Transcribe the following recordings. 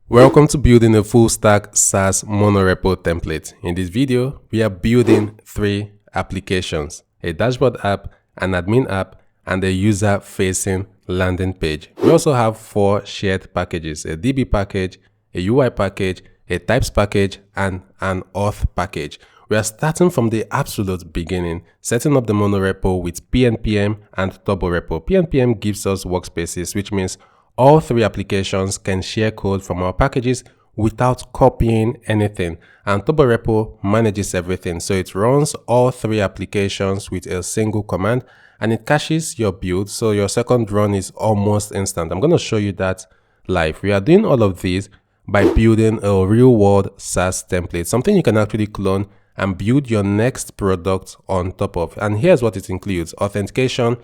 Welcome to building a Fullstack SaaS Monorepo template. In this video, we are building 3 applications: a dashboard app, an admin app, and a user-facing landing page. We also have 4 shared packages: a DB package, a UI package, a types package, and an auth package. We are starting from the absolute beginning, setting up the Monorepo with PNPM and Turborepo. PNPM gives us workspaces, which means all 3 applications can share code from our packages without copying anything, and Turborepo manages everything. So it runs all 3 applications with a single command, and it caches your build, so your second run is almost instant. I'm going to show you that live. We are doing all of these by building a real-world SaaS template, something you can actually clone and build your next product on top of. And here's what it includes: authentication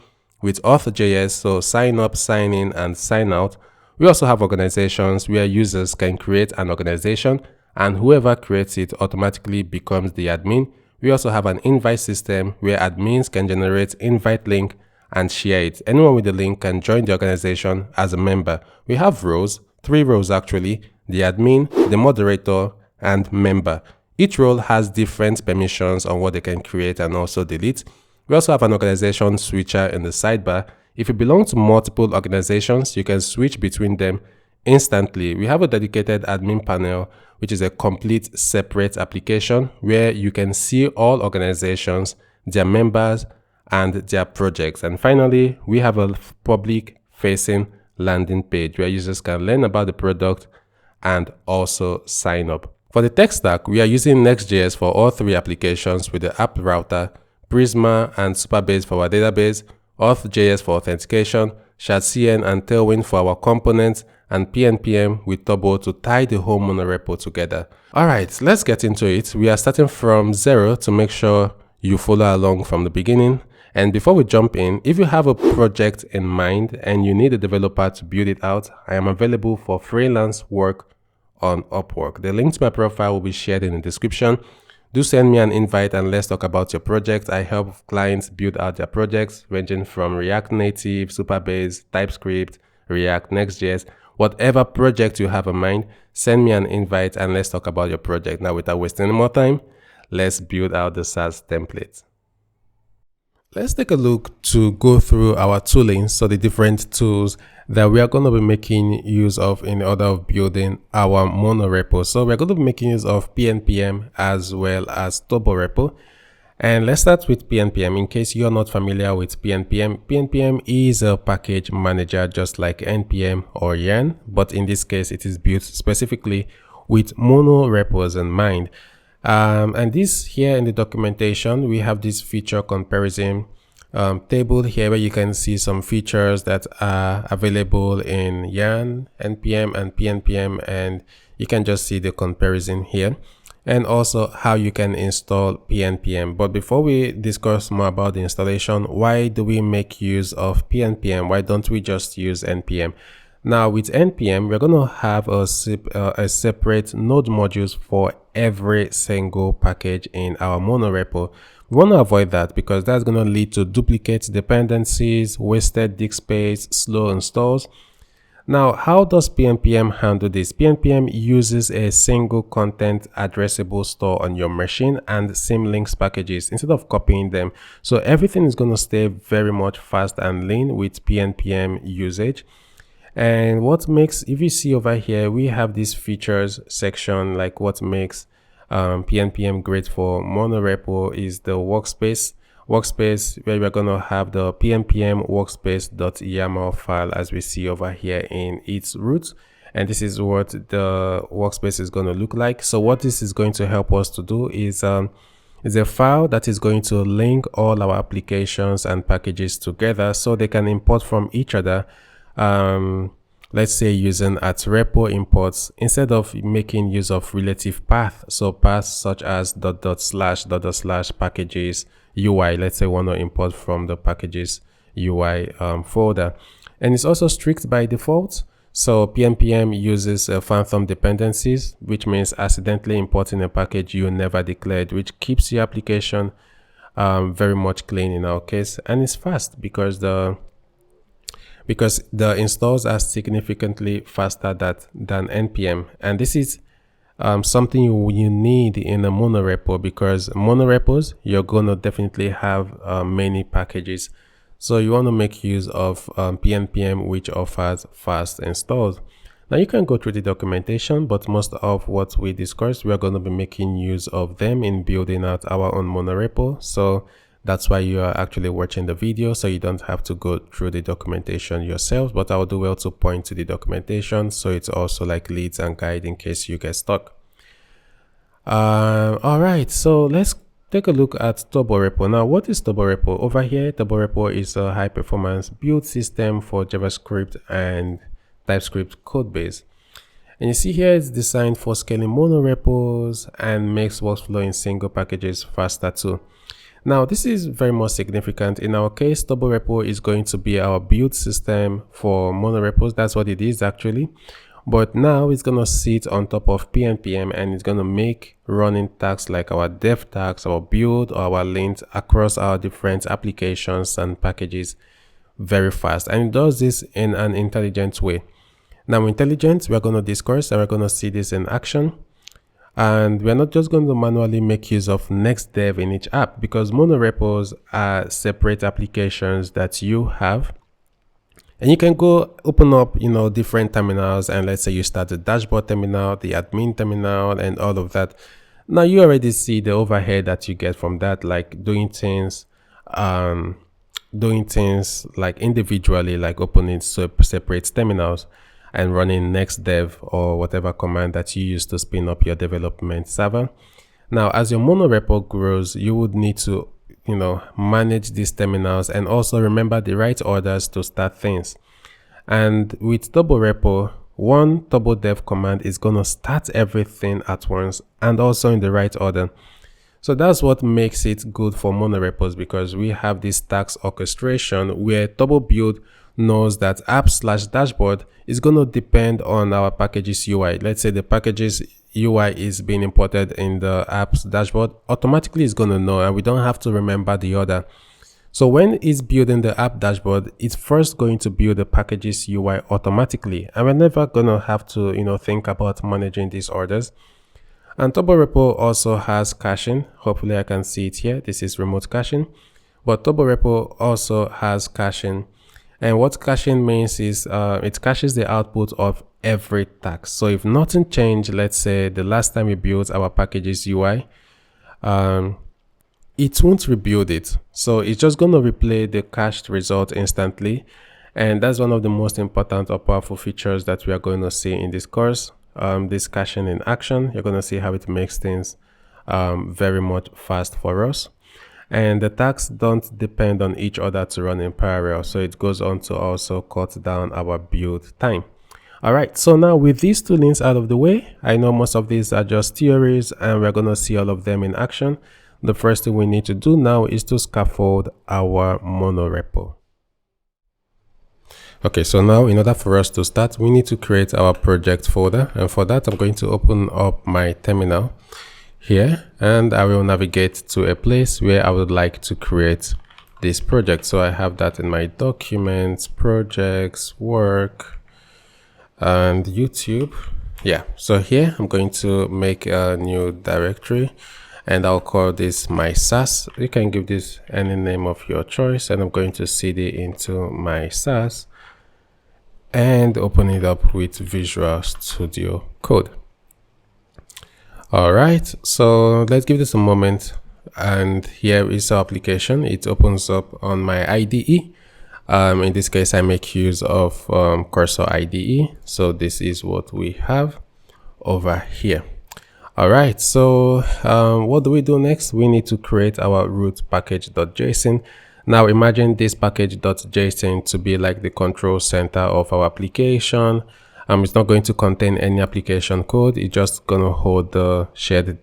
with Auth.js, so sign up, sign in, and sign out. We also have organizations where users can create an organization and whoever creates it automatically becomes the admin. We also have an invite system where admins can generate invite link and share it. Anyone with the link can join the organization as a member. We have roles, 3 roles actually: the admin, the moderator, and member. Each role has different permissions on what they can create and also delete. We also have an organization switcher in the sidebar. If you belong to multiple organizations, you can switch between them instantly. We have a dedicated admin panel, which is a complete separate application where you can see all organizations, their members, and their projects. And finally, we have a public facing landing page where users can learn about the product and also sign up. For the tech stack, we are using Next.js for all 3 applications with the app router, Prisma and Supabase for our database, Auth.js for authentication, Shadcn and Tailwind for our components, and PNPM with Turbo to tie the whole Monorepo together. Alright, let's get into it. We are starting from 0 to make sure you follow along from the beginning. And before we jump in, if you have a project in mind and you need a developer to build it out, I am available for freelance work on Upwork. The link to my profile will be shared in the description. Do send me an invite and let's talk about your project. I help clients build out their projects ranging from React Native, Supabase, TypeScript, React, Next.js. Whatever project you have in mind, send me an invite and let's talk about your project. Now, without wasting any more time, let's build out the SaaS template. Let's take a look to go through our tooling, so the different tools that we are going to be making use of in order of building our Monorepo. So we're going to be making use of PNPM as well as Turborepo. And let's start with PNPM. In case you're not familiar with PNPM, PNPM is a package manager just like NPM or Yarn, but in this case it is built specifically with monorepos in mind. And this here in the documentation, we have this feature comparison table here where you can see some features that are available in Yarn, NPM, and PNPM, and you can just see the comparison here, and also how you can install PNPM. But before we discuss more about the installation, why do we make use of PNPM? Why don't we just use NPM? Now with NPM, we're going to have a separate node modules for every single package in our Monorepo. We want to avoid that because that's going to lead to duplicate dependencies, wasted disk space, slow installs. Now, how does PNPM handle this? PNPM uses a single content addressable store on your machine and symlinks packages instead of copying them. So everything is going to stay very much fast and lean with PNPM usage. And what makes, if you see over here, we have this features section, like what makes PNPM great for Monorepo is the workspace where we're going to have the PNPM workspace.yaml file, as we see over here in its root. And this is what the workspace is going to look like. So what this is going to help us to do is a file that is going to link all our applications and packages together so they can import from each other. Let's say using @repo imports instead of making use of relative path. So paths such as .. packages UI. Let's say we want to import from the packages UI folder. And it's also strict by default. So PNPM uses phantom dependencies, which means accidentally importing a package you never declared, which keeps your application very much clean in our case. And it's fast because the because the installs are significantly faster than npm, and this is something you need in a monorepo, because monorepos, you're gonna definitely have many packages, so you want to make use of pnpm, which offers fast installs. Now you can go through the documentation, but most of what we discussed, we are going to be making use of them in building out our own monorepo. So that's why you are actually watching the video, so you don't have to go through the documentation yourself, but I'll do well to point to the documentation, so it's also like leads and guide in case you get stuck. All right, so let's take a look at Turborepo. Now, what is Turborepo? Over here, Turborepo is a high performance build system for JavaScript and TypeScript code base. And you see here, it's designed for scaling monorepos and makes workflow in single packages faster too. Now, this is very much significant. In our case, Turborepo is going to be our build system for monorepos. That's what it is actually. But now it's going to sit on top of pnpm, and it's going to make running tasks like our dev tasks, our build, or our links across our different applications and packages very fast. And it does this in an intelligent way. Now, intelligent, we're going to discuss, and we're going to see this in action. And we're not just going to manually make use of Next.dev in each app, because monorepos are separate applications that you have. And you can go open up, different terminals, and let's say you start the dashboard terminal, the admin terminal, and all of that. Now you already see the overhead that you get from that, like doing things like individually, like opening separate terminals and running Next.dev or whatever command that you use to spin up your development server. Now, as your monorepo grows, you would need to manage these terminals and also remember the right orders to start things. And with Turborepo, one turbodev command is going to start everything at once and also in the right order. So that's what makes it good for monorepos, because we have this task orchestration where Turbo build knows that app/dashboard is going to depend on our packages UI. Let's say the packages UI is being imported in the app's dashboard, automatically it's going to know, and we don't have to remember the order. So when it's building the app dashboard, it's first going to build the packages UI automatically, and we're never going to have to think about managing these orders. And Turborepo also has caching. Hopefully I can see it here. This is remote caching, but Turborepo also has caching. And what caching means is it caches the output of every task. So if nothing changed, let's say the last time we built our packages UI, it won't rebuild it. So it's just going to replay the cached result instantly. And that's one of the most important or powerful features that we are going to see in this course. This caching in action, you're going to see how it makes things very much fast for us. And the tasks don't depend on each other to run in parallel, so it goes on to also cut down our build time. All right, so now with these two links out of the way, I know most of these are just theories and we're going to see all of them in action. The first thing we need to do now is to scaffold our monorepo. Okay, so now in order for us to start, we need to create our project folder, and for that I'm going to open up my terminal here, and I will navigate to a place where I would like to create this project. So I have that in my documents, projects, work, and YouTube. Yeah, so here I'm going to make a new directory, and I'll call this my SaaS. You can give this any name of your choice, and I'm going to cd into my SaaS and open it up with Visual Studio Code. All right, so let's give this a moment, and here is our application. It opens up on my IDE. In this case, I make use of Cursor IDE. So this is what we have over here. All right, so what do we do next? We need to create our root package.json. Now imagine this package.json to be like the control center of our application. It's not going to contain any application code. It's just going to hold the shared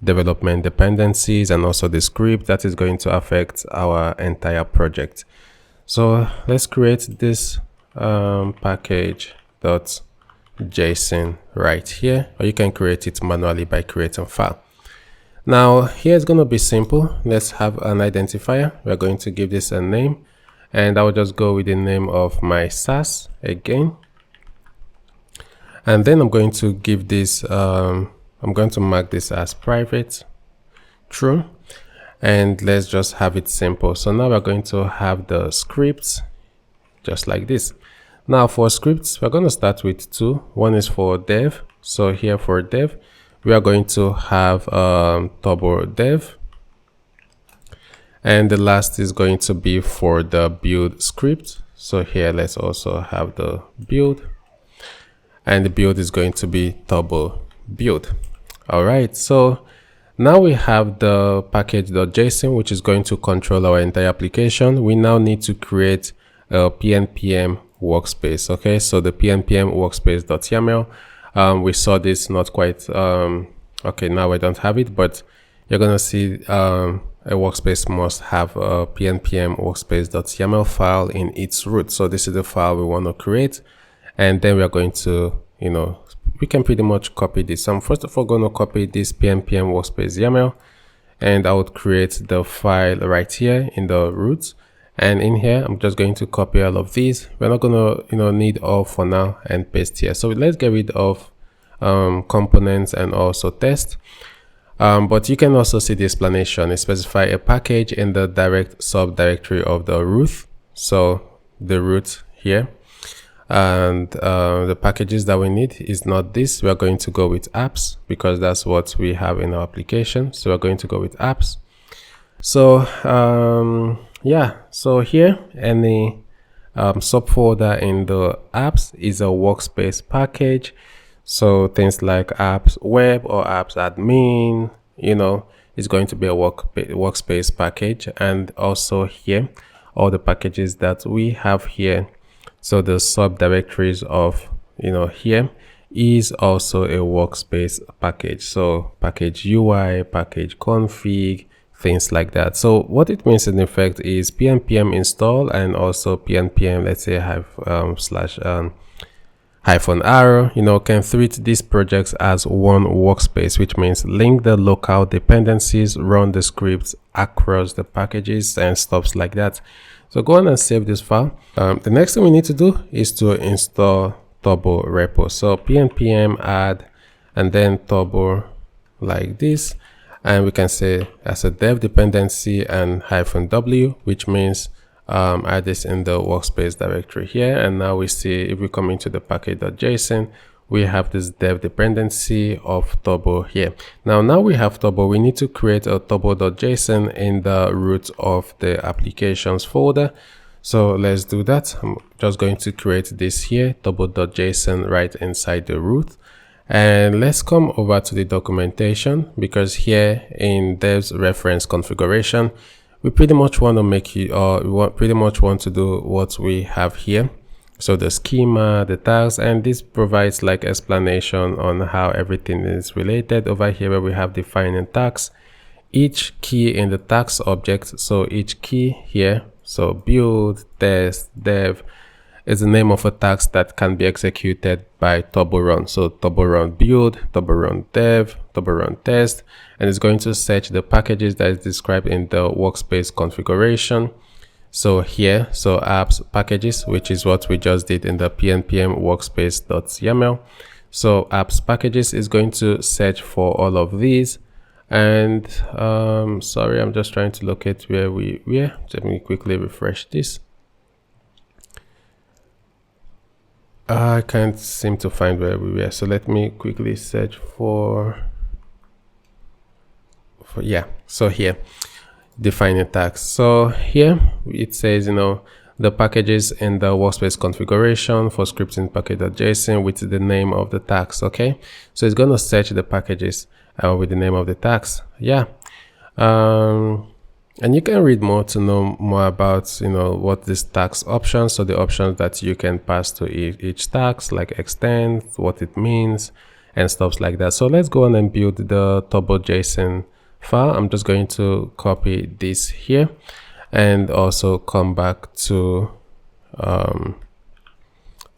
development dependencies and also the script that is going to affect our entire project. So let's create this package.json right here, or you can create it manually by creating file. Now here it's going to be simple. Let's have an identifier. We're going to give this a name, and I will just go with the name of my SaaS again. And then I'm going to give this, I'm going to mark this as private, true. And let's just have it simple. So now we're going to have the scripts just like this. Now for scripts, we're going to start with two. One is for dev. So here for dev, we are going to have turbo dev. And the last is going to be for the build script. So here, let's also have the build. And the build is going to be turbo build. All right, so now we have the package.json, which is going to control our entire application. We now need to create a pnpm workspace. Okay, so the pnpm workspace.yaml, we saw this not quite, okay, now I don't have it, but you're gonna see a workspace must have a pnpm workspace.yaml file in its root. So this is the file we want to create, and then we are going to, you know, we can pretty much copy this. I'm first of all going to copy this pnpm workspace YAML, and I would create the file right here in the root. And in here, I'm just going to copy all of these. We're not going to, you know, need all for now, and paste here. So let's get rid of components and also test. But you can also see the explanation. It specifies a package in the direct subdirectory of the root. So the root here. And the packages that we need is not this. We are going to go with apps because that's what we have in our application. So we're going to go with apps. So yeah, so here any subfolder in the apps is a workspace package. So things like apps web or apps admin, you know, is going to be a workspace package. And also here, all the packages that we have here. So the subdirectories of, you know, here is also a workspace package. So package UI, package config, things like that. So what it means in effect is pnpm install and also pnpm, let's say hyphen arrow, you know, can treat these projects as one workspace, which means link the local dependencies, run the scripts across the packages and stuff like that. So go on and save this file. The next thing we need to do is to install Turborepo. So pnpm add and then turbo like this, and we can say as a dev dependency and -w, which means add this in the workspace directory here. And now we see if we come into the package.json, we have this dev dependency of turbo here. Now we have turbo, we need to create a turbo.json in the root of the applications folder. So let's do that. I'm just going to create this here, turbo.json, right inside the root. And let's come over to the documentation, because here in dev's reference configuration, we pretty much want to make it, or we pretty much want to do what we have here. So the schema, the tags, and this provides like explanation on how everything is related. Over here where we have defining tags, each key in the tags object. So each key here, so build, test, dev, is the name of a task that can be executed by turbo run. So turbo run build, turbo run dev, turbo run test, and it's going to search the packages that is described in the workspace configuration. So here, so apps packages, which is what we just did in the pnpm workspace.yaml. So apps packages is going to search for all of these. And sorry, I'm just trying to locate where we were. Let me quickly refresh this. I can't seem to find where we were. So let me quickly search for yeah. So here, defining tags. So here it says, you know, the packages in the workspace configuration for scripting package.json with the name of the tags. Okay, so it's going to search the packages with the name of the tags. Yeah. And you can read more to know more about, you know, what this tags options. So the options that you can pass to each tags, like extend, what it means, and stuff like that. So let's go on and build the turbo.json file. I'm just going to copy this here and also come back to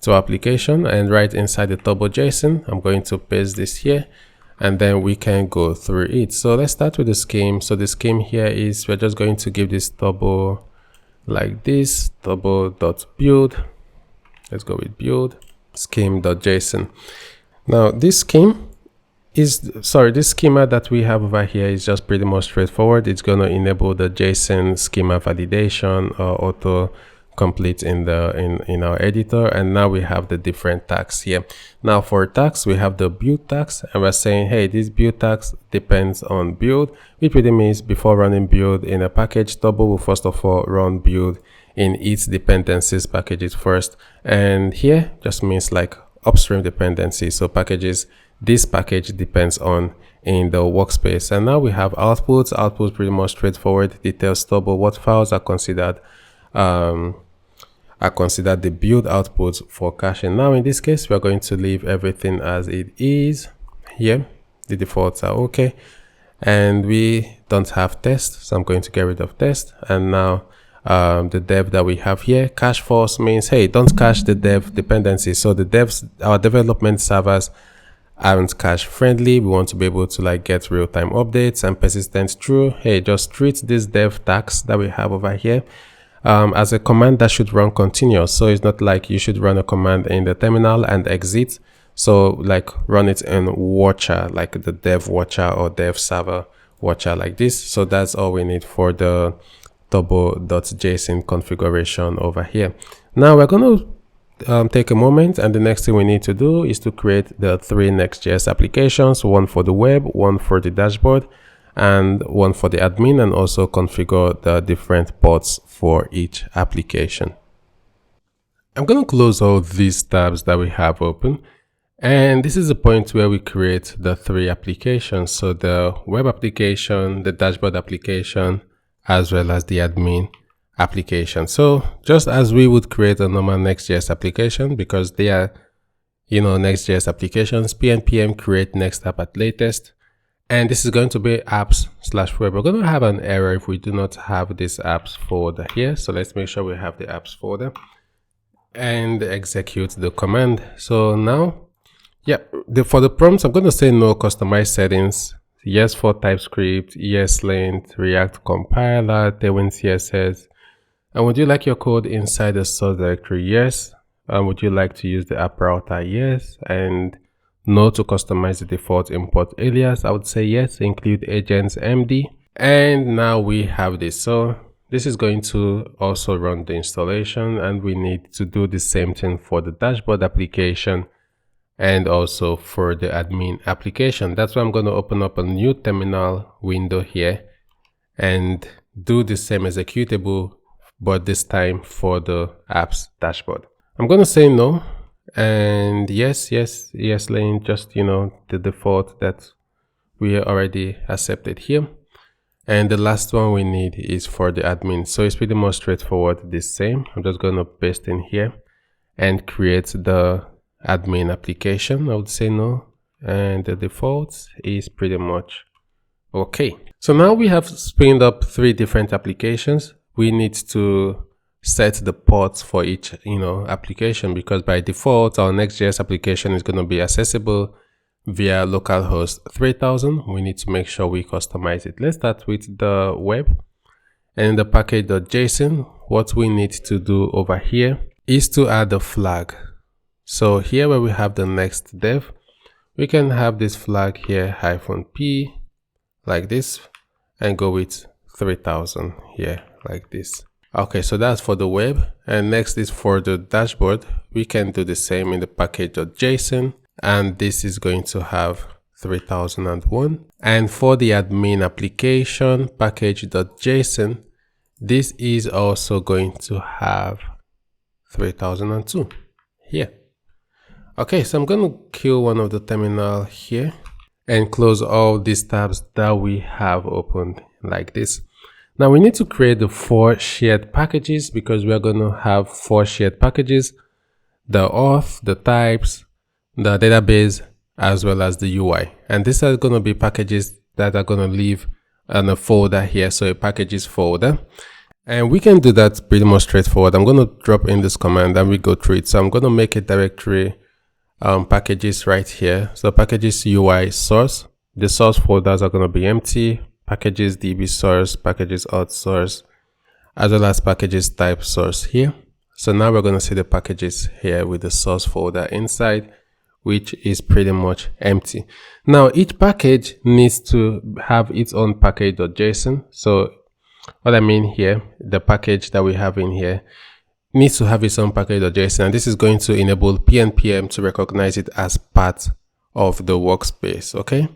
application, and right inside the turbo.json, I'm going to paste this here, and then we can go through it. So let's start with the scheme. So the scheme here is we're just going to give this turbo like this, turbo.build. Let's go with build scheme.json. Now this schema that we have over here is just pretty much straightforward. It's going to enable the JSON schema validation or auto complete in our editor. And now we have the different tags here. Now for tags, we have the build tags, and we're saying, hey, this build tags depends on build, which pretty means before running build in a package, Turbo will first of all run build in its dependencies packages first. And here just means like upstream dependencies. So packages this package depends on in the workspace. And now we have outputs. Outputs pretty much straightforward. It tells Turbo what files are considered the build outputs for caching. Now in this case, we are going to leave everything as it is here. The defaults are okay, and we don't have test, so I'm going to get rid of test. And now the dev that we have here, cache false, means hey, don't cache the dev dependencies. So the devs, our development servers, aren't cache friendly. We want to be able to like get real-time updates. And persistent true, hey, just treat these dev tags that we have over here as a command that should run continuous. So it's not like you should run a command in the terminal and exit. So like run it in watcher, like the dev watcher or dev server watcher like this. So that's all we need for the turbo.json configuration over here. Now we're going to take a moment, and the next thing we need to do is to create the 3 Next.js applications, one for the web, one for the dashboard, and one for the admin, and also configure the different ports for each application. I'm going to close all these tabs that we have open, and this is the point where we create the 3 applications. So the web application, the dashboard application, as well as the admin application. So just as we would create a normal Next.js application, because they are, Next.js applications, npm create next app at latest. And this is going to be apps/web. We're going to have an error if we do not have this apps folder here. So let's make sure we have the apps folder and execute the command. So now, for the prompts, I'm going to say no customized settings. Yes for TypeScript, yes length, React compiler, Tailwind CSS. And would you like your code inside the source directory? Yes. And would you like to use the app router? Yes. And no to customize the default import alias. I would say yes. Include agents MD. And now we have this. So this is going to also run the installation, and we need to do the same thing for the dashboard application and also for the admin application. That's why I'm going to open up a new terminal window here and do the same executable, but this time for the apps dashboard. I'm going to say no, and yes lane, just the default that we already accepted here. And the last one we need is for the admin. So it's pretty much straightforward, the same. I'm just going to paste in here and create the admin application. I would say no, and the default is pretty much okay. So now we have spinned up 3 different applications. We need to set the ports for each application, because by default our Next.js application is going to be accessible via localhost 3000. We need to make sure we customize it. Let's start with the web, and the package.json. What we need to do over here is to add a flag. So here where we have the next dev, we can have this flag here -p like this, and go with 3000 here like this. Okay, so that's for the web. And next is for the dashboard. We can do the same in the package.json, and this is going to have 3001. And for the admin application, package.json, this is also going to have 3002 here. Okay, so I'm going to kill one of the terminal here and close all these tabs that we have opened like this. Now we need to create the 4 shared packages, because we are going to have 4 shared packages: the auth, the types, the database, as well as the UI. And these are going to be packages that are going to live in a folder here, so a packages folder. And we can do that pretty much straightforward. I'm going to drop in this command and we go through it. So I'm going to make a directory packages right here. So packages UI source. The source folders are going to be empty. Packages DB source, packages auth source, as well as packages type source here. So now we're going to see the packages here with the source folder inside, which is pretty much empty. Now each package needs to have its own package.json. So what I mean here, the package that we have in here needs to have its own package.json, and this is going to enable PNPM to recognize it as part of the workspace. Okay,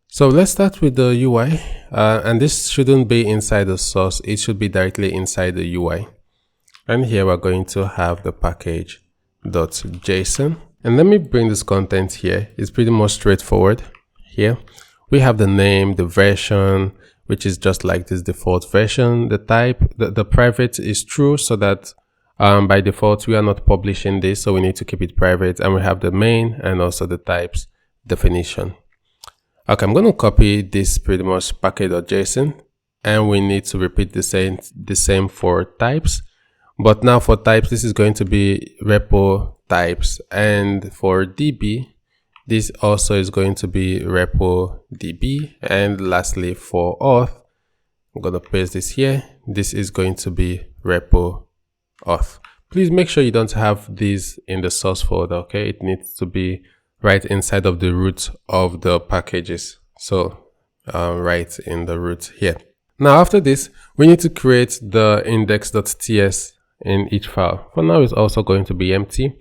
so let's start with the UI, and this shouldn't be inside the source, it should be directly inside the UI. And here we're going to have the package.json. And let me bring this content here. It's pretty much straightforward. Here we have the name, the version, which is just like this default version. The type, the private is true, so that by default we are not publishing this, so we need to keep it private. And we have the main and also the types definition. Okay, I'm going to copy this pretty much package.json, and we need to repeat the same for types. But now for types, this is going to be repo types, and for DB, this also is going to be repo DB. And lastly, for auth, I'm going to paste this here. This is going to be repo auth. Please make sure you don't have these in the source folder. Okay, it needs to be right inside of the root of the packages. So right in the root here. Now after this, we need to create the index.ts in each file. For now, it's also going to be empty,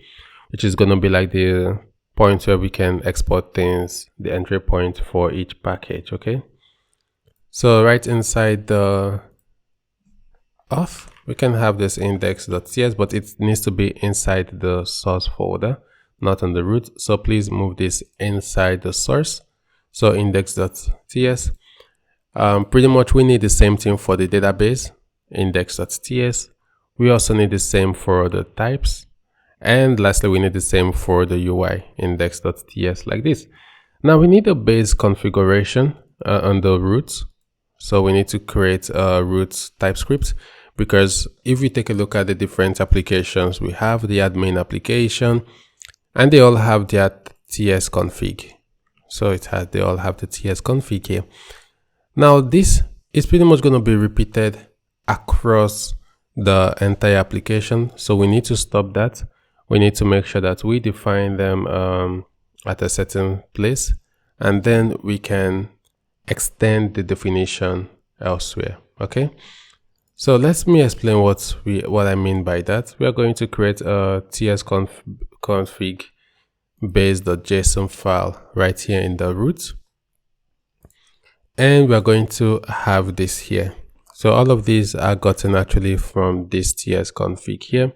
which is going to be like the point where we can export things, the entry point for each package. Okay, so right inside the auth, we can have this index.ts, but it needs to be inside the source folder, not on the root. So please move this inside the source. So index.ts. Pretty much we need the same thing for the database, index.ts. We also need the same for the types. And lastly, we need the same for the UI, index.ts, like this. Now we need a base configuration on the root. So we need to create a root TypeScript, because if we take a look at the different applications, we have the admin application, and they all have their TS config. So they all have the TS config here. Now this is pretty much going to be repeated across the entire application, so we need to stop that. We need to make sure that we define them at a certain place, and then we can extend the definition elsewhere. Okay, so let me explain what I mean by that. We are going to create a tsconfig base.json file right here in the root, and we are going to have this here. So all of these are gotten actually from this tsconfig here.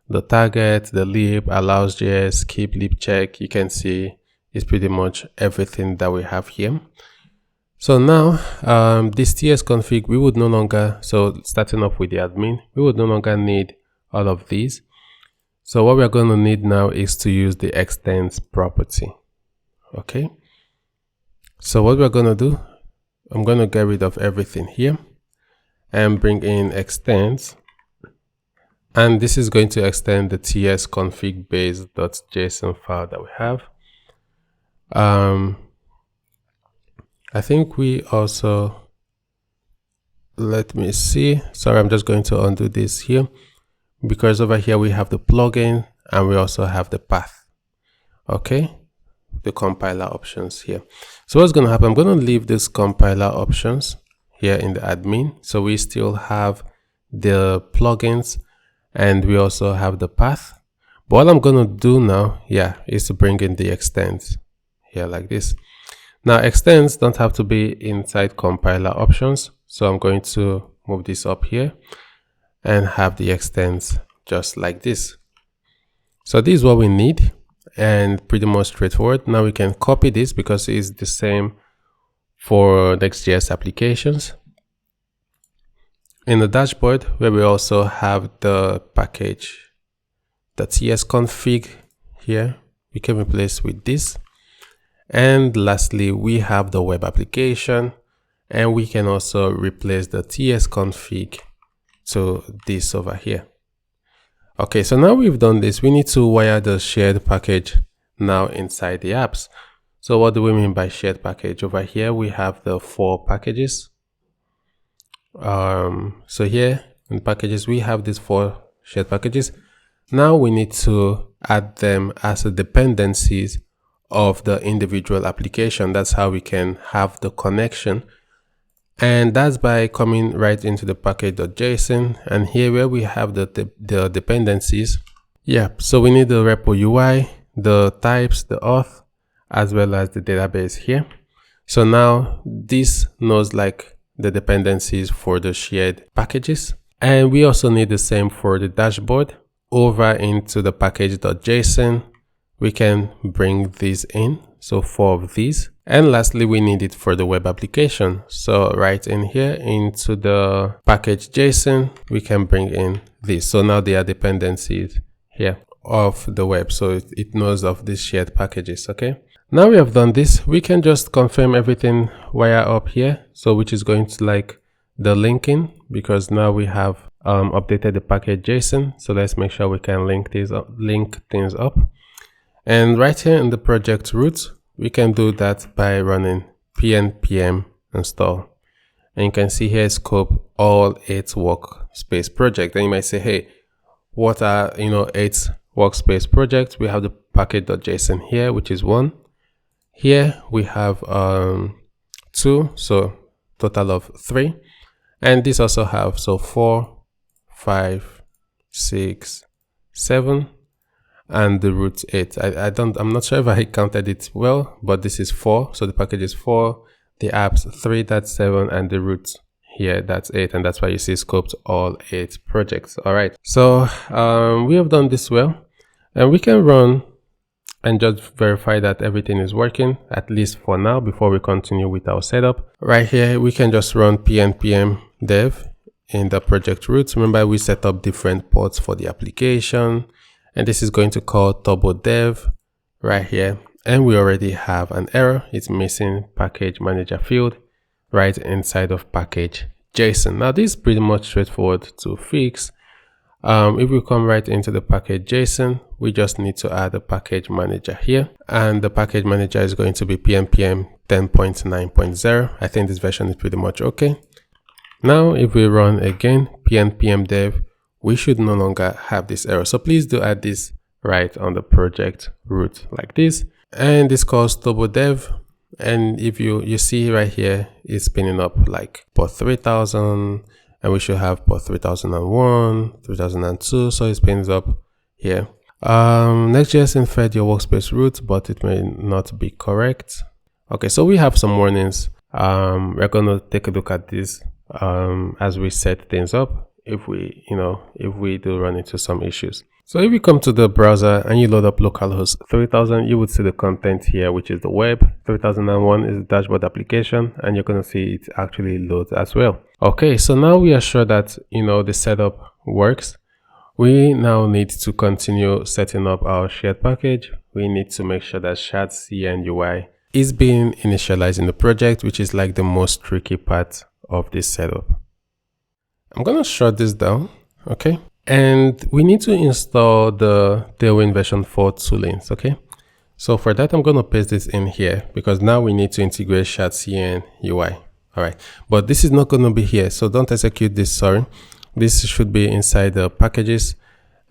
The target, the lib, allows.js, keep, lib check. You can see it's pretty much everything that we have here. So now this tsconfig, we would no longer, so starting off with the admin, we would no longer need all of these. So what we're going to need now is to use the extends property. Okay, so what we're going to do, I'm going to get rid of everything here and bring in extends, and this is going to extend the tsconfig base.json file that we have. I think we also, let me see, sorry, I'm just going to undo this here, because over here we have the plugin and we also have the path. Okay, the compiler options here. So what's going to happen, I'm going to leave this compiler options here in the admin. So we still have the plugins and we also have the path. But what I'm going to do now, is to bring in the extends here like this. Now extends don't have to be inside compiler options. So I'm going to move this up here and have the extends just like this. So this is what we need, and pretty much straightforward. Now we can copy this because it's the same for Next.js applications. In the dashboard, where we also have the package, the tsconfig here, we can replace with this. And lastly, we have the web application, and we can also replace the tsconfig to this over here. Okay, so now we've done this, we need to wire the shared package now inside the apps. So what do we mean by shared package? Over here we have the 4 packages. So here in packages, we have these 4 shared packages. Now we need to add them as a dependencies of the individual application. That's how we can have the connection. And that's by coming right into the package.json, and here where we have the dependencies. Yeah, so we need the repo UI, the types, the auth, as well as the database here. So now this knows like the dependencies for the shared packages. And we also need the same for the dashboard. Over into the package.json, we can bring these in. So 4 of these. And lastly, we need it for the web application. So right in here into the package.json, we can bring in this. So now they are dependencies here of the web. So it knows of these shared packages. Okay. Now we have done this, we can just confirm everything via up here. So which is going to like the linking, because now we have updated the package.json. So let's make sure we can link things up. And right here in the project root, we can do that by running npm install. And you can see here scope all 8 workspace project. And you might say, hey, what are 8 workspace projects? We have the package.json here, which is 1. Here we have 2, so total of 3. And this also have 4, 5, 6, 7. And the root 8. I'm not sure if I counted it well, but this is 4. So the package is 4, the apps 3, that's 7, and the root here, that's 8. And that's why you see scoped all 8 projects. All right. So we have done this well, and we can run and just verify that everything is working, at least for now, before we continue with our setup. Right here, we can just run npm dev in the project root. Remember, we set up different ports for the application. And this is going to call turbo dev right here. And we already have an error. It's missing package manager field right inside of package.json. Now this is pretty much straightforward to fix. If we come right into the package.json, we just need to add a package manager here. And the package manager is going to be npm 10.9.0. I think this version is pretty much okay. Now if we run again npm dev, we should no longer have this error. So please do add this right on the project root like this. And this calls turbo dev. And if you see right here, it's spinning up like port 3000, and we should have port 3001, 3002. So it spins up here. Next.js inferred your workspace root, but it may not be correct. Okay, so we have some warnings. We're going to take a look at this as we set things up. If we do run into some issues. So if you come to the browser and you load up localhost 3000, you would see the content here, which is the web. 3001 is the dashboard application, and you're going to see it actually loads as well. Okay, so now we are sure that the setup works. We now need to continue setting up our shared package. We need to make sure that Shadcn UI is being initialized in the project, which is like the most tricky part of this setup. I'm going to shut this down, okay? And we need to install the Tailwind version 4 toolings, okay? So for that, I'm going to paste this in here because now we need to integrate Shadcn UI, all right? But this is not going to be here, so don't execute this, sorry. This should be inside the packages,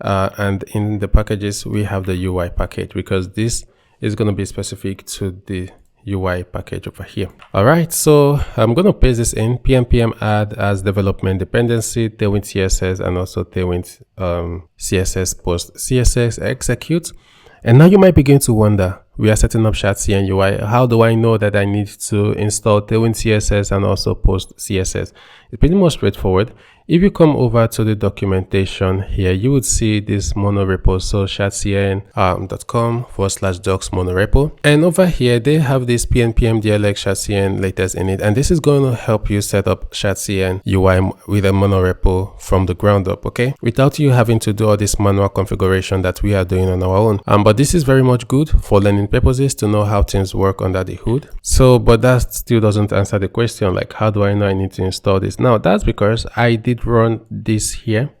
and in the packages, we have the UI package because this is going to be specific to the UI package over here. All right, so I'm going to paste this in npm add as development dependency, Tailwind CSS, and also Tailwind CSS post CSS execute. And now you might begin to wonder, we are setting up Shadcn UI. How do I know that I need to install Tailwind CSS and also post CSS? It's pretty much straightforward. If you come over to the documentation here, you would see this monorepo, so shadcn.com/docs monorepo. And over here, they have this pnpm dlx Shadcn latest in it. And this is going to help you set up Shadcn UI with a monorepo from the ground up, okay? Without you having to do all this manual configuration that we are doing on our own. But this is very much good for learning purposes to know how things work under the hood. So, but that still doesn't answer the question, like, how do I know I need to install this? Now, that's because I did run this here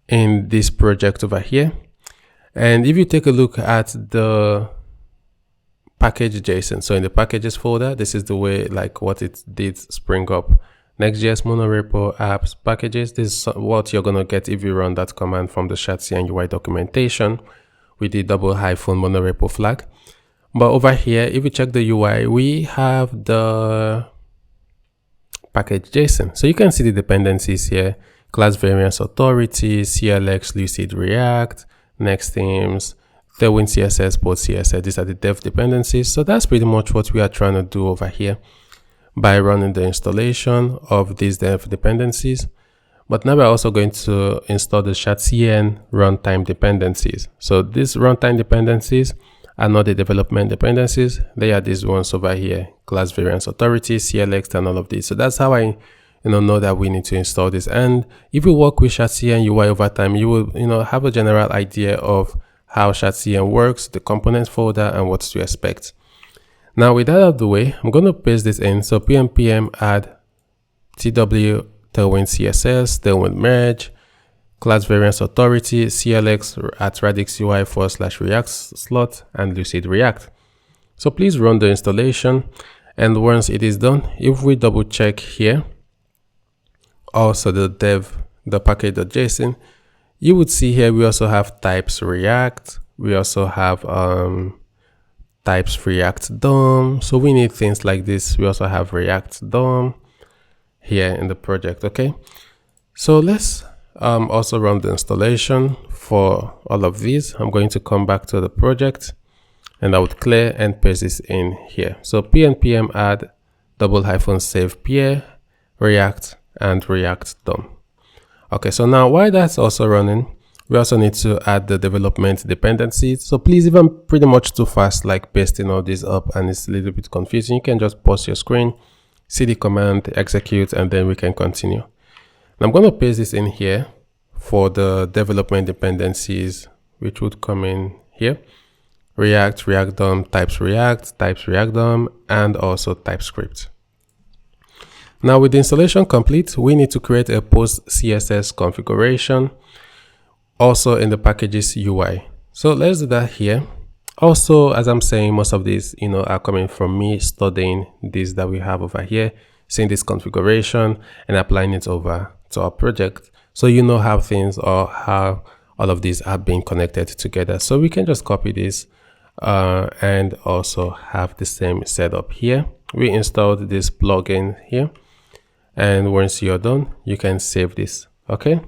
in this project over here. And if you take a look at the package.json, so in the packages folder, this is the way like what it did spring up Next.js Monorepo apps packages. This is what you're going to get if you run that command from the Shadcn UI documentation with the --monorepo flag. But over here, if you check the UI, we have the package JSON. So you can see the dependencies here: class variance authority, CLX, Lucid React, Next themes, Tailwind CSS, Bolt CSS. These are the dev dependencies. So that's pretty much what we are trying to do over here by running the installation of these dev dependencies. But now we're also going to install the Shadcn runtime dependencies. So these runtime dependencies are not the development dependencies. They are these ones over here: class variance authority, CLX, and all of these. So that's how I know that we need to install this. And if you work with Shadcn UI over time, you will have a general idea of how Shadcn works, the components folder, and what to expect. Now with that out of the way, I'm going to paste this in. So pnpm add tw tailwind css, tailwind merge, class variance authority, CLX at radix UI /react slot, and Lucid React. So please run the installation. And once it is done, if we double check here, also the package.json, you would see here we also have types React. We also have types React DOM. So we need things like this. We also have React DOM here in the project. Okay, so let's also run the installation for all of these. I'm going to come back to the project and I would clear and paste this in here. So pnpm add --save peer, React, and React DOM. Okay, so now while that's also running, we also need to add the development dependencies. So please, if I'm pretty much too fast, like pasting all this up and it's a little bit confusing, you can just pause your screen, see the command, execute, and then we can continue. And I'm going to paste this in here for the development dependencies, which would come in here: React, React DOM, types React DOM, and also TypeScript. Now with the installation complete, we need to create a post CSS configuration also in the packages UI. So let's do that here. Also, as I'm saying, most of these are coming from me studying this that we have over here, seeing this configuration and applying it over to our project, so how things or how all of these are being connected together. So we can just copy this and also have the same setup here. We installed this plugin here, and once you're done, you can save this. Okay,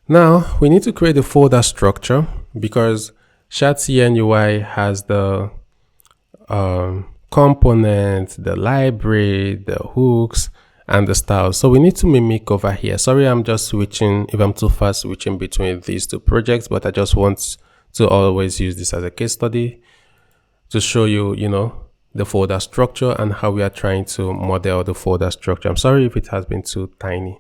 now we need to create a folder structure because Shadcn UI has the component, the library, the hooks, and the styles. So we need to mimic over here. Sorry, I'm just switching, if I'm too fast switching between these two projects, but I just want to always use this as a case study to show you, the folder structure and how we are trying to model the folder structure. I'm sorry if it has been too tiny.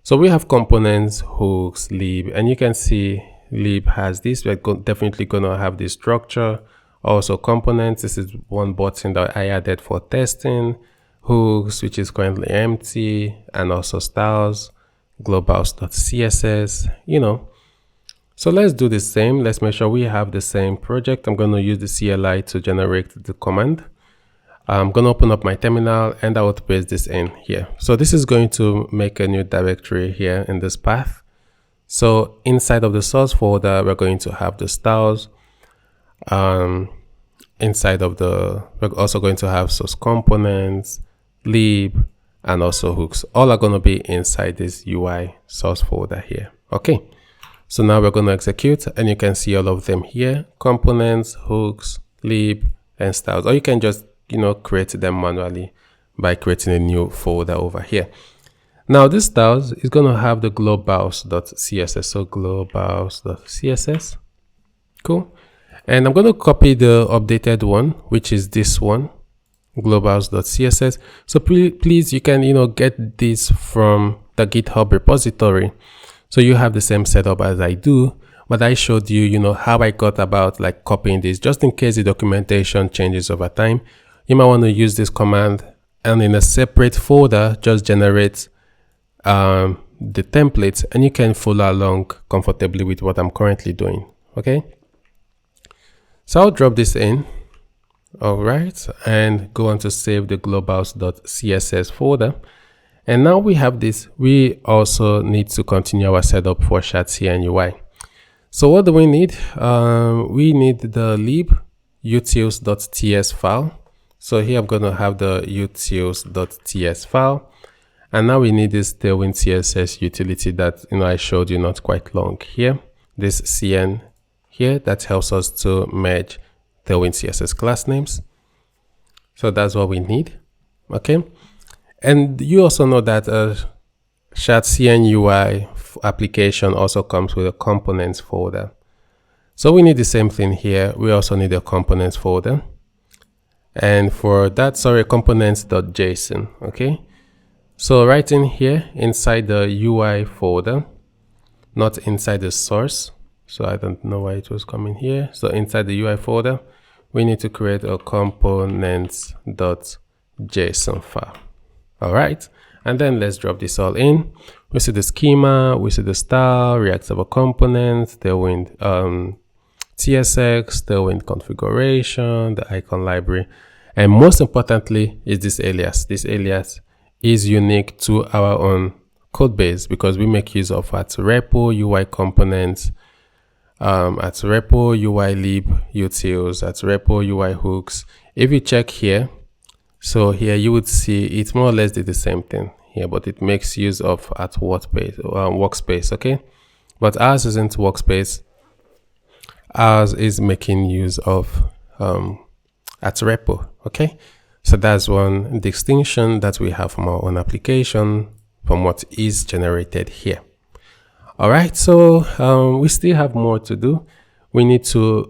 So we have components, hooks, lib, and you can see lib has this. We're definitely going to have this structure. Also components, this is one button that I added for testing. Hooks, which is currently empty, and also styles, globals.css, So let's do the same. Let's make sure we have the same project. I'm going to use the CLI to generate the command. I'm going to open up my terminal and I will paste this in here. So this is going to make a new directory here in this path. So inside of the source folder, we're going to have the styles. Inside of we're also going to have source components, lib, and also hooks. All are going to be inside this UI source folder here. Okay. So now we're going to execute, and you can see all of them here: components, hooks, lib, and styles. Or you can just, create them manually by creating a new folder over here. Now this styles is going to have the globals.css. So globals.css. Cool. And I'm going to copy the updated one, which is this one, globals.css. So please, you can, get this from the GitHub repository. So you have the same setup as I do, but I showed you, how I got about like copying this, just in case the documentation changes over time. You might want to use this command and in a separate folder, just generate the templates, and you can follow along comfortably with what I'm currently doing. Okay. So I'll drop this in All right, and go on to save the globals.css folder. And now we have this, we also need to continue our setup for Shadcn UI. So what do we need? We need the lib utils.ts file. So here I'm going to have the utils.ts file. And now we need this Tailwind CSS utility that I showed you not quite long here. This CN here that helps us to merge Tailwind CSS class names. So that's what we need. Okay. And you also know that Shadcn UI application also comes with a components folder. So we need the same thing here. We also need a components folder. And for that, components.json. Okay. So right in here inside the UI folder, not inside the source. So I don't know why it was coming here. So inside the UI folder, we need to create a components.json file. All right. And then let's drop this all in. We see the schema, we see the style, React Server components, Tailwind TSX, Tailwind configuration, the icon library. And most importantly is this alias. This alias is unique to our own code base because we make use of @repo UI components, @repo UI lib utils, @repo UI hooks. If you check here, so here you would see it more or less did the same thing here, but it makes use of workspace, okay? But ours isn't workspace. Ours is making use of @repo, okay? So that's one distinction that we have from our own application from what is generated here. All right, so we still have more to do. We need to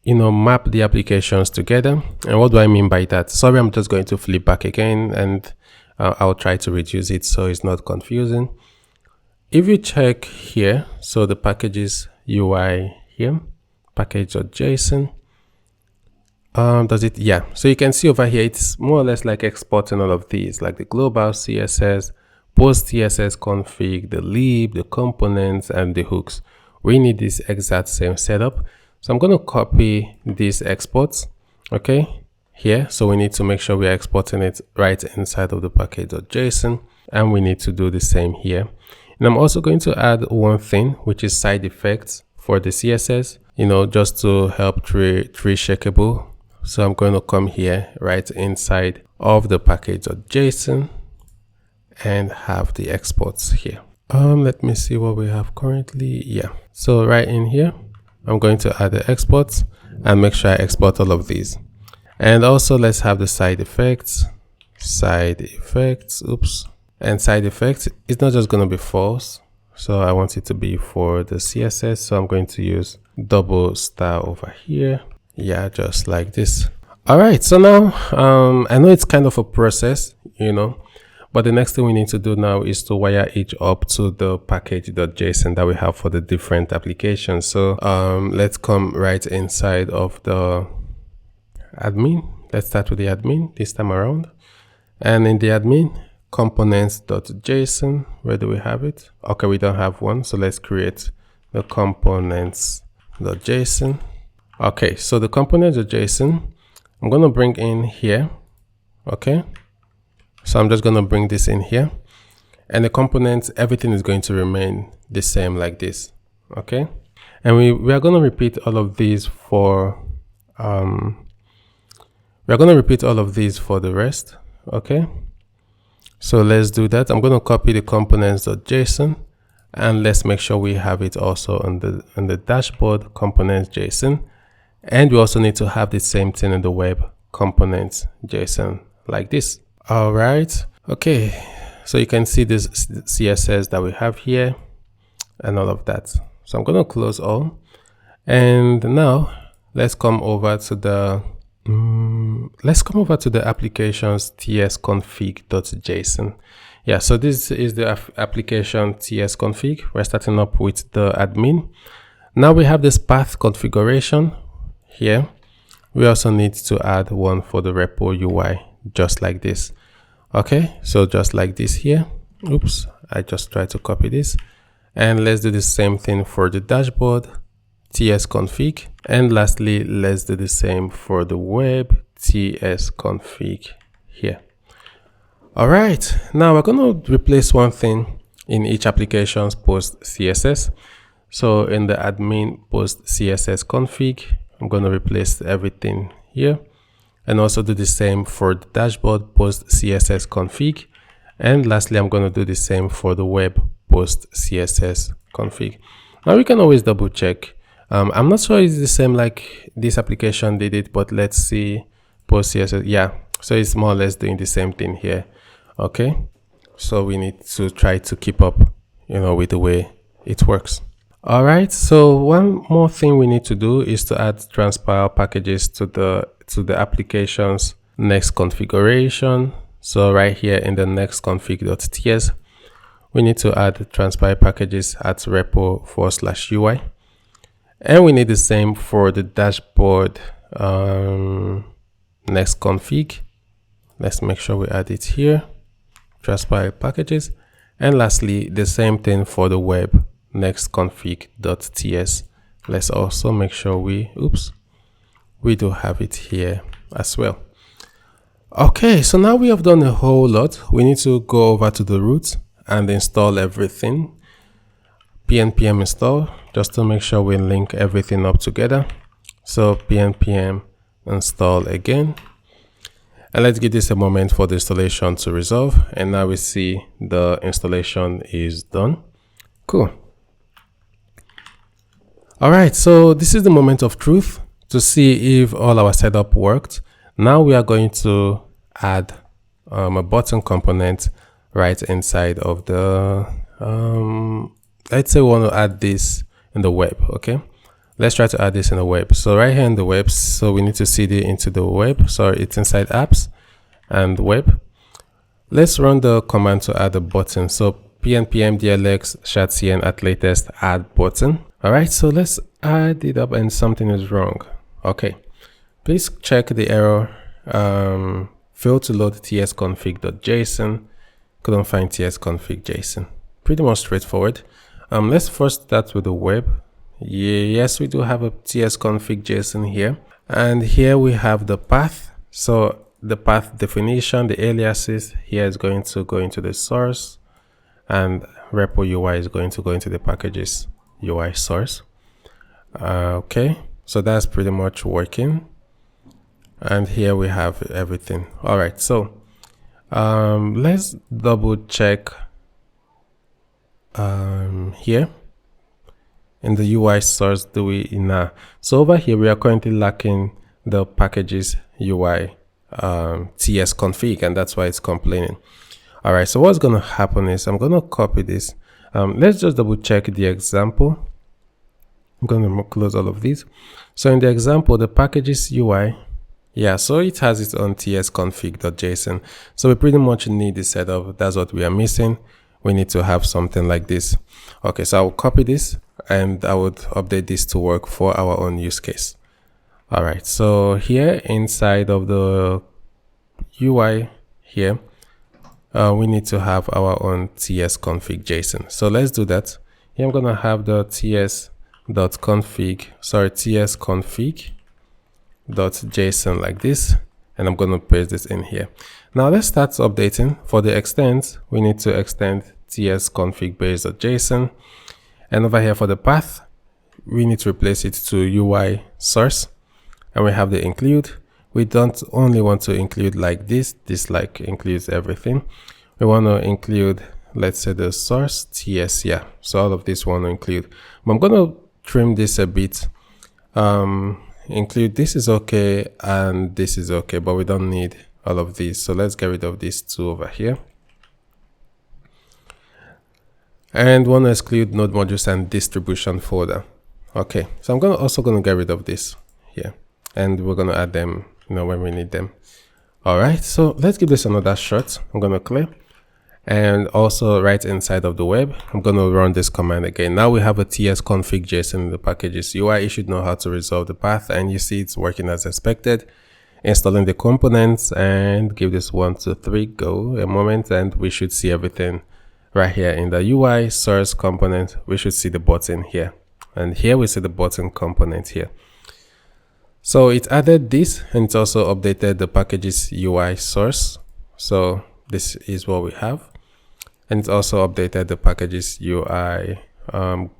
map the applications together. And what do I mean by that? Sorry, I'm just going to flip back again and I'll try to reduce it so it's not confusing. If you check here, so the packages UI here, package.json, does it? Yeah. So you can see over here, it's more or less like exporting all of these, like the global CSS, post CSS config, the lib, the components, and the hooks. We need this exact same setup. So I'm going to copy these exports, okay, here. So we need to make sure we are exporting it right inside of the package.json, and we need to do the same here. And I'm also going to add one thing, which is side effects for the CSS, just to help tree shakeable. So I'm going to come here right inside of the package.json and have the exports here. Let me see what we have currently. Yeah. So right in here, I'm going to add the exports and make sure I export all of these. And also let's have the side effects. Oops. And side effects, it's not just going to be false. So I want it to be for the CSS. So I'm going to use double star over here. Yeah, just like this. All right. So now I know it's kind of a process, but the next thing we need to do now is to wire each up to the package.json that we have for the different applications. So let's come right inside of the admin. Let's start with the admin this time around. And in the admin, components.json, where do we have it? Okay, we don't have one. So let's create the components.json. Okay, so the components.json, I'm going to bring in here. Okay. So I'm just going to bring this in here, and the components, everything is going to remain the same like this. Okay. And we are going to repeat all of these for, the rest. Okay. So let's do that. I'm going to copy the components.json and let's make sure we have it also on the dashboard components.json. And we also need to have the same thing in the web components.json like this. All right. Okay. So you can see this CSS that we have here and all of that. So I'm going to close all. And now let's come over to the applications tsconfig.json. Yeah. So this is the application tsconfig. We're starting up with the admin. Now we have this path configuration here. We also need to add one for the repo UI, just like this. Okay, so just like this here. Oops, I just tried to copy this. And let's do the same thing for the dashboard tsconfig, and lastly, let's do the same for the web, tsconfig here. All right, now we're going to replace one thing in each application's post CSS. So in the admin post CSS config, I'm going to replace everything here, and also do the same for the dashboard post CSS config. And lastly, I'm going to do the same for the web post CSS config. Now we can always double check. I'm not sure it's the same like this application did it, but let's see post CSS. Yeah, so it's more or less doing the same thing here. Okay, so we need to try to keep up, with the way it works. All right, so one more thing we need to do is to add transpile packages to the application's next configuration. So right here in the next config.ts, we need to add transpile packages at repo/UI. And we need the same for the dashboard next config. Let's make sure we add it here, transpile packages. And lastly, the same thing for the web next config.ts. Let's also make sure we do have it here as well. Okay, so now we have done a whole lot. We need to go over to the root and install everything. pnpm install, just to make sure we link everything up together. So pnpm install again. And let's give this a moment for the installation to resolve. And now we see the installation is done. Cool. All right, so this is the moment of truth to see if all our setup worked. Now we are going to add a button component right inside of the, let's say we want to add this in the web, okay? Let's try to add this in the web. So right here in the web, so we need to cd into the web. Sorry, it's inside apps and web. Let's run the command to add a button. So pnpm dlx shadcn at latest add button. All right, so let's add it up and something is wrong. Okay, please check the error. Failed to load tsconfig.json. Couldn't find tsconfig.json. Pretty much straightforward. Let's first start with the web. Yes, we do have a tsconfig.json here. And here we have the path. So the path definition, the aliases here is going to go into the source, and repo UI is going to go into the packages UI source. Okay, so that's pretty much working. And here we have everything. All right, so let's double check here in the UI source. So over here we are currently lacking the packages UI tsconfig, and that's why it's complaining. All right, so what's going to happen is I'm going to copy this. Let's just double check the example. I'm going to close all of these. So in the example, the packages UI, yeah, so it has its own tsconfig.json. So we pretty much need the setup. That's what we are missing. We need to have something like this. Okay, so I will copy this and I would update this to work for our own use case. All right, so here inside of the UI here, we need to have our own tsconfig.json. So let's do that. Here I'm going to have the tsconfig.json like this, and I'm going to paste this in here. Now let's start updating. For the extents, we need to extend tsconfig.base.json, and over here for the path, we need to replace it to UI source, and we have the include. We don't only want to include like this like includes everything. We want to include, let's say, the source ts, yeah, so all of this want to include, but I'm going to trim this a bit. Include this is okay and this is okay, but we don't need all of these, so let's get rid of these two over here. And want to exclude node modules and distribution folder. Okay, so I'm also going to get rid of this here, and we're going to add them when we need them. All right, so let's give this another shot. I'm going to clear, and also right inside of the web, I'm going to run this command again. Now we have a tsconfig.json in the packages UI. You should know how to resolve the path, and you see it's working as expected. Installing the components, and give this 1, 2, 3 go a moment, and we should see everything right here in the UI source component. We should see the button here. And here we see the button component here. So it added this, and it also updated the packages UI source. So this is what we have. And it also updated the packages UI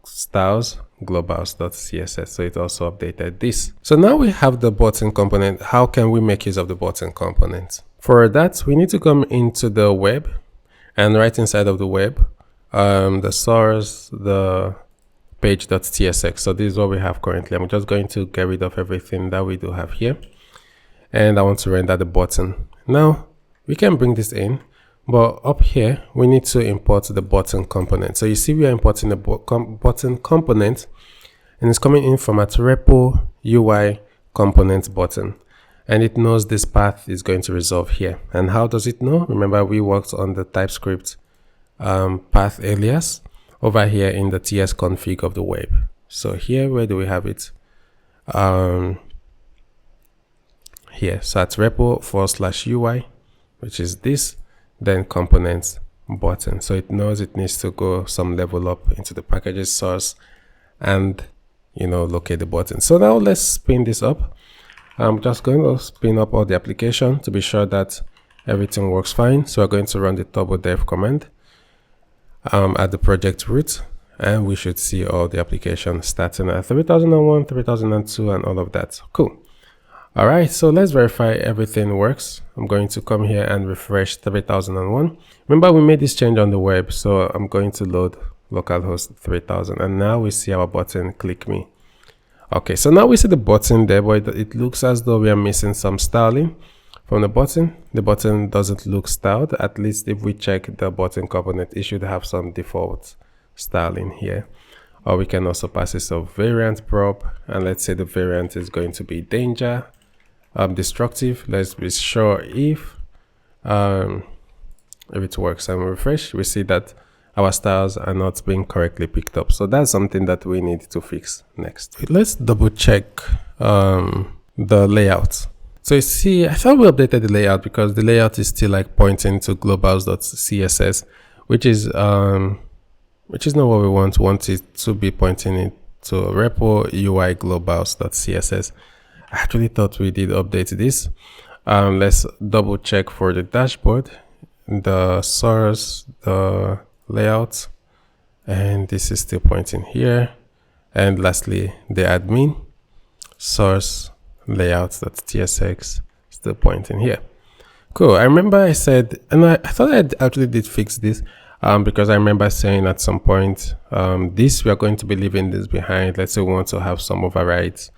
styles globals.css. So it also updated this. So now we have the button component. How can we make use of the button component? For that, we need to come into the web, and right inside of the web, the source, the page.tsx. So this is what we have currently. I'm just going to get rid of everything that we do have here, and I want to render the button. Now we can bring this in, but up here we need to import the button component. So you see we are importing the button component, and it's coming in from at repo UI component button, and it knows this path is going to resolve here. And how does it know? Remember, we worked on the TypeScript path alias over here in the TS config of the web. So here, where do we have it? Here, so at repo/UI, which is this, then components button. So it knows it needs to go some level up into the packages source and, you know, locate the button. So now let's spin this up. I'm just going to spin up all the application to be sure that everything works fine. So we're going to run the turbo dev command at the project root, and we should see all the applications starting at 3001, 3002, and all of that. Cool. All right, so let's verify everything works. I'm going to come here and refresh 3001. Remember, we made this change on the web, so I'm going to load localhost 3000, and now we see our button, click me. Okay, so now we see the button there, but it looks as though we are missing some styling from the button. The button doesn't look styled. At least if we check the button component, it should have some default styling here. Or we can also pass this a variant prop, and let's say the variant is going to be danger, destructive. Let's be sure if it works, and refresh, we see that our styles are not being correctly picked up. So that's something that we need to fix next. Let's double check the layout. So you see, I thought we updated the layout because the layout is still like pointing to globals.css, which is not what we want. We want it to be pointing it to repo UI globals.css. I actually thought we did update this. Let's double check for the dashboard, the source, the layout, and this is still pointing here. And lastly, the admin source layouts.tsx still pointing here. Cool. I remember I said, and I thought I actually did fix this because I remember saying at some point, we are going to be leaving this behind. Let's say we want to have some overrides.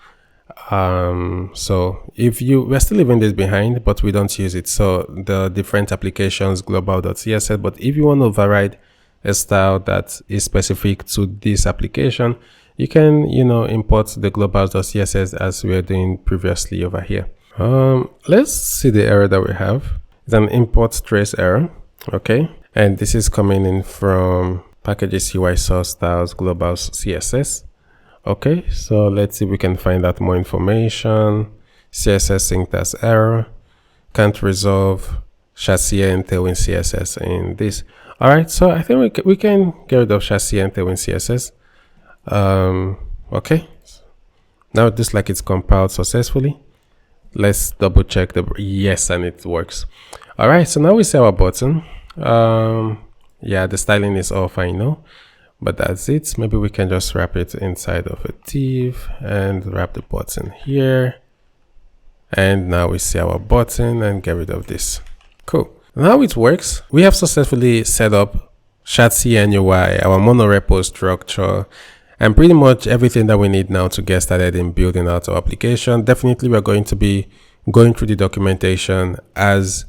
So if we're still leaving this behind, but we don't use it. So the different applications global.css, but if you want to override a style that is specific to this application, you can, import the globals.css as we were doing previously over here. Let's see the error that we have. It's an import trace error. Okay. And this is coming in from packages UI source styles globals CSS. Okay. So let's see if we can find out more information. CSS syntax error. Can't resolve Shadcn Tailwind CSS in this. All right. So I think we can get rid of Shadcn Tailwind CSS. Okay, now it looks like it's compiled successfully. Let's double check yes, and it works. All right, so now we see our button. Yeah, the styling is all fine now, but that's it. Maybe we can just wrap it inside of a div and wrap the button here. And now we see our button and get rid of this. Cool. Now it works. We have successfully set up Shadcn UI, our monorepo structure, and pretty much everything that we need now to get started in building out our application. Definitely, we're going to be going through the documentation as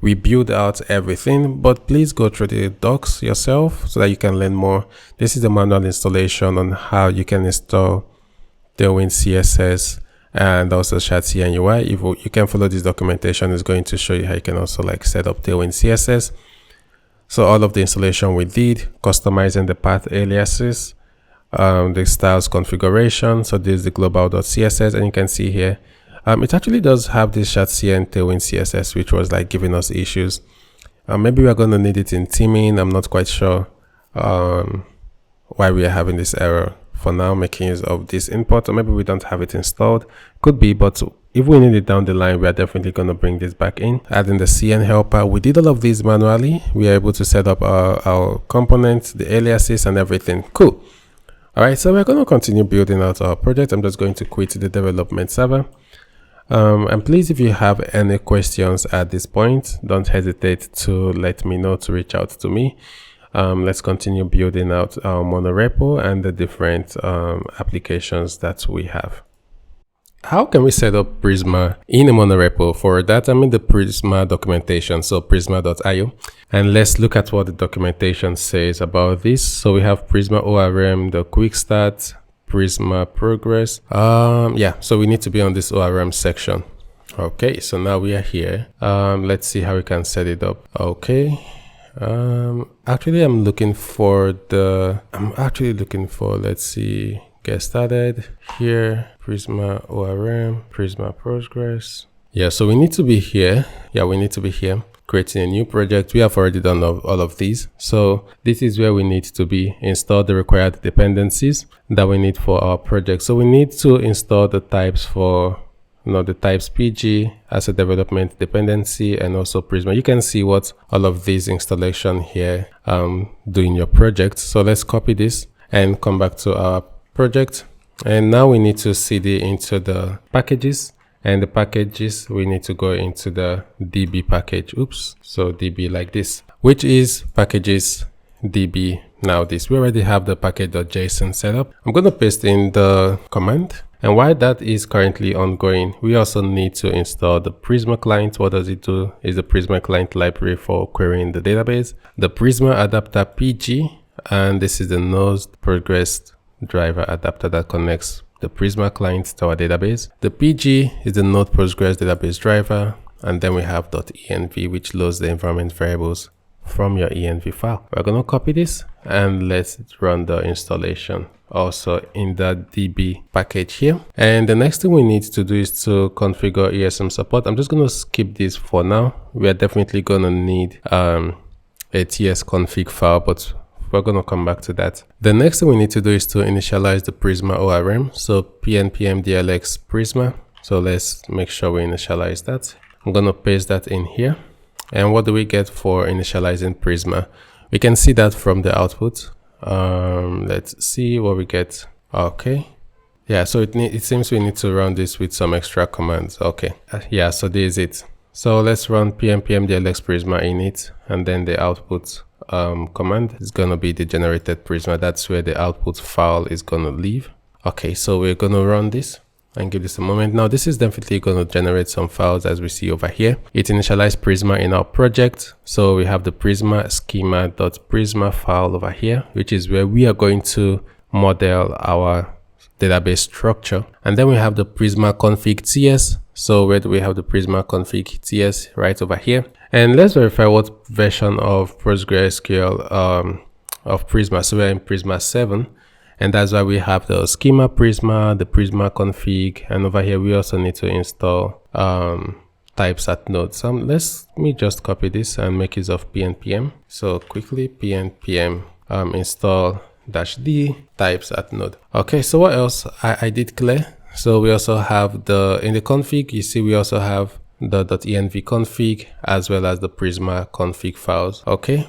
we build out everything, but please go through the docs yourself so that you can learn more. This is the manual installation on how you can install Tailwind CSS and also Shadcn UI. If you can follow this documentation, it's going to show you how you can also set up Tailwind CSS. So all of the installation we did, customizing the path aliases, the styles configuration. So this is the global.css, and you can see here it actually does have this Shadcn Tailwind CSS, which was giving us issues. Maybe we're going to need it in theming. I'm not quite sure why we are having this error for now, making use of this import, or maybe we don't have it installed. Could be, but if we need it down the line, we are definitely going to bring this back in. Adding the CN helper, we did all of these manually. We are able to set up our components, the aliases and everything. Cool. All right, so we're going to continue building out our project. I'm just going to quit the development server. And please, if you have any questions at this point, don't hesitate to let me know, to reach out to me. Let's continue building out our monorepo and the different applications that we have. How can we set up Prisma in a monorepo? For that, I'm in the Prisma documentation, so prisma.io. And let's look at what the documentation says about this. So we have Prisma ORM, the quick start, Prisma progress. Yeah, so we need to be on this ORM section. Okay, so now we are here. Let's see how we can set it up. Okay. Actually, I'm looking for, let's see, get started here, Prisma ORM, Prisma progress. Yeah, so we need to be here. Yeah, we need to be here, creating a new project. We have already done all of these. So this is where we need to be, install the required dependencies that we need for our project. So we need to install the types for, the types PG as a development dependency, and also Prisma. You can see what all of these installation here do in your project. So let's copy this and come back to our project. And now we need to cd into the packages, and the packages, we need to go into the db package. Oops. So db like this, which is packages db. Now this, we already have the package.json set up. I'm going to paste in the command. And while that is currently ongoing, we also need to install the Prisma client. What does it do? Is the Prisma client library for querying the database, the Prisma adapter PG, and this is the node progress driver adapter that connects the Prisma client to our database. The PG is the node Postgres database driver, and then we have .env, which loads the environment variables from your env file. We're going to copy this and let's run the installation also in the db package here. And the next thing we need to do is to configure ESM support. I'm just going to skip this for now. We are definitely going to need a tsconfig file, but we're going to come back to that. The next thing we need to do is to initialize the Prisma ORM. So pnpm dlx Prisma. So let's make sure we initialize that. I'm going to paste that in here. And what do we get for initializing Prisma? We can see that from the output. Let's see what we get. Okay. Yeah, so it seems we need to run this with some extra commands. Okay. Yeah, so this is it. So let's run pnpm dlx Prisma init, and then the output command is going to be the generated Prisma. That's where the output file is going to live. Okay, so we're going to run this and give this a moment. Now this is definitely going to generate some files, as we see over here. It initialized Prisma in our project. So we have the Prisma schema.prisma file over here, which is where we are going to model our database structure. And then we have the Prisma config ts. So where do we have the Prisma config ts? Right over here. And let's verify what version of PostgreSQL of Prisma. So we're in Prisma 7. And that's why we have the schema Prisma, the Prisma config, and over here we also need to install types at node. So let me just copy this and make use of pnpm. So quickly pnpm install -d types at node. Okay, so what else I did clear? So we also have in the config, you see we also have the .env config as well as the Prisma config files. Okay.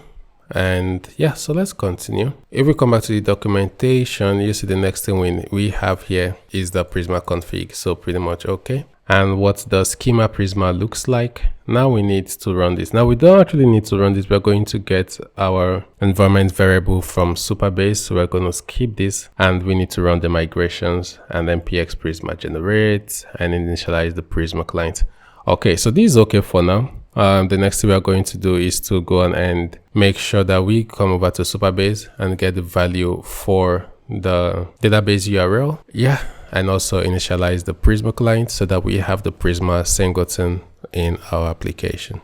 And yeah, so let's continue. If we come back to the documentation, you see the next thing we have here is the Prisma config. So pretty much okay. And what the schema Prisma looks like. Now we need to run this. Now we don't actually need to run this. We're going to get our environment variable from Supabase. So we're going to skip this, and we need to run the migrations and then px Prisma generate and initialize the Prisma client. Okay, so this is okay for now. The next thing we are going to do is to go on and make sure that we come over to Supabase and get the value for the database URL. Yeah, and also initialize the Prisma client so that we have the Prisma singleton in our application.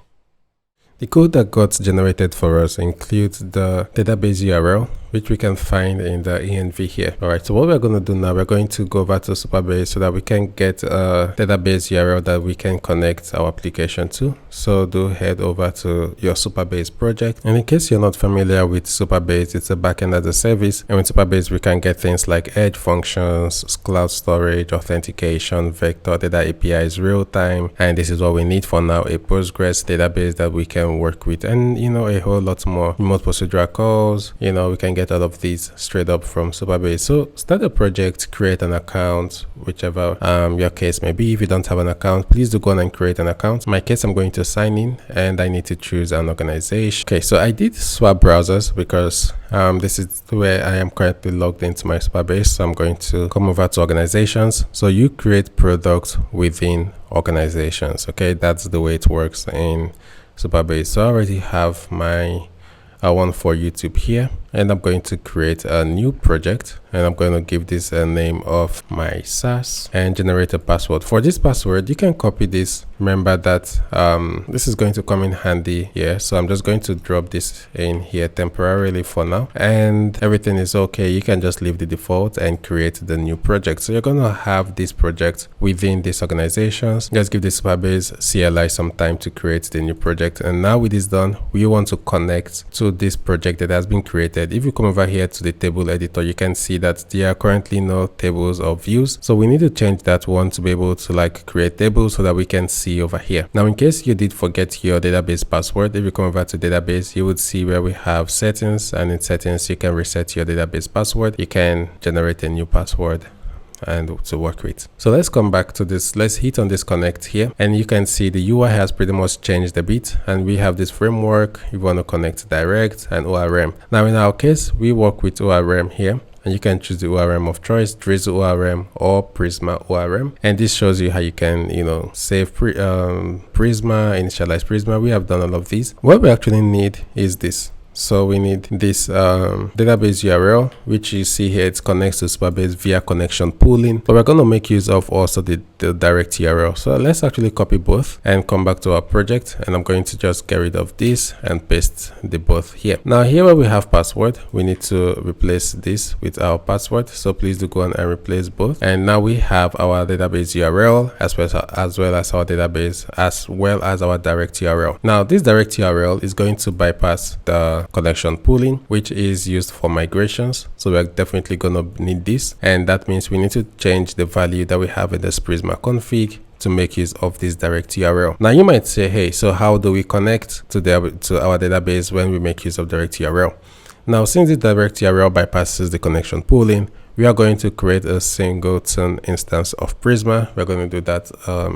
The code that got generated for us includes the database URL, which we can find in the env here. All right, so what we're going to do now, we're going to go over to Supabase so that we can get a database URL that we can connect our application to. So do head over to your Supabase project. And in case you're not familiar with Supabase, it's a backend as a service. And with Supabase, we can get things like edge functions, cloud storage, authentication, vector data APIs, real time. And this is what we need for now, a Postgres database that we can work with, and a whole lot more remote procedural calls. We can get all of these straight up from Supabase. So start a project, create an account, whichever your case may be. If you don't have an account, please do go on and create an account. In my case, I'm going to sign in and I need to choose an organization. Okay, so I did swap browsers because this is where I am currently logged into my Supabase. So I'm going to come over to organizations. So you create products within organizations. Okay, that's the way it works in Supabase. So I already have my one for YouTube here, and I'm going to create a new project, and I'm going to give this a name of my SaaS and generate a password. For this password, you can copy this. Remember that this is going to come in handy here. So I'm just going to drop this in here temporarily for now, and everything is okay. You can just leave the default and create the new project. So you're going to have this project within these organizations. Just give this Supabase CLI some time to create the new project. And now with this done, we want to connect to this project that has been created. If you come over here to the table editor, you can see that there are currently no tables or views. So we need to change that one to be able to create tables so that we can see over here. Now, in case you did forget your database password, if you come over to database, you would see where we have settings, and in settings, you can reset your database password. You can generate a new password and to work with. So let's come back to this. Let's hit on this connect here, and you can see the UI has pretty much changed a bit, and we have this framework. You want to connect direct and ORM. Now in our case, we work with ORM here, and you can choose the ORM of choice, Drizzle ORM or Prisma ORM. And this shows you how you can, save Prisma, initialize Prisma. We have done all of these. What we actually need is this. So we need this database URL, which you see here, it connects to Supabase via connection pooling. But we're going to make use of also the direct URL. So let's actually copy both and come back to our project. And I'm going to just get rid of this and paste the both here. Now here where we have password, we need to replace this with our password. So please do go on and replace both. And now we have our database URL as well as our database, as well as our direct URL. Now this direct URL is going to bypass the connection pooling, which is used for migrations. So we're definitely going to need this, and that means we need to change the value that we have in this Prisma config to make use of this direct URL. Now you might say, hey, so how do we connect to our database when we make use of direct URL? Now, since the direct URL bypasses the connection pooling, we are going to create a singleton instance of Prisma. We're going to do that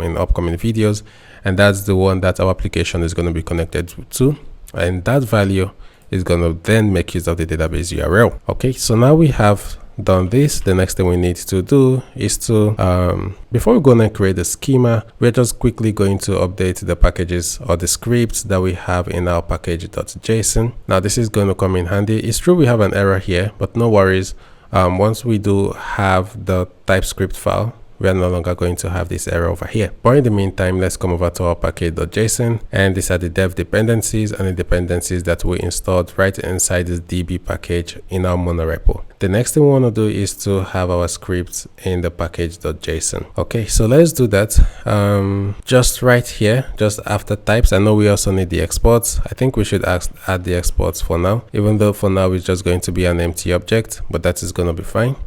in upcoming videos, and that's the one that our application is going to be connected to, and that value is going to then make use of the database URL. Okay, so now we have done this. The next thing we need to do is to, before we go and create a schema, we're just quickly going to update the packages or the scripts that we have in our package.json. Now this is going to come in handy. It's true we have an error here, but no worries. Once we do have the TypeScript file, we are no longer going to have this error over here. But in the meantime, let's come over to our package.json, and these are the dev dependencies and the dependencies that we installed right inside this DB package in our monorepo. The next thing we want to do is to have our scripts in the package.json. Okay, so let's do that. Just right here, just after types, I know we also need the exports. I think we should add the exports for now, even though for now it's just going to be an empty object, but that is going to be fine.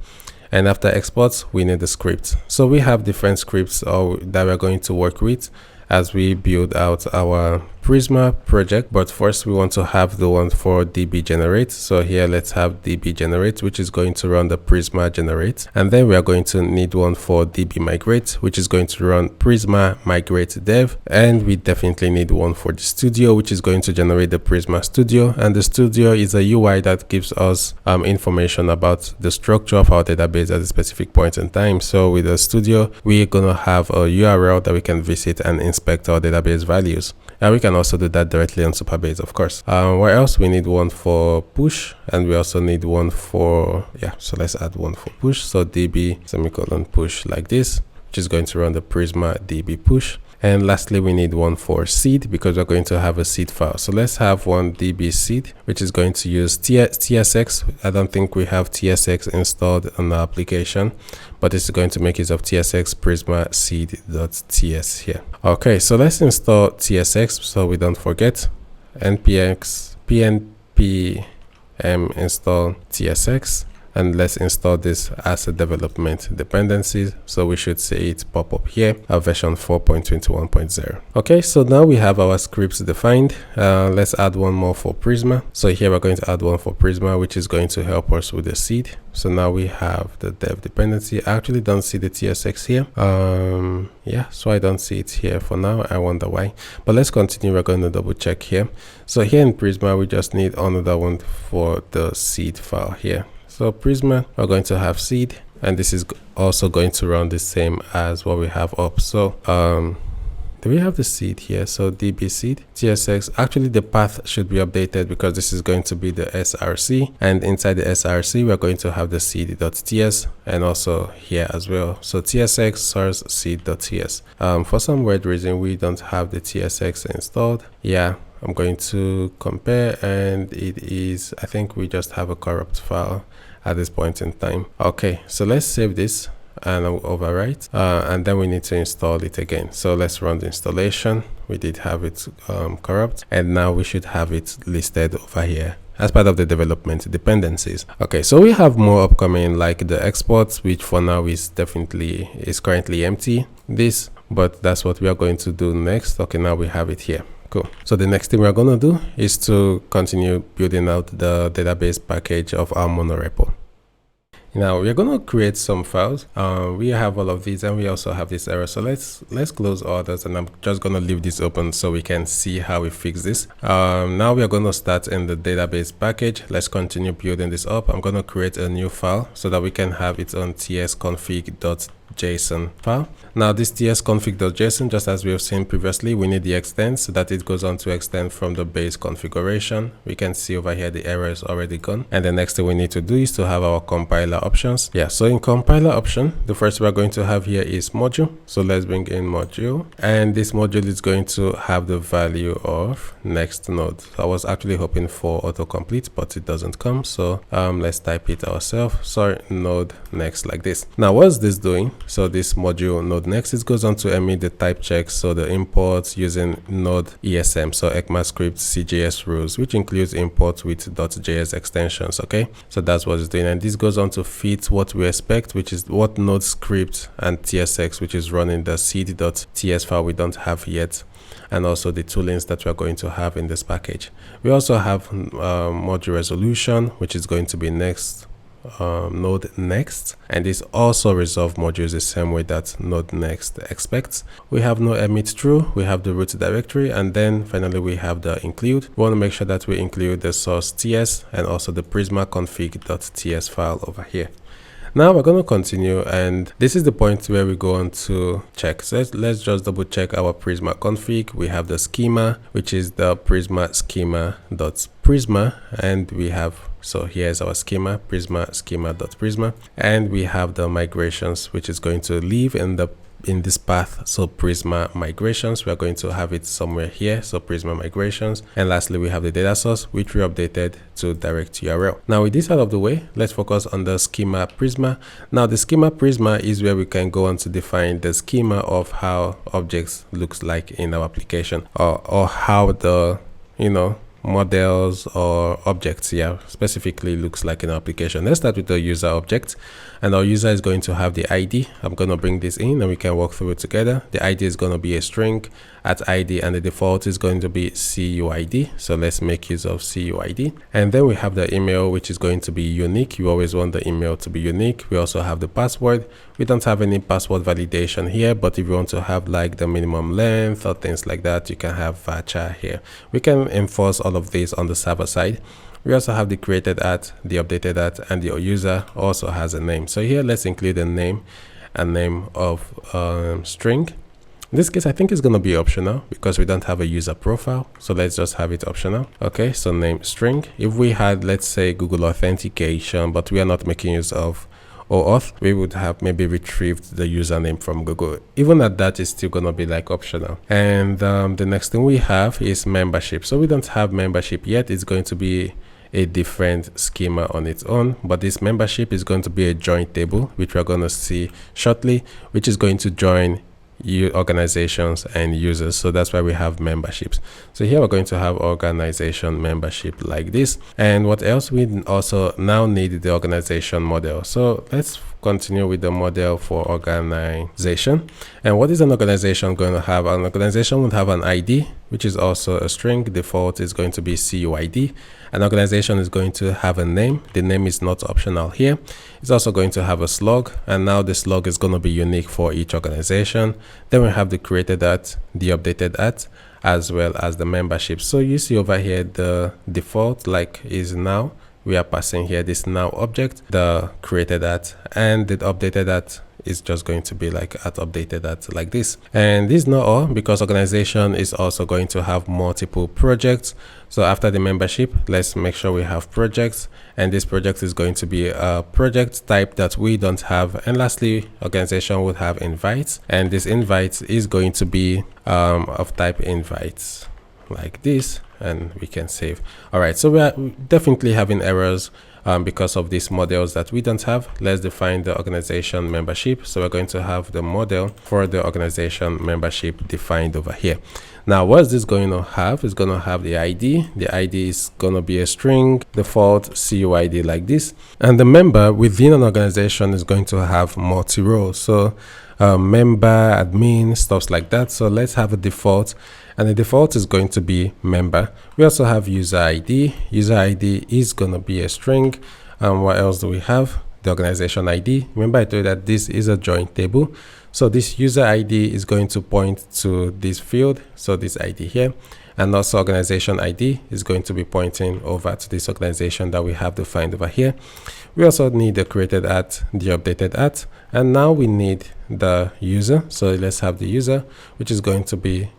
And after exports, we need the script. So we have different scripts that we're going to work with as we build out our Prisma project. But first we want to have the one for db generate. So here let's have db generate, which is going to run the Prisma generate. And then we are going to need one for db migrate, which is going to run Prisma migrate dev. And we definitely need one for the studio, which is going to generate the Prisma studio. And the studio is a UI that gives us information about the structure of our database at a specific point in time. So with the studio, we're going to have a URL that we can visit and inspect our database values. And we can also do that directly on Supabase, of course. What else? We need one for push, and we also need one for, so let's add one for push. So db semicolon push like this, which is going to run the Prisma db push. And lastly, we need one for seed because we're going to have a seed file. So let's have one db seed, which is going to use tsx. I don't think we have tsx installed on our application, but it's going to make use of tsx prisma seed.ts here. Okay, so let's install tsx so we don't forget. npx pnpm install tsx. And let's install this as a development dependencies. So we should see it pop up here, our version 4.21.0. Okay, so now we have our scripts defined. Let's add one more for Prisma. So here we're going to add one for Prisma, which is going to help us with the seed. So now we have the dev dependency. I actually don't see the TSX here. Yeah, so I don't see it here for now. I wonder why. But let's continue. We're going to double check here. So here in Prisma, we just need another one for the seed file here. So Prisma, we're going to have seed, and this is also going to run the same as what we have up. So do we have the seed here? So db seed tsx. Actually, the path should be updated because this is going to be the src, and inside the src we're going to have the seed.ts, and also here as well. So tsx source seed.ts. For some weird reason we don't have the tsx installed. Yeah, I'm going to compare, and it is, I think we just have a corrupt file at this point in time. Okay, so let's save this and I'll overwrite, and then we need to install it again. So let's run the installation. We did have it corrupt, and now we should have it listed over here as part of the development dependencies. Okay, so we have more upcoming, like the exports, which for now is currently empty, but that's what we are going to do next. Okay, now we have it here. Cool. So the next thing we're going to do is to continue building out the database package of our monorepo. Now we're going to create some files. We have all of these, and we also have this error. So let's close all this, and I'm just going to leave this open so we can see how we fix this. Now we are going to start in the database package. Let's continue building this up. I'm going to create a new file so that we can have its own tsconfig.json file. Now this tsconfig.json, just as we have seen previously, we need the extend so that it goes on to extend from the base configuration. We can see over here the error is already gone, and the next thing we need to do is to have our compiler options. Yeah, so in compiler option, the first we're going to have here is module. So let's bring in module, and this module is going to have the value of next node. So I was actually hoping for autocomplete, but it doesn't come, so let's type it ourselves. Sorry, node next, like this. Now what's this doing? So this module node next, it goes on to emit the type checks, so the imports using node ESM, so ECMAScript CJS rules, which includes import with .js extensions. Okay, so that's what it's doing, and this goes on to fit what we expect, which is what node script and tsx, which is running the seed.ts file we don't have yet, and also the toolings that we're going to have in this package. We also have module resolution, which is going to be next node next, and this also resolve modules the same way that node next expects. We have no emit true, we have the root directory, and then finally we have the include. We want to make sure that we include the source ts and also the prisma config.ts file over here. Now we're going to continue, and this is the point where we go on to check. So let's just double check our Prisma config. We have the schema, which is the Prisma schema.prisma, and we have, so here's our schema, Prisma schema.prisma, and we have the migrations, which is going to live in this path. So Prisma migrations, we are going to have it somewhere here. So Prisma migrations, and lastly we have the data source, which we updated to direct URL. Now with this out of the way, let's focus on the schema Prisma. Now the schema Prisma is where we can go on to define the schema of how objects looks like in our application, or how the models or objects specifically looks like in our application. Let's start with the user object, and our user is going to have the ID. I'm going to bring this in and we can walk through it together. The ID is going to be a string at ID, and the default is going to be CUID. So let's make use of CUID. And then we have the email, which is going to be unique. You always want the email to be unique. We also have the password. We don't have any password validation here, but if you want to have like the minimum length or things like that, you can have varchar here. We can enforce all of these on the server side. We also have the created at, the updated at, and the user also has a name. So here let's include a name of string. In this case, I think it's going to be optional because we don't have a user profile. So let's just have it optional. Okay, so name string. If we had, let's say, Google authentication, but we are not making use of or auth, we would have maybe retrieved the username from Google. Even at that, it's still going to be like optional. And the next thing we have is membership. So we don't have membership yet. It's going to be a different schema on its own, but this membership is going to be a join table, which we're going to see shortly, which is going to join organizations and users. So that's why we have memberships. So here we're going to have organization membership like this. And what else? We also now need the organization model. So let's continue with the model for organization. And what is an organization going to have? An organization would have an ID, which is also a string. Default is going to be CUID. An organization is going to have a name. The name is not optional here. It's also going to have a slug, and now the slug is going to be unique for each organization. Then we have the created at, the updated at, as well as the membership. So you see over here the default like is now. We are passing here this now object, the created at, and the updated at is just going to be like at updated at like this. And this is not all, because organization is also going to have multiple projects. So after the membership, let's make sure we have projects, and this project is going to be a project type that we don't have. And lastly, organization would have invites, and this invite is going to be of type invites like this, and we can save. All right, so we are definitely having errors because of these models that we don't have. Let's define the organization membership. So we're going to have the model for the organization membership defined over here. Now, what is this going to have? It's going to have the ID. The ID is going to be a string, default CUID like this. And the member within an organization is going to have multi-roles. So member, admin, stuff like that. So let's have a default, and the default is going to be member. We also have user ID. User ID is going to be a string. What else do we have? The organization ID. Remember I told you that this is a join table. So this user ID is going to point to this field. So this ID here. And also organization ID is going to be pointing over to this organization that we have defined over here. We also need the created at, the updated at, and now we need the user. So let's have the user, which is going to be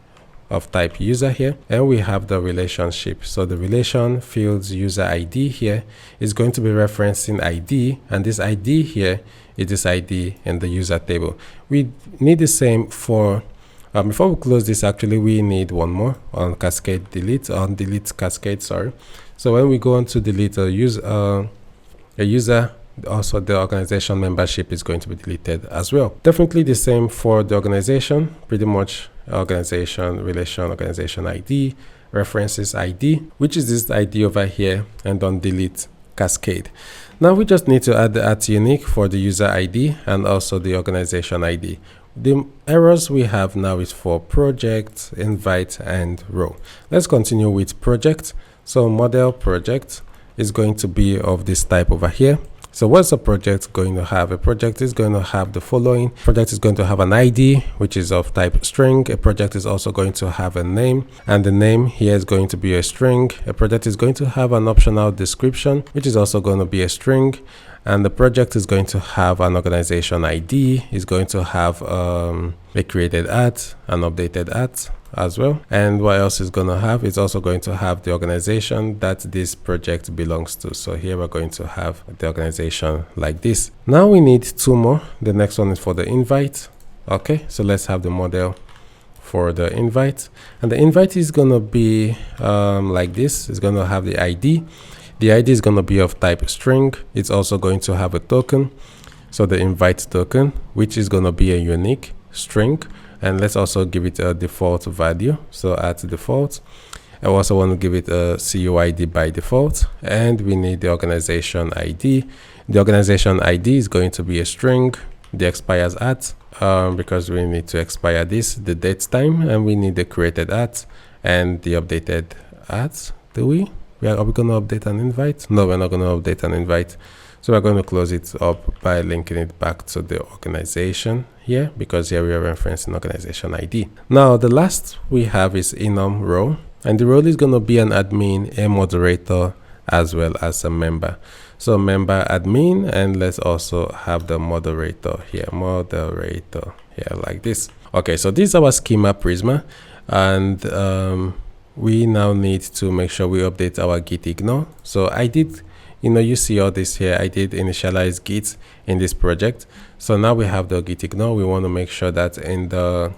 of type user here, and we have the relationship. So the relation fields user ID here is going to be referencing ID, and this ID here is this ID in the user table. We need the same for before we close this, actually we need one more on cascade delete, on delete cascade, sorry. So when we go on to delete a user, also the organization membership is going to be deleted as well. Definitely the same for the organization, pretty much organization, relation, organization ID, references ID, which is this ID over here, and on delete cascade. Now we just need to add the at unique for the user ID and also the organization ID. The errors we have now is for project, invite, and row. Let's continue with project. So model project is going to be of this type over here. So what's a project going to have? A project is going to have the following. Project is going to have an ID, which is of type string. A project is also going to have a name, and the name here is going to be a string. A project is going to have an optional description, which is also going to be a string. And the project is going to have an organization ID, is going to have a created at, an updated at as well. And what else is going to have? It's also going to have the organization that this project belongs to. So here we're going to have the organization like this. Now we need two more. The next one is for the invite. Okay, so let's have the model for the invite. And the invite is going to be like this. It's going to have the ID. The ID is going to be of type string. It's also going to have a token. So the invite token, which is going to be a unique string. And let's also give it a default value. So at default, I also want to give it a CUID by default. And we need the organization ID. The organization ID is going to be a string. The expires at, because we need to expire this, the date time. And we need the created at and the updated at. Are we going to update an invite? No, we're not going to update an invite. So we're going to close it up by linking it back to the organization here, because here we are referencing organization ID. Now the last we have is enum role, and the role is going to be an admin, a moderator, as well as a member. So member, admin, and let's also have the moderator here, like this. Okay, so this is our schema Prisma, and we now need to make sure we update our git ignore. So I did you see all this here. I did initialize Git in this project. So now we have the Git ignore. We want to make sure that in the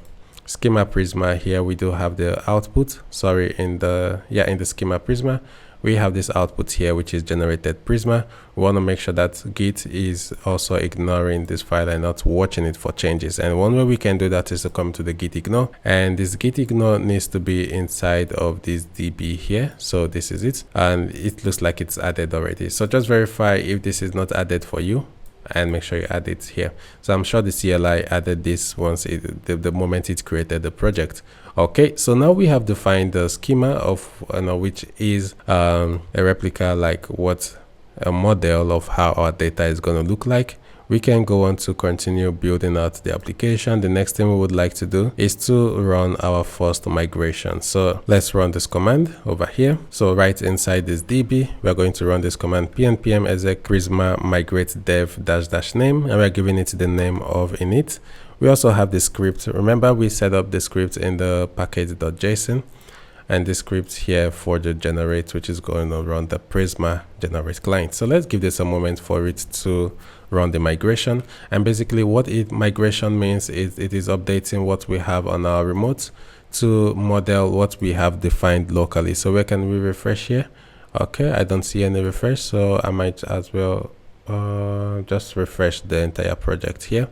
schema Prisma here, we do have the output. Sorry, in the schema Prisma, we have this output here, which is generated Prisma. We want to make sure that Git is also ignoring this file and not watching it for changes. And one way we can do that is to come to the Git ignore, and this Git ignore needs to be inside of this DB here. So this is it, and it looks like it's added already. So just verify if this is not added for you, and make sure you add it here. So I'm sure the CLI added this once the moment it created the project. Okay, so now we have defined the schema of which is a replica, like what a model of how our data is going to look like. We can go on to continue building out the application. The next thing we would like to do is to run our first migration. So let's run this command over here. So right inside this DB, we're going to run this command pnpm exec prisma migrate dev -- name, and we're giving it the name of init. We also have the script. Remember, we set up the script in the package.json, and the script here for the generate, which is going to run the Prisma generate client. So let's give this a moment for it to run the migration. And basically what migration means is it is updating what we have on our remote to model what we have defined locally. So where can we refresh here? Okay, I don't see any refresh, so I might as well just refresh the entire project here,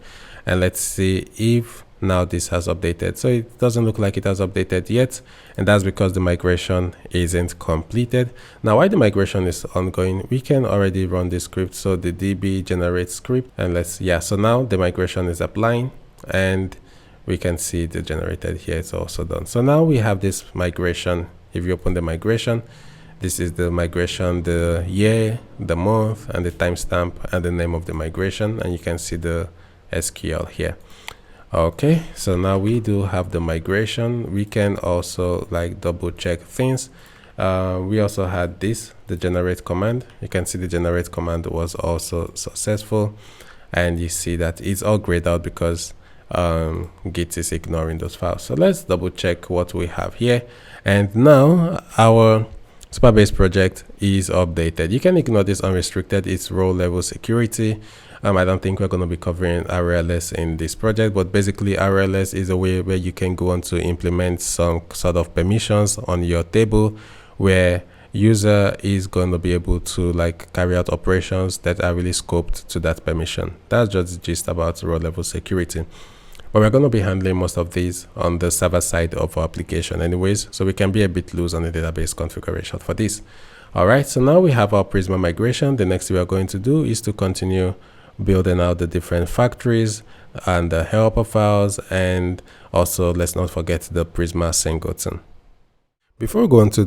and let's see if now this has updated. So it doesn't look like it has updated yet, and that's because the migration isn't completed. Now while the migration is ongoing, we can already run the script. So the db generate script, and so now the migration is applying, and we can see the generated here, it's also done. So now we have this migration. If you open the migration, this is the migration, the year, the month, and the timestamp, and the name of the migration, and you can see the SQL here. Okay, so now we do have the migration. We can also double check things. We also had the generate command. You can see the generate command was also successful, and you see that it's all grayed out because Git is ignoring those files. So let's double check what we have here, and now our Supabase project is updated. You can ignore this unrestricted. It's row level security. I don't think we're going to be covering RLS in this project, but basically RLS is a way where you can go on to implement some sort of permissions on your table, where user is going to be able to carry out operations that are really scoped to that permission. That's just the gist about row level security. But we're going to be handling most of these on the server side of our application anyways, so we can be a bit loose on the database configuration for this. All right, so now we have our Prisma migration. The next thing we are going to do is to continue building out the different factories and the helper files, and also let's not forget the Prisma singleton. Before we go on to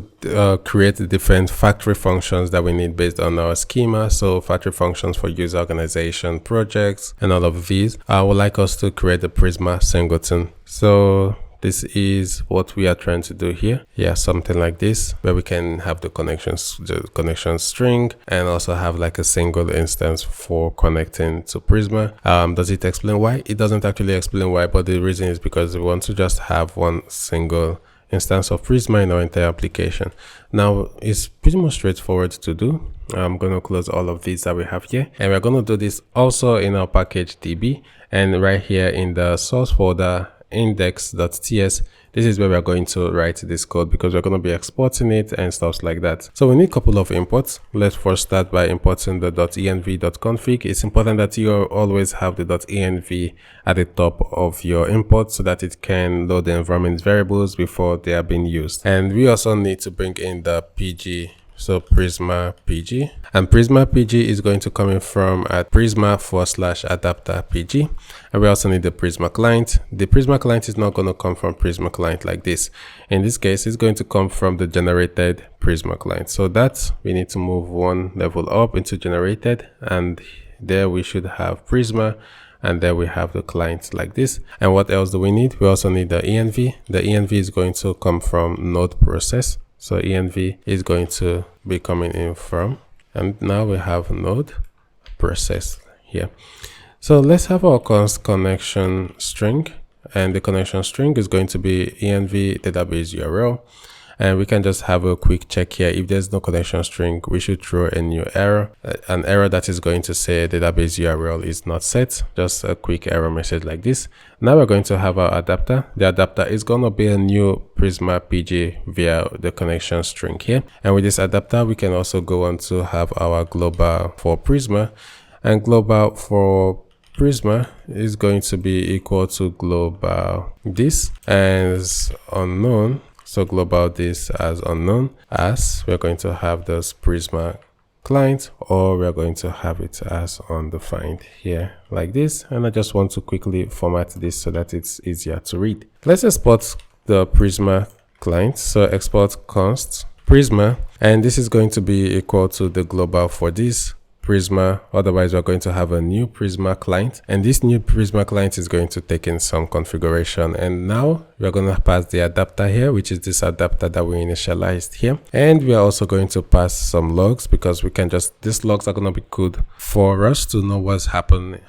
create the different factory functions that we need based on our schema, so factory functions for user organization, projects, and all of these, I would like us to create the Prisma singleton. So this is what we are trying to do here. Yeah, something like this, where we can have the connection string, and also have a single instance for connecting to Prisma. Does it explain why? It doesn't actually explain why, but the reason is because we want to just have one single instance of Prisma in our entire application. Now it's pretty much straightforward to do. I'm going to close all of these that we have here, and we're going to do this also in our package DB, and right here in the source folder index.ts, this is where we're going to write this code, because we're going to be exporting it and stuff like that. So we need a couple of imports. Let's first start by importing the .env.config. It's important that you always have the .env at the top of your import, so that it can load the environment variables before they are being used. And we also need to bring in the PG, so Prisma PG, and Prisma PG is going to come in from at Prisma/adapter PG. And we also need the Prisma client. The Prisma client is not going to come from Prisma client like this. In this case, it's going to come from the generated Prisma client. So that we need to move one level up into generated, and there we should have Prisma, and there we have the client like this. And what else do we need? We also need the env. The env is going to come from node process. So env is going to be coming in from, and now we have node process here. So let's have our connection string, and the connection string is going to be env database URL, And we can just have a quick check here. If there's no connection string, we should throw a new error, an error that is going to say database URL is not set, just a quick error message like this. Now we're going to have our adapter. The adapter is going to be a new Prisma PG via the connection string here. And with this adapter, we can also go on to have our global for Prisma, and global for Prisma is going to be equal to global this as unknown. So global this as unknown, as we're going to have this Prisma client, or we're going to have it as undefined here like this. And I just want to quickly format this so that it's easier to read. Let's export the Prisma client. So export const Prisma, and this is going to be equal to the global for this Prisma. Otherwise, we're going to have a new Prisma client, and this new Prisma client is going to take in some configuration. And now we're going to pass the adapter here, which is this adapter that we initialized here. And we are also going to pass some logs, because we can just, these logs are going to be good for us to know what's happening,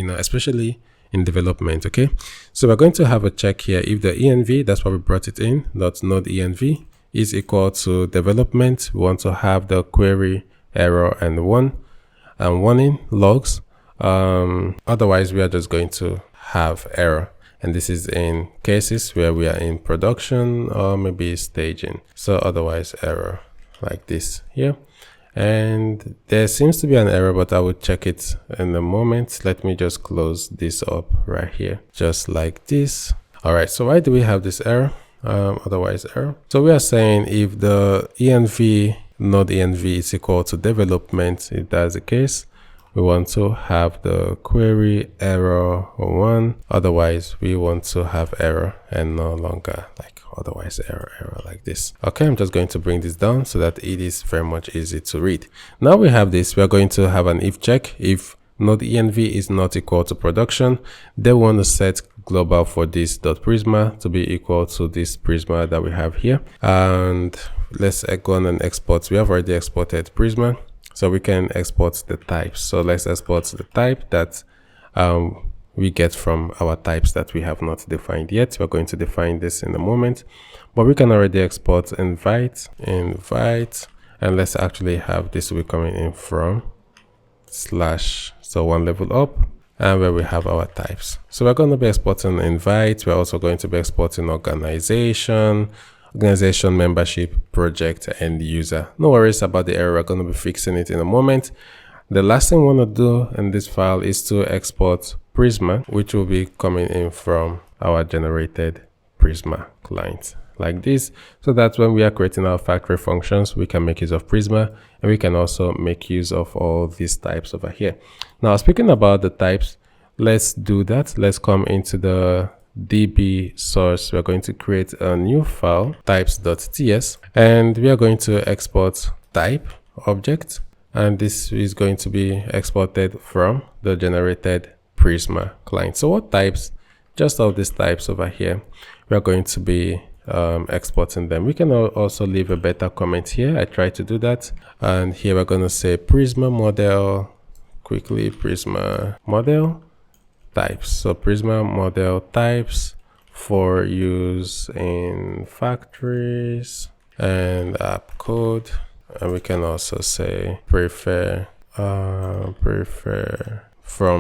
especially in development. Okay, so we're going to have a check here if the env, that's why we brought it in, .node env is equal to development. We want to have the query error and warning logs. Otherwise we are just going to have error, and this is in cases where we are in production or maybe staging. So otherwise error like this here. And there seems to be an error, but I will check it in a moment. Let me just close this up right here, just like this. All right, so why do we have this error? Otherwise error. So we are saying if the env node env is equal to development, if that's the case, we want to have the query error 1. Otherwise we want to have error and no longer like otherwise error like this. Okay, I'm just going to bring this down so that it is very much easy to read. Now we have this, we are going to have an if check. If node env is not equal to production, they want to set global for this .prisma to be equal to this Prisma that we have here. And let's go on and export. We have already exported Prisma, so we can export the types. So let's export the type that we get from our types that we have not defined yet. We're going to define this in a moment, but we can already export invite, and let's actually have this will be coming in from slash, so one level up, and where we have our types. So we're going to be exporting invite. We're also going to be exporting organization, membership, project, and user. No worries about the error. We're going to be fixing it in a moment. The last thing we want to do in this file is to export Prisma, which will be coming in from our generated Prisma client like this, so that when we are creating our factory functions, we can make use of Prisma, and we can also make use of all these types over here. Now, speaking about the types, let's do that. Let's come into the db source. We're going to create a new file, types.ts, and we are going to export type object, and this is going to be exported from the generated Prisma client. So what types? Just all these types over here, we are going to be exporting them. We can also leave a better comment here. I tried to do that, and here we're going to say Prisma model, quickly Prisma model types. So Prisma model types for use in factories and app code, and we can also say prefer from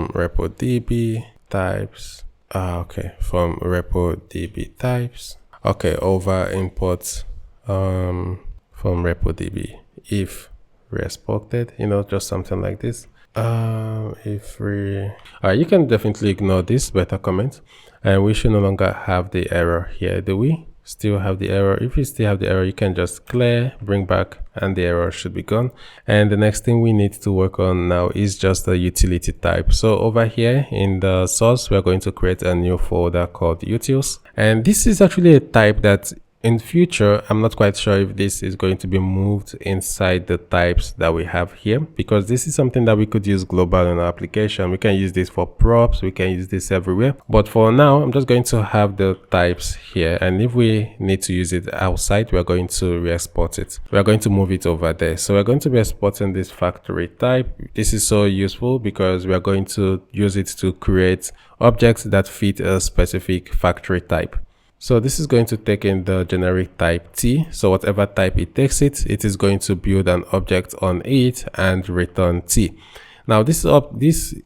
repo db types. From repo db types. Okay, over import from repo db if re-exported, just something like this. If we you can definitely ignore this better comment, and we should no longer have the error here. Do we still have the error? If you still have the error, you can just clear, bring back, and the error should be gone. And the next thing we need to work on now is just the utility type. So over here in the source, we're going to create a new folder called utils, and this is actually a type that in future, I'm not quite sure if this is going to be moved inside the types that we have here, because this is something that we could use global in our application. We can use this for props, we can use this everywhere. But for now, I'm just going to have the types here. And if we need to use it outside, we're going to re-export it. We're going to move it over there. So we're going to be exporting this factory type. This is so useful because we are going to use it to create objects that fit a specific factory type. So this is going to take in the generic type T. So whatever type it takes it is going to build an object on it and return T. Now this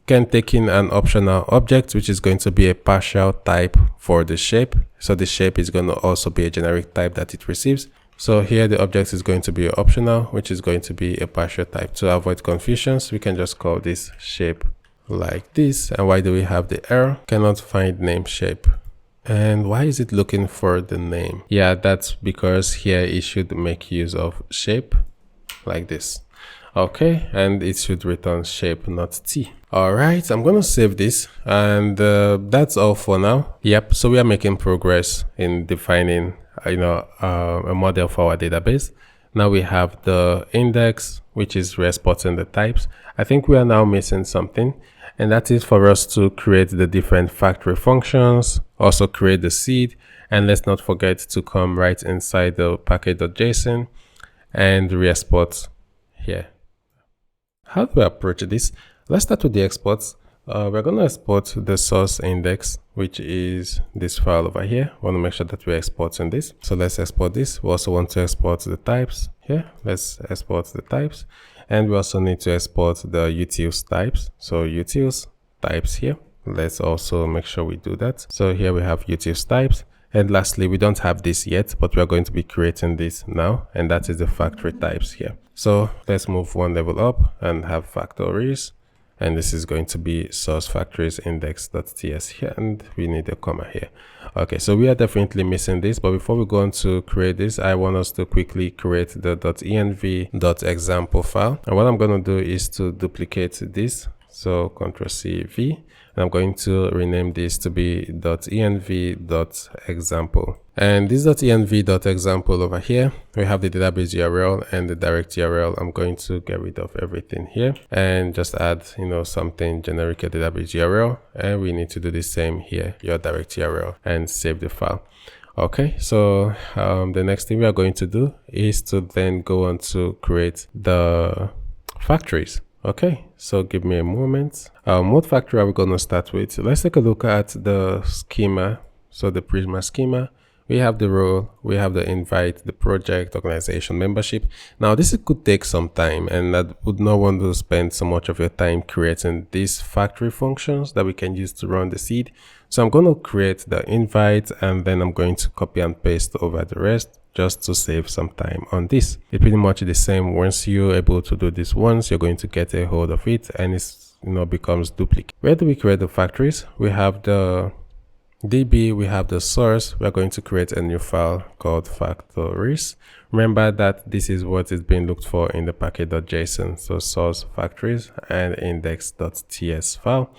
can take in an optional object, which is going to be a partial type for the shape. So the shape is going to also be a generic type that it receives. So here the object is going to be optional, which is going to be a partial type. To avoid confusions, we can just call this shape like this. And why do we have the error? Cannot find name shape. And why is it looking for the name? Yeah, that's because here it should make use of shape like this. Okay, and it should return shape, not T. All right, I'm gonna save this, and that's all for now. Yep, so we are making progress in defining, a model for our database. Now we have the index, which is exporting the types. I think we are now missing something, and that is for us to create the different factory functions, also create the seed, and let's not forget to come right inside the package.json and re-export here. How do we approach this? Let's start with the exports. We're going to export the source index, which is this file over here. We want to make sure that we're exporting this. So let's export this. We also want to export the types here. Let's export the types. And we also need to export the utils types. So utils types here. Let's also make sure we do that. So here we have utils types. And lastly, we don't have this yet, but we are going to be creating this now. And that is the factory types here. So let's move one level up and have factories. And this is going to be source factories index.ts here. And we need a comma here. Okay, so we are definitely missing this. But before we go on to create this, I want us to quickly create the .env.example file. And what I'm going to do is to duplicate this. So Ctrl+C+V. And I'm going to rename this to be .env.example. And this .env.example over here, we have the database URL and the direct URL. I'm going to get rid of everything here and just add, something generic, a database URL. And we need to do the same here, your direct URL, and save the file. Okay, so the next thing we are going to do is to then go on to create the factories. Okay, so give me a moment. What factory are we going to start with? Let's take a look at the schema. So the Prisma schema. We have the role, we have the invite, the project, organization, membership. Now this could take some time, and I would not want to spend so much of your time creating these factory functions that we can use to run the seed. So I'm going to create the invite, and then I'm going to copy and paste over the rest just to save some time on this. It's pretty much the same. Once you're able to do this once, you're going to get a hold of it, and it's becomes duplicate. Where do we create the factories? We have the DB, we have the source. We're going to create a new file called factories. Remember that this is what is being looked for in the package.json. So source factories and index.ts file,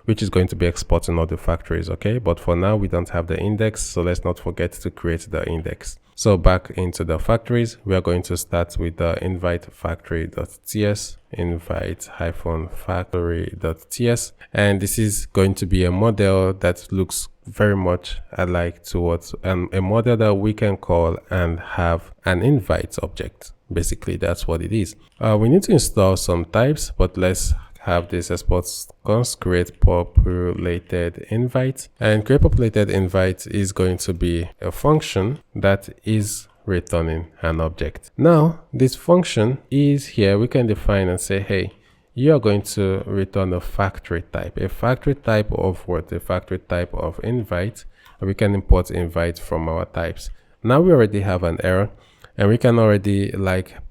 which is going to be exporting all the factories. Okay, but for now we don't have the index, so let's not forget to create the index. So back into the factories, we are going to start with the invite factory.ts, invite-factory.ts, and this is going to be a model that looks very much alike to what a model that we can call and have an invite object. Basically, that's what it is. We need to install some types, but let's have this export const create populated invite, and create populated invite is going to be a function that is returning an object. Now this function is here. We can define and say, hey, you are going to return a factory type. A factory type of what? A factory type of invite. And we can import invite from our types. Now we already have an error, and we can already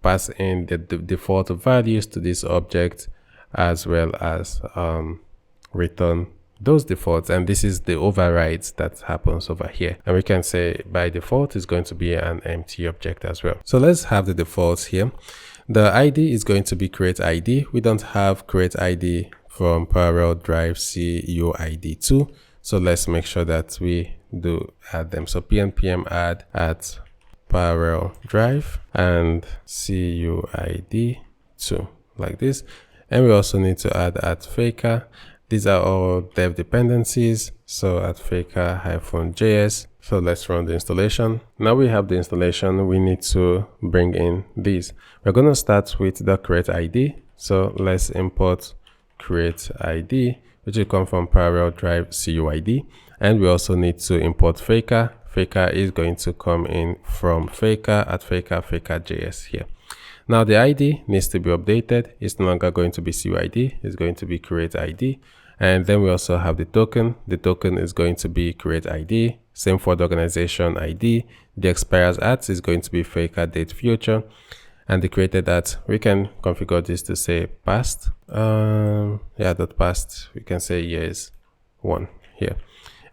pass in the default values to this object, as well as return those defaults. And this is the overrides that happens over here. And we can say by default is going to be an empty object as well. So let's have the defaults here. The ID is going to be create ID. We don't have create ID from parallel drive CUID2. So let's make sure that we do add them. So pnpm add at parallel drive and CUID2 like this. And we also need to add at faker. These are all dev dependencies. So at faker-js. So let's run the installation. Now we have the installation. We need to bring in these. We're going to start with the create ID. So let's import create ID, which will come from parallel drive CUID. And we also need to import faker. faker is going to come in from faker@faker.js here. Now the ID needs to be updated. It's no longer going to be CUID, it's going to be create ID. And then we also have the token. The token is going to be create ID. Same for the organization ID. The expires at is going to be faker date future. And the created at, we can configure this to say past. .past. We can say years 1 here.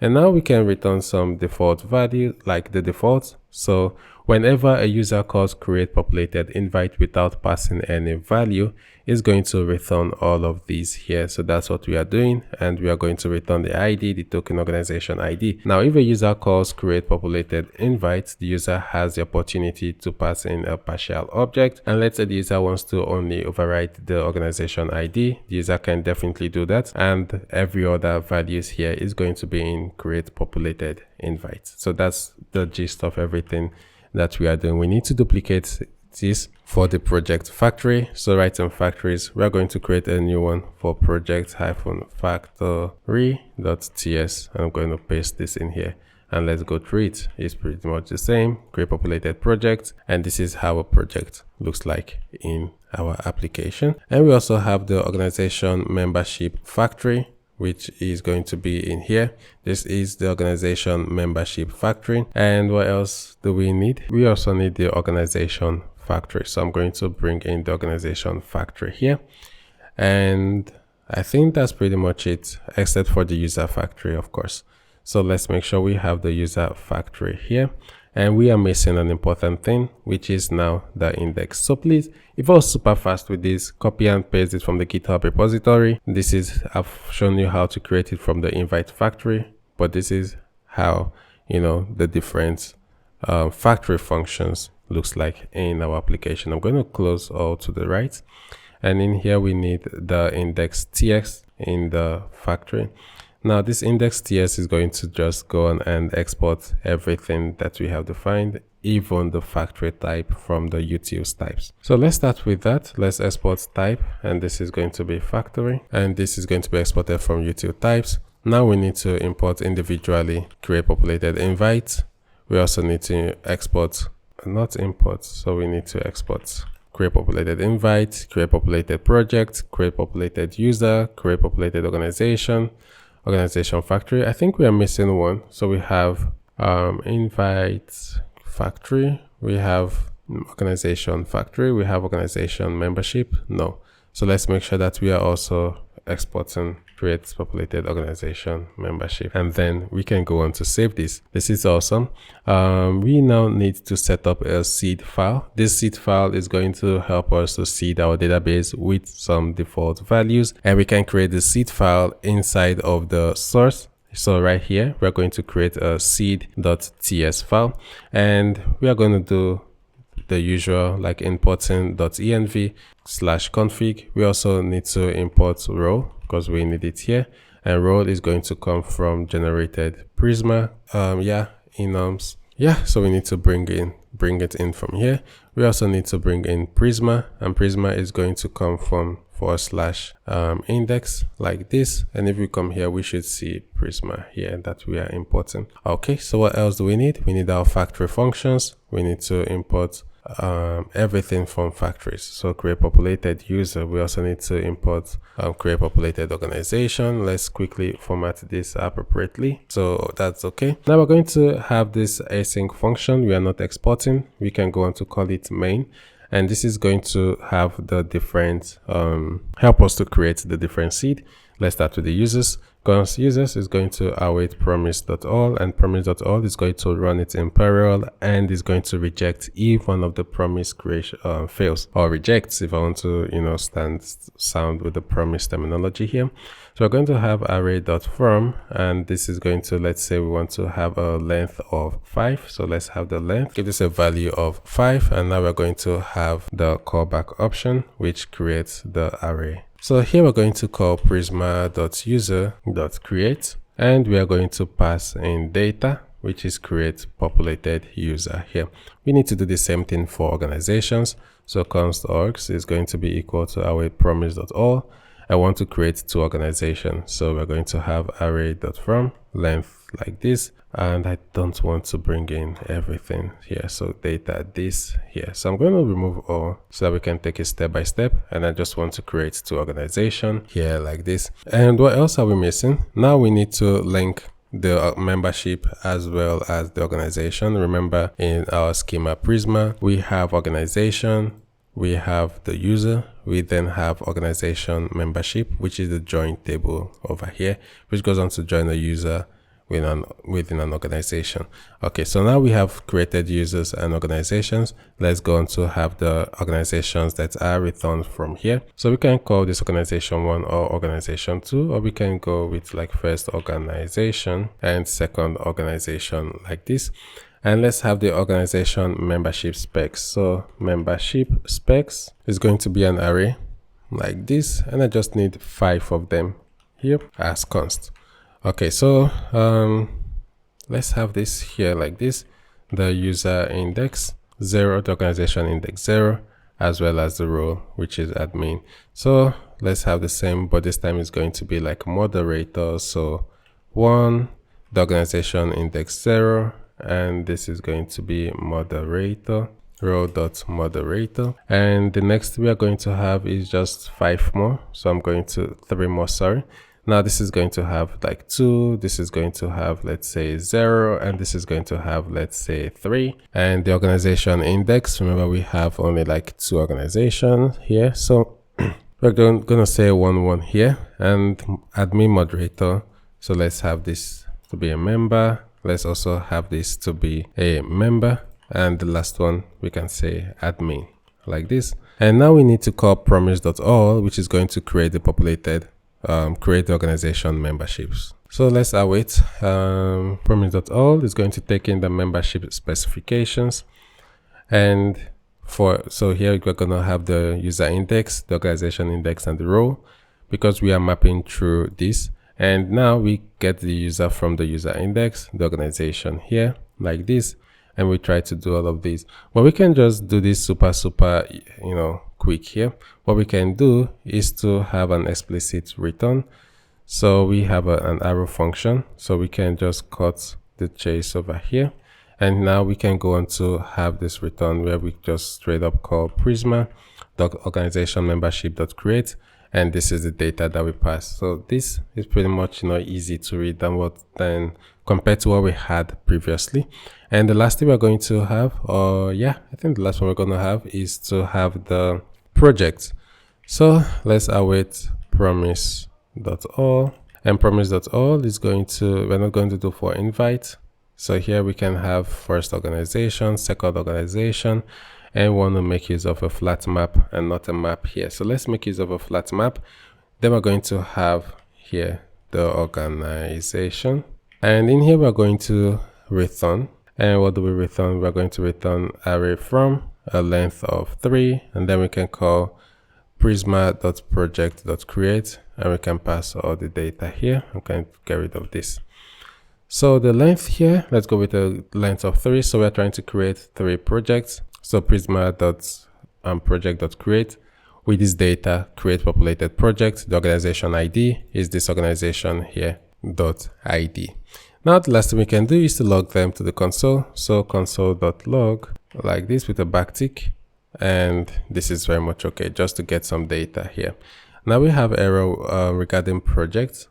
And now we can return some default value like the default. So whenever a user calls create populated invite without passing any value, it's going to return all of these here. So that's what we are doing. And we are going to return the ID, the token organization ID. Now, if a user calls create populated invite, the user has the opportunity to pass in a partial object. And let's say the user wants to only overwrite the organization ID. The user can definitely do that. And every other values here is going to be in create populated invite. So that's the gist of everything that we are doing. We need to duplicate this for the project factory. So right in factories, we are going to create a new one for project-factory.ts. I'm going to paste this in here and let's go through it. It's pretty much the same, create populated project. And this is how a project looks like in our application. And we also have the organization membership factory, which is going to be in here. This is the organization membership factory. And what else do we need? We also need the organization factory. So I'm going to bring in the organization factory here. And I think that's pretty much it, except for the user factory, of course. So let's make sure we have the user factory here. And we are missing an important thing, which is now the index. So please, if I was super fast with this, copy and paste it from the GitHub repository. This is, I've shown you how to create it from the invite factory, but this is how, the different factory functions looks like in our application. I'm going to close all to the right. And in here, we need the index.tx in the factory. Now this index.ts is going to just go on and export everything that we have defined, even the factory type from the utils types. So let's start with that. Let's export type, and this is going to be factory, and this is going to be exported from util types. Now we need to import individually create populated invite. We also need to export, not import, so we need to export create populated invite, create populated project, create populated user, create populated organization factory. I think we are missing one. So we have invite factory, we have organization factory, we have organization membership. No. So let's make sure that we are also exporting create populated organization membership, and then we can go on to save this. This is awesome. We now need to set up a seed file. This seed file is going to help us to seed our database with some default values, and we can create the seed file inside of the source. So right here, we're going to create a seed.ts file, and we are going to do the usual, like importing .env/config. We also need to import role because we need it here, and role is going to come from generated Prisma enums. So we need to bring it in from here. We also need to bring in Prisma, and Prisma is going to come from / index like this. And if we come here, we should see Prisma here that we are importing. Okay, so what else do we need? We need our factory functions. We need to import everything from factories. So create populated user. We also need to import create populated organization. Let's quickly format this appropriately. So that's okay. Now we're going to have this async function. We are not exporting. We can go on to call it main. And this is going to have the different, help us to create the different seed. Let's start with the users. Users is going to await promise.all, and promise.all is going to run it in parallel and is going to reject if one of the promise creation fails, or rejects, if I want to, sound with the promise terminology here. So we're going to have array.from, and this is going to, let's say we want to have a length of 5. So let's have the length, give this a value of 5. And now we're going to have the callback option, which creates the array. So here we're going to call prisma.user.create, and we are going to pass in data, which is create populated user here. We need to do the same thing for organizations. So const orgs is going to be equal to await promise.all. I want to create 2 organizations. So we're going to have array.from length like this, and I don't want to bring in everything here. So data this here. So I'm going to remove all so that we can take it step by step. And I just want to create 2 organization here like this. And what else are we missing? Now we need to link the membership as well as the organization. Remember, in our schema Prisma, we have organization, we have the user, we then have organization membership, which is the join table over here, which goes on to join a user within an organization. Okay, so now we have created users and organizations. Let's go on to have the organizations that are returned from here. So we can call this organization 1 or organization 2, or we can go with like first organization and second organization like this. And let's have the organization membership specs. So membership specs is going to be an array like this, and I just need 5 of them here as const. Okay, so let's have this here like this, the user index 0, the organization index 0, as well as the role, which is admin. So let's have the same, but this time it's going to be like moderator. So 1, the organization index 0, and this is going to be moderator, role.moderator. And the next we are going to have is just 5 more. So I'm going to 3 more, sorry. Now this is going to have like 2, this is going to have, let's say 0, and this is going to have, let's say 3. And the organization index, remember we have only like 2 organizations here. So we're going to say 1 here, and admin moderator. So let's have this to be a member. Let's also have this to be a member. And the last one, we can say admin like this. And now we need to call promise.all, which is going to create the populated create the organization memberships. So let's await. Promise.all is going to take in the membership specifications, and so here we're going to have the user index, the organization index, and the role, because we are mapping through this. And now we get the user from the user index, the organization here like this, and we try to do all of these. But we can just do this super quick here. What we can do is to have an explicit return. So we have an arrow function, so we can just cut the chase over here, and now we can go on to have this return where we just straight up call Prisma organization membership.create, and this is the data that we pass. So this is pretty much easy to read than compared to what we had previously. And the last thing we're going to have, I think the last one we're going to have is to have the project. So let's await promise.all, and promise.all is going to, we're not going to do for invite. So here we can have first organization, second organization, and we want to make use of a flat map and not a map here. So let's make use of a flat map. Then we're going to have here the organization, and in here we're going to return. And what do we return? We're going to return array from a length of 3, and then we can call prisma.project.create, and we can pass all the data here. I'm going to get rid of this. So the length here, let's go with a length of 3. So we're trying to create 3 projects. So prisma.project.create with this data, create populated project. The organization ID is this organization here, .id. Now the last thing we can do is to log them to the console. So console.log like this with a backtick, and this is very much okay, just to get some data here. Now we have error regarding projects,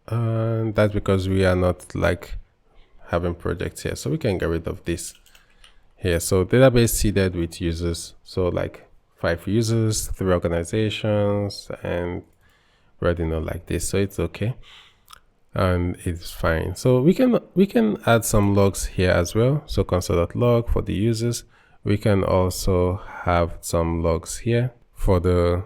and that's because we are not like having projects here. So we can get rid of this here. So database seeded with users, so like 5 users, 3 organizations, and already like this, so it's okay. And it's fine. So we can add some logs here as well. So console.log for the users. We can also have some logs here for the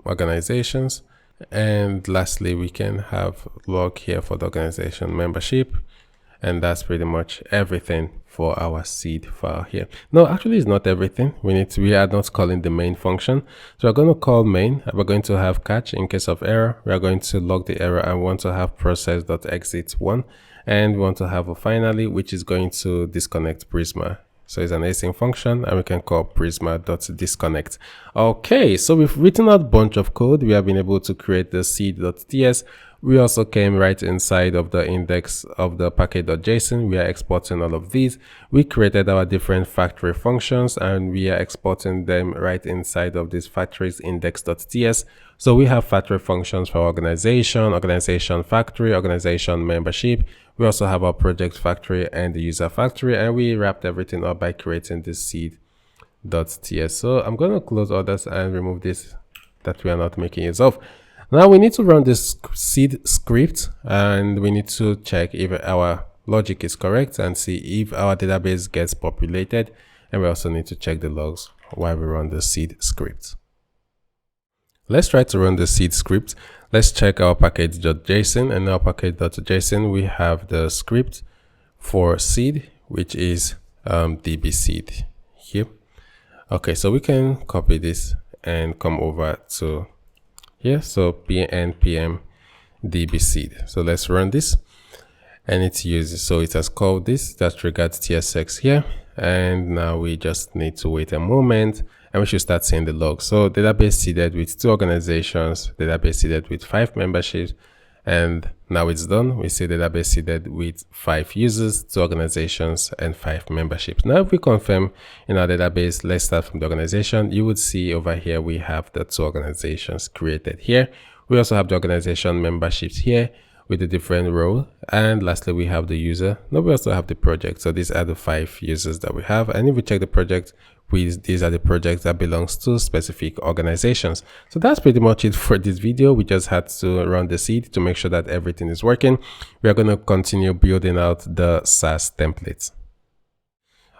organizations. And lastly, we can have log here for the organization membership. And that's pretty much everything for our seed file here. No, actually it's not everything. We are not calling the main function. So we're going to call main, and we're going to have catch in case of error. We are going to log the error, and we want to have process.exit1, and we want to have a finally, which is going to disconnect Prisma. So it's an async function, and we can call prisma.disconnect. Okay, so we've written out a bunch of code. We have been able to create the seed.ts We also came right inside of the index of the package.json. We are exporting all of these. We created our different factory functions and we are exporting them right inside of this factories index.ts. So we have factory functions for organization, organization factory, organization membership. We also have our project factory and the user factory, and we wrapped everything up by creating this seed.ts. So I'm going to close all this and remove this that we are not making use of. Now we need to run this seed script and we need to check if our logic is correct and see if our database gets populated. And we also need to check the logs while we run the seed script. Let's try to run the seed script. Let's check our package.json, and in our package.json we have the script for seed, which is dbseed here. Okay, so we can copy this and come over to here. So npm dbseed. So let's run this, and it's used. So it has called this, that triggered tsx here, and now we just need to wait a moment and we should start seeing the log. So database seeded with 2 organizations, database seeded with 5 memberships, and now it's done. We see database seeded with 5 users, 2 organizations, and 5 memberships. Now if we confirm in our database, let's start from the organization, you would see over here we have the 2 organizations created here. We also have the organization memberships here with a different role, and lastly we have the user. Now we also have the project. So these are the 5 users that we have, and if we check the project, these are the projects that belongs to specific organizations. So that's pretty much it for this video. We just had to run the seed to make sure that everything is working. We are going to continue building out the SaaS templates.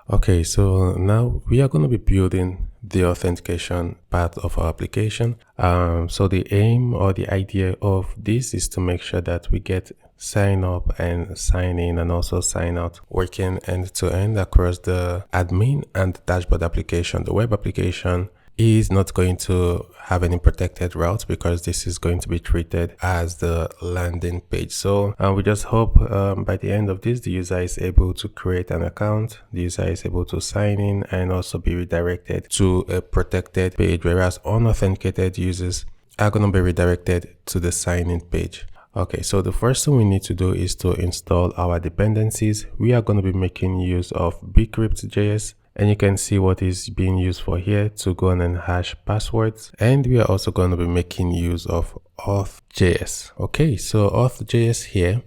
Okay, so now we are going to be building the authentication part of our application. So the aim or the idea of this is to make sure that we get sign up and sign in and also sign out working end to end across the admin and the dashboard application. The web application is not going to have any protected routes because this is going to be treated as the landing page. So we just hope by the end of this, the user is able to create an account, the user is able to sign in and also be redirected to a protected page, whereas unauthenticated users are going to be redirected to the sign-in page. Okay, so the first thing we need to do is to install our dependencies. We are going to be making use of bcrypt.js, and you can see what is being used for here to go on and hash passwords. And we are also going to be making use of Auth.js. Okay, so Auth.js here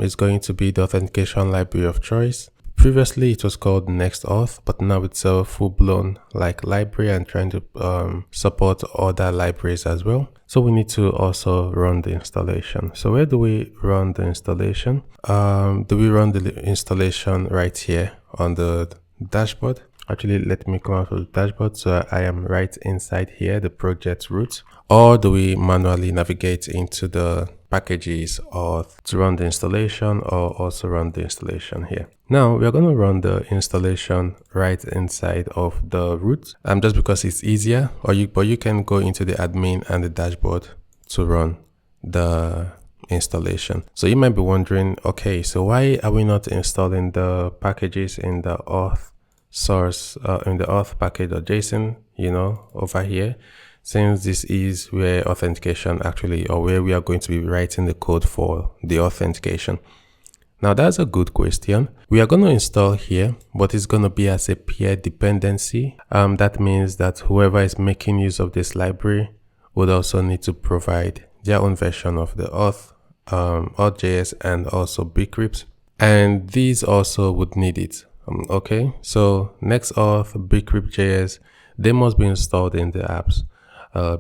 is going to be the authentication library of choice. Previously it was called Next.auth, but now it's a full-blown like library and trying to support other libraries as well. So we need to also run the installation. So where do we run the installation? Do we run the installation right here on the dashboard? Actually, let me come out of the dashboard so I am right inside here, the project root. Or do we manually navigate into the packages or to run the installation, or also run the installation here? Now we are going to run the installation right inside of the root, just because it's easier. But you can go into the admin and the dashboard to run the installation. So you might be wondering, okay, so why are we not installing the packages in the auth source, in the auth package.json, over here, since this is where authentication actually, or where we are going to be writing the code for the authentication? Now that's a good question. We are going to install here, but it's going to be as a peer dependency. That means that whoever is making use of this library would also need to provide their own version of the Auth.js and also bcrypt, and these also would need it. Okay, so Next.auth, bcrypt.js, they must be installed in the apps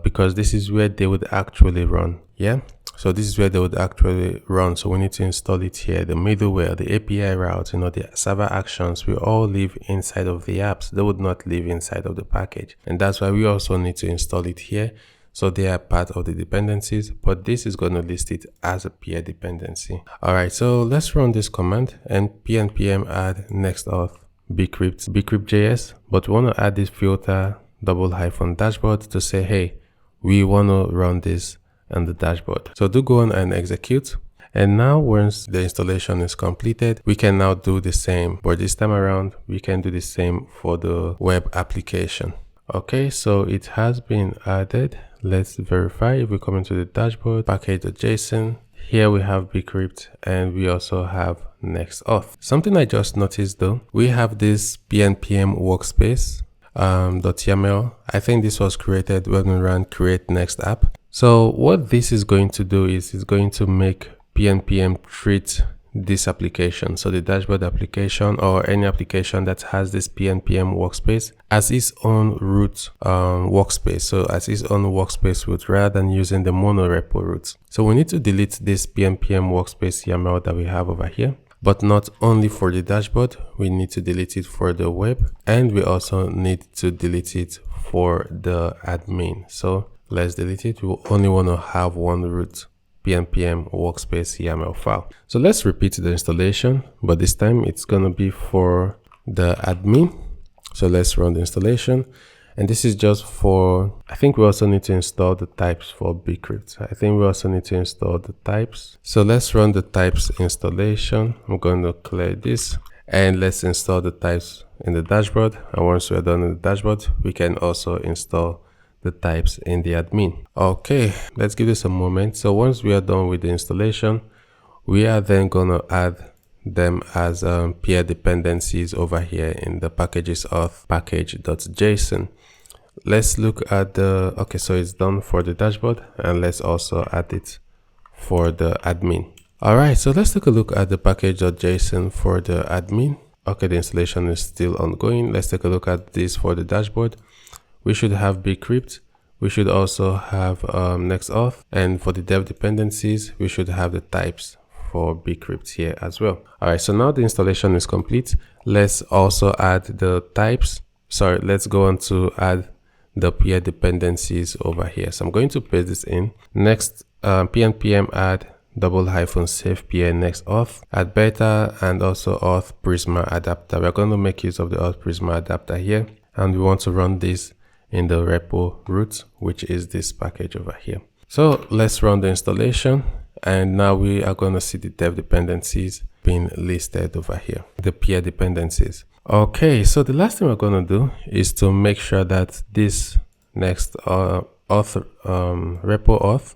because this is where they would actually run. Yeah, so this is where they would actually run. So we need to install it here. The middleware, the API routes, the server actions will all live inside of the apps. They would not live inside of the package, and that's why we also need to install it here. So they are part of the dependencies, but this is going to list it as a peer dependency. All right, so let's run this command and npm add Next.auth bcrypt.js, but we want to add this filter --dashboard to say, hey, we want to run this on the dashboard. So do go on and execute. And now once the installation is completed, we can now do the same, but this time around, we can do the same for the web application. Okay, so it has been added. Let's verify. If we come into the dashboard, package.json, Here we have bcrypt and we also have Next.auth. Something I just noticed though, we have this pnpm workspace .yaml. I think this was created when we ran create next app. So what this is going to do is it's going to make pnpm treat this application, so the dashboard application or any application that has this pnpm workspace, as its own root workspace, so as its own workspace root rather than using the monorepo root. So we need to delete this pnpm workspace YAML that we have over here, but not only for the dashboard, we need to delete it for the web, and we also need to delete it for the admin. So let's delete it. We only want to have one root pnpm workspace YAML file. So let's repeat the installation, but this time it's going to be for the admin. So let's run the installation, and this is just for, I think we also need to install the types for bcrypt. I think we also need to install the types. So let's run the types installation. I'm going to clear this and let's install the types in the dashboard. And once we're done in the dashboard, we can also install the types in the admin. Okay, let's give this a moment. So once we are done with the installation, we are then gonna add them as peer dependencies over here in the packages auth package.json. Let's look at the, okay, so it's done for the dashboard, and let's also add it for the admin. All right, so let's take a look at the package.json for the admin. Okay, the installation is still ongoing. Let's take a look at this for the dashboard. We should have bcrypt. We should also have Next.auth, and for the dev dependencies, we should have the types for bcrypt here as well. All right, so now the installation is complete. Let's also add the types. Sorry, let's go on to add the peer dependencies over here. So I'm going to paste this in. Next, pnpm add --save peer Next.auth, add beta, and also auth Prisma adapter. We're going to make use of the auth Prisma adapter here, and we want to run this in the repo root, which is this package over here. So let's run the installation, and now we are going to see the dev dependencies being listed over here, the peer dependencies. Okay, so the last thing we're going to do is to make sure that this next repo auth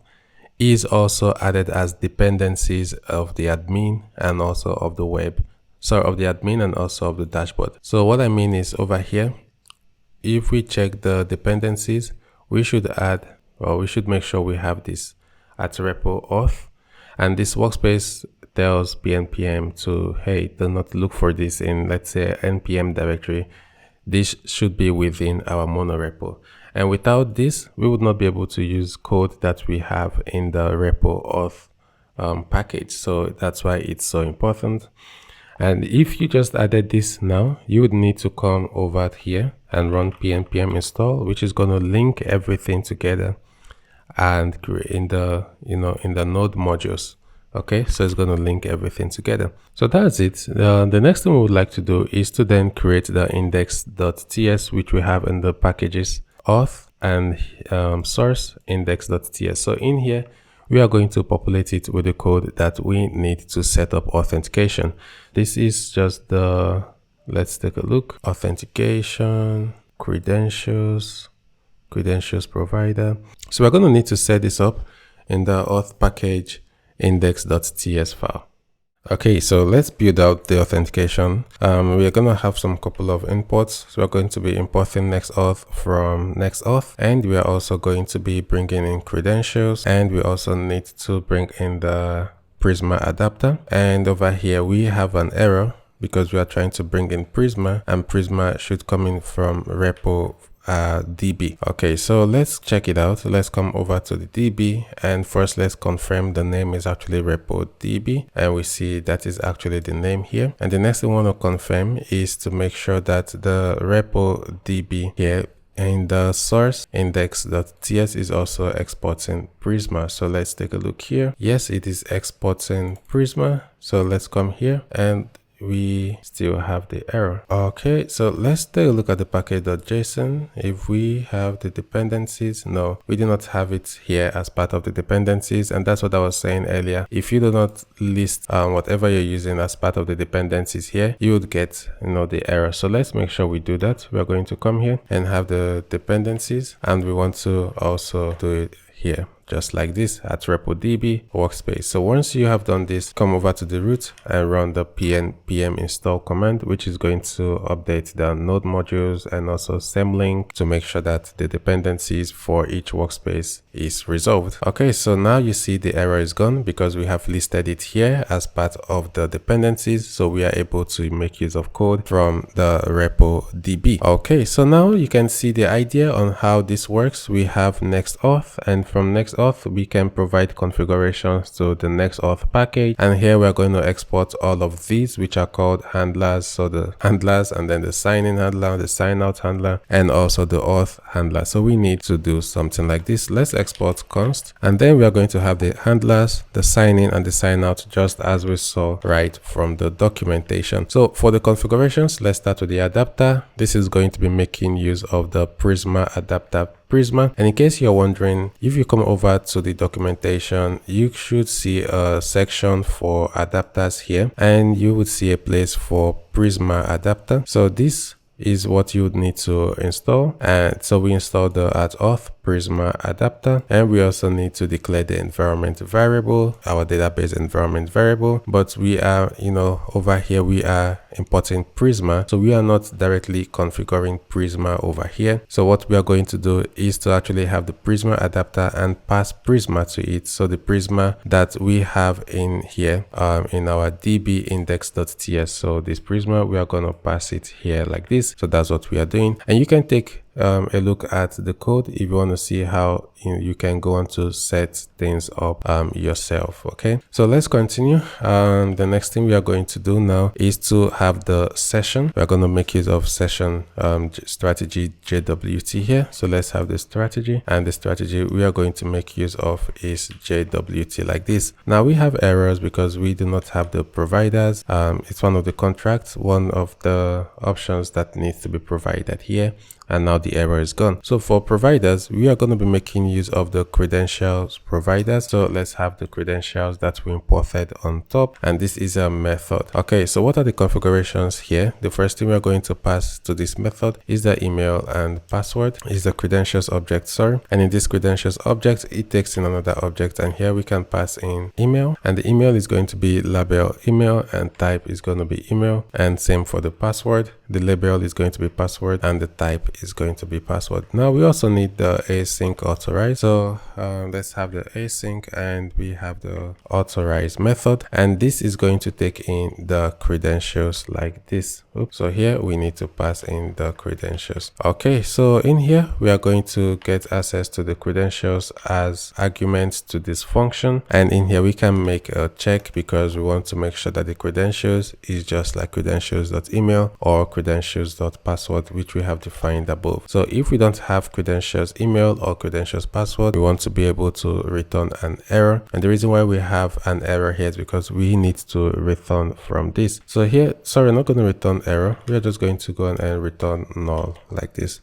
is also added as dependencies of the admin and also of the web, of the admin and also of the dashboard. So what I mean is over here, if we check the dependencies, we should add, or we should make sure we have this at repo auth, and this workspace tells pnpm to, hey, do not look for this in, let's say, npm directory. This should be within our monorepo, and without this, we would not be able to use code that we have in the repo auth package. So that's why it's so important. And if you just added this now, you would need to come over here and run pnpm install, which is going to link everything together and in the node modules. Okay, so it's going to link everything together. So that's it. The next thing we would like to do is to then create the index.ts, which we have in the packages auth and source index.ts. So in here, we are going to populate it with the code that we need to set up authentication. This is just the, let's take a look, authentication, credentials provider. So we're going to need to set this up in the auth package index.ts file. Okay, so let's build out the authentication. We are going to have some couple of imports. So we're going to be importing Next.auth from Next.auth, and we are also going to be bringing in credentials, and we also need to bring in the Prisma adapter. And over here, we have an error because we are trying to bring in Prisma, and Prisma should come in from repo DB. Okay, so let's check it out. Let's come over to the DB, and first let's confirm the name is actually repo DB, and we see that is actually the name here. And the next thing we want to confirm is to make sure that the repo DB here in the source index.ts is also exporting Prisma. So let's take a look here. Yes, it is exporting Prisma. So let's come here, and we still have the error. Okay, so let's take a look at the package.json. If we have the dependencies, no, we do not have it here as part of the dependencies, and that's what I was saying earlier. If you do not list whatever you're using as part of the dependencies here, you would get the error. So let's make sure we do that. We're going to come here and have the dependencies, and we want to also do it here. just like this at repodb workspace. So once you have done this, come over to the root and run the pm install command, which is going to update the node modules and also semlink to make sure that the dependencies for each workspace is resolved. Okay, so now you see the error is gone because we have listed it here as part of the dependencies, so we are able to make use of code from the repo db. Okay, so now you can see the idea on how this works. We have Next.auth, and from Next.auth we can provide configurations to the Next.auth package, and here we are going to export all of these, which are called handlers. So the handlers, and then the sign in handler, the sign out handler, and also the auth handler. So we need to do something like this. Let's export const, and then we are going to have the handlers, the sign in and the sign out, just as we saw right from the documentation. So for the configurations, let's start with the adapter. This is going to be making use of the Prisma adapter Prisma. And in case you're wondering, if you come over to the documentation, you should see a section for adapters here, and you would see a place for Prisma adapter. So this is what you would need to install, and so we installed the @auth Prisma adapter, and we also need to declare the environment variable, our database environment variable. But we are, over here we are importing Prisma, so we are not directly configuring Prisma over here. So what we are going to do is to actually have the Prisma adapter and pass Prisma to it. So the Prisma that we have in here in our db index.ts, so this Prisma, we are going to pass it here like this. So that's what we are doing, and you can take a look at the code if you want to see how you can go on to set things up yourself. Okay, so let's continue. The next thing we are going to do now is to have the session. We are going to make use of session strategy JWT here. So let's have the strategy, and the strategy we are going to make use of is JWT like this. Now we have errors because we do not have the providers. It's one of the contracts, one of the options that needs to be provided here, and now the error is gone. So for providers, we are going to be making use of the credentials providers. So let's have the credentials that we imported on top, and this is a method. Okay, so what are the configurations here? The first thing we are going to pass to this method is the email and password, is the credentials object, sorry. And in this credentials object, it takes in another object, and here we can pass in email, and the email is going to be label email, and type is going to be email, and same for the password. The label is going to be password, and the type is going to be password. Now we also need the async authorize. So let's have the async, and we have the authorize method, and this is going to take in the credentials like this. Oops. So here we need to pass in the credentials. Okay, so in here we are going to get access to the credentials as arguments to this function, and in here we can make a check because we want to make sure that the credentials is just like credentials.email or credentials.password, which we have defined above. So if we don't have credentials email or credentials password, we want to be able to return an error, and the reason why we have an error here is because we need to return from this. So here, sorry, I'm not going to return error, we are just going to go and return null like this.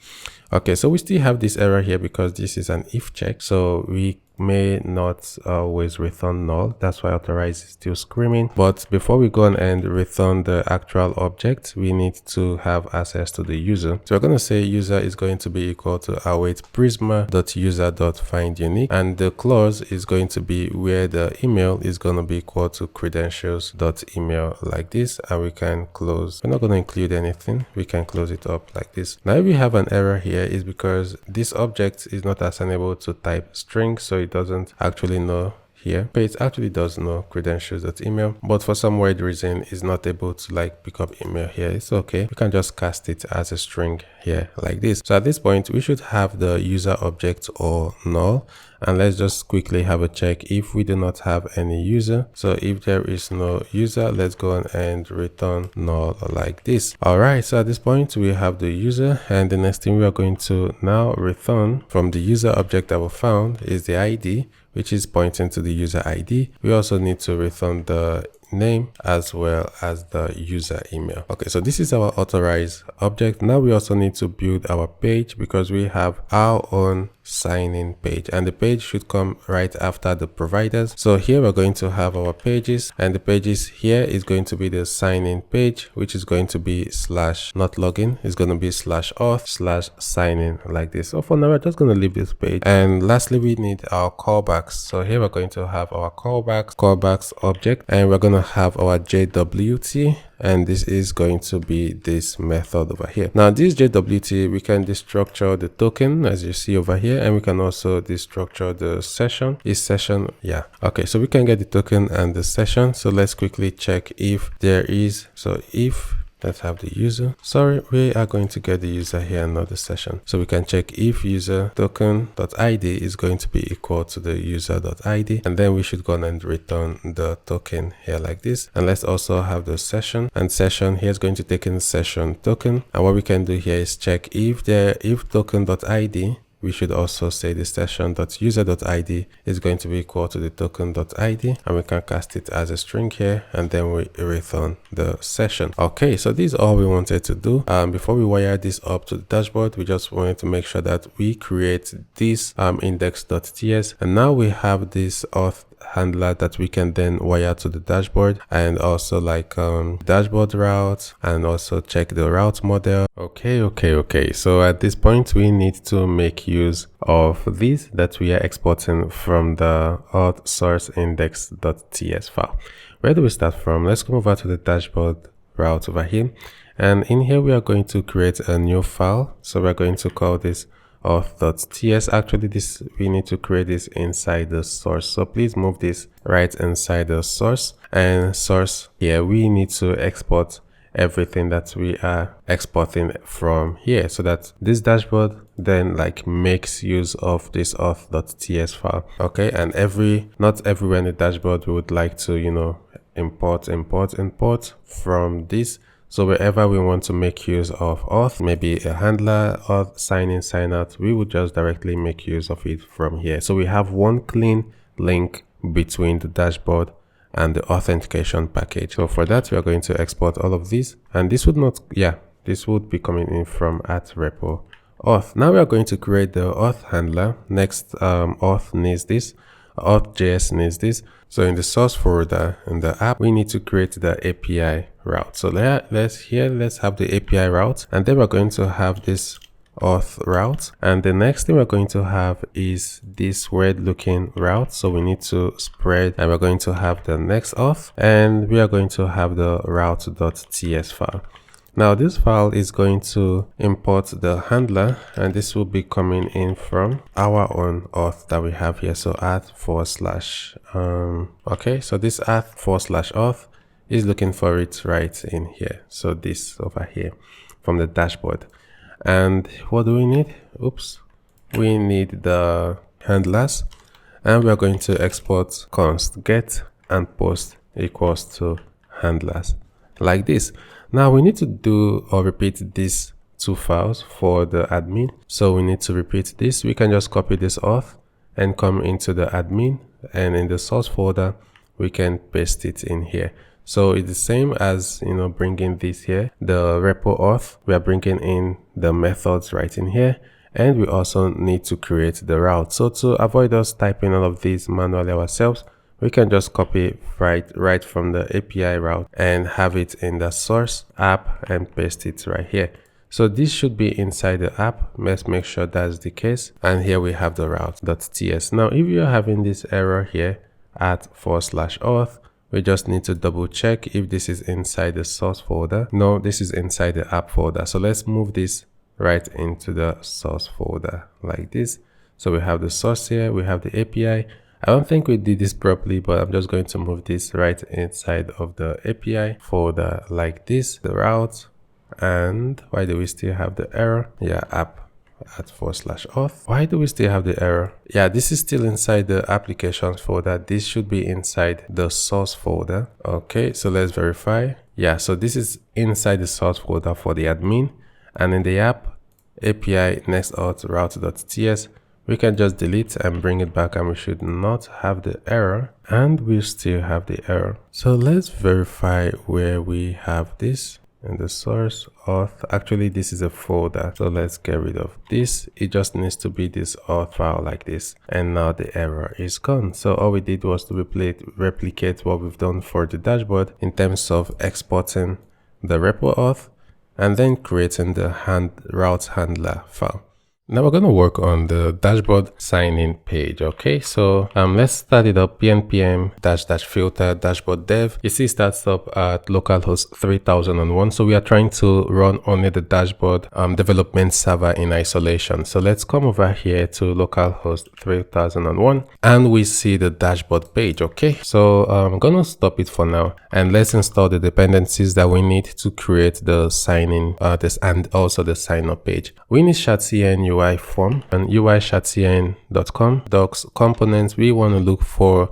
Okay, so we still have this error here because this is an if check, so we may not always return null. That's why authorize is still screaming. But before we go on and return the actual object, we need to have access to the user. So we're going to say user is going to be equal to await prisma.user.findUnique, and the clause is going to be where the email is going to be equal to credentials.email like this, and we can close. We're not going to include anything, we can close it up like this. Now if we have an error here, is because this object is not assignable to type string, so it doesn't actually know here, but it actually does know credentials.email, but for some weird reason is not able to like pick up email here. It's okay, we can just cast it as a string here like this. So at this point we should have the user object or null, and let's just quickly have a check if we do not have any user. So if there is no user, let's go on and return null like this. All right, so at this point we have the user, and the next thing we are going to now return from the user object that we found is the ID, which is pointing to the user ID. We also need to return the name as well as the user email. Okay, so this is our authorize object. Now we also need to build our page because we have our own sign in page, and the page should come right after the providers. So here we're going to have our pages, and the pages here is going to be the sign in page, which is going to be slash not login, it's going to be slash auth slash sign in like this. So for now we're just going to leave this page. And lastly, we need our callbacks. So here we're going to have our callbacks object, and we're going to have our JWT, and this is going to be this method over here. Now this JWT, we can destructure the token as you see over here, and we can also destructure the session. Yeah, okay, so we can get the token and the session. So let's quickly check if there is. So if let's have the user. Sorry, we are going to get the user here and not the session. So we can check if user token.id is going to be equal to the user.id, and then we should go on and return the token here like this. And let's also have the session, and session here is going to take in session token. And what we can do here is check if token.id, we should also say the session.user.id is going to be equal to the token.id, and we can cast it as a string here, and then we return the session. Okay, so this is all we wanted to do. Before we wire this up to the dashboard, we just wanted to make sure that we create this index.js, and now we have this auth handler that we can then wire to the dashboard, and also like dashboard route, and also check the route model. Okay, so at this point we need to make use of this that we are exporting from the auth source index.ts file. Where do we start from? Let's come over to the dashboard route over here, and in here we are going to create a new file. So we're going to call this auth.ts. Actually, this we need to create this inside the source, so please move this right inside the source. And source here, we need to export everything that we are exporting from here, so that this dashboard then like makes use of this auth.ts file. Okay, and not everywhere in the dashboard we would like to, you know, import from this. So wherever we want to make use of auth, maybe a handler, auth, sign in, sign out, we would just directly make use of it from here. So we have one clean link between the dashboard and the authentication package. So for that, we are going to export all of these, and this would not, this would be coming in from @repo auth. Now we are going to create the auth handler. Next, auth needs this, Auth.js needs this. So in the source folder in the app, we need to create the API route. So let's have the API route, and then we're going to have this auth route. And the next thing we're going to have is this weird looking route. So we need to spread, and we're going to have the next auth, and we are going to have the route.ts file. Now this file is going to import the handler, and this will be coming in from our own auth that we have here. So okay, so this @auth is looking for it right in here. So this over here from the dashboard. And what do we need? We need the handlers, and we are going to export const get and post equals to handlers like this. Now we need to do or repeat these two files for the admin. So we need to repeat this. We can just copy this auth and come into the admin, and in the source folder we can paste it in here. So it's the same as, you know, bringing this here, the repo auth. We are bringing in the methods right in here, and we also need to create the route. So to avoid us typing all of these manually ourselves, we can just copy right from the API route and have it in the source app and paste it right here. So this should be inside the app. Let's make sure that's the case. And here we have the route.ts. Now, if you're having this error here @auth, we just need to double check if this is inside the source folder. No, this is inside the app folder. So let's move this right into the source folder like this. So we have the source here, we have the API. I don't think we did this properly, but I'm just going to move this right inside of the API folder like this, the route. And why do we still have the error? Yeah, app @auth. Why do we still have the error? Yeah, this is still inside the applications folder. This should be inside the source folder. Okay, so let's verify. Yeah, so this is inside the source folder for the admin, and in the app API next auth route.ts, we can just delete and bring it back, and we should not have the error, and we still have the error. So let's verify where we have this. in the source auth. Actually, this is a folder, so let's get rid of this. It just needs to be this auth file like this, and now the error is gone. So all we did was to replicate what we've done for the dashboard in terms of exporting the repo auth and then creating the route handler file. Now we're going to work on the dashboard sign-in page. Okay, so let's start it up. npm --filter dashboard dev. You see, it starts up at localhost 3001. So we are trying to run only the dashboard development server in isolation. So let's come over here to localhost 3001 and we see the dashboard page. Okay, so I'm going to stop it for now and let's install the dependencies that we need to create the sign-in and also the sign-up page. We need Shadcn UI form and UI shadcn.com docs components. We want to look for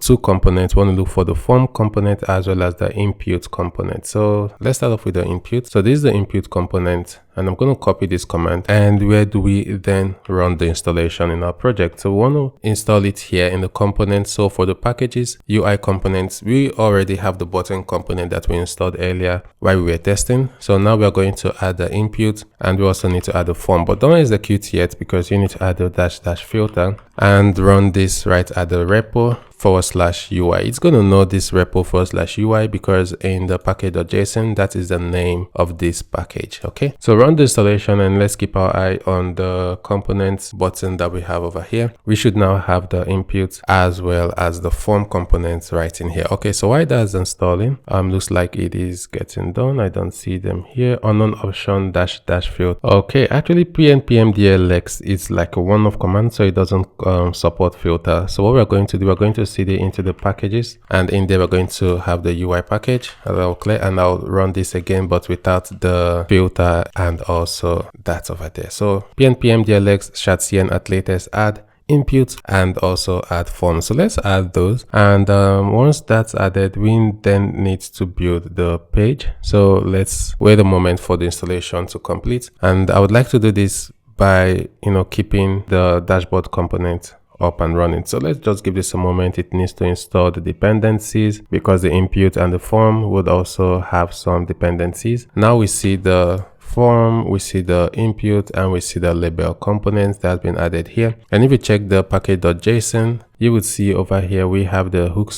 two components. We want to look for the form component as well as the input component. So let's start off with the input. So this is the input component, and I'm going to copy this command. And where do we then run the installation in our project? So we want to install it here in the components. So for the packages, UI components, we already have the button component that we installed earlier while we were testing. So now we are going to add the input, and we also need to add the form, but don't execute yet because you need to add the -- filter and run this right at the repo /UI. It's going to know this repo /UI because in the package.json, that is the name of this package. Okay, so run the installation and let's keep our eye on the components button that we have over here. We should now have the input as well as the form components right in here. Okay, so while that's installing, looks like it is getting done. I don't see them here. Unknown option -- field. Okay, actually npm dlx is like a one-off command, so it doesn't support filter. So what we're going to do, we're going to cd into the packages, and in there we're going to have the UI package. I'll clear and I'll run this again, but without the filter and also that over there. So npm dlx shadcn at latest add input and also add form. So let's add those, and once that's added, we then need to build the page. So let's wait a moment for the installation to complete, and I would like to do this by keeping the dashboard component up and running. So let's just give this a moment. It needs to install the dependencies because the input and the form would also have some dependencies. Now we see the form, we see the input, and we see the label components that has been added here. And if you check the package.json, you would see over here we have the hook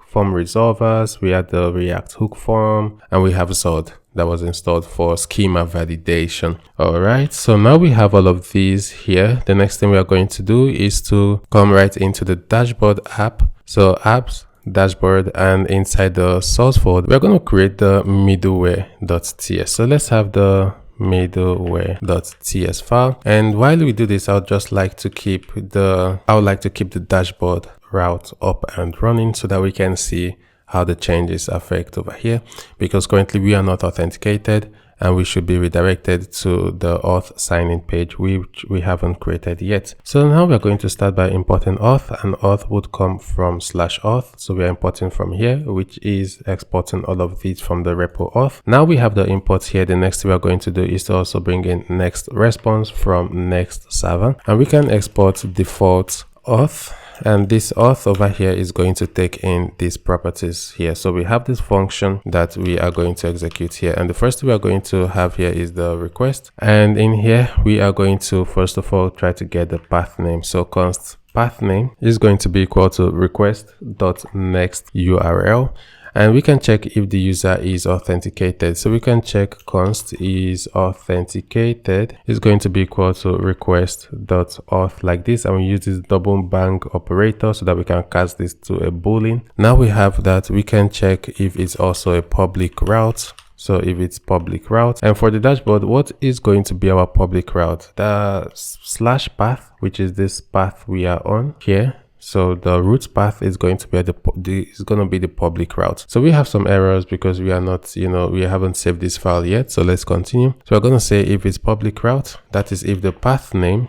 form resolvers, we have the React hook form, and we have Zod that was installed for schema validation. All right, so now we have all of these here. The next thing we are going to do is to come right into the dashboard app. So apps, dashboard, and inside the source folder, we're going to create the middleware.ts. So let's have the middleware.ts file. And while we do this, I would like to keep the dashboard route up and running so that we can see how the changes affect over here, because currently we are not authenticated and we should be redirected to the auth sign-in page, which we haven't created yet. So now we're going to start by importing auth, and auth would come from /auth. So we are importing from here, which is exporting all of these from the repo auth. Now we have the imports here. The next thing we're going to do is to also bring in next response from next server, and we can export default auth. And this auth over here is going to take in these properties here. So we have this function that we are going to execute here. And the first thing we are going to have here is the request. And in here, we are going to, first of all, try to get the path name. So const path name is going to be equal to request.nextURL. And we can check if the user is authenticated. So we can check const is authenticated is going to be equal to request.auth like this. And we use this double bang operator so that we can cast this to a boolean. Now we have that, we can check if it's also a public route. So if it's public route, and for the dashboard, what is going to be our public route? The /path, which is this path we are on here. So the root path is going to be the public route. So we have some errors because we are not, we haven't saved this file yet. So let's continue. So we're going to say if it's public route, that is if the path name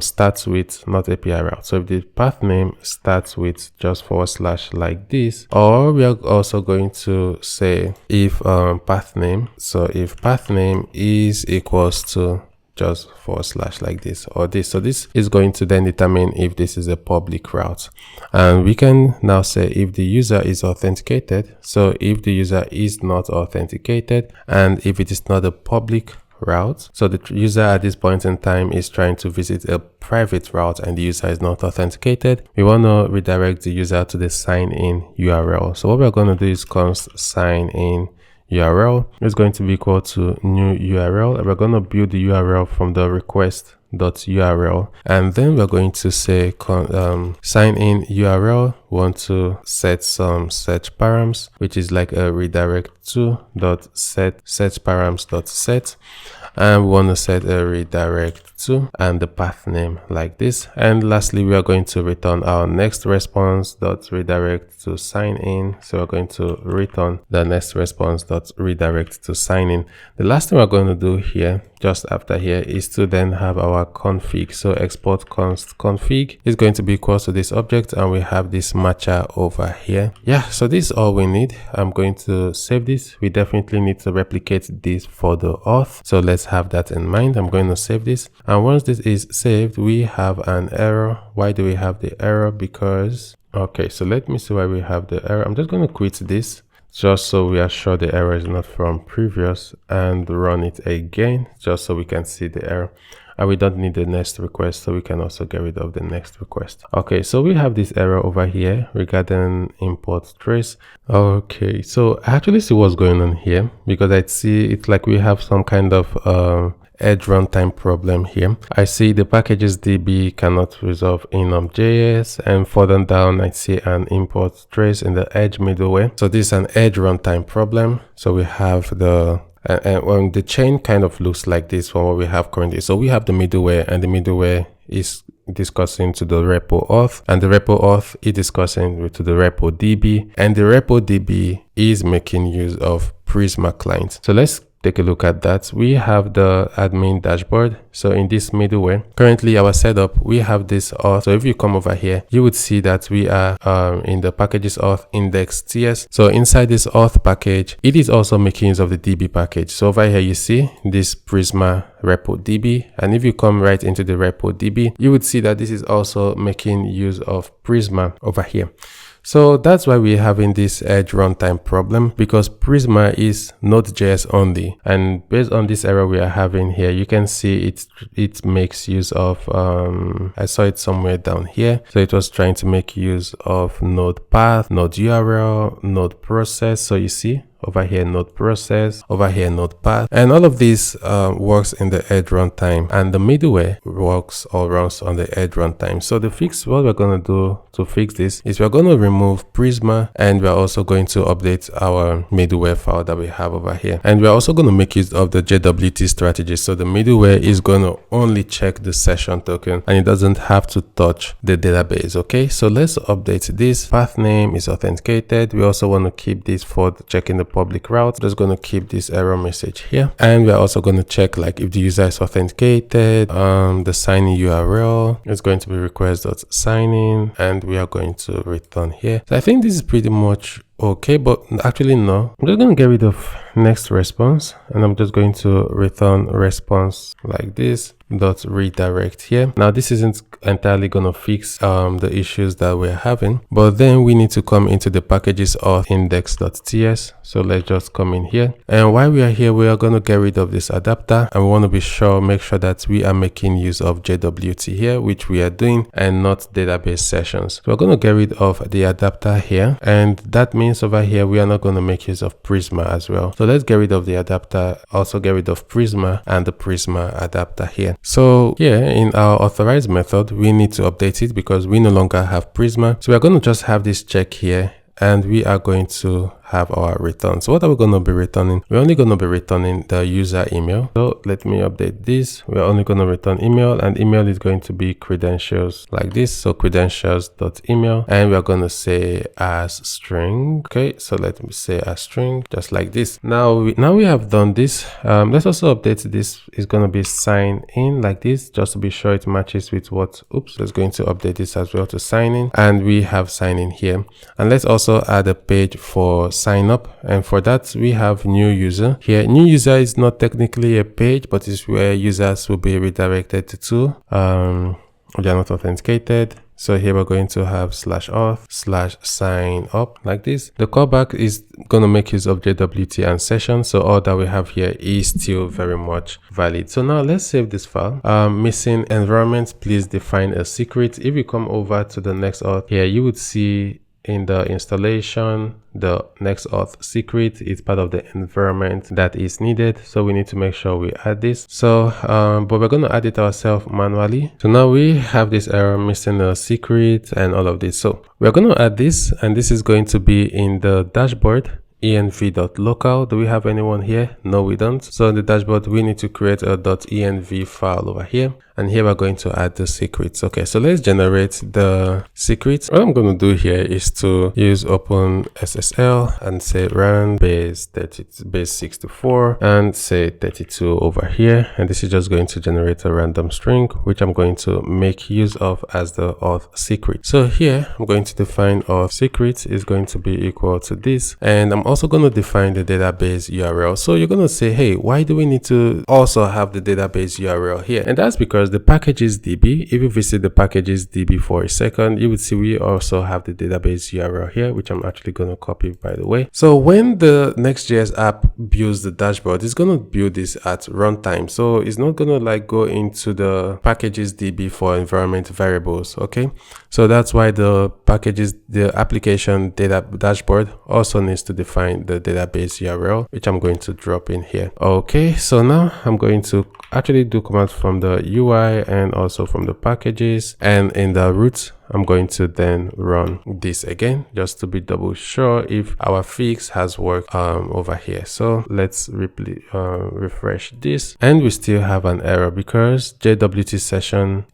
starts with not API route. So if the path name starts with just / like this, or we are also going to say if path name. So if path name is equals to just / like this or this. So this is going to then determine if this is a public route. And we can now say if the user is authenticated. So if the user is not authenticated and if it is not a public route, so the user at this point in time is trying to visit a private route and the user is not authenticated, we want to redirect the user to the sign in URL. So what we're going to do is const sign in URL is going to be equal to new URL, and we're going to build the URL from the request.url, and then we're going to say sign in URL. We want to set some search params, which is like a redirect to .set search params.set, and we want to set a redirect to and the path name like this. And lastly, we are going to return our next response .redirect to sign in. So we're going to return the next response .redirect to sign in. The last thing we're going to do here just after here is to then have our config. So export const config is going to be equal to this object, and we have this matcher over here. Yeah, so this is all we need. I'm going to save this. We definitely need to replicate this for the auth, so let's have that in mind. I'm going to save this, and once this is saved, we have an error. Why do we have the error? Because okay, so let me see why we have the error. I'm just going to quit this just so we are sure the error is not from previous, and run it again just so we can see the error. And we don't need the next request, so we can also get rid of the next request. Okay, so we have this error over here regarding import trace. Okay, so I actually see what's going on here, because I see it's like we have some kind of edge runtime problem here. I see the packages DB cannot resolve enum.js, and further down I see an import trace in the edge middleware. So this is an edge runtime problem. So we have the when the chain kind of looks like this from what we have currently. So we have the middleware, and the middleware is discussing to the repo auth, and the repo auth is discussing to the repo DB, and the repo DB is making use of Prisma client. So let's take a look at that. We have the admin dashboard. So in this middleware, currently our setup, we have this auth. So if you come over here, you would see that we are in the packages auth index.ts. So inside this auth package, it is also making use of the DB package. So over here, you see this Prisma repo DB. And if you come right into the repo DB, you would see that this is also making use of Prisma over here. So that's why we're having this edge runtime problem, because Prisma is Node.js only. And based on this error we are having here, you can see it makes use of, I saw it somewhere down here. So it was trying to make use of node path, node URL, node process. So you see over here node process, over here node path, and all of this works in the edge runtime, and the middleware works or runs on the edge runtime. So the fix, what we're going to do to fix this is we're going to remove Prisma, and we're also going to update our middleware file that we have over here, and we're also going to make use of the JWT strategy. So the middleware is going to only check the session token, and it doesn't have to touch the database. Okay, so let's update this. Path name is authenticated. We also want to keep this for checking the public route. Just going to keep this error message here, and we're also going to check like if the user is authenticated. The sign-in URL is going to be request.signin, and we are going to return here. So I think this is pretty much okay, but actually no, I'm just going to get rid of next response, and I'm just going to return response like this dot redirect here. Now this isn't entirely going to fix the issues that we're having, but then we need to come into the packages auth index.ts. So let's just come in here, and while we are here, we are going to get rid of this adapter, and we want to make sure that we are making use of JWT here, which we are doing, and not database sessions. So we're going to get rid of the adapter here, and that means over here we are not going to make use of Prisma as well. So let's get rid of the adapter, also get rid of Prisma and the Prisma adapter here. So here in our authorized method, we need to update it because we no longer have Prisma. So we're going to just have this check here, and we are going to have our return. So what are we going to be returning? We're only going to be returning the user email. So let me update this. We're only going to return email, and email is going to be credentials like this. So credentials.email, and we're going to say as string. Okay, so let me say as string, just like this. Now we have done this. Let's also update this. Is going to be sign in like this, just to be sure it matches with what. Oops, let's going to update this as well to sign in, and we have sign in here. And let's also add a page for sign up, and for that we have new user here. New user is not technically a page, but it's where users will be redirected to they are not authenticated. So here we're going to have /auth/sign up like this. The callback is going to make use of JWT and session. So all that we have here is still very much valid. So now let's save this file. Missing environment, please define a secret. If you come over to the Next.auth here, you would see in the installation, the Next.auth secret is part of the environment that is needed. So we need to make sure we add this. So, but we're going to add it ourselves manually. So now we have this error missing a secret and all of this. So we're going to add this, and this is going to be in the dashboard. env.local. Do we have anyone here? No, we don't. So in the dashboard, we need to create a .env file over here, and here we're going to add the secrets. Okay, so let's generate the secrets. What I'm going to do here is to use OpenSSL and say run base 64 and say 32 over here, and this is just going to generate a random string which I'm going to make use of as the auth secret. So here I'm going to define auth secret is going to be equal to this, and I'm also going to define the database URL. So you're going to say, hey, why do we need to also have the database URL here? And that's because the packages DB, if you visit the packages DB for a second, you would see we also have the database URL here, which I'm actually going to copy, by the way. So when the Next.js app builds the dashboard, it's going to build this at runtime. So it's not going to like go into the packages DB for environment variables. Okay. So that's why the application data dashboard also needs to define the database URL, which I'm going to drop in here. Okay, so now I'm going to actually do commands from the UI and also from the packages, and in the root I'm going to then run this again just to be double sure if our fix has worked over here. So let's refresh this, and we still have an error because JWT session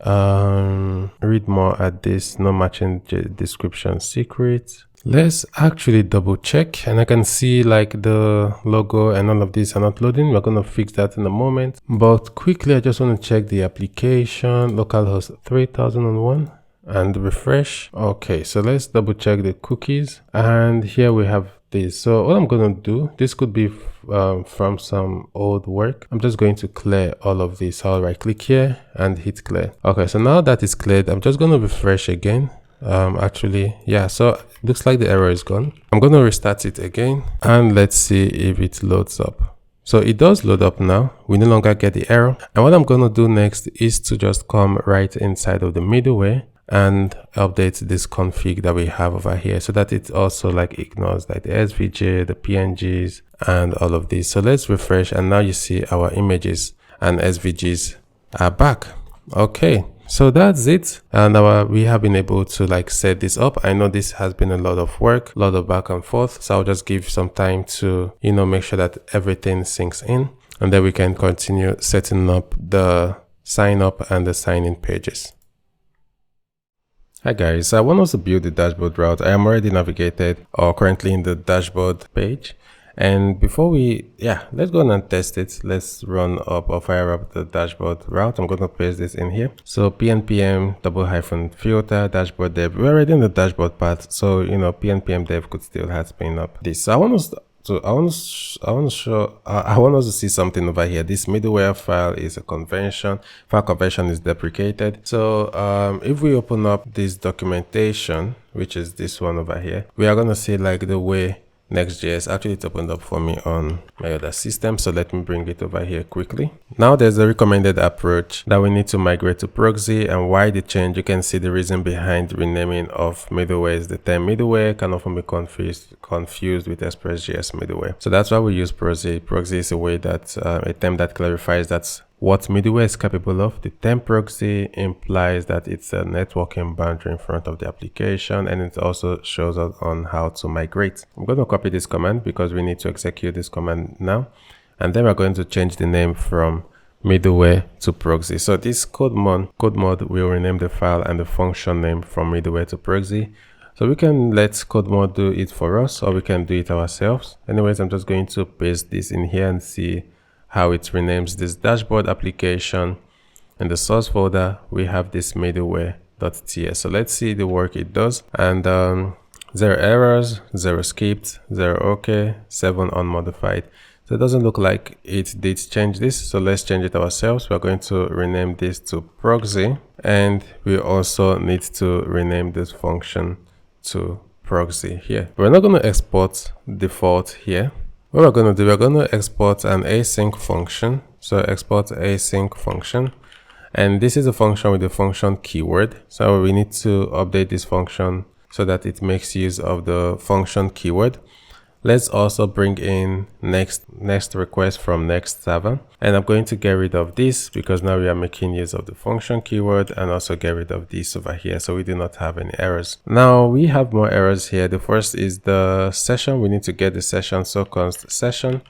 read more at this, not matching description secret. Let's actually double check, and I can see like the logo and all of these are not loading. We're going to fix that in a moment, but quickly I just want to check the application localhost 3001 and refresh. Okay, so let's double check the cookies, and here we have this. So what I'm going to do, this could be from some old work. I'm just going to clear all of this. I'll right click here and hit clear. Okay, so now that is cleared, I'm just going to refresh again. Actually, yeah, so it looks like the error is gone. I'm going to restart it again, and let's see if it loads up. So it does load up now. We no longer get the error. And what I'm going to do next is to just come right inside of the middleware and update this config that we have over here, so that it also like ignores like the SVG, the PNGs, and all of these. So let's refresh, and now you see our images and SVGs are back. Okay, so that's it. And now we have been able to like set this up. I know this has been a lot of work, a lot of back and forth, so I'll just give some time to, you know, make sure that everything syncs in, and then we can continue setting up the sign up and the sign in pages. Hi guys, I want us to build the dashboard route. I am already navigated or currently in the dashboard page. And before let's go and test it. Let's run up or fire up the dashboard route. I'm going to paste this in here. So pnpm --filter dashboard dev. We're already in the dashboard part. So, you know, pnpm dev could still have spin up this. So I want us to see something over here. This middleware file is a convention. File convention is deprecated. So if we open up this documentation, which is this one over here, we are going to see like the way Next.js actually it's opened up for me on my other system. So let me bring it over here quickly. Now there's a recommended approach that we need to migrate to proxy, and why the change. You can see the reason behind renaming of middleware is the term middleware can often be confused with Express.js middleware. So that's why we use proxy. Proxy is a way that a term that clarifies that's what middleware is capable of. The term proxy implies that it's a networking boundary in front of the application, and it also shows us on how to migrate. I'm going to copy this command because we need to execute this command now, and then we're going to change the name from middleware to proxy. So this code mod will rename the file and the function name from middleware to proxy. So we can let code mod do it for us, or we can do it ourselves. Anyways, I'm just going to paste this in here and see how it renames this dashboard application. In the source folder, we have this middleware.ts. So let's see the work it does. And 0 errors, 0 skipped, 0 okay, 7 unmodified. So it doesn't look like it did change this. So let's change it ourselves. We're going to rename this to proxy, and we also need to rename this function to proxy here. We're not going to export default here. What we're going to do, we're going to export an async function. So export async function. And this is a function with the function keyword. So we need to update this function so that it makes use of the function keyword. Let's also bring in next request from next server. And I'm going to get rid of this because now we are making use of the function keyword, and also get rid of this over here so we do not have any errors. Now we have more errors here. The first is the session. We need to get the session, so const session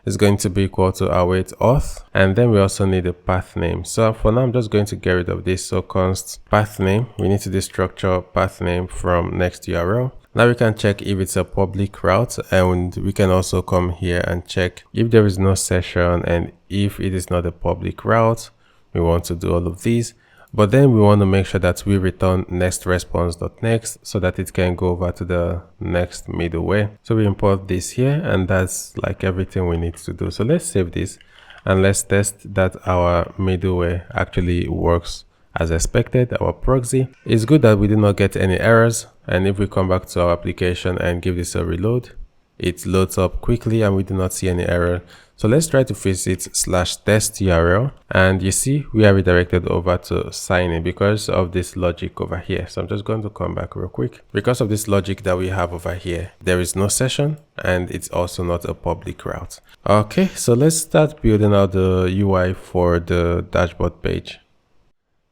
is going to be equal to await auth, and then we also need a path name. So for now I'm just going to get rid of this, so const path name. We need to destructure path name from next URL. Now we can check if it's a public route, and we can also come here and check if there is no session, and if it is not a public route, we want to do all of these. But then we want to make sure that we return next response.next so that it can go over to the next middleware. So we import this here, and that's like everything we need to do. So let's save this and let's test that our middleware actually works as expected. Our proxy is good, that we did not get any errors. And if we come back to our application and give this a reload, it loads up quickly and we do not see any error. So let's try to visit /test URL, and you see we are redirected over to sign in because of this logic over here. So I'm just going to come back real quick. Because of this logic that we have over here, there is no session and it's also not a public route. Okay, so let's start building out the UI for the dashboard page.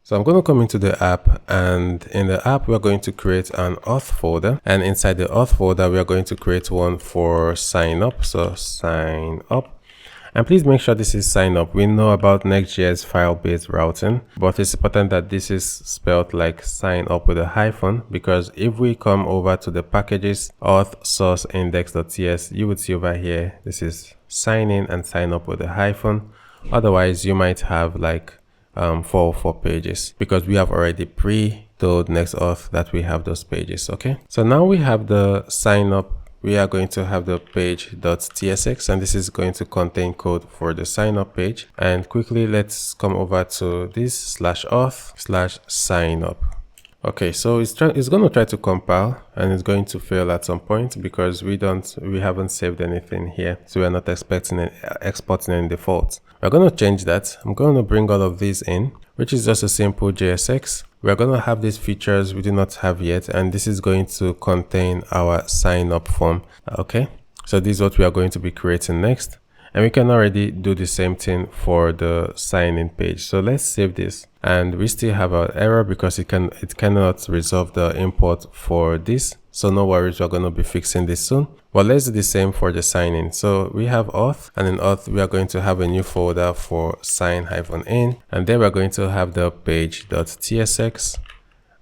So I'm going to come into the app, and in the app we're going to create an auth folder, and inside the auth folder we are going to create one for sign up. So sign up. And please make sure this is sign up. We know about Next.js file-based routing, but it's important that this is spelled like sign up with a hyphen, because if we come over to the packages auth source index.ts, you would see over here, this is sign in and sign up with a hyphen. Otherwise, you might have like 404 pages, because we have already pre-told next auth that we have those pages. Okay, so now we have the sign up. We are going to have the page.tsx, and this is going to contain code for the sign up page. And quickly, let's come over to this /auth/sign up. Okay, so it's going to try to compile, and it's going to fail at some point because we haven't saved anything here, so we're not exporting any defaults. We're going to change that. I'm going to bring all of these in, which is just a simple JSX. We're going to have these features we do not have yet, and this is going to contain our sign up form. Okay, so this is what we are going to be creating next, and we can already do the same thing for the sign in page. So let's save this, and we still have an error because it cannot resolve the import for this. So no worries, we're going to be fixing this soon. But let's do the same for the sign in. So we have auth, and in auth we are going to have a new folder for sign-in, and then we're going to have the page.tsx.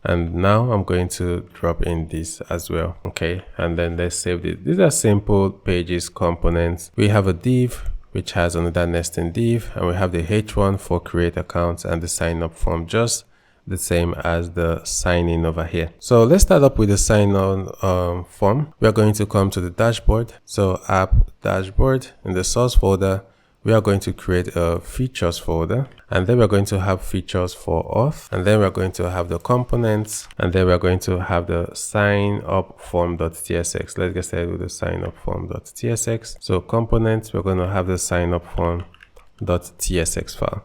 And now I'm going to drop in this as well. Okay, and then let's save it. These are simple pages components. We have a div which has another nesting div, and we have the h1 for create accounts and the sign up form, just the same as the sign in over here. So let's start up with the sign on form. We are going to come to the dashboard. So app dashboard, in the source folder we are going to create a features folder, and then we're going to have features for auth, and then we're going to have the components, and then we're going to have the sign up form.tsx. Let's get started with the sign up form.tsx. So components, we're going to have the sign up form.tsx file.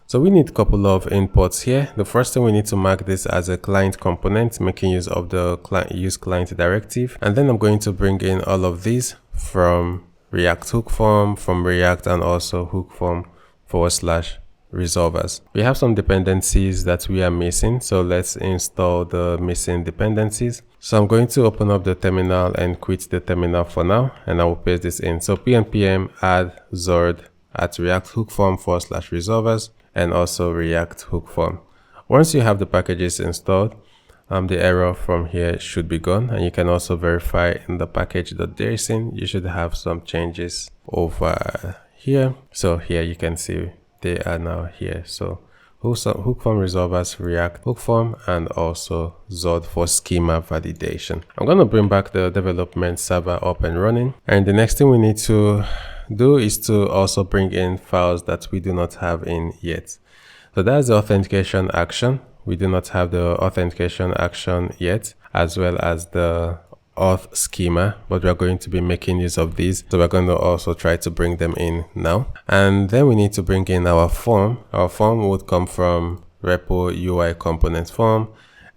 So we need a couple of inputs here. The first thing, we need to mark this as a client component, making use of the use client directive. And then I'm going to bring in all of these from React hook form, from React, and also hook form /resolvers. We have some dependencies that we are missing, so let's install the missing dependencies. So I'm going to open up the terminal and quit the terminal for now, and I will paste this in. So npm add zord at React hook form /resolvers, and also React hook form. Once you have the packages installed, the error from here should be gone, and you can also verify in the package.jsson. You should have some changes over here. So here you can see they are now here. So hook form resolvers, React hook form, and also Zod for schema validation. I'm going to bring back the development server up and running. And the next thing we need to do is to also bring in files that we do not have in yet. So that's the authentication action. We do not have the authentication action yet, as well as the auth schema, but we're going to be making use of these. So we're going to also try to bring them in now. And then we need to bring in our form. Our form would come from repo UI component form,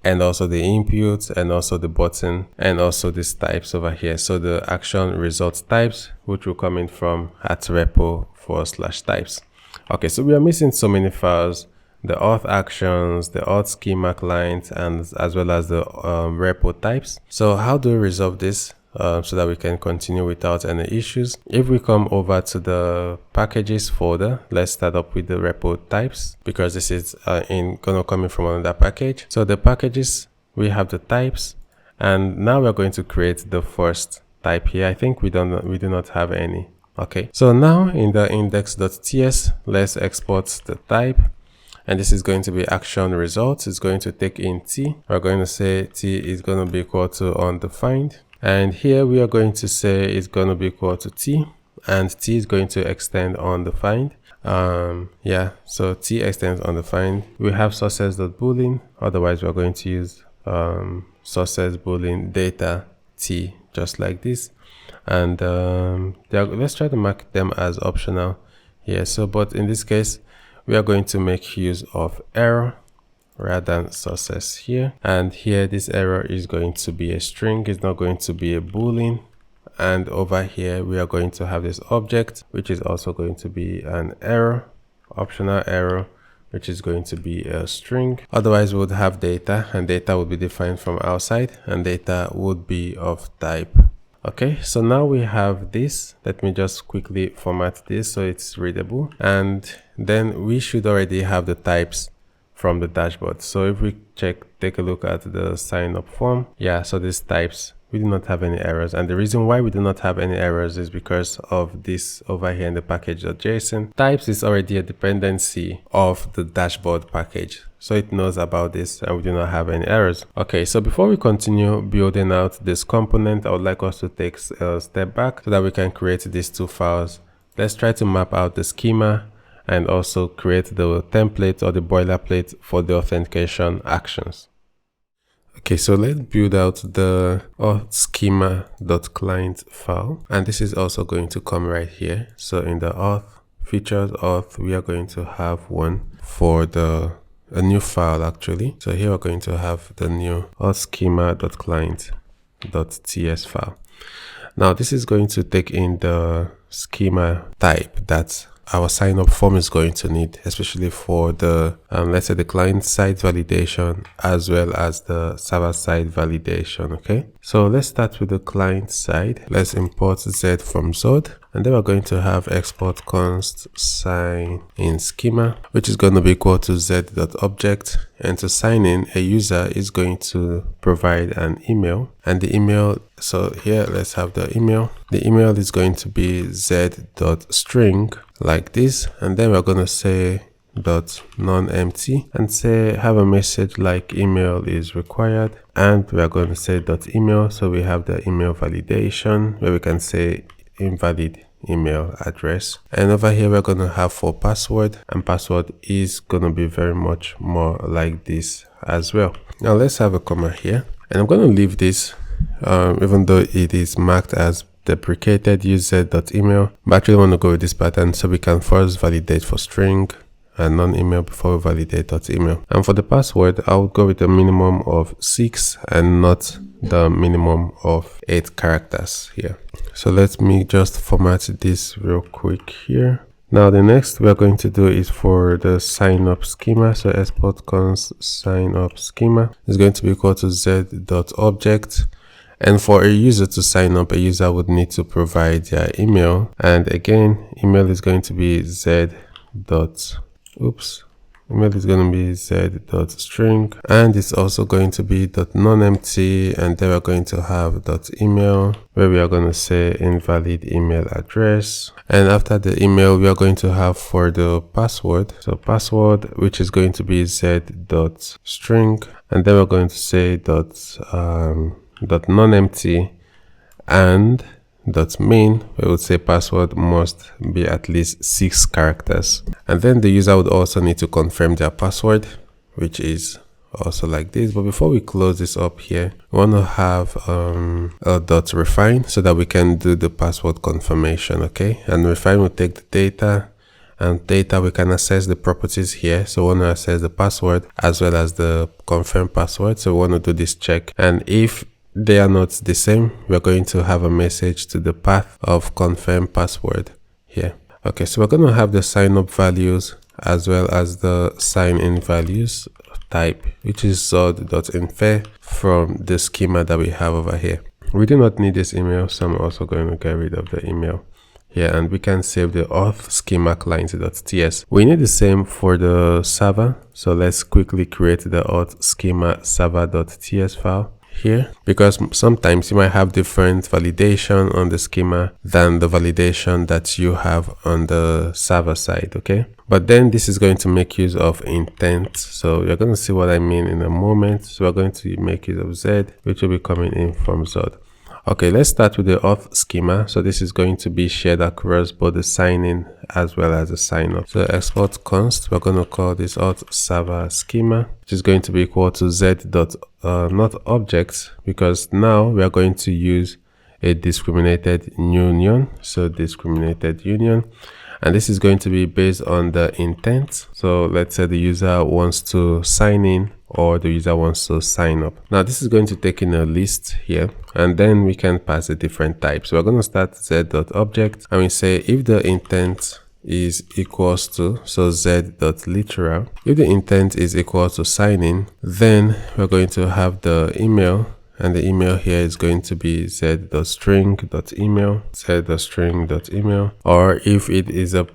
and also the inputs, and also the button, and also these types over here. So the action results types, which will come in from @repo/types. Okay, so we are missing so many files: the auth actions, the auth schema client, and as well as the repo types. So how do we resolve this so that we can continue without any issues? If we come over to the packages folder, let's start up with the repo types, because this is gonna come in from another package. So the packages, we have the types, and now we're going to create the first type here. I think we do not have any. Okay, so now in the index.ts, let's export the type. And this is going to be action results. It's going to take in t. We're going to say t is going to be equal to undefined. And here we are going to say it's going to be equal to t. And t is going to extend undefined. Yeah, so t extends undefined. We have sources.boolean. Otherwise, we're going to use sources boolean data t, just like this. And let's try to mark them as optional here. So, but in this case, we are going to make use of error rather than sources here. And here, this error is going to be a string. It's not going to be a boolean. And over here, we are going to have this object, which is also going to be an error, optional error, which is going to be a string. Otherwise, we would have data, and data would be defined from outside, and data would be of type. Okay, so now we have this. Let me just quickly format this so it's readable. And then we should already have the types from the dashboard. So if we take a look at the sign up form. Yeah, so these types, we do not have any errors. And the reason why we do not have any errors is because of this over here in the package.json. Types is already a dependency of the dashboard package. So it knows about this and we do not have any errors. Okay, so before we continue building out this component, I would like us to take a step back so that we can create these two files. Let's try to map out the schema and also create the template or the boilerplate for the authentication actions. Okay, so let's build out the auth schema.client file. And this is also going to come right here. So in the auth features auth, we are going to have one for a new file actually. So here we're going to have the new auth schema.client.ts file. Now this is going to take in the schema type that our sign up form is going to need, especially for the let's say the client side validation as well as the server side validation. Okay, so let's start with the client side. Let's import z from Zod, and then we're going to have export const sign in schema, which is going to be equal to z.object. And to sign in, a user is going to provide an email, and the email, so here let's have the email. The email is going to be z.string like this, and then we're going to say dot non-empty and say have a message like email is required, and we are going to say dot email. So we have the email validation where we can say invalid email address, and over here we're going to have for password, and password is going to be very much more like this as well. Now let's have a comma here, and I'm going to leave this even though it is marked as deprecated, use z.email, but I actually want to go with this pattern so we can first validate for string and non-email before we validate .email. And for the password, I would go with a minimum of 6 and not the minimum of 8 characters here. So let me just format this real quick here. Now the next we are going to do is for the sign up schema. So export const sign up schema is going to be equal to z.object. And for a user to sign up, a user would need to provide their email. And again, email is going to be Email is going to be z.string, and it's also going to be .nonempty, and then we're going to have .email, where we are going to say invalid email address. And after the email, we are going to have for the password, so password, which is going to be z.string, and then we're going to say .nonempty and .main, we would say password must be at least 6 characters. And then the user would also need to confirm their password, which is also like this. But before we close this up here, we want to have a .refine so that we can do the password confirmation. Okay, and refine will take the data, and data we can access the properties here. So we want to access the password as well as the confirm password. So we want to do this check, and if they are not the same, we're going to have a message to the path of confirm password here. Okay, so we're going to have the sign up values as well as the sign in values type, which is sod.infer from the schema that we have over here. We do not need this email, so I'm also going to get rid of the email here, and we can save the auth schema client.ts. We need the same for the server, so let's quickly create the auth schema server.ts file here, because sometimes you might have different validation on the schema than the validation that you have on the server side. Okay, but then this is going to make use of intent, so you're going to see what I mean in a moment. So we're going to make use of z, which will be coming in from zod. Okay, let's start with the auth schema. So this is going to be shared across both the sign in as well as the sign up. So export const, we're going to call this auth server schema, which is going to be equal to z dot not objects, because now we are going to use a discriminated union. So discriminated union, and this is going to be based on the intent. So let's say the user wants to sign in or the user wants to sign up. Now this is going to take in a list here, and then we can pass a different type. So we're going to start z.object, and we say if the intent is equals to, so z.literal, if the intent is equal to sign in, then we're going to have the email, and the email here is going to be z.string.email, z.string.email, or if it is a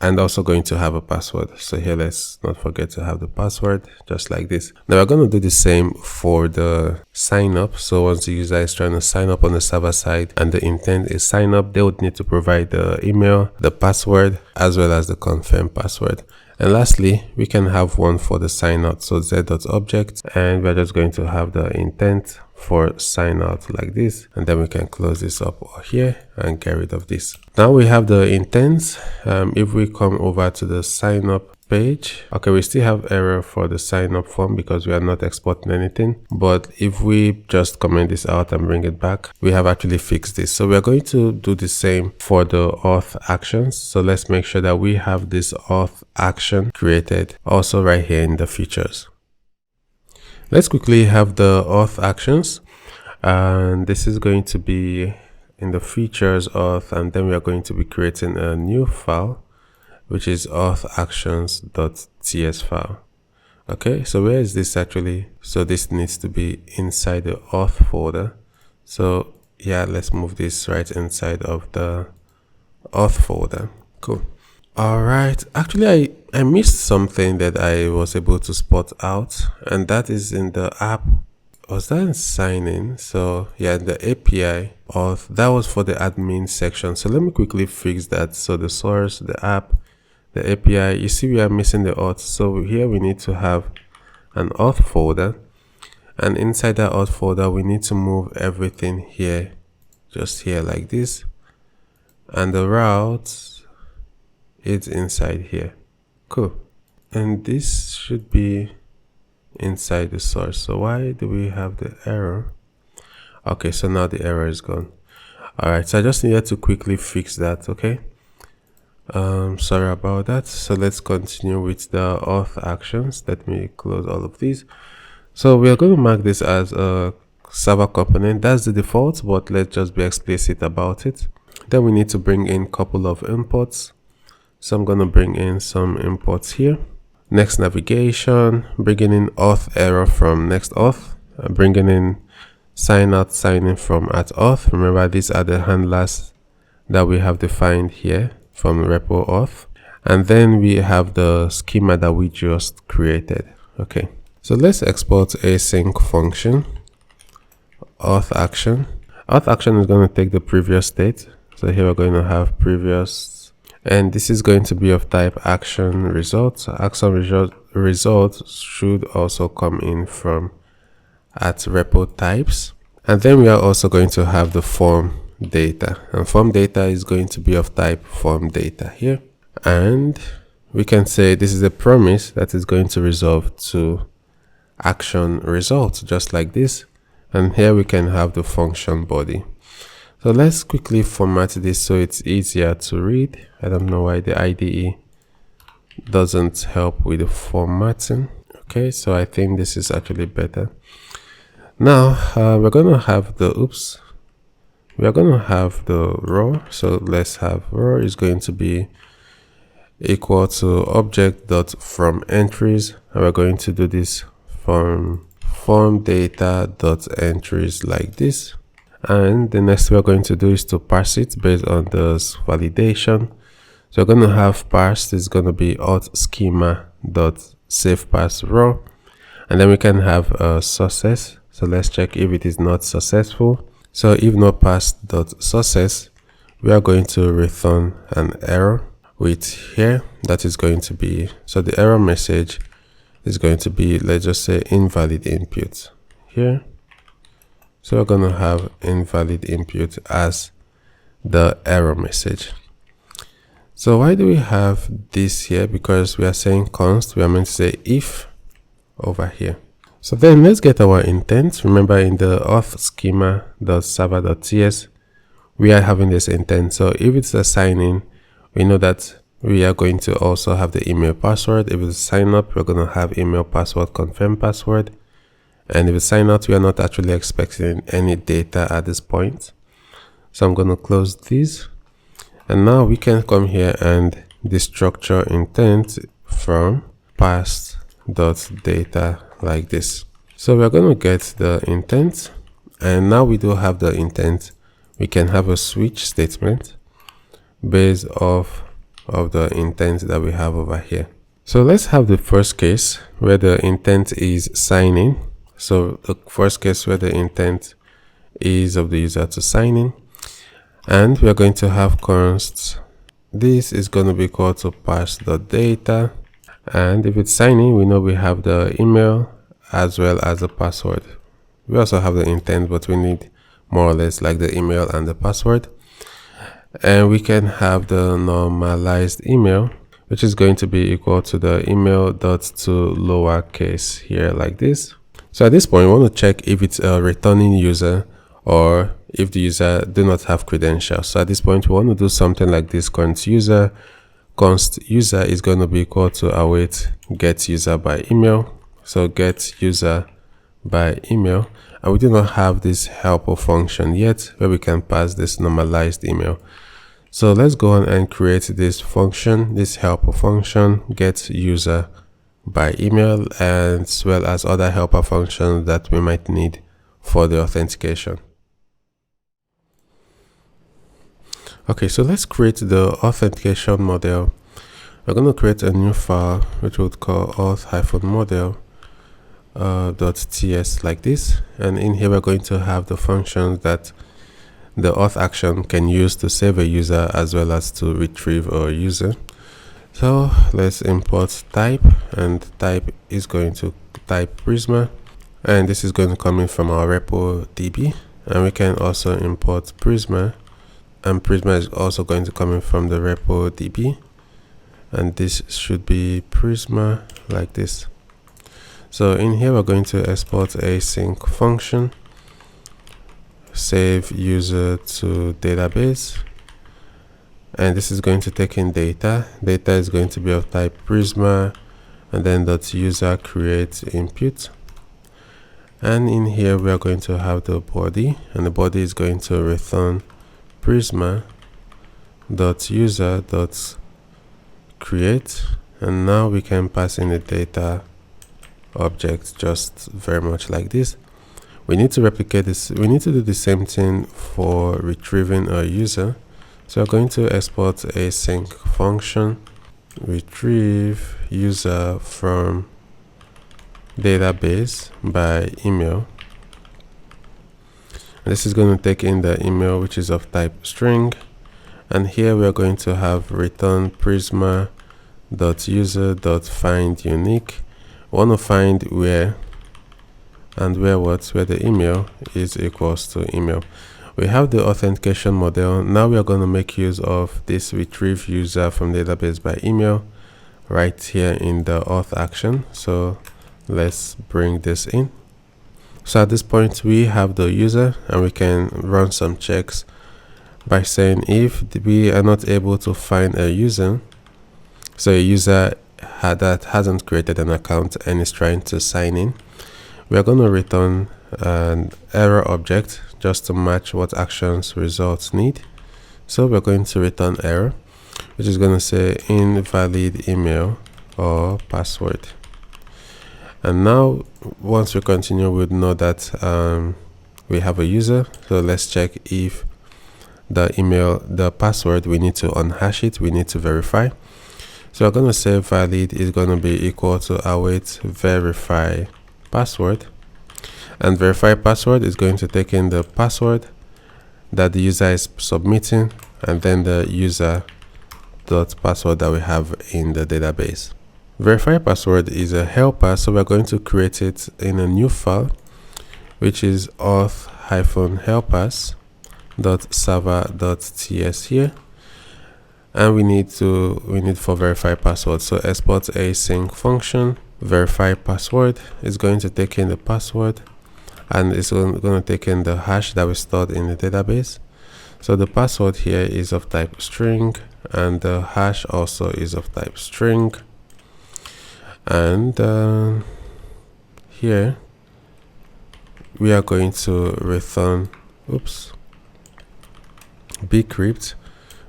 and also going to have a password. So here, let's not forget to have the password, just like this. Now we're going to do the same for the sign up. So once the user is trying to sign up on the server side and the intent is sign up, they would need to provide the email, the password, as well as the confirm password. And lastly, we can have one for the sign out. So z.object, and we're just going to have the intent for sign out like this, and then we can close this up here and get rid of this. Now we have the intents. If we come over to the sign up page, okay, we still have error for the sign up form because we are not exporting anything, but if we just comment this out and bring it back, we have actually fixed this. So we're going to do the same for the auth actions. So let's make sure that we have this auth action created also right here in the features. Let's quickly have the auth actions, and this is going to be in the features auth, and then we are going to be creating a new file, which is authactions.ts file. Okay, so where is this actually? So this needs to be inside the auth folder. So yeah, let's move this right inside of the auth folder. Cool. All right, actually I missed something that I was able to spot out, and that is in the app. Was that in sign in? So yeah, the API auth, that was for the admin section. So let me quickly fix that. So the source, the app, the API, you see we are missing the auth. So here we need to have an auth folder, and inside that auth folder we need to move everything here, just here like this, and the route, it's inside here. Cool. And this should be inside the source. So why do we have the error? Okay, so now the error is gone. All right, so I just needed to quickly fix that. Okay, sorry about that. So let's continue with the auth actions. Let me close all of these. So we are going to mark this as a server component. That's the default, but let's just be explicit about it. Then we need to bring in a couple of imports. So I'm going to bring in some imports here. Next navigation, bringing in auth error from next auth, bringing in sign out, sign in from at auth. Remember, these are the handlers that we have defined here from repo auth. And then we have the schema that we just created. Okay, so let's export async function, auth action. Auth action is going to take the previous state. So here we're going to have previous, and this is going to be of type action results. Action results should also come in from at repo types. And then we are also going to have the form data, and form data is going to be of type form data here. And we can say this is a promise that is going to resolve to action results, just like this. And here we can have the function body. So let's quickly format this so it's easier to read. I don't know why the IDE doesn't help with the formatting. Okay, so I think this is actually better. Now we're going to have the we're going to have the row. So let's have row is going to be equal to object.fromEntries, and we're going to do this from form data.entries like this. And the next we're going to do is to parse it based on this validation. So we're going to have parsed is going to be auth schema.savePassRow, and then we can have a success. So let's check if it is not successful. So if not passed.success, we are going to return an error with here that is going to be, so the error message is going to be, let's just say invalid input here. So we're going to have invalid input as the error message. So why do we have this here? Because we are saying const, we are meant to say if over here. So then let's get our intent. Remember in the auth schema.server.ts, we are having this intent. So if it's a sign in, we know that we are going to also have the email password. If it's sign up, we're going to have email password, confirm password. And if it's sign out, we are not actually expecting any data at this point. So I'm going to close this. And now we can come here and destructure intent from past.data like this. So we're going to get the intent, and now we do have the intent. We can have a switch statement based off of the intent that we have over here. So let's have the first case where the intent is signing. So the first case where the intent is of the user to sign in, and we are going to have const. This is going to be equal to pass.data. And if it's signing, we know we have the email as well as the password. We also have the intent, but we need more or less like the email and the password. And we can have the normalized email, which is going to be equal to the email dot to lowercase here like this. So at this point, we want to check if it's a returning user or if the user do not have credentials. So at this point, we want to do something like this. Const user is going to be equal to await get user by email. So get user by email, and we do not have this helper function yet where we can pass this normalized email. So let's go on and create this function, this helper function, get user by email, as well as other helper functions that we might need for the authentication. Okay, so let's create the authentication model. We're going to create a new file which we'll call auth-model.ts like this, and in here we're going to have the functions that the auth action can use to save a user as well as to retrieve a user. So let's import type, and type is going to type Prisma, and this is going to come in from our repo DB, and we can also import Prisma, and Prisma is also going to come in from the repo DB, and this should be Prisma like this. So in here we're going to export a sync function, save user to database, and this is going to take in data. Data is going to be of type Prisma, and then .user create input, and in here we are going to have the body, and the body is going to return Prisma .user create, and now we can pass in the data object just very much like this. We need to replicate this. We need to do the same thing for retrieving a user. So we're going to export a sync function, retrieve user from database by email. This is going to take in the email, which is of type string, and here we are going to have return prisma.user.findUnique. We want to find where the email is equals to email. We have the authentication model. Now we are going to make use of this retrieve user from database by email right here in the auth action. So let's bring this in. So at this point we have the user, and we can run some checks by saying if we are not able to find a user, so a user that hasn't created an account and is trying to sign in, we are going to return an error object just to match what actions results need. So we're going to return error, which is going to say invalid email or password. And now once we continue, we'd know that we have a user. So let's check if the password, we need to unhash it, we need to verify. So we're going to say valid is going to be equal to await verify password, and verify password is going to take in the password that the user is submitting, and then the user dot password that we have in the database. Verify password is a helper, so we're going to create it in a new file, which is auth-helpers.server.ts here, and we need for verify password. So export async function verify password is going to take in the password, and it's going to take in the hash that we stored in the database. So the password here is of type string, and the hash also is of type string. And here we are going to return bcrypt,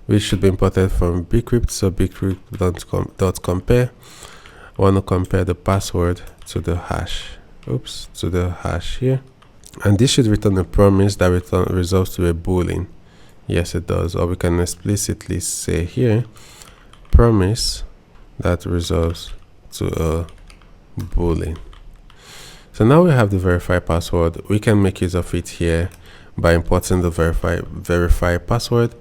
which should be imported from bcrypt. So bcrypt.compare. I want to compare the password to the hash, to the hash here, and this should return a promise that resolves to a boolean. Yes, it does. Or we can explicitly say here promise that resolves to a boolean. So now we have the verify password. We can make use of it here by importing the verify password.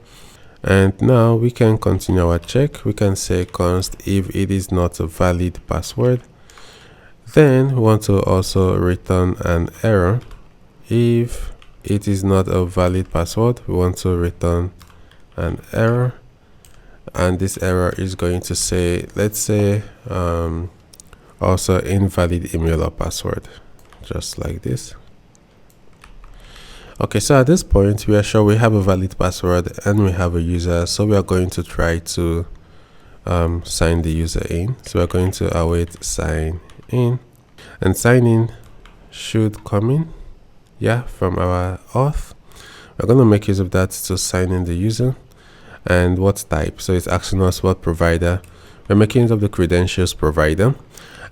And now we can continue our check. We can say const if it is not a valid password. Then we want to also return an error. If it is not a valid password, we want to return an error. And this error is going to say, let's say, also invalid email or password, just like this. Okay, so at this point we are sure we have a valid password and we have a user, so we are going to try to sign the user in. So we're going to await sign in, and sign in should come in from our auth. We're going to make use of that to sign in the user. And what type, so it's asking us what provider. We're making use of the credentials provider,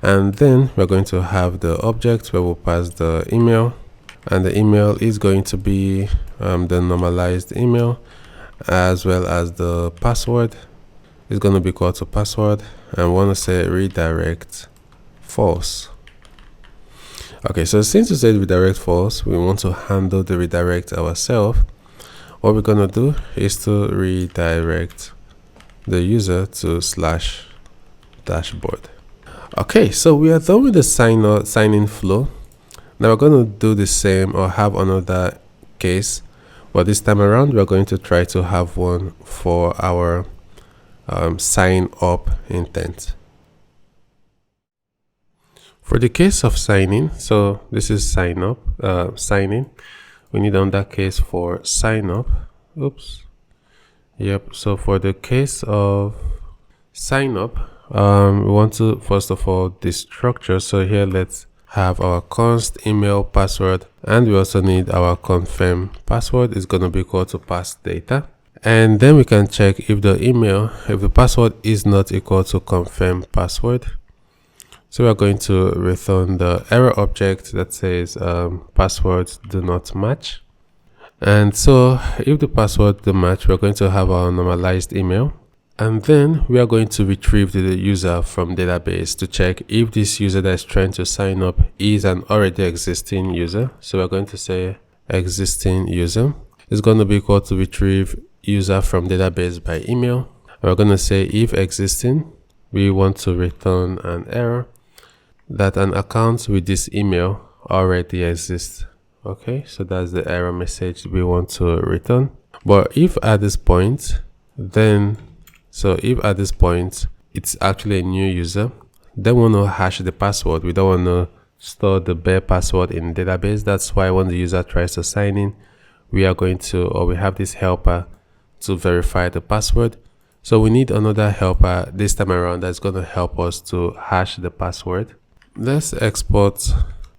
and then we're going to have the object where we'll pass the email, and the email is going to be the normalized email, as well as the password is going to be equal to password, and we want to say redirect false. Okay, so since we said redirect false, we want to handle the redirect ourselves. What we're going to do is to redirect the user to /dashboard. Okay, so we are done with the sign-in flow. Now we're going to do the same, or have another case, but this time around we're going to try to have one for our sign up intent. For the case of sign-in, so this is sign up, sign in. We need on that case for sign up. So for the case of sign up, we want to first of all this structure. So here let's have our const email password, and we also need our confirm password is going to be equal to pass data. And then we can check if the password is not equal to confirm password. So we are going to return the error object that says passwords do not match. And so if the password do match, we're going to have our normalized email, And then we are going to retrieve the user from database to check if this user that is trying to sign up is an already existing user. So we're going to say existing user is going to be equal to retrieve user from database by email. We're going to say if existing, we want to return an error that an account with this email already exists. Okay, so that's the error message we want to return. But if at this point, if at this point it's actually a new user, then we want to hash the password. We don't want to store the bare password in database. That's why when the user tries to sign in, we have this helper to verify the password. So we need another helper this time around that's going to help us to hash the password. Let's export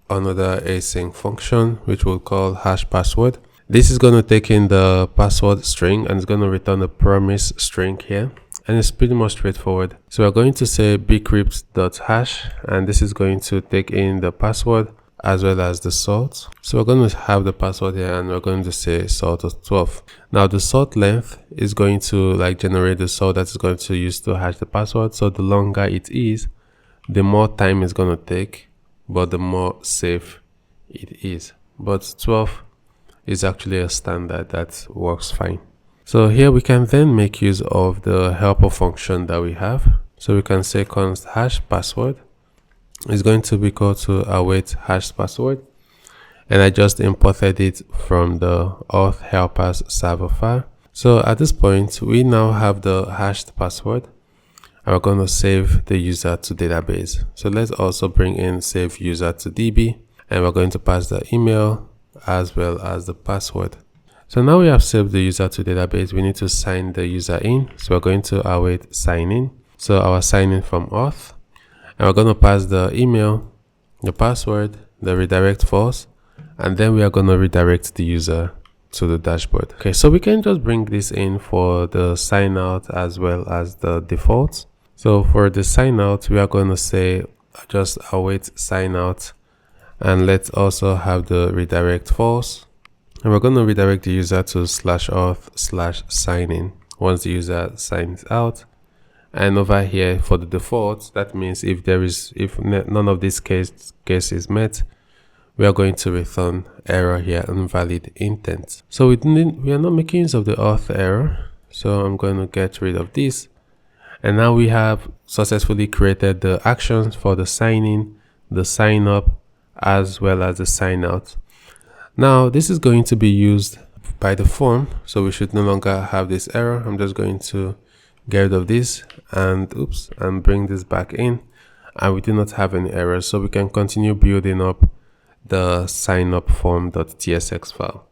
another async function, which we'll call hash password. This is going to take in the password string and it's going to return a promise string here. And it's pretty much straightforward. So we're going to say bcrypt.hash, and this is going to take in the password as well as the salt. So we're going to have the password here and we're going to say salt of 12. Now the salt length is going to generate the salt that is going to use to hash the password. So the longer it is, the more time it's going to take, but the more safe it is. But 12 is actually a standard that works fine. So here we can then make use of the helper function that we have. So we can say const hash password is going to be equal to await hash password. And I just imported it from the auth helpers server file. So at this point, we now have the hashed password. And we're going to save the user to database. So let's also bring in save user to DB. And we're going to pass the email as well as the password. So now we have saved the user to database. We need to sign the user in. So we're going to await sign in. So our sign in from auth. And we're going to pass the email, the password, the redirect false. And then we are going to redirect the user to the dashboard. Okay, so we can just bring this in for the sign out as well as the default. So for the sign out, we are going to say just await sign out. And let's also have the redirect false. And we're going to redirect the user to /auth/signin once the user signs out. And over here for the default, that means if none of these case is met, we are going to return error here, invalid intent. So we are not making use of the auth error. So I'm going to get rid of this. And now we have successfully created the actions for the sign in, the sign up, as well as the sign out. Now this is going to be used by the form, so we should no longer have this error. I'm just going to get rid of this and bring this back in, and we do not have any errors, so we can continue building up the sign up form.tsx file.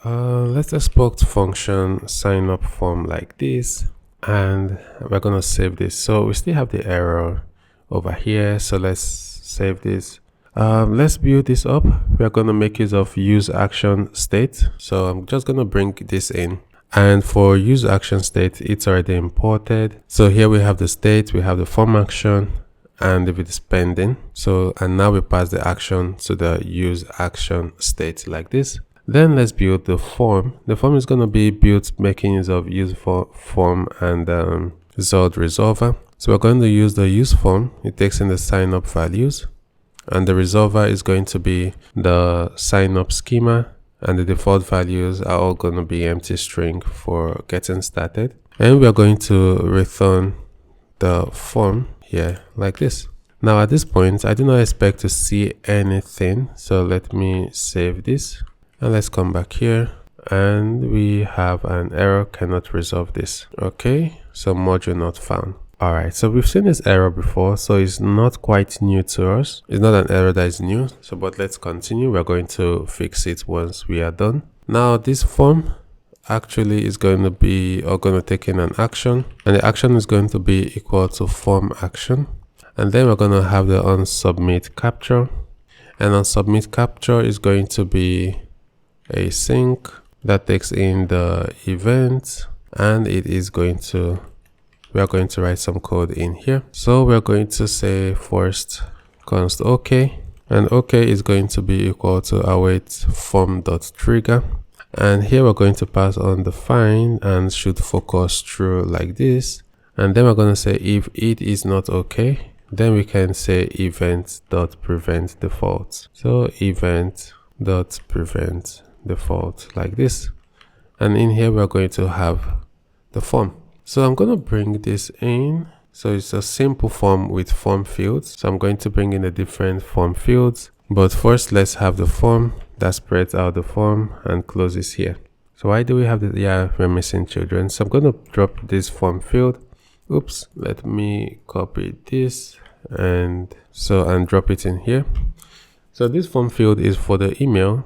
Let's export function sign up form like this, and we're going to save this. So we still have the error over here, so let's save this. Let's build this up. We're going to make use of use action state. So I'm just going to bring this in. And for use action state, it's already imported. So here we have the state, we have the form action, and if it is pending. So, and now we pass the action to the use action state like this. Then let's build the form. The form is going to be built making use of use for form and result resolver. So we're going to use the use form. It takes in the sign up values. And the resolver is going to be the sign up schema, and the default values are all going to be empty string for getting started. And we are going to return the form here like this. Now at this point, I do not expect to see anything. So let me save this and let's come back here. And we have an error, cannot resolve this. Okay, so module not found. Alright, so we've seen this error before, so it's not quite new to us. It's not an error that is new, so but let's continue. We're going to fix it once we are done. Now this form actually is going to be, or going to take in an action, and the action is going to be equal to form action. And then we're going to have the onSubmit capture, and onSubmit capture is going to be a sync that takes in the event, and it is going to, we are going to write some code in here. So we're going to say first const OK, and OK is going to be equal to await form.trigger. And here we're going to pass on the find and should focus through like this. And then we're going to say if it is not okay, then we can say event.prevent default. So event.prevent default like this. And in here, we're going to have the form. So I'm going to bring this in. So it's a simple form with form fields. So I'm going to bring in the different form fields. But first, let's have the form that spreads out the form and closes here. So why do we have the, yeah, we're missing children. So I'm going to drop this form field. Oops, let me copy this and drop it in here. So this form field is for the email.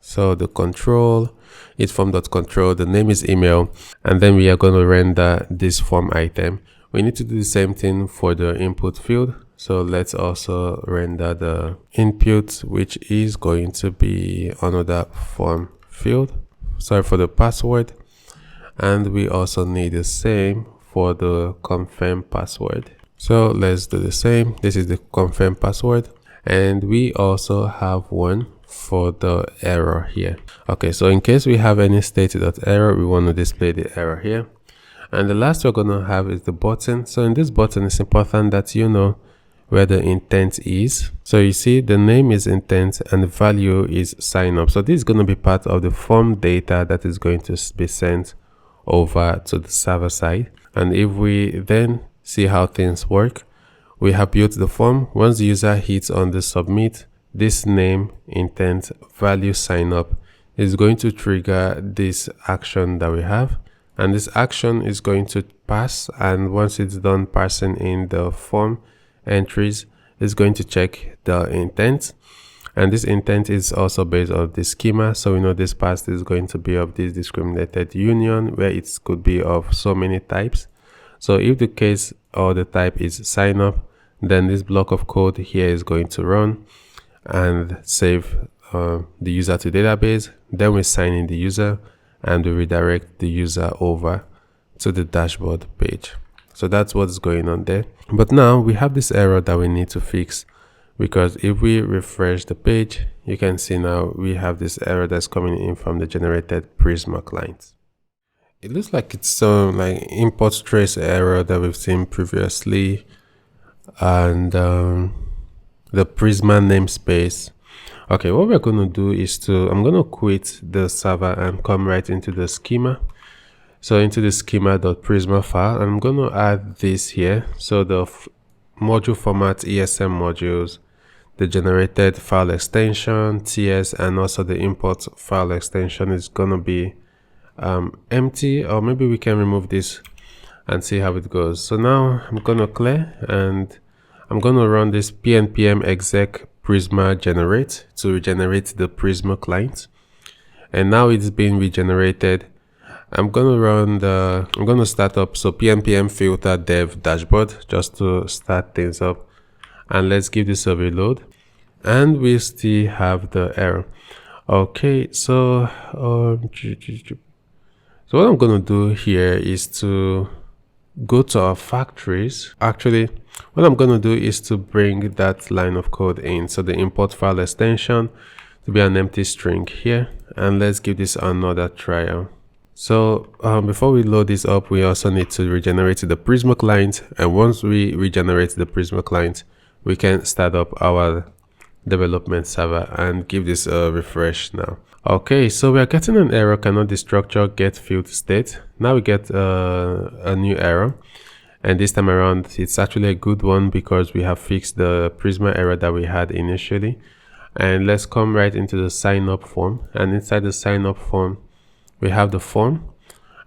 So the control is form.control, the name is email, and then we are going to render this form item. We need to do the same thing for the input field. So let's also render the input, which is going to be another form field. Sorry for the password. And we also need the same for the confirm password. So let's do the same. This is the confirm password. And we also have one for the error here. Okay, so in case we have any state.error, we want to display the error here. And the last we're going to have is the button. So in this button, it's important that you know where the intent is. So you see the name is intent and the value is sign up. So this is going to be part of the form data that is going to be sent over to the server side. And if we then see how things work, we have built the form. Once the user hits on the submit, this name, intent, value, sign up is going to trigger this action that we have. And this action is going to pass. And once it's done passing in the form entries, it's going to check the intent. And this intent is also based on the schema. So we know this pass is going to be of this discriminated union where it could be of so many types. So if the case or the type is sign up, then this block of code here is going to run and save the user to database. Then we sign in the user and we redirect the user over to the dashboard page. So that's what's going on there. But now we have this error that we need to fix, because if we refresh the page, you can see now we have this error that's coming in from the generated Prisma client. It looks like it's some like import trace error that we've seen previously, and the Prisma namespace. Okay, what we're going to do is I'm going to quit the server and come right into the schema. So into the schema.prisma file, and I'm going to add this here. So the module format, ESM modules, the generated file extension, TS, and also the import file extension is going to be empty, or maybe we can remove this and see how it goes. So now I'm going to clear and I'm going to run this pnpm exec Prisma generate to regenerate the Prisma client. And now it's been regenerated. I'm going to start up. So pnpm filter dev dashboard just to start things up. And let's give this a reload. And we still have the error. Okay, so what I'm going to do here is to go to our factories. Actually, what I'm going to do is to bring that line of code in. So the import file extension to be an empty string here. And let's give this another trial. So before we load this up, we also need to regenerate the Prisma client. And once we regenerate the Prisma client, we can start up our development server and give this a refresh now. Okay, so we are getting an error, cannot destructure get field state. Now we get a new error, and this time around it's actually a good one because we have fixed the Prisma error that we had initially. And let's come right into the sign up form, and inside the sign up form we have the form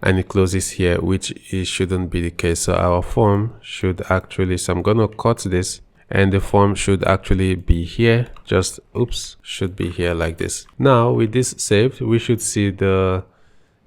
and it closes here, which it shouldn't be the case. So our form should actually, so I'm gonna cut this, and the form should actually be here, just oops, should be here like this. Now with this saved, we should see the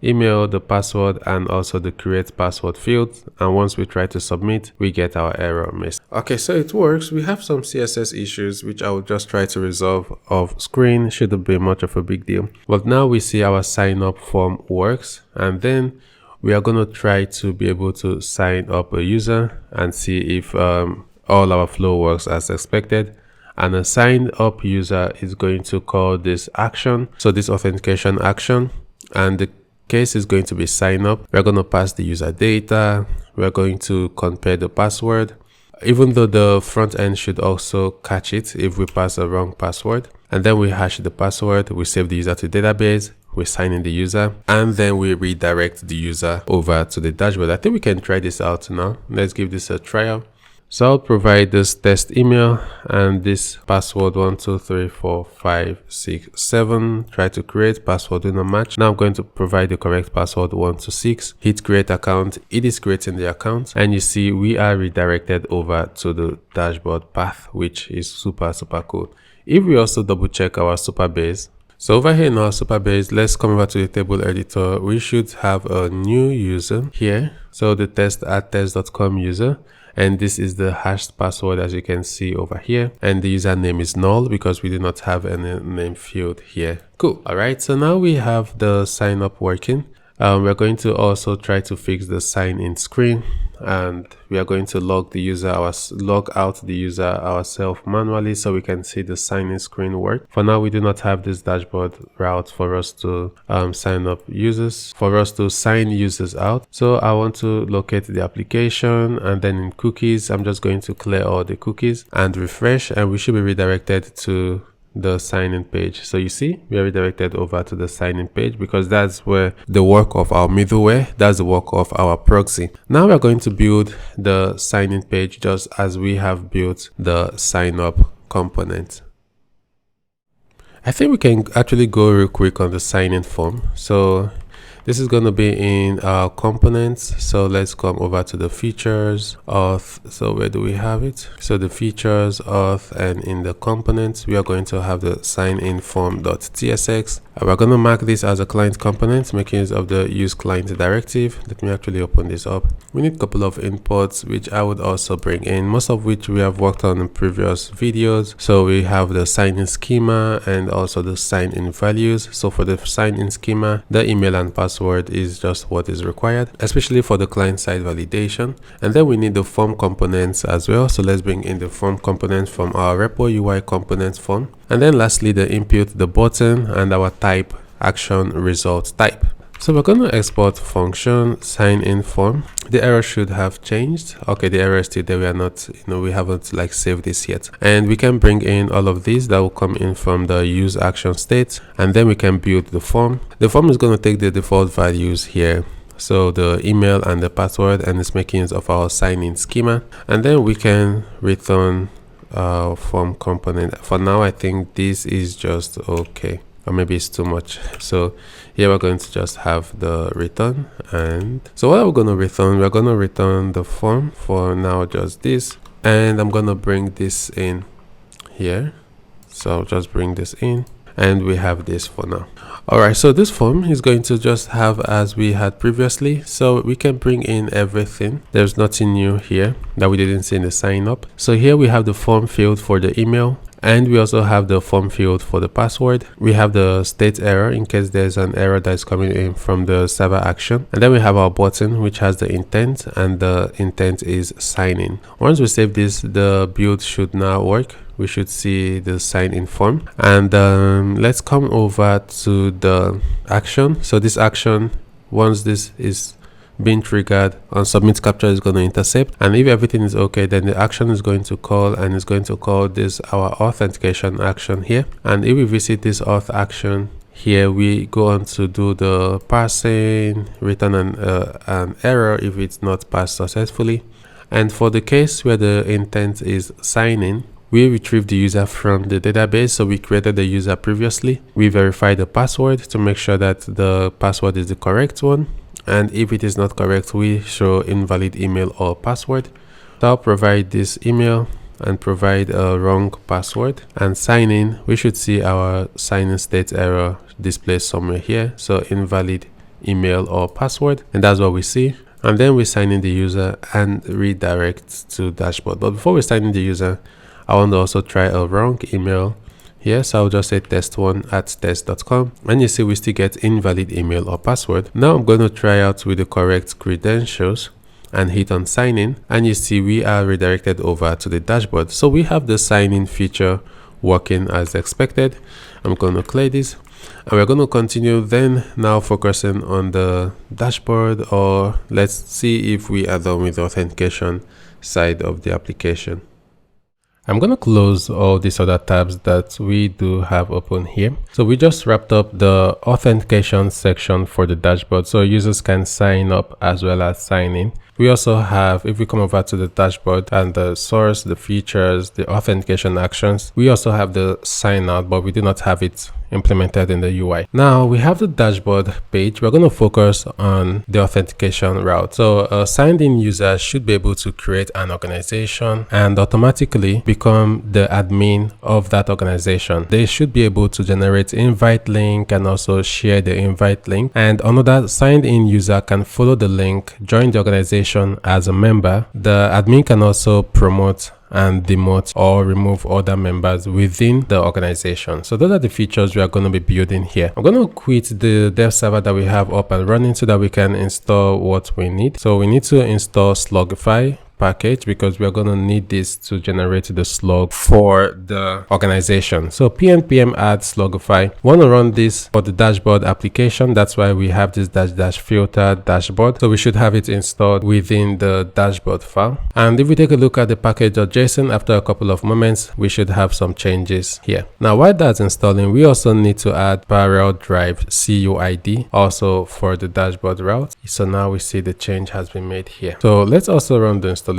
email, the password, and also the create password field. And once we try to submit, we get our error message. Okay, so it works. We have some CSS issues, which I will just try to resolve off screen. Shouldn't be much of a big deal. But now we see our sign up form works. And then we are going to try to be able to sign up a user and see if all our flow works as expected. And a signed up user is going to call this action. So this authentication action and the case is going to be sign up. We're going to pass the user data. We're going to compare the password, even though the front end should also catch it if we pass a wrong password. And then we hash the password, we save the user to the database, we sign in the user, and then we redirect the user over to the dashboard. I think we can try this out now. Let's give this a trial. So I'll provide this test email and this password 12345667. Try to create, password do not match. Now I'm going to provide the correct password 126. Hit create account. It is creating the account, and you see we are redirected over to the dashboard path, which is super cool. If we also double check our Supabase, so over here in our Supabase, let's come over to the table editor. We should have a new user here. So the test@test.com user. And this is the hashed password, as you can see over here. And the username is null because we do not have any name field here. Cool. All right. So now we have the sign up working. We're going to also try to fix the sign in screen, and we are going to log out the user ourselves manually so we can see the sign in screen work. For now, we do not have this dashboard route for us to sign users out. So I want to locate the application, and then in cookies, I'm just going to clear all the cookies and refresh, and we should be redirected to the sign-in page. So you see we are redirected over to the sign-in page because that's where the work of our middleware, that's the work of our proxy. Now we are going to build the sign-in page just as we have built the sign-up component. I think we can actually go real quick on the sign-in form. So this is going to be in our components. So let's come over to the features, auth. So where do we have it? So the features, auth, and in the components, we are going to have the sign-in form.tsx. We're going to mark this as a client component, making use of the use client directive. Let me actually open this up. We need a couple of imports, which I would also bring in, most of which we have worked on in previous videos. So we have the sign-in schema and also the sign-in values. So for the sign-in schema, the email and password is just what is required, especially for the client-side validation. And then we need the form components as well. So let's bring in the form component from our repo UI components form. And then lastly, the input, the button, and our type, action, result type. So we're going to export function sign-in form. The error should have changed. Okay, the error is still there. We are not, we haven't saved this yet. And we can bring in all of these that will come in from the use action state. And then we can build the form. The form is going to take the default values here. So the email and the password, and it's making use of our sign-in schema. And then we can return form component. For now, I think this is just okay, or maybe it's too much. So here we're going to just have the return. And so what are we going to return? We're going to return the form for now, just this. And I'm going to bring this in here. So I'll just bring this in, and we have this for now. All right, so this form is going to just have as we had previously. So we can bring in everything. There's nothing new here that we didn't see in the sign up. So here we have the form field for the email, and we also have the form field for the password. We have the state error in case there's an error that's coming in from the server action. And then we have our button, which has the intent, and the intent is sign in. Once we save this, the build should now work. We should see the sign in form. And let's come over to the action. So this action, once this is being triggered on submit capture, is going to intercept, and if everything is okay, then the action is going to call, and it's going to call this our authentication action here. And if we visit this auth action here, we go on to do the parsing, return an error if it's not passed successfully. And for the case where the intent is sign in, we retrieve the user from the database. So we created the user previously. We verify the password to make sure that the password is the correct one. And if it is not correct, we show invalid email or password. So I'll provide this email and provide a wrong password, and sign in. We should see our sign in state error displayed somewhere here. So invalid email or password, and that's what we see. And then we sign in the user and redirect to dashboard. But before we sign in the user, I want to also try a wrong email here. So I'll just say test1@test.com, and you see we still get invalid email or password. Now I'm going to try out with the correct credentials and hit on sign in, and you see we are redirected over to the dashboard. So we have the sign in feature working as expected. I'm going to clear this, and we're going to continue then now focusing on the dashboard, or let's see if we are done with the authentication side of the application. I'm going to close all these other tabs that we do have open here. So we just wrapped up the authentication section for the dashboard, so users can sign up as well as sign in. We also have, if we come over to the dashboard and the source, the features, the authentication actions, we also have the sign out, but we do not have it implemented in the UI. Now we have the dashboard page. We're going to focus on the authentication route. So a signed in user should be able to create an organization and automatically become the admin of that organization. They should be able to generate invite link and also share the invite link. And another signed in user can follow the link, join the organization as a member. The admin can also promote and demote or remove other members within the organization. So those are the features we are going to be building here. I'm going to quit the dev server that we have up and running so that we can install what we need. So we need to install Slugify package because we are going to need this to generate the slug for the organization. So npm add slugify. Want to run this for the dashboard application. That's why we have this dash filter dashboard. So we should have it installed within the dashboard file. And if we take a look at the package.json, after a couple of moments, we should have some changes here. Now, while that's installing, we also need to add parallel drive CUID also for the dashboard route. So now we see the change has been made here. So let's also run the installation.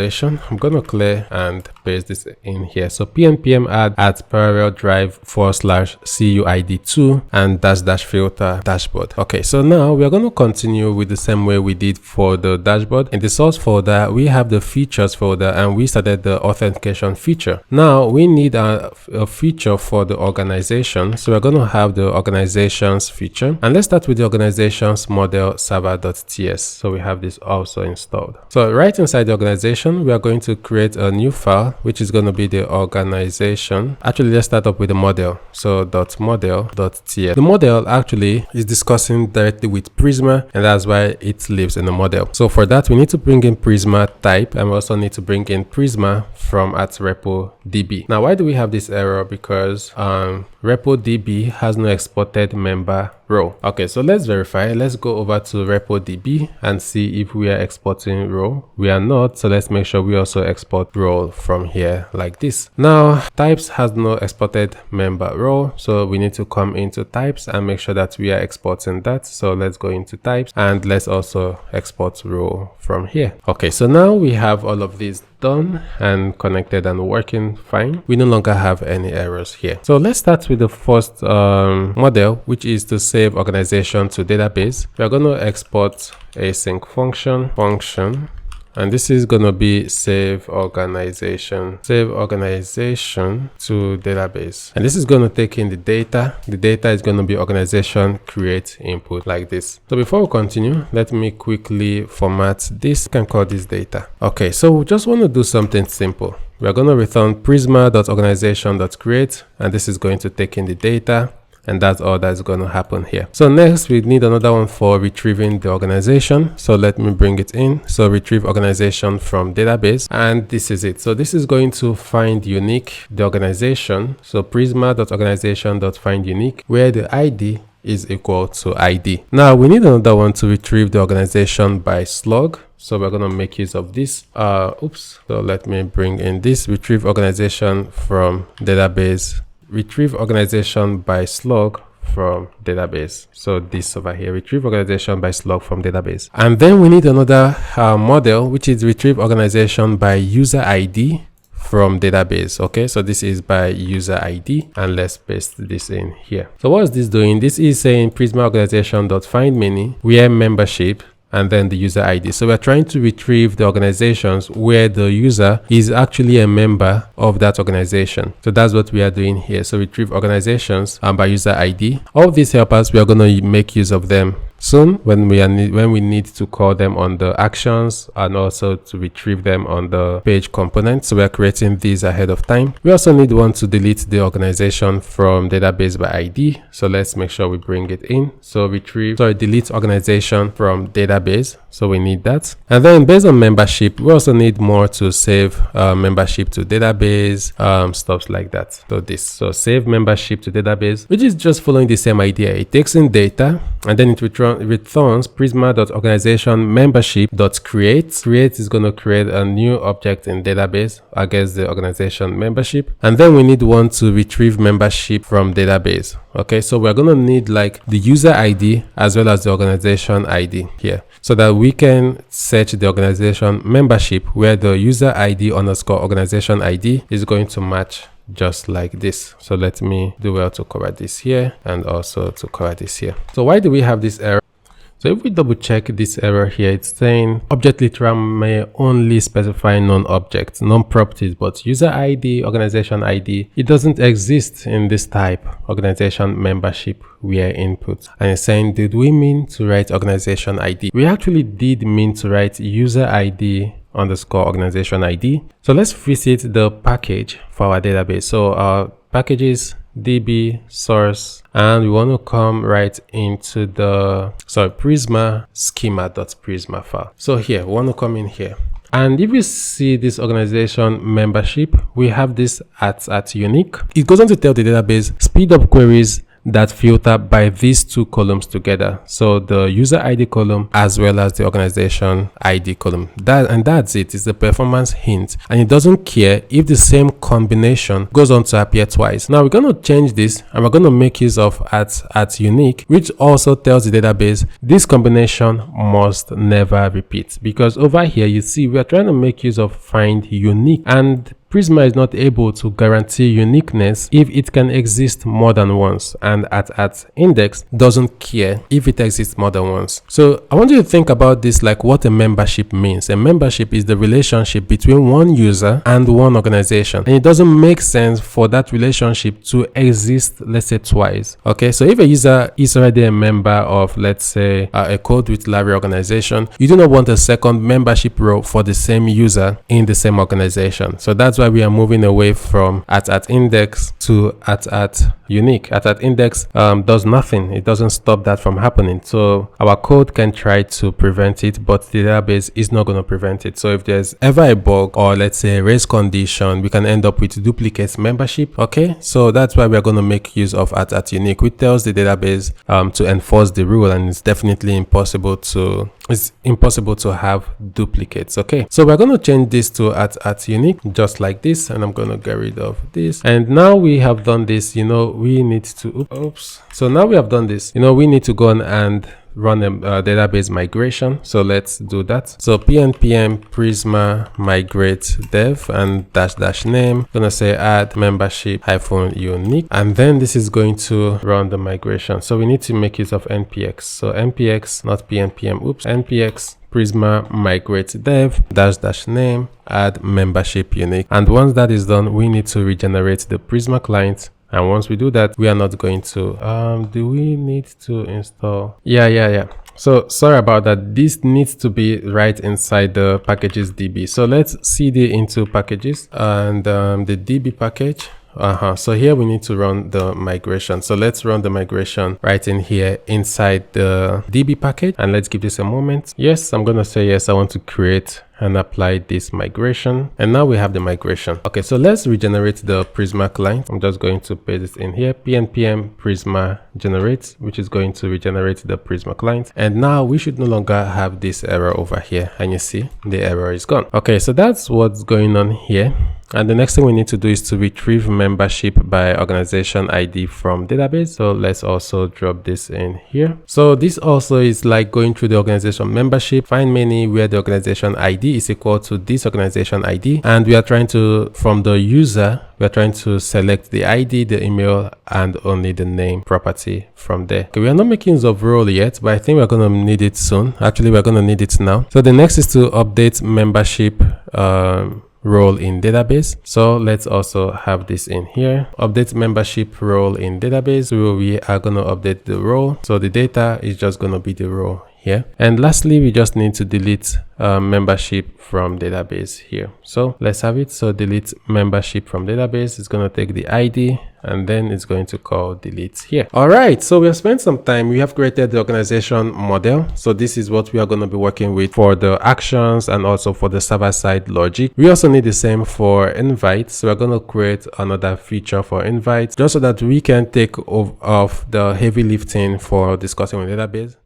I'm going to clear and paste this in here. So npm add parallel drive /CUID2 and dash filter dashboard. Okay, so now we are going to continue with the same way we did for the dashboard. In the source folder, we have the features folder and we started the authentication feature. Now we need a feature for the organization. So we're going to have the organizations feature, and let's start with the organizations model server.ts. So we have this also installed. So right inside the organization, we are going to create a new file, which is going to be the organization. Actually, let's start up with the model. So .model.ts. The model actually is discussing directly with Prisma, and that's why it lives in the model. So for that, we need to bring in Prisma type, and we also need to bring in Prisma from @repo.db. Now, why do we have this error? Because repo.db has no exported member row. Okay, so let's verify. Let's go over to repo.db and see if we are exporting row. We are not, so let's make sure we also export row from here like this. Now types has no exported member row, so we need to come into types and make sure that we are exporting that. So let's go into types and let's also export row from here. Okay, so now we have all of these done and connected and working fine. We no longer have any errors here. So let's start with the first model, which is to save organization to database. We are going to export async function, and this is going to be save organization to database. And this is going to take in the data. The data is going to be organization create input like this. So before we continue, let me quickly format this. You can call this data. Okay, so we just want to do something simple. We are going to return prisma.organization.create, and this is going to take in the data. And that's all that's going to happen here. So next we need another one for retrieving the organization. So let me bring it in. So retrieve organization from database, and this is it. So this is going to find unique the organization. So prisma.organization.find unique, where the ID is equal to ID. Now we need another one to retrieve the organization by slug. So we're going to make use of this. So let me bring in this retrieve organization from database. Retrieve organization by slug from database. So this over here, retrieve organization by slug from database. And then we need another model, which is retrieve organization by user ID from database. Okay, so this is by user ID, and let's paste this in here. So what is this doing? This is saying prisma organization.find many where membership and then the user ID. So we're trying to retrieve the organizations where the user is actually a member of that organization. So that's what we are doing here. So retrieve organizations by user ID. All of these help us, we are going to make use of them. soon when we need to call them on the actions and also to retrieve them on the page component. So we are creating these ahead of time. We also need one to delete the organization from database by ID. So let's make sure we bring it in. So delete organization from database. So we need that. And then based on membership, we also need more to save membership to database, stuff like that. So save membership to database, which is just following the same idea. It takes in data and then it returns prisma.organization membership.create. Create is going to create a new object in database against the organization membership. And then we need one to retrieve membership from database. Okay, so we're going to need like the user ID as well as the organization ID here, so that we can search the organization membership where the user ID underscore organization ID is going to match just like this. So let me do well to cover this here and also to cover this here. So why do we have this error? So if we double check this error here, it's saying object literal may only specify non-objects, non-properties, but user ID, organization ID, it doesn't exist in this type, organization membership where input. And it's saying, did we mean to write organization ID? We actually did mean to write user ID underscore organization ID. So let's visit the package for our database. So our packages db source, and we want to come right into the Prisma schema.prisma file. So here we want to come in here, and if you see this organization membership, we have this at unique. It goes on to tell the database speed up queries that filter by these two columns together. So the user ID column as well as the organization ID column. That's it. It's the performance hint, and it doesn't care if the same combination goes on to appear twice. Now we're going to change this and we're going to make use of at unique, which also tells the database this combination must never repeat, because over here you see we are trying to make use of find unique, and Prisma is not able to guarantee uniqueness if it can exist more than once, and at index doesn't care if it exists more than once. So I want you to think about this like what a membership means. A membership is the relationship between one user and one organization, and it doesn't make sense for that relationship to exist, let's say, twice. Okay, so if a user is already a member of, let's say, a code with lari organization, you do not want a second membership role for the same user in the same organization. So that's why we are moving away from at index to at unique. At index does nothing. It doesn't stop that from happening. So our code can try to prevent it, but the database is not going to prevent it. So if there's ever a bug or let's say a race condition, we can end up with duplicate membership. Okay, so that's why we're going to make use of at unique, which tells the database to enforce the rule, and it's definitely impossible to have duplicates. Okay, so we're going to change this to at unique just like this, and I'm going to get rid of this. And now we have done this, we need to so now we have done this, we need to go on and run a database migration. So let's do that. So npm prisma migrate dev and -- name. I'm gonna say add membership -unique, and then this is going to run the migration. So we need to make use of npx. So npx, not pnpm, npx prisma migrate dev -- name, add membership unique. And once that is done, we need to regenerate the Prisma client. And once we do that, we are not going to do we need to install? Yeah. So sorry about that. This needs to be right inside the packages DB. So let's cd into packages and the DB package. So here we need to run the migration. So let's run the migration right in here inside the DB package, and let's give this a moment. Yes, I'm gonna say yes, I want to create and apply this migration, and now we have the migration. Okay, so let's regenerate the Prisma client. I'm just going to paste this in here, npm prisma generate, which is going to regenerate the Prisma client. And now we should no longer have this error over here, and you see the error is gone. Okay, so that's what's going on here. And the next thing we need to do is to retrieve membership by organization ID from database. So let's also drop this in here. So this also is like going through the organization membership, find many where the organization ID is equal to this organization ID. And we are trying to, from the user, we are trying to select the ID, the email, and only the name property from there. Okay, we are not making use of role yet, but I think we're going to need it soon. Actually, we're going to need it now. So the next is to update membership role in database. So let's also have this in here. Update membership role in database. So we are going to update the role. So the data is just going to be the role here. And lastly, we just need to delete membership from database here. So let's have it. So delete membership from database. It's going to take the ID and then it's going to call delete here. All right. So we have spent some time. We have created the organization model. So this is what we are going to be working with for the actions and also for the server side logic. We also need the same for invite. So we're going to create another feature for invite just so that we can take off the heavy lifting for discussing with database.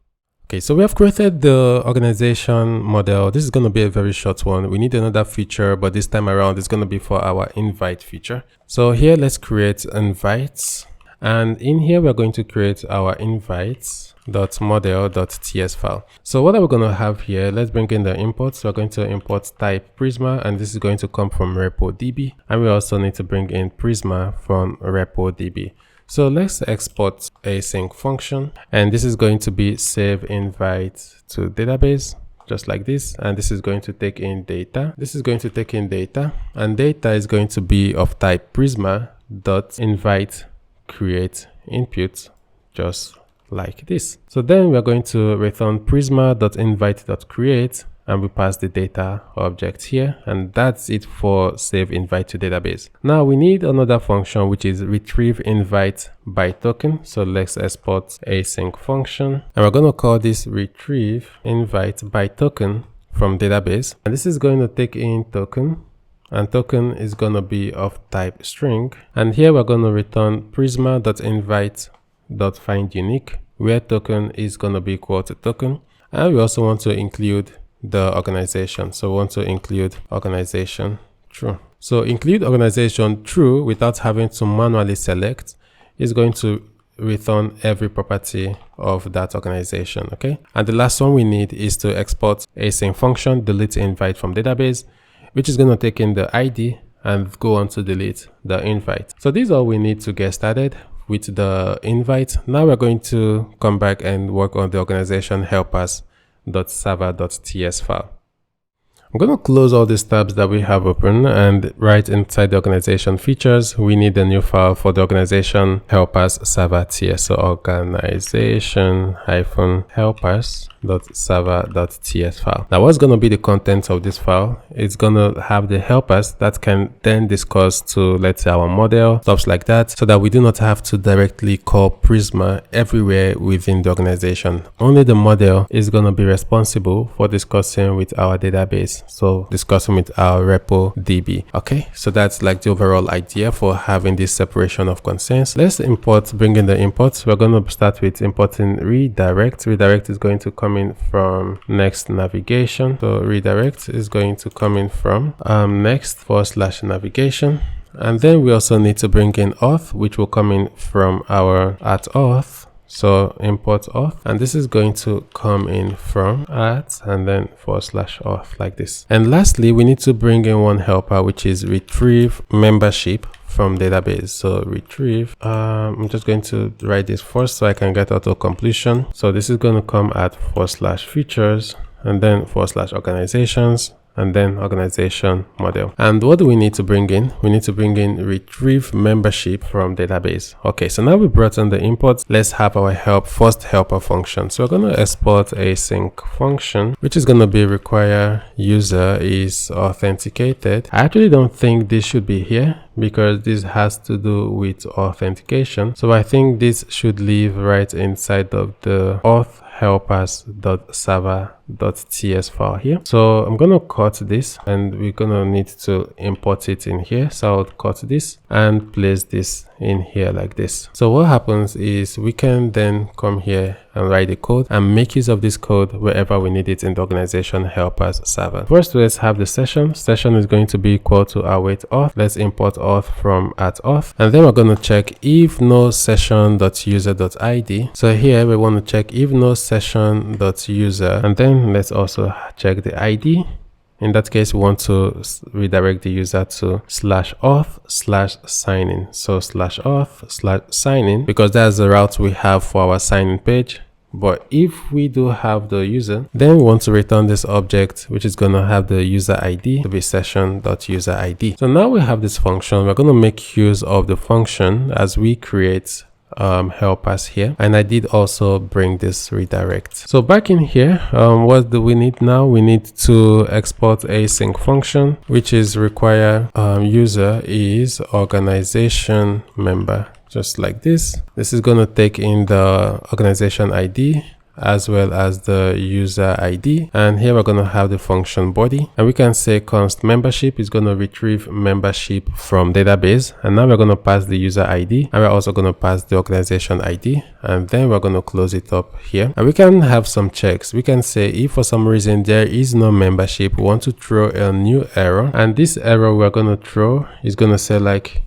Okay, so we have created the organization model. This is going to be a very short one. We need another feature, but this time around it's going to be for our invite feature. So here, let's create invites. And in here, we're going to create our invites.model.ts file. So what are we going to have here? Let's bring in the imports. We're going to import type Prisma, and this is going to come from RepoDB. And we also need to bring in Prisma from RepoDB. So let's export async function, and this is going to be save invite to database, just like this. And this is going to take in data. This is going to take in data, and data is going to be of type Prisma dot invite create input, just like this. So then we're going to return Prisma dot invite dot create, and we pass the data object here, and that's it for save invite to database. Now we need another function which is retrieve invite by token. So let's export async function, and we're going to call this retrieve invite by token from database, and this is going to take in token, and token is going to be of type string. And here we're going to return prisma.invite.findUnique, where token is going to be equal to token, and we also want to include the organization. So we want to include organization true. So include organization true without having to manually select is going to return every property of that organization. Okay. And the last one we need is to export async function delete invite from database, which is going to take in the ID and go on to delete the invite. So this is all we need to get started with the invite. Now we're going to come back and work on the organization helpers.server.ts file. I'm going to close all these tabs that we have open, and right inside the organization features, we need a new file for the organization helpers server.ts. So organization -helpers.server.ts file. Now what's going to be the content of this file? It's going to have the helpers that can then discuss to, let's say, our model, stuff like that, so that we do not have to directly call Prisma everywhere within the organization. Only the model is going to be responsible for discussing with our database. So discussing with our RepoDB. Okay, so that's like the overall idea for having this separation of concerns. Let's bring in the imports. We're going to start with importing redirect. Redirect is going to come in from next navigation. So redirect is going to come in from next/navigation. And then we also need to bring in auth, which will come in from our @auth. So import auth, and this is going to come in from and then /auth, like this. And lastly, we need to bring in one helper, which is retrieve membership from database. So retrieve, I'm just going to write this first so I can get auto completion. So this is going to come at /features and then /organizations and then organization model. And what do we need to bring in? We need to bring in retrieve membership from database. Okay, so now we brought in the imports. Let's have our first helper function. So we're going to export async function, which is going to be require user is authenticated. I actually don't think this should be here because this has to do with authentication. So I think this should live right inside of the auth helpers.server.ts file here. So I'm going to cut this, and we're going to need to import it in here. So I'll cut this and place this in here like this. So what happens is we can then come here and write the code and make use of this code wherever we need it in the organization helpers server. First, let's have the session. Session is going to be equal to await auth. Let's import auth from @auth, and then we're going to check if no session.user.id. So here we want to check if no session.user, and then let's also check the ID. In that case, we want to redirect the user to /auth/signin. So /auth/signin, because that's the route we have for our sign-in page. But if we do have the user, then we want to return this object, which is going to have the user ID to be session.userID. So now we have this function. We're going to make use of the function as we create helpers here, and I did also bring this redirect. So back in here, what do we need now? We need to export async function, which is require user is organization member, just like this. This is going to take in the organization ID as well as the user ID, and here we're going to have the function body, and we can say const membership is going to retrieve membership from database, and now we're going to pass the user ID, and we're also going to pass the organization ID, and then we're going to close it up here. And we can have some checks. We can say if for some reason there is no membership, we want to throw a new error, and this error we're going to throw is going to say like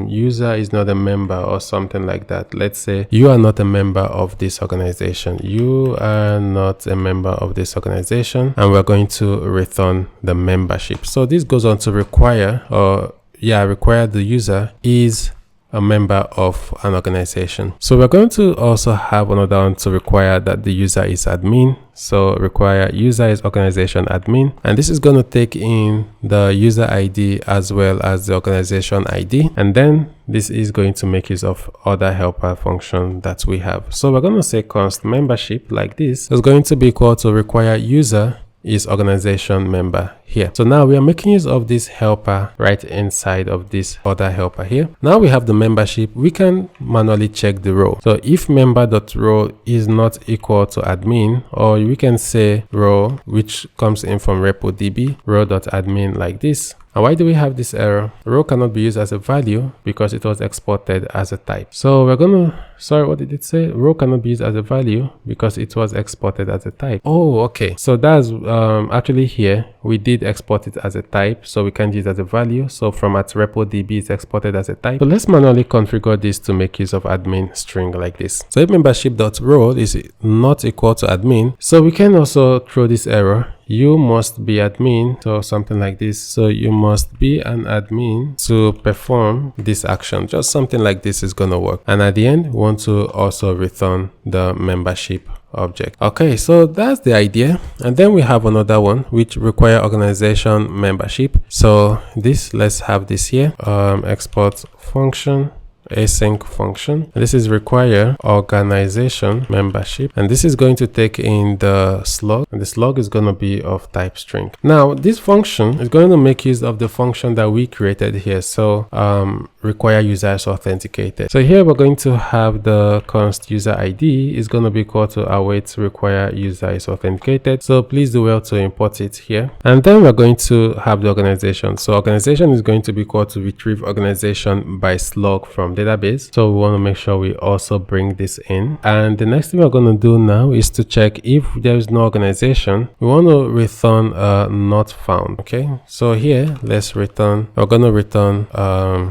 user is not a member or something like that. Let's say you are not a member of this organization. You are not a member of this organization, and we're going to return the membership. So this goes on to require the user is a member of an organization. So we're going to also have another one to require that the user is admin. So require user is organization admin, and this is going to take in the user ID as well as the organization ID, and then this is going to make use of other helper function that we have. So we're going to say const membership like this is going to be equal to require user is organization member here. So now we are making use of this helper right inside of this other helper here. Now we have the membership. We can manually check the row. So if member.row is not equal to admin, or we can say row, which comes in from repo.db, row.admin like this. And why do we have this error? Row cannot be used as a value because it was exported as a type. So we're gonna, sorry, what did it say? Row cannot be used as a value because it was exported as a type. Oh, okay. So that's actually here we did export it as a type, so we can't use it as a value. So from at repo.db it's exported as a type. So let's manually configure this to make use of admin string like this. So if membership.row is not equal to admin, so we can also throw this error. You must be admin, so something like this. So you must be an admin to perform this action. Just something like this is gonna work. And at the end, we want to also return the membership object. Okay, so that's the idea. And then we have another one which require organization membership. So this, let's have this here. Export function, async function. This is require organization membership, and this is going to take in the slug, and the slug is going to be of type string. Now this function is going to make use of the function that we created here. So require users authenticated. So here we're going to have the const user ID is going to be equal to await require user is authenticated. So please do well to import it here, and then we're going to have the organization. So organization is going to be equal to retrieve organization by slug from database. So we want to make sure we also bring this in, and the next thing we're going to do now is to check if there is no organization. We want to return not found. Okay, so here let's return, we're going to return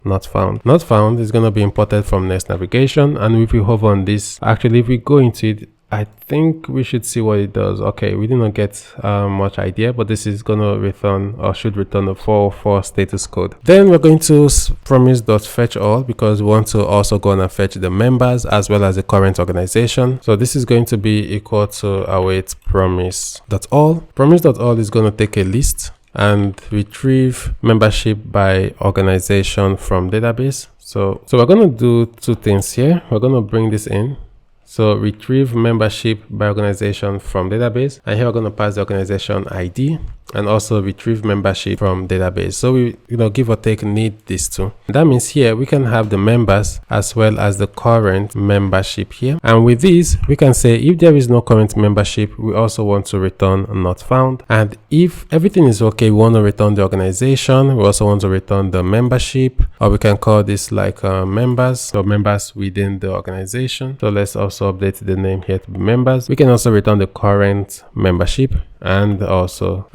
not found. Not found is going to be imported from Next navigation, and if we hover on this, actually if we go into it, I think we should see what it does. Okay, we did not get much idea, but this is going to return, or should return, a 404 status code. Then we're going to promise.fetch all, because we want to also go and fetch the members as well as the current organization. So this is going to be equal to await promise.all. Promise.all is going to take a list and retrieve membership by organization from database. So we're going to do two things here. We're going to bring this in. So retrieve membership by organization from database, and here we're going to pass the organization ID and also retrieve membership from database. So we, give or take, need these two. That means here we can have the members as well as the current membership here. And with this, we can say if there is no current membership, we also want to return not found. And if everything is okay, we want to return the organization. We also want to return the membership, or we can call this like members, so members within the organization. So let's also update the name here to be members. We can also return the current membership and also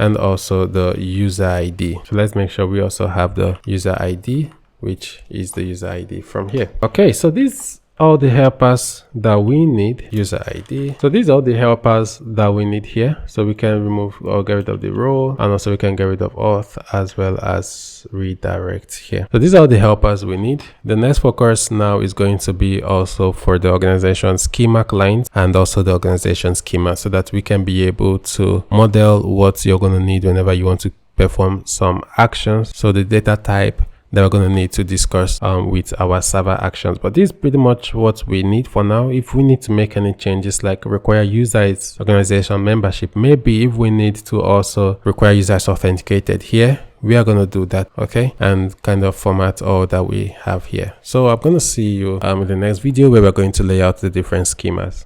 the user ID. So let's make sure we also have the user ID, which is the user ID from here. Okay, so this all the helpers that we need. User ID. So these are all the helpers that we need here. So we can remove or get rid of the role, and also we can get rid of auth as well as redirect here. So these are all the helpers we need. The next focus now is going to be also for the organization schema client and also the organization schema, so that we can be able to model what you're going to need whenever you want to perform some actions. So the data type that we're going to need to discuss with our server actions. But this is pretty much what we need for now. If we need to make any changes like require users organization membership, maybe if we need to also require users authenticated here, we are going to do that, okay, and kind of format all that we have here. So I'm going to see you in the next video where we're going to lay out the different schemas.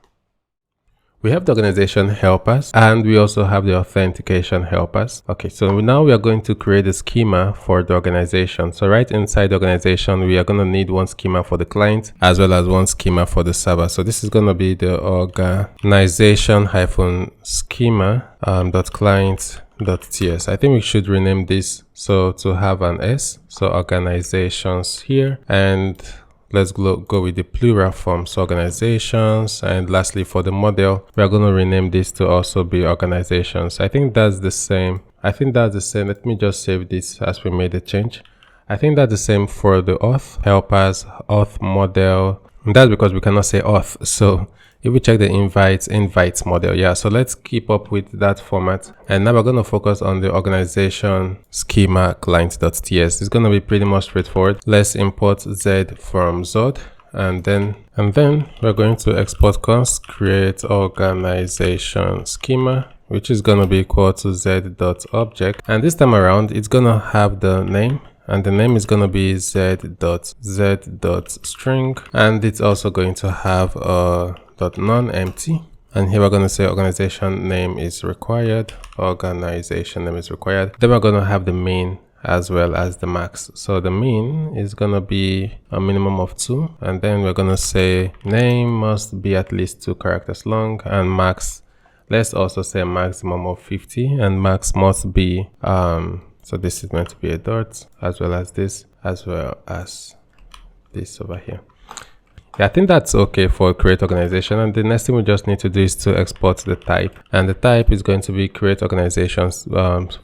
We have the organization helpers and we also have the authentication helpers. Okay, so now we are going to create a schema for the organization. So right inside the organization, we are going to need one schema for the client as well as one schema for the server. So this is going to be the organization-schema.client.ts. I think we should rename this so to have an S. So organizations here, and let's go with the plural form, so organizations. And lastly, for the model, we are going to rename this to also be organizations. I think that's the same. Let me just save this as we made the change. I think that's the same for the auth helpers, auth model. And that's because we cannot say auth. So if we check the invites model, yeah, so let's keep up with that format. And now we're going to focus on the organization schema client.ts. It's going to be pretty much straightforward. Let's import z from zod, and then we're going to export const create organization schema, which is going to be equal to z.object. And this time around, it's going to have the name, and the name is going to be z.string, and it's also going to have a non-empty, and here we're going to say organization name is required. Then we're going to have the main as well as the max. So the mean is going to be a minimum of 2, and then we're going to say name must be at least 2 characters long, and max, let's also say a maximum of 50, and max must be so this is meant to be a dot as well as this over here. Yeah, I think that's okay for create organization. And the next thing we just need to do is to export the type, and the type is going to be create organizations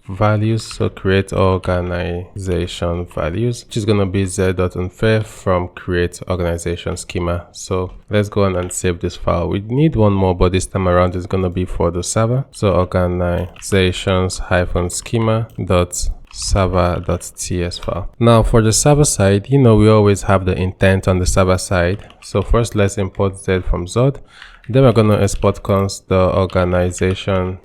values. So create organization values, which is going to be z.unfair from create organization schema. So let's go on and save this file. We need one more, but this time around it's going to be for the server. So organizations-schema.server.ts file. Now for the server side, we always have the intent on the server side. So first let's import z from zod. Then we're going to export const the organization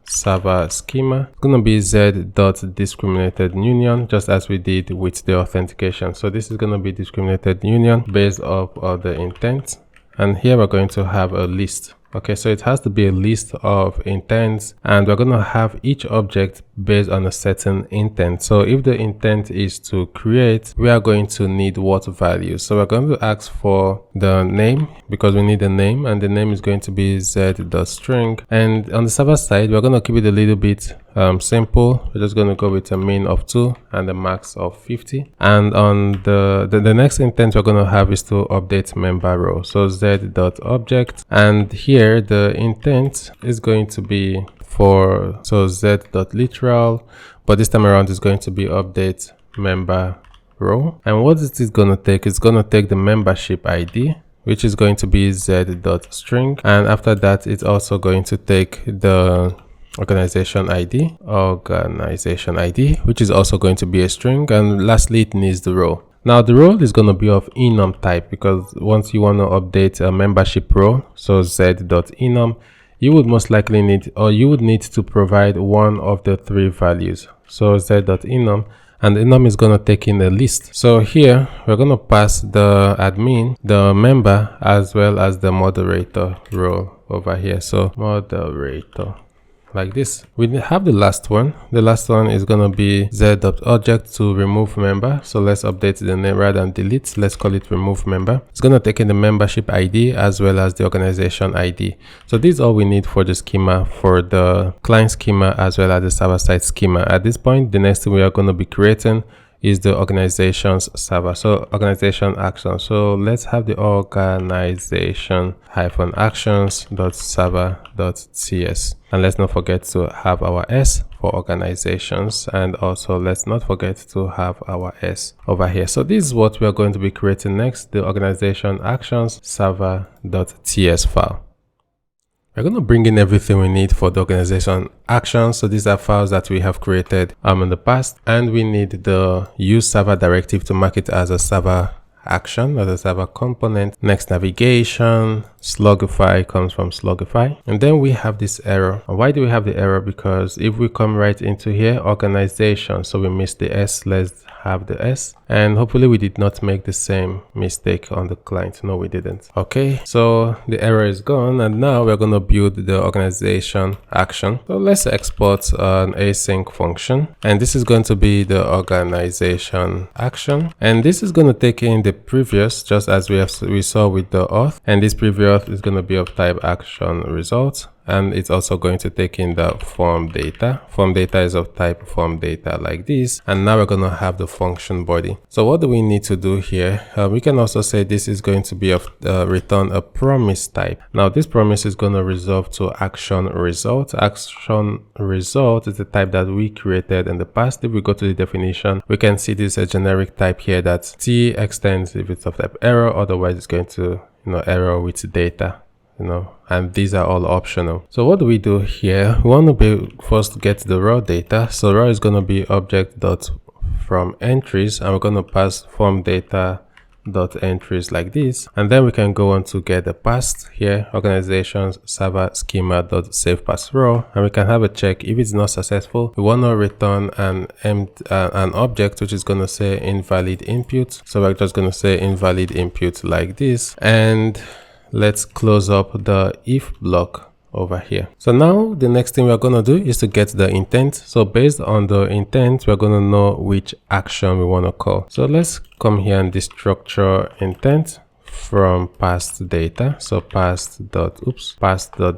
server schema. It's going to be z.discriminated union, just as we did with the authentication. So this is going to be discriminated union based off of the intent, and here we're going to have a list. Okay, so it has to be a list of intents, and we're going to have each object based on a certain intent. So if the intent is to create, we are going to need what value. So we're going to ask for the name because we need a name, and the name is going to be z.string. And on the server side, we're going to keep it a little bit simple. We're just going to go with a min of 2 and a max of 50. And on the next intent we're going to have is to update member row. So z.object, and here the intent is going to be for z.literal, but this time around is going to be update member row. And what is this going to take? It's going to take the membership ID, which is going to be z.string, and after that it's also going to take the organization ID, which is also going to be a string, and lastly it needs the row. Now the role is going to be of enum type, because once you want to update a membership row, so z.enum, you would most likely need, or you would need to provide one of the 3 values. So z.enum, and enum is going to take in a list. So here we're going to pass the admin, the member, as well as the moderator role over here. So moderator, like this. We have the last one. The last one is going to be z.object to remove member. So let's update the name rather than delete. Let's call it remove member. It's going to take in the membership ID as well as the organization ID. So this is all we need for the schema, for the client schema as well as the server side schema. At this point, the next thing we are going to be creating is the organization's server. So organization action. So let's have the organization -actions.server.ts. And let's not forget to have our S for organizations, and also let's not forget to have our S over here. So this is what we are going to be creating next, the organization actions server.ts file. We're going to bring in everything we need for the organization actions. So these are files that we have created in the past, and we need the use server directive to mark it as a server action, as a server component. Next, navigation, slugify comes from slugify. And then we have this error. And why do we have the error? Because if we come right into here, organization, so we missed the S, let's have the S, and hopefully we did not make the same mistake on the client. No, we didn't. Okay, so the error is gone, and now we're going to build the organization action. So let's export an async function, and this is going to be the organization action, and this is going to take in the previous, just as we saw with the auth, and this previous is going to be of type action result. And it's also going to take in the form data. Form data is of type form data like this. And now we're going to have the function body. So what do we need to do here? We can also say this is going to be of return a promise type. Now this promise is going to resolve to action result. Action result is the type that we created in the past. If we go to the definition, we can see this a generic type here that T extends if it's of type error. Otherwise it's going to error with data. And these are all optional. So what do we do here? We want to be first get the raw data. So raw is going to be object dot from entries, and we're going to pass form data dot entries like this, and then we can go on to get the past here, organizations server schema dot save pass raw, and we can have a check. If it's not successful, we want to return an object which is going to say invalid input. So we're just going to say invalid input like this, and let's close up the if block over here. So now the next thing we're going to do is to get the intent. So based on the intent, we're going to know which action we want to call. So let's come here and destructure intent from past data. So past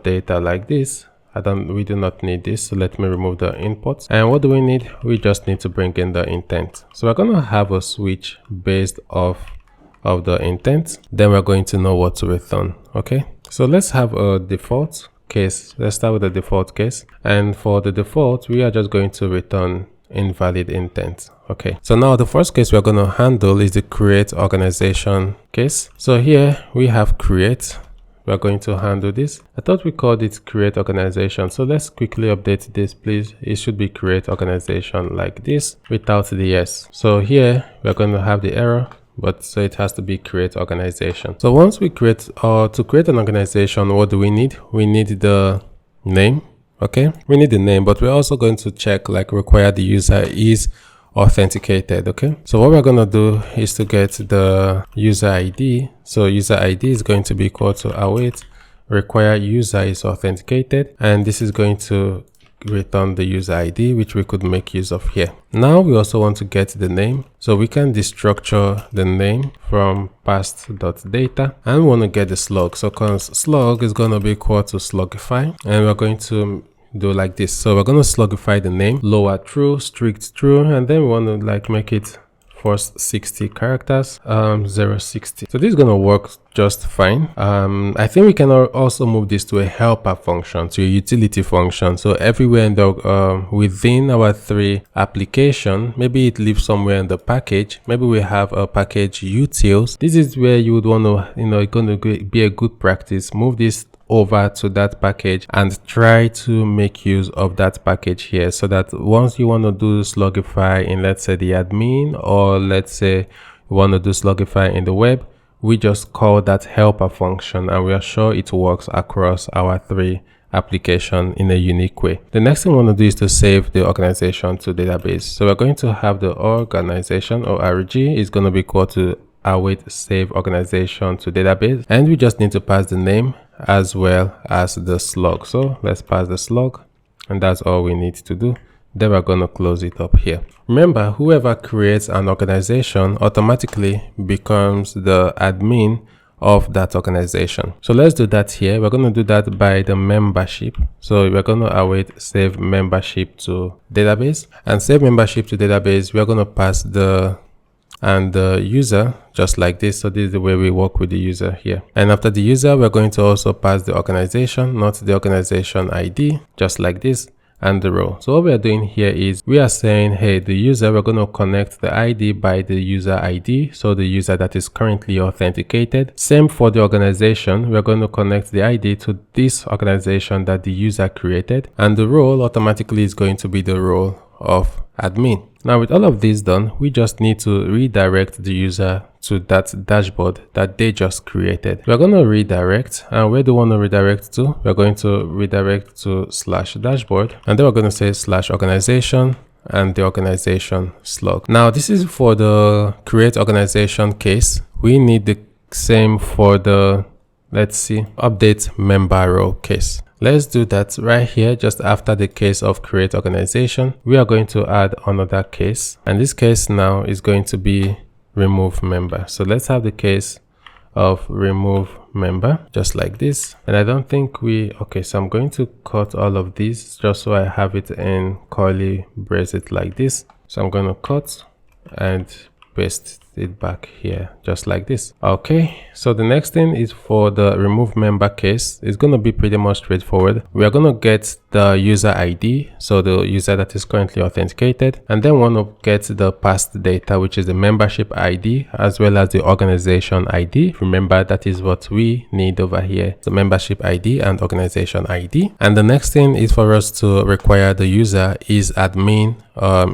data like this. We do not need this, so let me remove the input. And what do we need? We just need to bring in the intent. So we're going to have a switch based off of the intent, then we're going to know what to return. Okay, so let's have a default case. Let's start with the default case, and for the default we are just going to return invalid intent. Okay, so now the first case we're going to handle is the create organization case. So here we have create. We're going to handle this. I thought we called it create organization, so let's quickly update this, please. It should be create organization like this without the S. So here we're going to have the error, but so it has to be create organization. So once we create to create an organization, what do we need? We need the name. Okay, we need the name, but we're also going to check like require the user is authenticated. Okay, so what we're going to do is to get the user ID. So user ID is going to be equal to await require user is authenticated, and this is going to return the user ID, which we could make use of here. Now we also want to get the name, so we can destructure the name from past.data, and we want to get the slug. So slug is going to be equal to slugify, and we're going to do like this. So we're going to slugify the name, lower true, strict true, and then we want to like make it first 60 characters, 060. So this is going to work just fine. I think we can also move this to a helper function, to a utility function. So everywhere in the within our 3 application, maybe it lives somewhere in the package. Maybe we have a package utils. This is where you would want to, it's going to be a good practice. Move this over to that package and try to make use of that package here, so that once you want to do slugify in, let's say, the admin, or let's say you want to do slugify in the web, we just call that helper function, and we are sure it works across our 3 application in a unique way. The next thing we want to do is to save the organization to database. So we're going to have the organization, or org, is going to be equal to await save organization to database, and we just need to pass the name as well as the slug. So let's pass the slug, and that's all we need to do. Then we're going to close it up here. Remember, whoever creates an organization automatically becomes the admin of that organization. So let's do that here. We're going to do that by the membership. So we're going to await save membership to database, and save membership to database. We're going to pass the user just like this. So this is the way we work with the user here. And after the user, we're going to also pass the organization, not the organization ID, just like this, and the role. So what we are doing here is we are saying, hey, the user, we're going to connect the ID by the user ID. So the user that is currently authenticated. Same for the organization. We're going to connect the ID to this organization that the user created. And the role automatically is going to be the role of admin. Now with all of this done, we just need to redirect the user to that dashboard that they just created. We're going to redirect, and where do we want to redirect to? We're going to redirect to /dashboard, and then we're going to say /organization and the organization slug. Now this is for the create organization case. We need the same for the, let's see, update member role case. Let's do that right here, just after the case of create organization. We are going to add another case, and this case now is going to be remove member. So let's have the case of remove member, just like this. And I don't think okay, so I'm going to cut all of these just so I have it in curly braces like this. So I'm going to cut and paste it back here just like this. Okay, so the next thing is for the remove member case. It's going to be pretty much straightforward. We are going to get the user ID, so the user that is currently authenticated, and then want to get the past data, which is the membership ID as well as the organization ID. Remember, that is what we need over here, the membership ID and organization ID. And the next thing is for us to require the user is admin,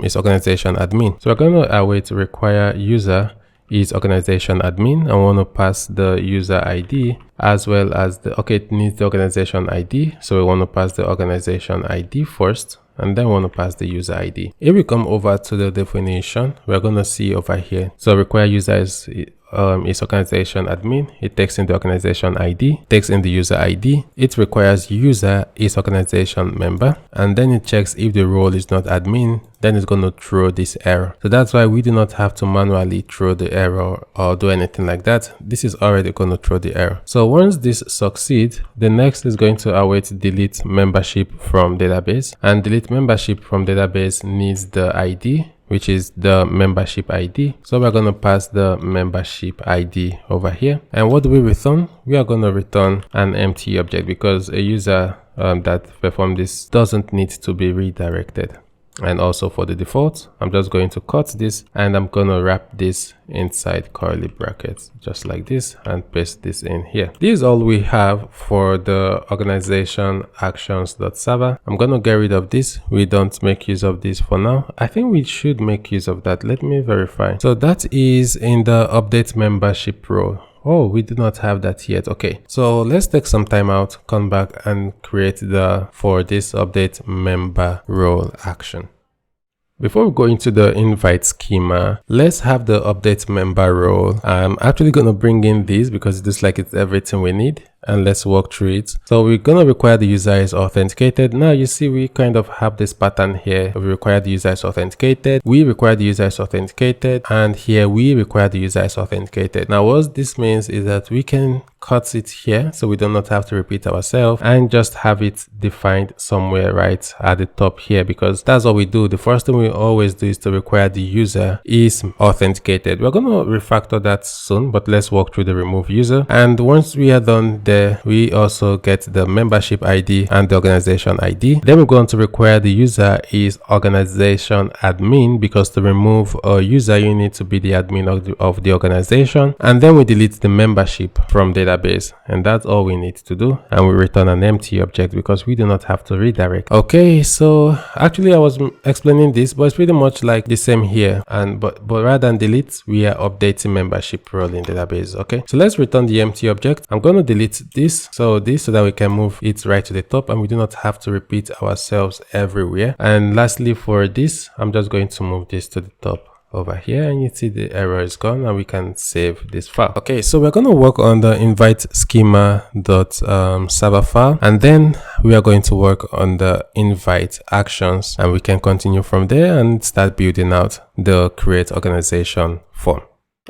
is organization admin. So we're going to await require user is organization admin, and want to pass the user ID as well as the, okay, it needs the organization ID, so we want to pass the organization ID first, and then we want to pass the user ID. If we come over to the definition, we're going to see over here, so require user is organization admin. It takes in the organization ID, takes in the user ID. It requires user is organization member, and then it checks if the role is not admin, then it's going to throw this error. So that's why we do not have to manually throw the error or do anything like that. This is already going to throw the error. So once this succeeds, the next is going to await delete membership from database, and delete membership from database needs the ID, which is the membership ID. So we're going to pass the membership ID over here. And what do we return? We are going to return an empty object because a user that performed this doesn't need to be redirected. And also for the default, I'm just going to cut this and I'm going to wrap this inside curly brackets just like this and paste this in here. This is all we have for the organization actions.server. I'm going to get rid of this. We don't make use of this for now. I think we should make use of that. Let me verify. So that is in the update membership role. Oh, we do not have that yet. Okay, so let's take some time out, come back and create for this update member role action. Before we go into the invite schema, let's have the update member role. I'm actually going to bring in this because it looks like it's everything we need. And let's walk through it. So we're going to require the user is authenticated. Now you see we kind of have this pattern here. We require the user is authenticated. We require the user is authenticated. And here we require the user is authenticated. Now what this means is that we can cut it here so we do not have to repeat ourselves and just have it defined somewhere right at the top here, because that's what we do. The first thing we always do is to require the user is authenticated. We're going to refactor that soon, but let's walk through the remove user. And once we are done there, we also get the membership ID and the organization ID. Then we're going to require the user is organization admin, because to remove a user, you need to be the admin of the organization. And then we delete the membership from database, and that's all we need to do. And we return an empty object because we do not have to redirect. Okay, so actually I was explaining this, but it's pretty much like the same here. And but rather than delete, we are updating membership role in database. Okay, so let's return the empty object. I'm going to delete this so that we can move it right to the top and we do not have to repeat ourselves everywhere. And lastly, for this, I'm just going to move this to the top over here, and you see the error is gone and we can save this file. Okay, so we're going to work on the invite schema.server file, and then we are going to work on the invite actions, and we can continue from there and start building out the create organization form.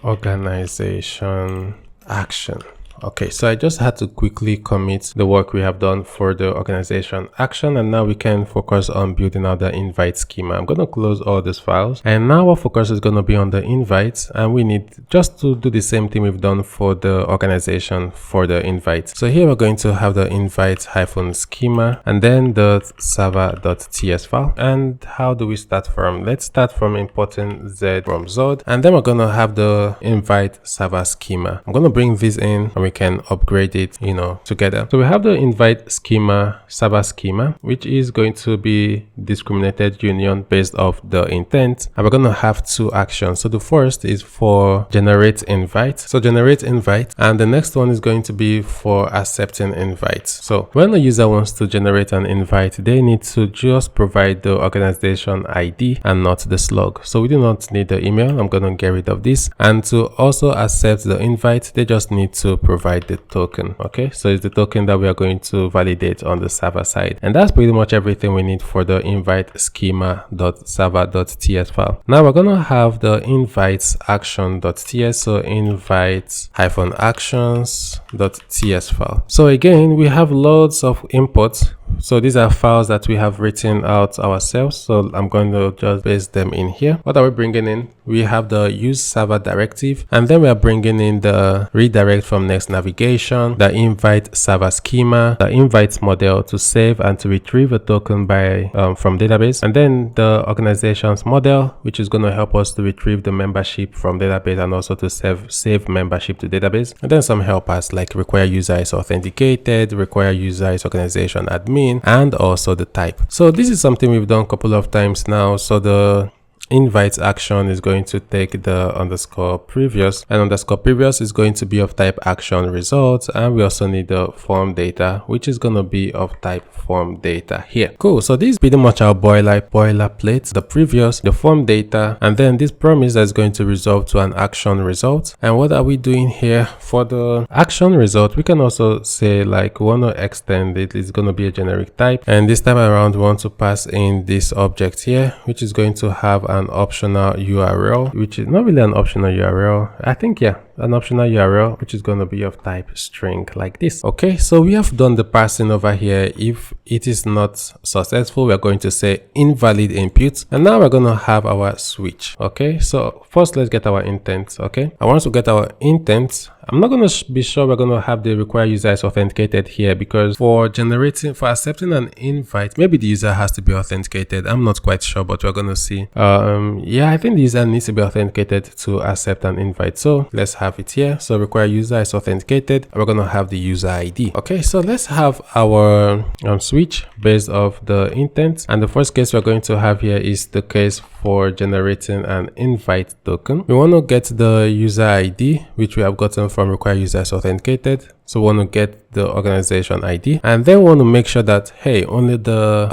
Organization action. Okay, so I just had to quickly commit the work we have done for the organization action, and now we can focus on building out the invite schema. I'm going to close all these files, and now our focus is going to be on the invites, and we need just to do the same thing we've done for the organization for the invite. So here we're going to have the invite-schema and then the server.ts file. And how do we start from? Let's start from importing z from Zod, and then we're going to have the invite server schema. I'm going to bring this in and we can upgrade it, together. So we have the invite schema, server schema, which is going to be discriminated union based off the intent. And we're going to have two actions. So the first is for generate invite. So generate invite, and the next one is going to be for accepting invites. So when a user wants to generate an invite, they need to just provide the organization ID and not the slug. So we do not need the email. I'm going to get rid of this. And to also accept the invite, they just need to provide the token. Okay, so it's the token that we are going to validate on the server side. And that's pretty much everything we need for the invite schema.server.ts file. Now we're going to have the invites action.ts, so invites-actions.ts file. So again, we have loads of imports. So these are files that we have written out ourselves. So I'm going to just paste them in here. What are we bringing in? We have the use server directive, and then we are bringing in the redirect from next navigation, the invite server schema, the invite model to save and to retrieve a token by from database, and then the organization's model, which is going to help us to retrieve the membership from database and also to save membership to database, and then some helpers like require user is authenticated, require user is organization admin, and also the type. So this is something we've done a couple of times now. So the invite action is going to take the underscore previous, and underscore previous is going to be of type action results, and we also need the form data, which is going to be of type form data here. Cool. So this is pretty much our boilerplate, the previous, the form data, and then this promise that is going to resolve to an action result. And what are we doing here for the action result? We can also say like we want to extend it. It's going to be a generic type, and this time around we want to pass in this object here, which is going to have an optional URL, which is not really an optional URL. I think, yeah, an optional URL, which is going to be of type string like this. Okay, so we have done the parsing over here. If it is not successful, we're going to say invalid input, and now we're going to have our switch. Okay, so first let's get our intent. Okay, I want to get our intent. I'm not going to be sure we're going to have the require user is authenticated here, because for accepting an invite, maybe the user has to be authenticated. I'm not quite sure, but we're going to see. Yeah, I think the user needs to be authenticated to accept an invite. So let's have it here. So require user is authenticated. We're going to have the user ID. Okay, so let's have our switch based off the intent. And the first case we're going to have here is the case for generating an invite token. We want to get the user ID, which we have gotten from require user is authenticated. So we want to get the organization ID, and then we want to make sure that, hey, only the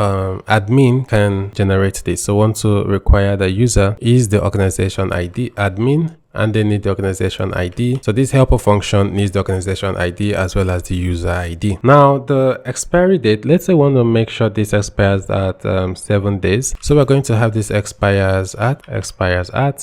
admin can generate this. So we want to require the user is the organization ID admin, and they need the organization ID. So this helper function needs the organization ID as well as the user ID. Now the expiry date, let's say we want to make sure this expires at 7 days. So we're going to have this expires at,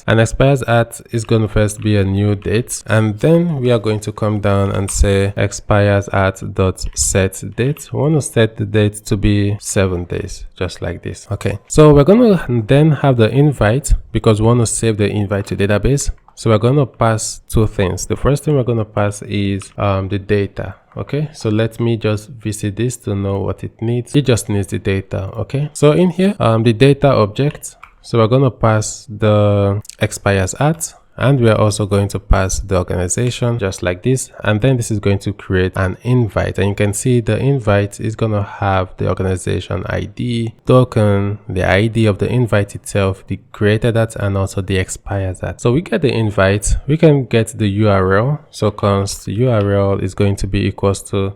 and expires at is going to first be a new date, and then we are going to come down and say expires at dot set date. We want to set the date to be 7 days, just like this. Okay, so we're going to then have the invite, because we want to save the invite to database. So we're going to pass two things. The first thing we're going to pass is the data. Okay, so let me just visit this to know what it needs. It just needs the data. Okay, so in here, the data object. So we're going to pass the expires at, and we are also going to pass the organization just like this, and then this is going to create an invite, and you can see the invite is going to have the organization ID token, the ID of the invite itself, the created at, and also the expires at. So we get the invite, we can get the URL. So const URL is going to be equals to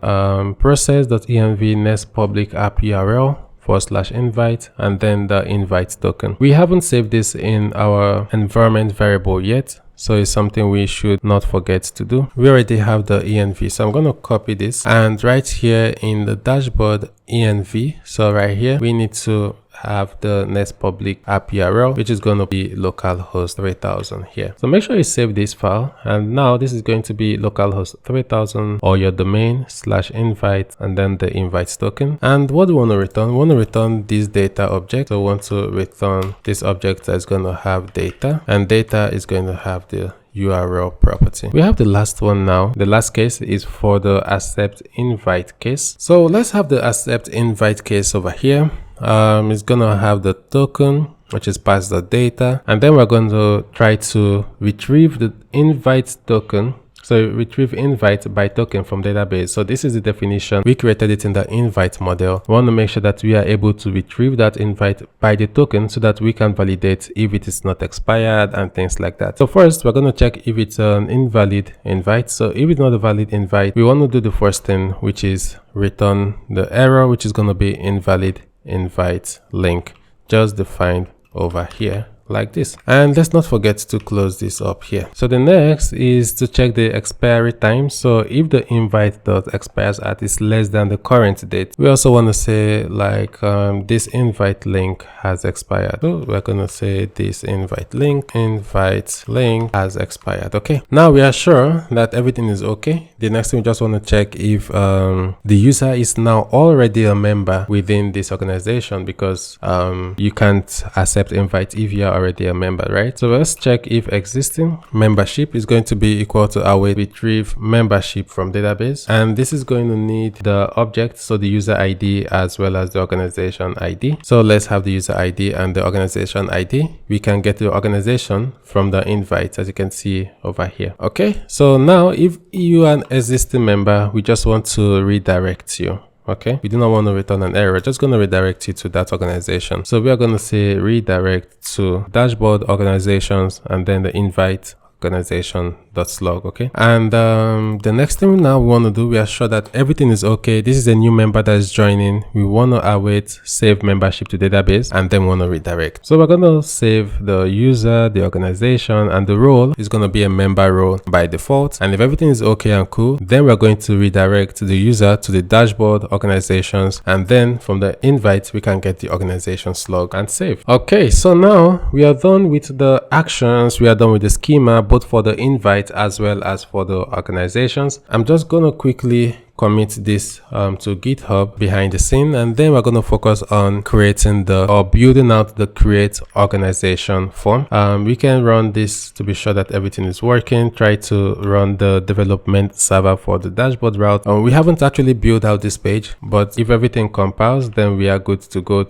process.env next public app URL /invite, and then the invite token. We haven't saved this in our environment variable yet, so it's something we should not forget to do. We already have the env, so I'm going to copy this, and right here in the dashboard env, so right here we need to have the next public app URL, which is going to be localhost 3000 here. So make sure you save this file, and now this is going to be localhost 3000 or your domain /invite and then the invite token. And what do we want to return? We want to return this data object. So we want to return this object that's going to have data, and data is going to have the URL property. We have the last one now. The last case is for the accept invite case. So let's have the accept invite case over here. It's gonna have the token, which is pass the data, and then we're going to try to retrieve the invite token. So retrieve invite by token from database. So this is the definition. We created it in the invite model. We want to make sure that we are able to retrieve that invite by the token so that we can validate if it is not expired and things like that. So first, we're going to check if it's an invalid invite. So if it's not a valid invite, we want to do the first thing, which is return the error, which is going to be invalid invite link, just defined over here like this. And let's not forget to close this up here. So the next is to check the expiry time. So if the invite dot expires at is less than the current date, we also want to say like this invite link has expired. So we're going to say this invite link has expired. Okay, now we are sure that everything is okay. The next thing we just want to check if the user is now already a member within this organization, because you can't accept invite if you are already a member, right? So let's check if existing membership is going to be equal to await retrieve membership from database, and this is going to need the object, so the user ID as well as the organization ID. So let's have the user ID and the organization ID. We can get the organization from the invite, as you can see over here. Okay, so now if you are an existing member, we just want to redirect you. Okay, we do not want to return an error, just going to redirect you to that organization. So we are going to say redirect to dashboard organizations and then the invite organization.slug. Okay, and the next thing now we want to do, we are sure that everything is okay. This is a new member that is joining. We want to await save membership to database, and then we want to redirect. So we're going to save the user, the organization, and the role is going to be a member role by default. And if everything is okay and cool, then we're going to redirect the user to the dashboard organizations, and then from the invite we can get the organization slug and save. Okay, so now we are done with the actions, we are done with the schema, both for the invite as well as for the organizations. I'm just going to quickly commit this to GitHub behind the scene, and then we're going to focus on creating building out the create organization form. We can run this to be sure that everything is working. Try to run the development server for the dashboard route. We haven't actually built out this page, but if everything compiles, then we are good to go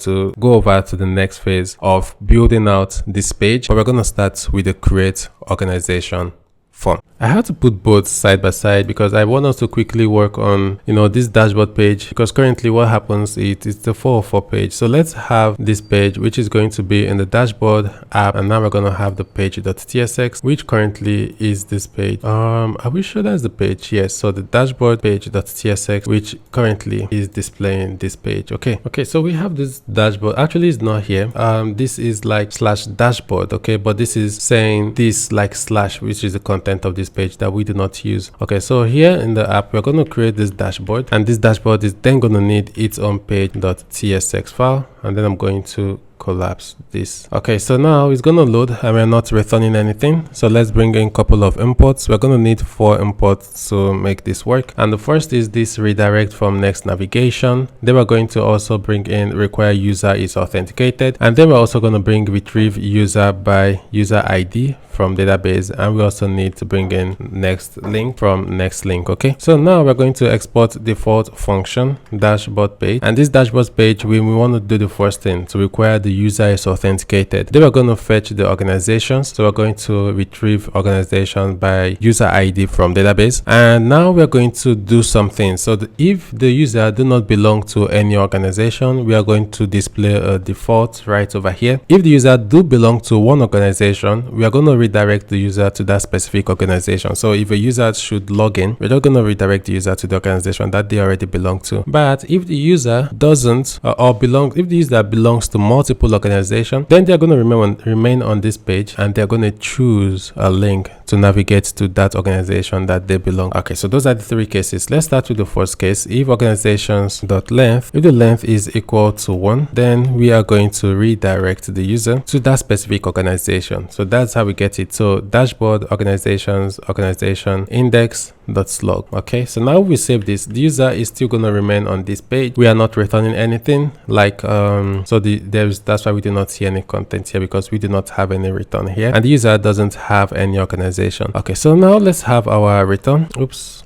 over to the next phase of building out this page. But we're going to start with the create organization form. I had to put both side by side because I want us to quickly work on, this dashboard page, because currently what happens is it's the 404 page. So let's have this page, which is going to be in the dashboard app, and now we're going to have the page.tsx, which currently is this page. Are we sure that's the page? Yes. So the dashboard page.tsx, which currently is displaying this page. Okay, so we have this dashboard. Actually, it's not here. This is like /dashboard. Okay, but this is saying this like /, which is the content of this page that we do not use. Okay, so here in the app we're going to create this dashboard, and this dashboard is then going to need its own page.tsx file, and then I'm going to collapse this. Okay, so now it's going to load and we're not returning anything. So let's bring in a couple of imports. We're going to need 4 imports to make this work, and the first is this redirect from next navigation. Then we're going to also bring in require user is authenticated, and then we're also going to bring retrieve user by user ID from database, and we also need to bring in next link from next link. Okay, so now we're going to export default function dashboard page, and this dashboard page we want to do the first thing to require the user is authenticated. Then we're going to fetch the organizations, so we're going to retrieve organization by user ID from database, and now we're going to do something. So if the user do not belong to any organization, we are going to display a default right over here. If the user do belong to one organization, we are going to redirect the user to that specific organization. So if a user should log in, we're not going to redirect the user to the organization that they already belong to. But if the user doesn't if the user belongs to multiple multiple organizations, then they're going to remain on this page, and they're going to choose a link to navigate to that organization that they belong. Okay, so those are the three cases. Let's start with the first case. If organizations.length, if the length is equal to 1, then we are going to redirect the user to that specific organization. So that's how we get it. So dashboard organizations, organization index.slug. Okay, so now we save this. The user is still going to remain on this page. We are not returning anything like that's why we do not see any content here, because we do not have any return here, and the user doesn't have any organization. Okay, so now let's have our return.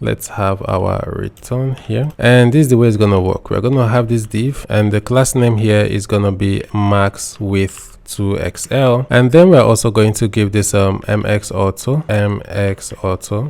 Let's have our return here, and this is the way it's going to work. We're going to have this div, and the class name here is going to be max width to XL, and then we're also going to give this mx auto,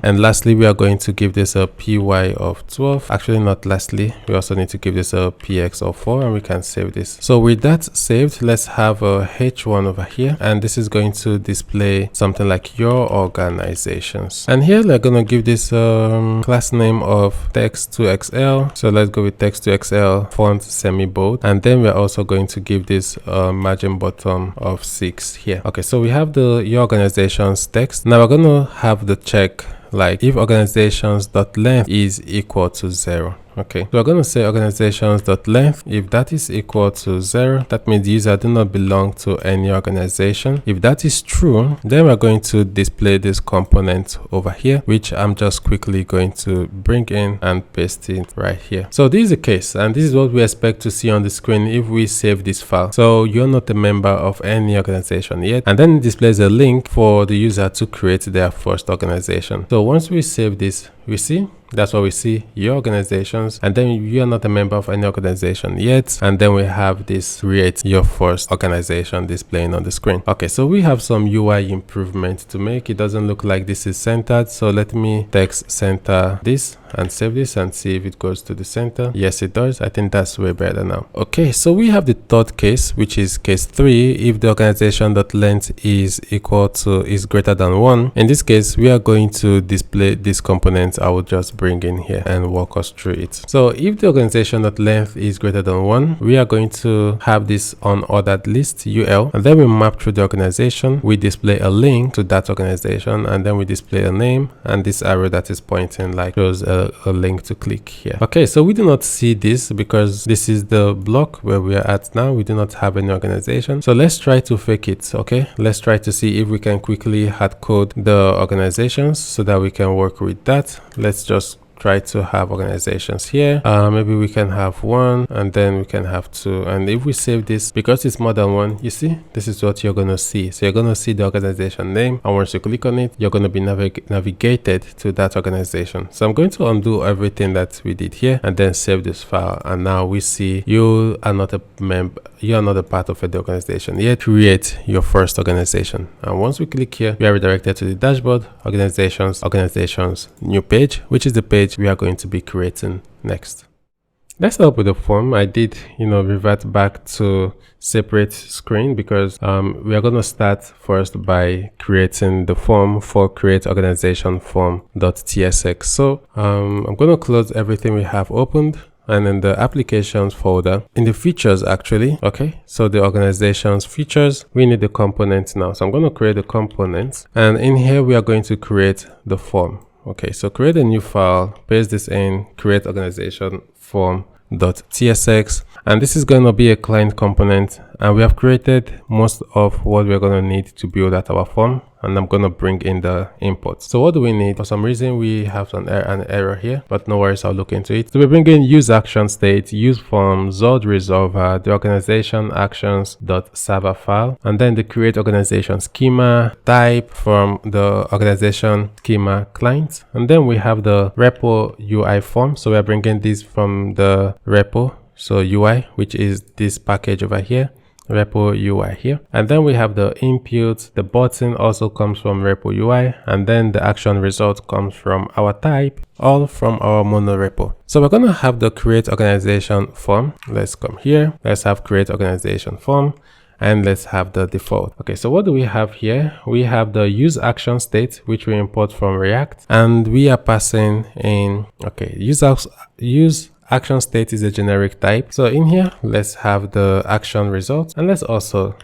and lastly we are going to give this a py of 12. Actually, not lastly, we also need to give this a px of 4, and we can save this. So with that saved, let's have a h1 over here, and this is going to display something like your organizations, and here we're going to give this class name of text to XL. So let's go with text to XL font semi-bold, and then we're also going to give this margin bottom of 6 here. Okay, so we have the your organization's text. Now we're going to have the check like if organizations.length is equal to 0. Okay, so we're going to say organizations.length. If that is equal to 0, that means the user do not belong to any organization. If that is true, then we're going to display this component over here, which I'm just quickly going to bring in and paste it right here. So this is the case, and this is what we expect to see on the screen if we save this file. So you're not a member of any organization yet, and then it displays a link for the user to create their first organization. So once we save this, we see that's what we see, your organizations, and then you are not a member of any organization yet, and then we have this create your first organization displaying on the screen. Okay, so we have some UI improvement to make. It doesn't look like this is centered, so let me text center this and save this and see if it goes to the center. Yes, it does. I think that's way better now. Okay, so we have the third case, which is case 3. If the organization.length is greater than 1, in this case we are going to display this component I will just bring in here and walk us through it. So if the organization.length is greater than 1, we are going to have this unordered list UL, and then we map through the organization. We display a link to that organization, and then we display a name, and this arrow that is pointing like shows a link to click here. Okay, so we do not see this because this is the block where we are at now. We do not have any organization, so let's try to fake it. Okay, let's try to see if we can quickly hard code the organizations so that we can work with that. Let's just try to have organizations here. Maybe we can have 1, and then we can have 2, and if we save this, because it's more than 1, you see, this is what you're going to see. So you're going to see the organization name, and once you click on it, you're going to be navigated to that organization. So I'm going to undo everything that we did here and then save this file, and now we see you are not a member, you are not a part of the organization yet. Create your first organization, and once we click here, we are redirected to the dashboard, organizations, new page, which is the page we are going to be creating next. Let's start with the form. I did, revert back to separate screen because we are going to start first by creating the form for create organization form.tsx. So I'm going to close everything we have opened, and in the applications folder, in the features actually, okay, so the organization's features, we need the component now. So I'm going to create a component, and in here we are going to create the form. Okay, so create a new file, paste this in, create organization form.tsx, and this is going to be a client component, and we have created most of what we're going to need to build out our form, and I'm going to bring in the inputs. So what do we need? For some reason we have an error here, but no worries, I'll look into it. So we bring in use action state, use form, Zod resolver, the organization actions.server file, and then the create organization schema type from the organization schema client, and then we have the repo UI form. So we're bringing this from the repo, so UI, which is this package over here, repo UI here, and then we have the input. The button also comes from repo UI, and then the action result comes from our type, all from our monorepo. So we're going to have the create organization form. Let's come here, let's have create organization form, and let's have the default. Okay, so what do we have here? We have the use action state, which we import from React, and we are passing in, okay, use action state is a generic type. So in here, let's have the action result, and let's also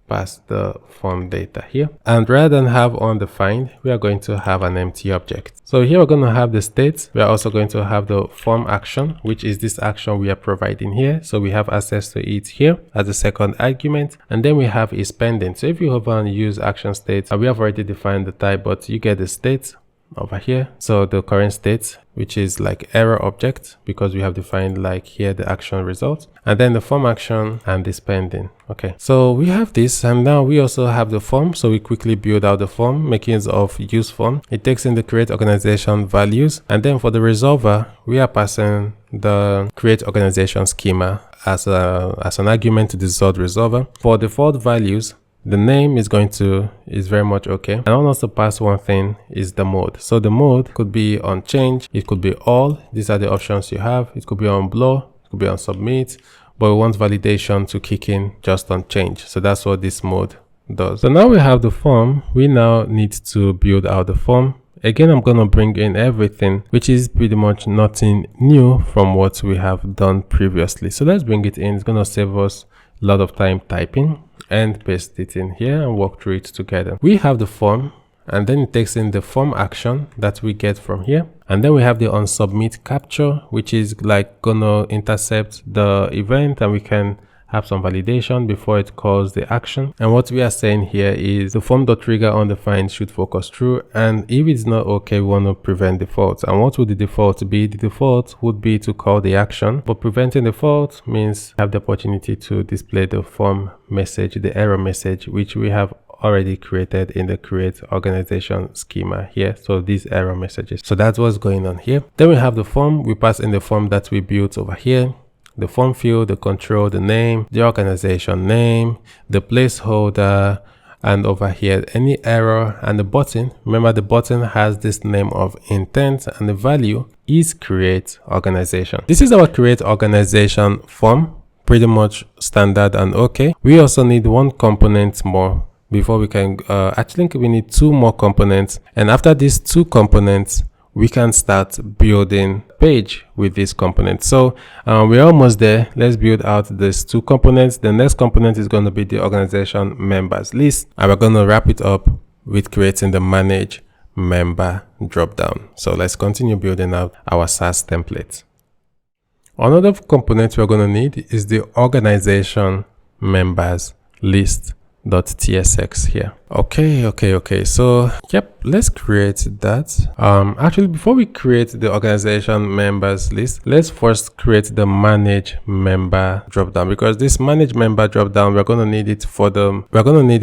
pass the form data here. And rather than have undefined, we are going to have an empty object. So here we're going to have the state. We are also going to have the form action, which is this action we are providing here. So we have access to it here as the second argument. And then we have is pending. So if you hover and use action state, we have already defined the type, but you get the state over here. So the current state, which is like error object, because we have defined like here the action result, and then the form action and this pending. Okay, so we have this, and now we also have the form. So we quickly build out the form, making use of use form. It takes in the create organization values, and then for the resolver, we are passing the create organization schema as an argument to the result resolver. For default values, the name is very much okay. And I want us to pass one thing is the mode. So the mode could be on change, it could be all. These are the options you have. It could be on blur, it could be on submit, but we want validation to kick in just on change. So that's what this mode does. So now we have the form. We now need to build out the form. Again, I'm going to bring in everything, which is pretty much nothing new from what we have done previously. So let's bring it in. It's going to save us a lot of time typing, and paste it in here and walk through it together. We have the form, and then it takes in the form action that we get from here. And then we have the onSubmit capture, which is like gonna intercept the event, and we can have some validation before it calls the action. And what we are saying here is the form.trigger undefined should focus true, and if it's not okay, we want to prevent default. And what would the default be? The default would be to call the action, but preventing default means have the opportunity to display the form message, the error message, which we have already created in the create organization schema here. So these error messages. So that's what's going on here. Then we have the form. We pass in the form that we built over here. The form field, the control, the name, the organization name, the placeholder, and over here any error, and the button. Remember, the button has this name of intent, and the value is create organization. This is our create organization form, pretty much standard and okay. We also need one component more before we can actually we need two more components, and after these two components we can start building page with this component. So we're almost there. Let's build out these two components. The next component is going to be the organization members list, and we're going to wrap it up with creating the manage member dropdown. So let's continue building out our SaaS template. Another component we're going to need is the organization members list.tsx here. Okay. So yep, let's create that. Actually, before we create the organization members list, let's first create the manage member dropdown, because this manage member dropdown, we're going to need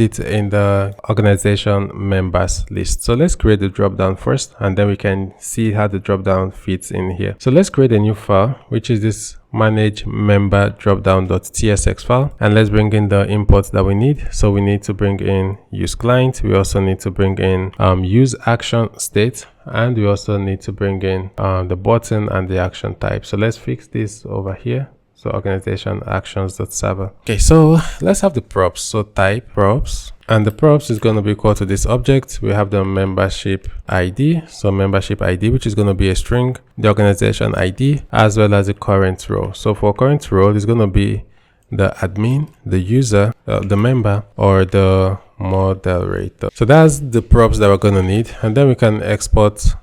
it in the organization members list. So let's create the dropdown first, and then we can see how the dropdown fits in here. So let's create a new file, which is this manage member dropdown.tsx file, and let's bring in the imports that we need. So we need to bring in use client, we also need to bring in use action state, and we also need to bring in the button and the action type. So let's fix this over here. So organization actions.server. Okay, so let's have the props. So type props, and the props is going to be equal to this object. We have the membership ID, so membership ID, which is going to be a string, the organization ID, as well as the current role. So for current role, it's going to be the admin, the user, the member, or the moderator. So that's the props that we're going to need, and then we can export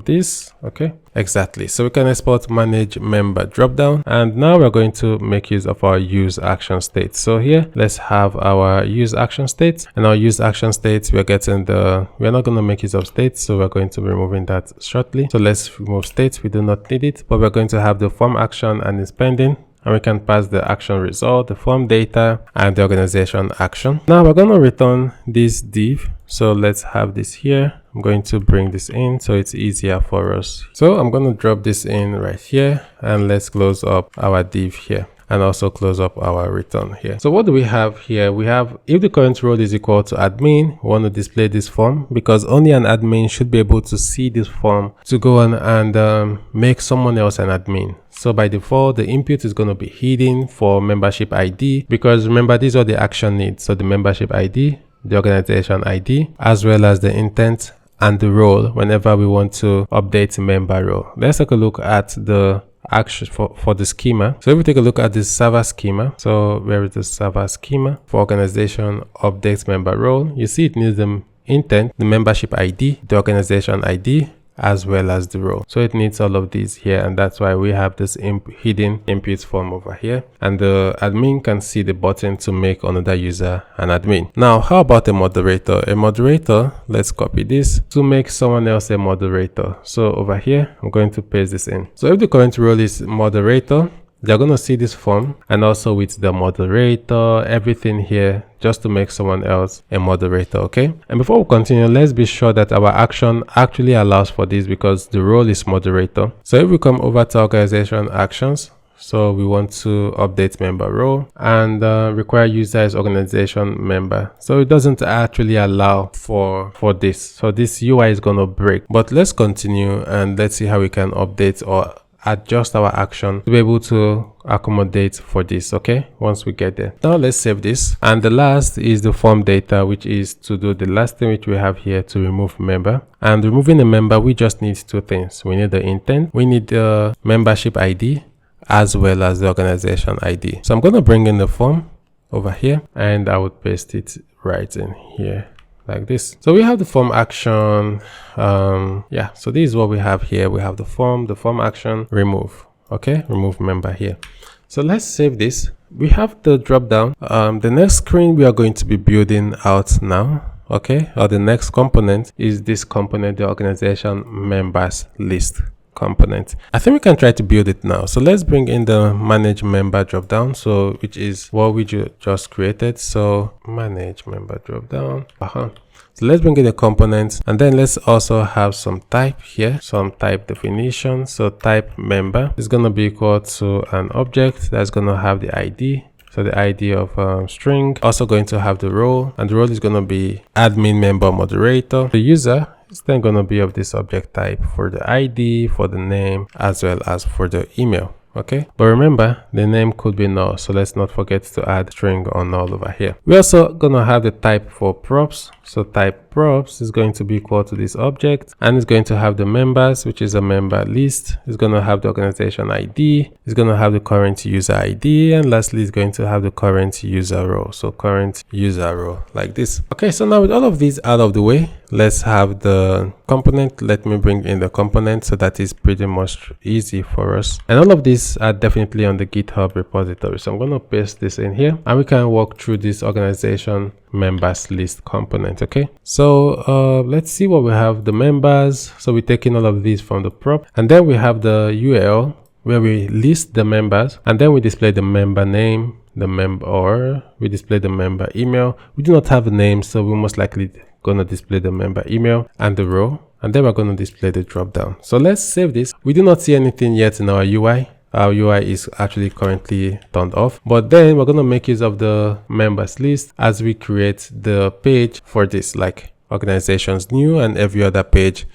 this. Okay, exactly. So we can export manage member dropdown, and now we're going to make use of our use action state. So here, let's have our use action state, and our use action state, we're not going to make use of state, so we're going to be removing that shortly. So let's remove state. We do not need it, but we're going to have the form action and its pending, and we can pass the action result, the form data, and the organization action. Now we're going to return this div. So let's have this here. I'm going to bring this in so it's easier for us. So I'm going to drop this in right here, and let's close up our div here, and also close up our return here. So what do we have here? We have, if the current role is equal to admin, we want to display this form, because only an admin should be able to see this form to go on and make someone else an admin. So by default, the input is going to be hidden for membership ID, because remember, these are the action needs. So the membership ID, the organization ID, as well as the intent and the role whenever we want to update member role. Let's take a look at the action for the schema. So if we take a look at this server schema, so where is the server schema for organization updates member role? You see it needs the intent, the membership ID, the organization ID, as well as the role. So it needs all of these here, and that's why we have this hidden input form over here, and the admin can see the button to make another user an admin. Now how about a moderator? A moderator, let's copy this to make someone else a moderator. So over here I'm going to paste this in. So if the current role is moderator, they're going to see this form, and also with the moderator, everything here, just to make someone else a moderator. Okay, and before we continue, let's be sure that our action actually allows for this, because the role is moderator. So if we come over to organization actions, so we want to update member role, and require user is organization member. So it doesn't actually allow for this. So this UI is going to break. But let's continue and let's see how we can update or adjust our action to be able to accommodate for this. Okay, once we get there, now let's save this. And the last is the form data, which is to do the last thing which we have here, to remove member. And removing the member, we just need two things. We need the intent, we need the membership ID, as well as the organization ID. So I'm going to bring in the form over here, and I would paste it right in here like this. So we have the form action. Yeah, so this is what we have here. We have the form action, remove. Okay, remove member here. So let's save this. We have the drop down. The next screen we are going to be building out now, okay, or the next component is this component, the organization members list component. I think we can try to build it now. So let's bring in the manage member drop down, so which is what we just created. So manage member drop down. So let's bring in the components, and then let's also have some type here, some type definition. So type member is going to be equal to an object that's going to have the ID. So the ID of string, also going to have the role, and the role is going to be admin member moderator. The user is then going to be of this object type for the ID, for the name, as well as for the email. Okay, but remember the name could be null, so let's not forget to add string or null over here. We're also gonna have the type for props. So type props is going to be equal to this object, and it's going to have the members, which is a member list. It's going to have the organization ID, it's going to have the current user ID, and lastly it's going to have the current user role. So current user role like this. Okay, so now with all of these out of the way, let's have the component. Let me bring in the component, so that is pretty much easy for us. And all of these are definitely on the GitHub repository. So I'm going to paste this in here, and we can walk through this organization members list component. Okay, so let's see what we have. The members, so we're taking all of these from the prop, and then we have the URL where we list the members, and then we display the member name, the member, or we display the member email. We do not have a name, so we're most likely gonna display the member email and the row, and then we're going to display the drop down. So let's save this. We do not see anything yet in our UI. Our UI is actually currently turned off, but then we're going to make use of the members list as we create the page for this, like organizations new and every other page.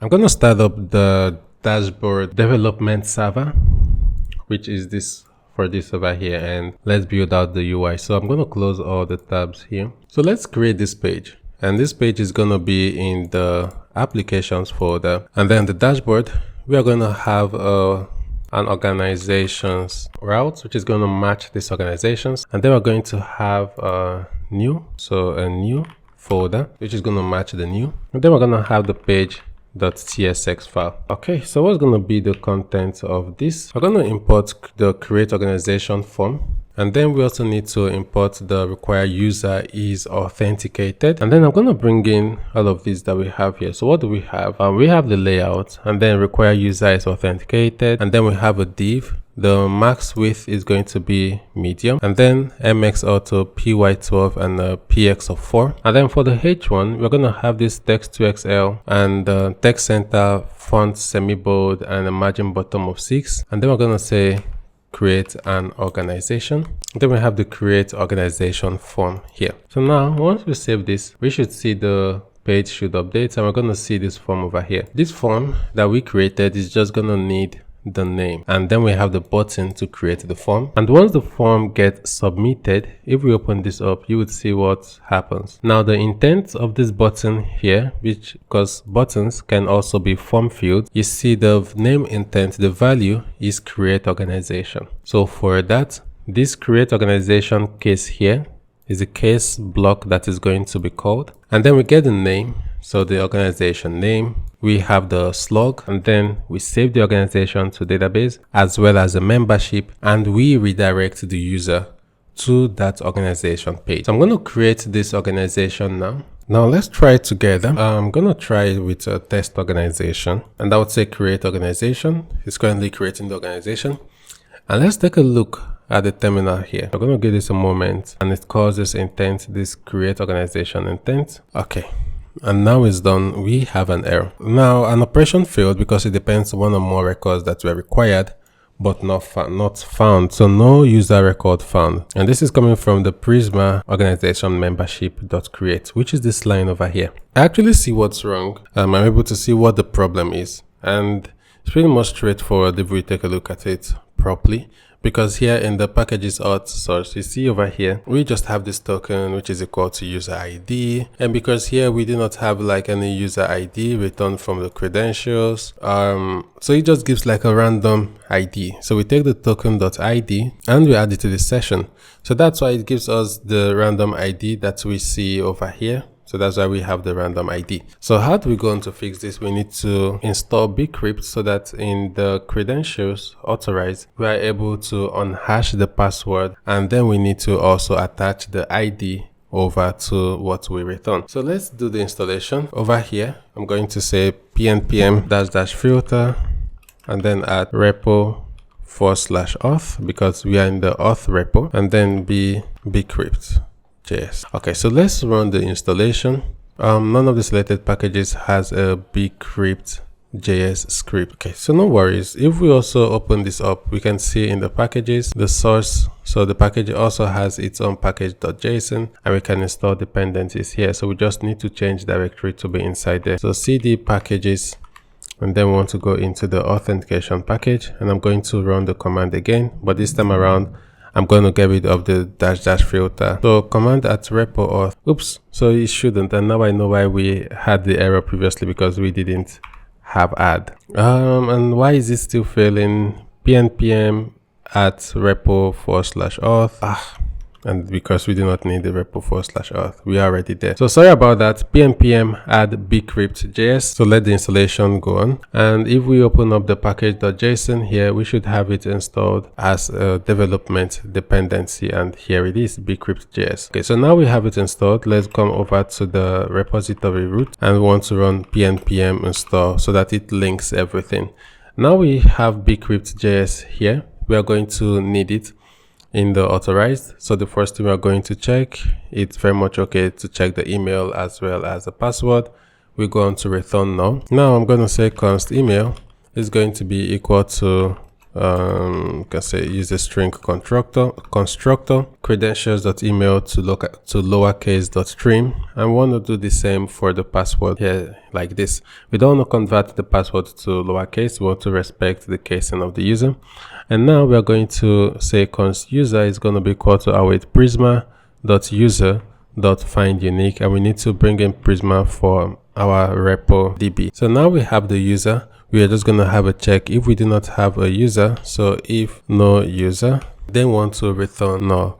I'm going to start up the dashboard development server, which is this for this over here, and let's build out the UI. So I'm going to close all the tabs here. So let's create this page, and this page is going to be in the applications folder, and then the dashboard, we are going to have an organizations route, which is going to match these organizations, and then we're going to have a new folder, which is going to match the new, and then we're going to have the page.tsx file. Okay, so what's going to be the content of this? We're going to import the create organization form, and then we also need to import the require user is authenticated, and then I'm going to bring in all of these that we have here. So what do we have? We have the layout, and then require user is authenticated, and then we have a div. The max width is going to be medium, and then mx auto py12 and a px of 4. And then for the h1, we're going to have this text to xl and text center font semi-bold and a margin bottom of 6, and then we're going to say create an organization. Then we have the create organization form here. So now once we save this, we should see the page should update, and we're going to see this form over here. This form that we created is just going to need the name, and then we have the button to create the form. And once the form gets submitted, if we open this up, you would see what happens. Now the intent of this button here, because buttons can also be form fields, you see the name intent, the value is create organization. So for that, this create organization case here is a case block that is going to be called, and then we get the name, so the organization name, we have the slug, and then we save the organization to database as well as the membership, and we redirect the user to that organization page. So I'm going to create this organization now. Now let's try it together. I'm going to try it with a test organization, and I would say create organization. It's currently creating the organization, and let's take a look at the terminal here. I'm going to give this a moment, and it calls this intent, this create organization intent. Okay. And now it's done. We have an error. Now an operation failed because it depends on one or more records that were required but not found. So no user record found. And this is coming from the Prisma organization membership.create, which is this line over here. I actually see what's wrong. I'm able to see what the problem is. And it's pretty much straightforward if we take a look at it properly. Because here in the packages auth source, you see over here, we just have this token, which is equal to user ID. And because here we do not have like any user ID returned from the credentials, so it just gives like a random ID. So we take the token.id and we add it to the session. So that's why it gives us the random ID that we see over here. So that's why we have the random ID. So how do we go on to fix this? We need to install bcrypt so that in the credentials authorized, we are able to unhash the password, and then we need to also attach the ID over to what we return. So let's do the installation. Over here, I'm going to say pnpm --filter and then add repo/auth because we are in the auth repo, and then bcrypt. Okay, so let's run the installation. None of the selected packages has a bcrypt.js script. Okay, so no worries. If we also open this up, we can see in the packages, the source. So the package also has its own package.json, and we can install dependencies here. So we just need to change directory to be inside there. So cd packages, and then we want to go into the authentication package, and I'm going to run the command again, but this time around, I'm going to get rid of the -- filter. So command at repo auth. Oops, so it shouldn't. And now I know why we had the error previously, because we didn't have add. And why is it still failing? pnpm at repo/auth. And because we do not need the repo/auth, we are already there. So sorry about that. pnpm add bcrypt.js. So let the installation go on. And if we open up the package.json here, we should have it installed as a development dependency. And here it is, bcrypt.js. Okay, so now we have it installed. Let's come over to the repository root, and we want to run pnpm install so that it links everything. Now we have bcrypt.js here. We are going to need it in the authorized. So the first thing we are going to check, it's very much okay to check the email as well as the password. We go on to return now. Now I'm going to say const email is going to be equal to can say use a string constructor credentials.email to lowercase.string, and we want to do the same for the password here like this. We don't want to convert the password to lowercase. We want to respect the casing of the user. And now we are going to say const user is going to be equal to await prisma.user.findUnique, and we need to bring in Prisma for our repo db. So now we have the user. We are just going to have a check if we do not have a user. So if no user, then we want to return null.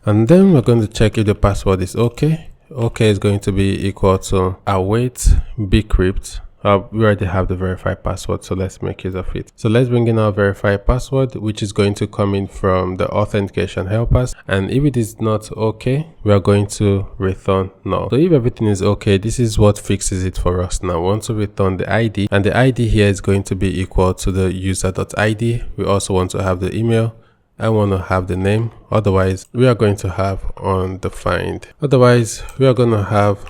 And then we're going to check if the password is okay. Okay is going to be equal to await bcrypt. We already have the verified password, so let's make use of it. So let's bring in our verified password, which is going to come in from the authentication helpers. And if it is not okay, we are going to return null. So if everything is okay, this is what fixes it for us. Now we want to return the ID, and the ID here is going to be equal to the user.id. We also want to have the email. I want to have the name. Otherwise, we are going to have undefined. Otherwise, we are going to have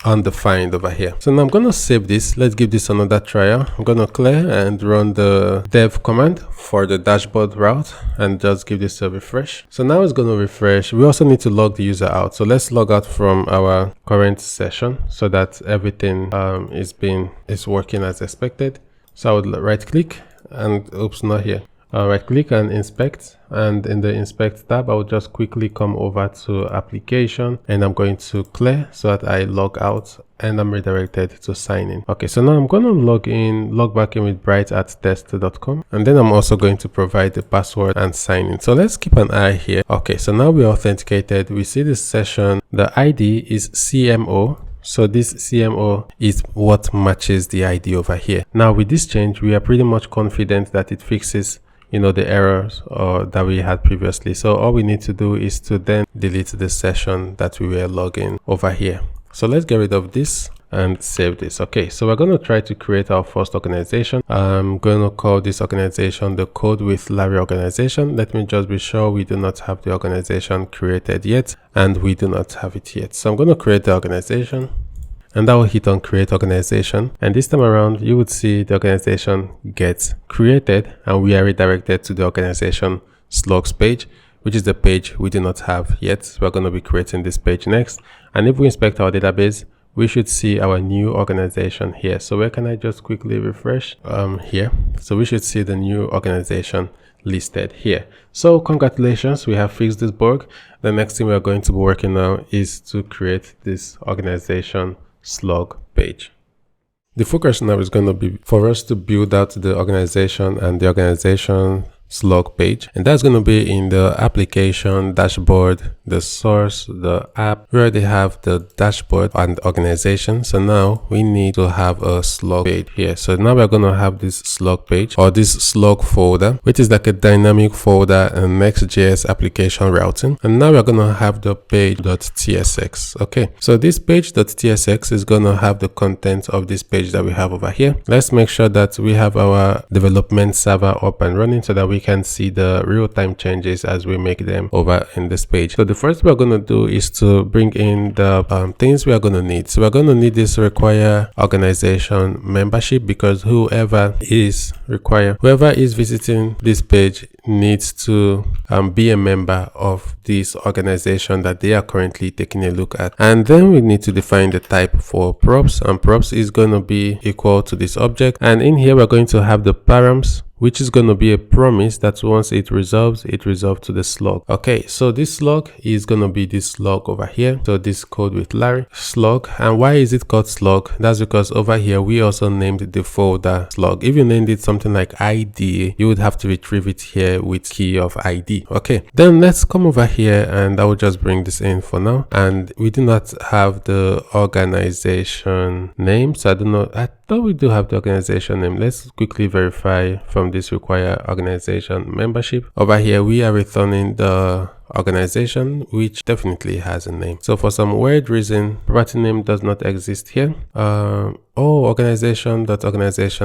undefined over here. So now I'm going to save this. Let's give this another trial. I'm going to clear and run the dev command for the dashboard route and just give this a refresh. So now it's going to refresh. We also need to log the user out. So let's log out from our current session so that everything is working as expected. So I would right click and oops, not here. Right click and inspect, and in the inspect tab I'll just quickly come over to application and I'm going to clear so that I log out and I'm redirected to sign in. Okay, so now I'm going to log back in with bright@test.com, and then I'm also going to provide the password and sign in. So let's keep an eye here. Okay, so now we're authenticated. We see this session, the ID is CMO. So this CMO is what matches the ID over here. Now with this change, we are pretty much confident that it fixes the errors that we had previously. So all we need to do is to then delete the session that we were logging over here. So let's get rid of this and save this. Okay, so we're going to try to create our first organization. I'm going to call this organization the Code with Lari organization. Let me just be sure we do not have the organization created yet, and we do not have it yet. So I'm going to create the organization, and I will hit on create organization, and this time around you would see the organization gets created and we are redirected to the organization slugs page, which is the page we do not have yet. So we're going to be creating this page next, and if we inspect our database, we should see our new organization here. So where can I just quickly refresh? Here. So we should see the new organization listed here. So congratulations, we have fixed this bug. The next thing we are going to be working on is to create this organization slug page. The focus now is going to be for us to build out the organization and the organization slug page, and that's going to be in the application dashboard, the source, the app. We already have the dashboard and organization, so now we need to have a slug page here. So now we're going to have this slug page, or this slug folder, which is like a dynamic folder and Next.js application routing. And now we're going to have the page.tsx. Okay, so this page.tsx is going to have the content of this page that we have over here. Let's make sure that we have our development server up and running so that we can see the real-time changes as we make them over in this page. So the first we're going to do is to bring in the things we are going to need. So we're going to need this require organization membership, because whoever is visiting this page needs to be a member of this organization that they are currently taking a look at. And then we need to define the type for props, and props is going to be equal to this object. And in here we're going to have the params, which is going to be a promise that once it resolves to the slug. Okay, so this slug is going to be this slug over here. So this code with Lari slug. And why is it called slug? That's because over here we also named the folder slug. If you named it something like ID, you would have to retrieve it here with key of ID. Okay, then let's come over here and I will just bring this in for now. And we do not have the organization name, so I don't know. I thought we do have the organization name. Let's quickly verify from this require organization membership. Over here we are returning the organization, which definitely has a name. So for some weird reason, property name does not exist here. Organization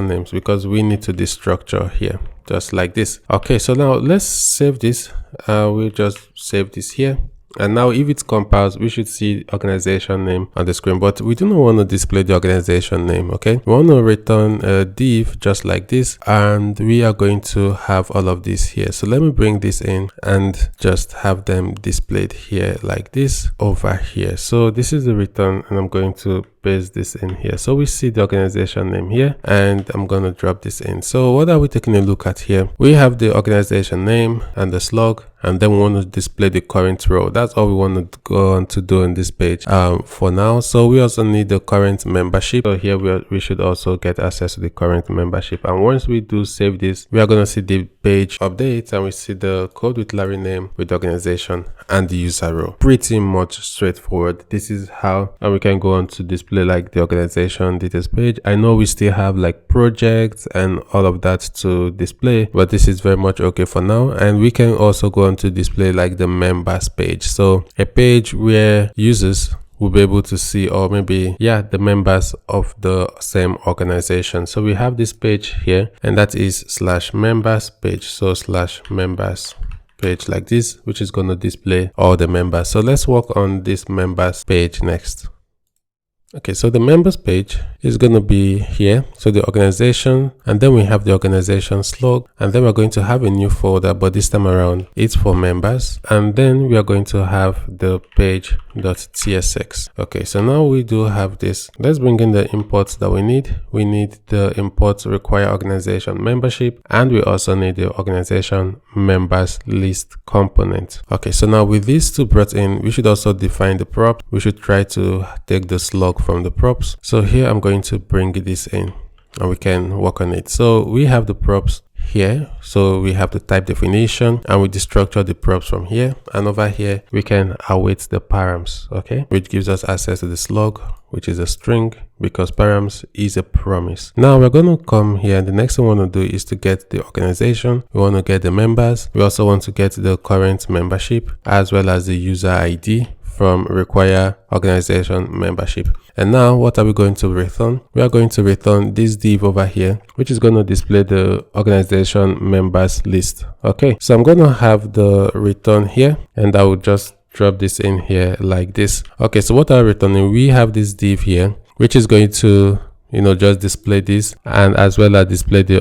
names, because we need to destructure here just like this. Okay, so now let's save this. We'll just save this here. And now if it compiles, we should see organization name on the screen, but we do not want to display the organization name. Okay, we want to return a div just like this, and we are going to have all of this here. So let me bring this in and just have them displayed here like this over here. So this is the return, and I'm going to paste this in here. So we see the organization name here, and I'm going to drop this in. So what are we taking a look at here? We have the organization name and the slug, and then we want to display the current row. That's all we want to go on to do in this page for now. So we also need the current membership. So here we should also get access to the current membership. And once we do save this, we are going to see the page update, and we see the code with Lari name with organization and the user row. Pretty much straightforward. This is how, and we can go on to display like the organization details page. I know we still have like projects and all of that to display, but this is very much okay for now. And we can also go on to display like the members page. So a page where users will be able to see, or maybe the members of the same organization. So we have this page here, and that is /members page. So /members page like this, which is going to display all the members. So let's work on this members page next. Okay, so the members page is going to be here. So the organization, and then we have the organization slug, and then we're going to have a new folder, but this time around it's for members. And then we are going to have the page.tsx. Okay, so now we do have this. Let's bring in the imports that we need. We need the import require organization membership, and we also need the organization members list component. Okay, so now with these two brought in, we should also define the prop. We should try to take the slug from the props. So here I'm going to bring this in and we can work on it. So we have the props here. So we have the type definition and we destructure the props from here, and over here we can await the params, okay, which gives us access to the slug, which is a string, because params is a promise. Now we're going to come here, and the next thing we want to do is to get the organization. We want to get the members. We also want to get the current membership as well as the user ID from require organization membership. And now what are we going to return? We are going to return this div over here, which is going to display the organization members list. Okay, so I'm going to have the return here, and I will just drop this in here like this. Okay, so what are we returning? We have this div here, which is going to just display this, and as well as display the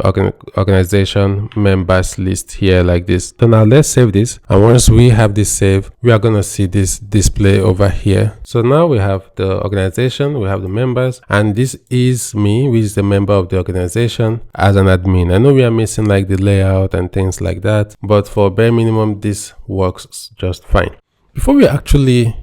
organization members list here like this. So now let's save this, and once we have this saved, we are going to see this display over here. So now we have the organization, we have the members, and this is me, which is the member of the organization as an admin. I know we are missing like the layout and things like that, but for bare minimum this works just fine. Before we actually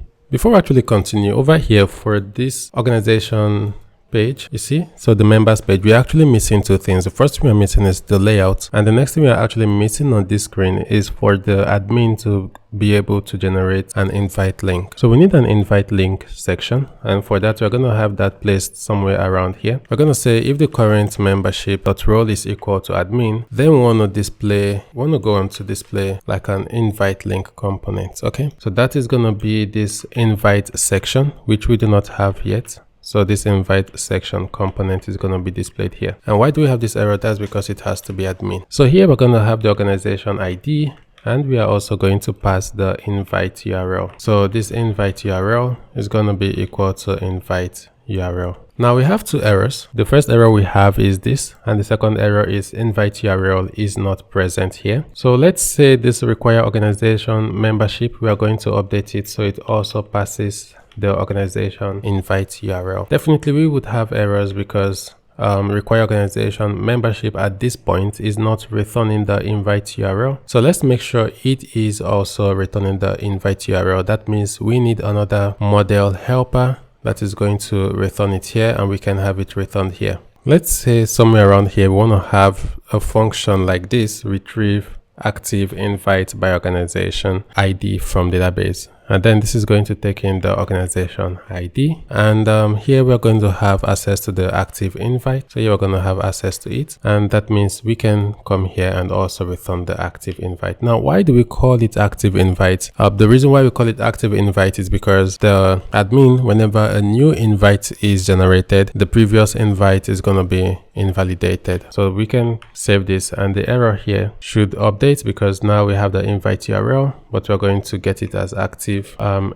continue, over here for this organization page, you see, so the members page, we're actually missing two things. The first thing we're missing is the layout, and the next thing we're actually missing on this screen is for the admin to be able to generate an invite link. So we need an invite link section, and for that we're going to have that placed somewhere around here. We're going to say if the current membership.role is equal to admin, then we want to go on to display like an invite link component. Okay, so that is going to be this invite section, which we do not have yet. So this invite section component is going to be displayed here. And why do we have this error? That's because it has to be admin. So here we're going to have the organization ID, and we are also going to pass the invite URL. So this invite URL is going to be equal to invite URL. Now we have two errors. The first error we have is this, and the second error is invite URL is not present here. So let's say this require organization membership. We are going to update it so it also passes the organization invite URL. Definitely we would have errors because require organization membership at this point is not returning the invite URL. So let's make sure it is also returning the invite URL. That means we need another model helper that is going to return it here, and we can have it returned here. Let's say somewhere around here we want to have a function like this: retrieve active invite by organization ID from database. And then this is going to take in the organization ID, and here we're going to have access to the active invite. So here we're going to have access to it, and that means we can come here and also return the active invite. Now, why do we call it active invite? The reason why we call it active invite is because the admin, whenever a new invite is generated, the previous invite is going to be invalidated. So we can save this, and the error here should update because now we have the invite URL, but we're going to get it as active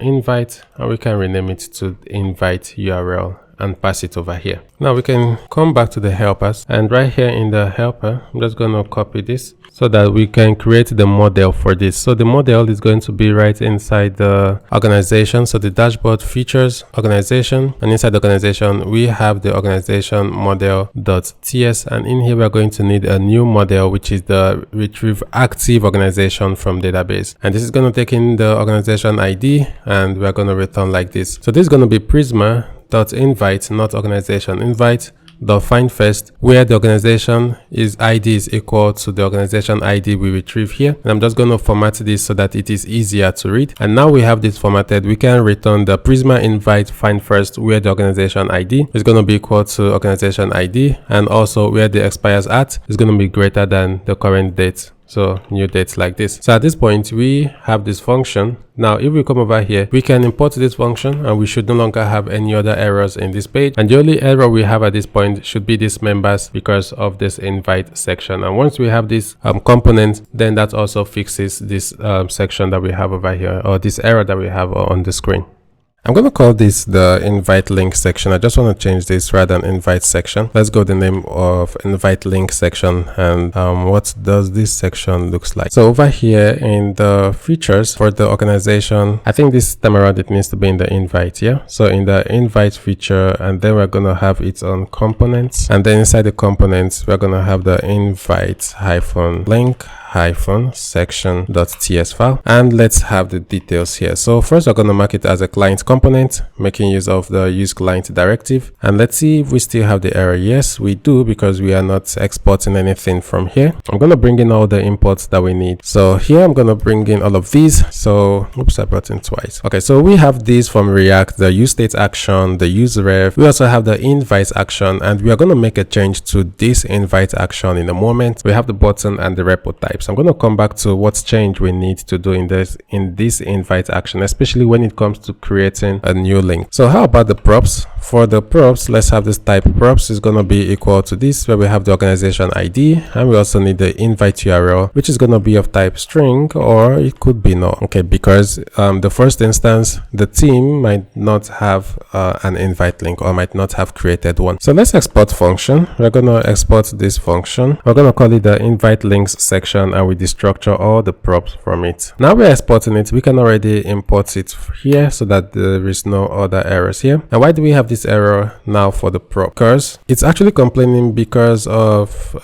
invite, and we can rename it to invite URL and pass it over here. Now we can come back to the helpers, and right here in the helper, I'm just going to copy this so that we can create the model for this. So the model is going to be right inside the organization. So the dashboard features organization, and inside the organization we have the organization model.ts, and in here we're going to need a new model, which is the retrieve active organization from database, and this is going to take in the organization ID, and we're going to return like this. So this is going to be Prisma.invite, not organization invite, find first, where the organization is ID is equal to the organization ID we retrieve here. And I'm just going to format this so that it is easier to read. And now we have this formatted, we can return the Prisma invite find first, where the organization ID is going to be equal to organization ID, and also where the expires at is going to be greater than the current date. So new dates like this. So at this point we have this function. Now if we come over here, we can import this function, and we should no longer have any other errors in this page. And the only error we have at this point should be this members because of this invite section. And once we have this component, then that also fixes this section that we have over here, or this error that we have on the screen. I'm going to call this the invite link section. I just want to change this rather than invite section. Let's go with the name of invite link section, and what does this section looks like. So over here in the features for the organization, I think this time around it needs to be in the invite. Yeah, so in the invite feature, and then we're going to have its own components, and then inside the components we're going to have the invite link section.ts file, and let's have the details here. So first we're going to mark it as a client component, making use of the use client directive, and let's see if we still have the error. Yes, we do, because we are not exporting anything from here. I'm going to bring in all the imports that we need. So here I'm going to bring in all of these. So oops, I brought in twice. Okay, so we have these from React, the use state action, the use ref. We also have the invite action, and we are going to make a change to this invite action in a moment. We have the button and the repo type. So I'm going to come back to what's change we need to do in this invite action, especially when it comes to creating a new link. So how about the props? For the props, let's have this type props is going to be equal to this, where we have the organization ID, and we also need the invite URL, which is going to be of type string, or it could be null. Okay, because the first instance, the team might not have an invite link, or might not have created one. So let's export function. We're going to export this function. We're going to call it the invite links section, and we destructure all the props from it. Now we're exporting it. We can already import it here so that there is no other errors here. And why do we have this error now for the prop? Because it's actually complaining because of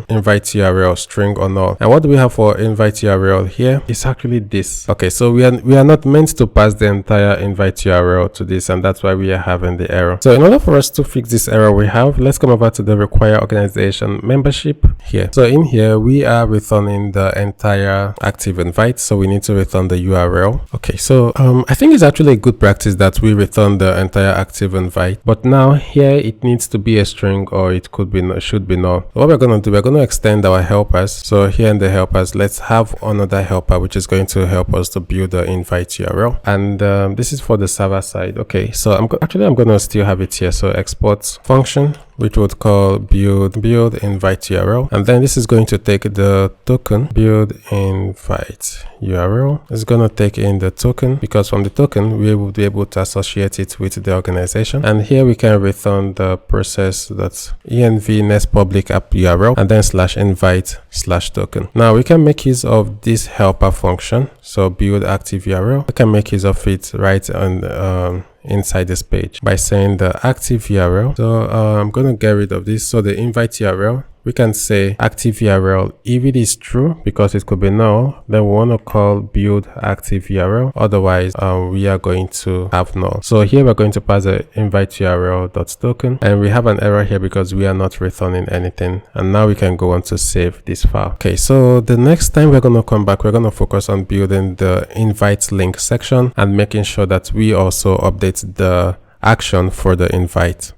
invite URL string or null. And what do we have for invite URL here? It's actually this. Okay, so we are not meant to pass the entire invite URL to this, and that's why we are having the error. So in order for us to fix this error we have, let's come over to the require organization membership here. So in here we are returning the entire active invite, so we need to return the URL. Okay, so I think it's actually a good practice that we return the entire active invite, but now here it needs to be a string, or it could be should be null. What we're going to do, we're going to extend our helpers. So here in the helpers, let's have another helper which is going to help us to build the invite URL, and this is for the server side. Okay, so I'm going to still have it here. So export function, which would call build invite URL, and then this is going to take the token build invite URL. It's going to take in the token, because from the token we will be able to associate it with the organization, and here we can return the process.env next public app URL, and then /invite/token. Now we can make use of this helper function, so build active URL. We can make use of it right on inside this page by saying the active URL. So I'm going to get rid of this. So the invite URL, we can say active URL if it is true, because it could be null. Then we want to call build active URL. Otherwise, we are going to have null. So here we're going to pass the invite URL.token, and we have an error here because we are not returning anything. And now we can go on to save this file. Okay, so the next time we're going to come back, we're going to focus on building the invite link section and making sure that we also update the action for the invite.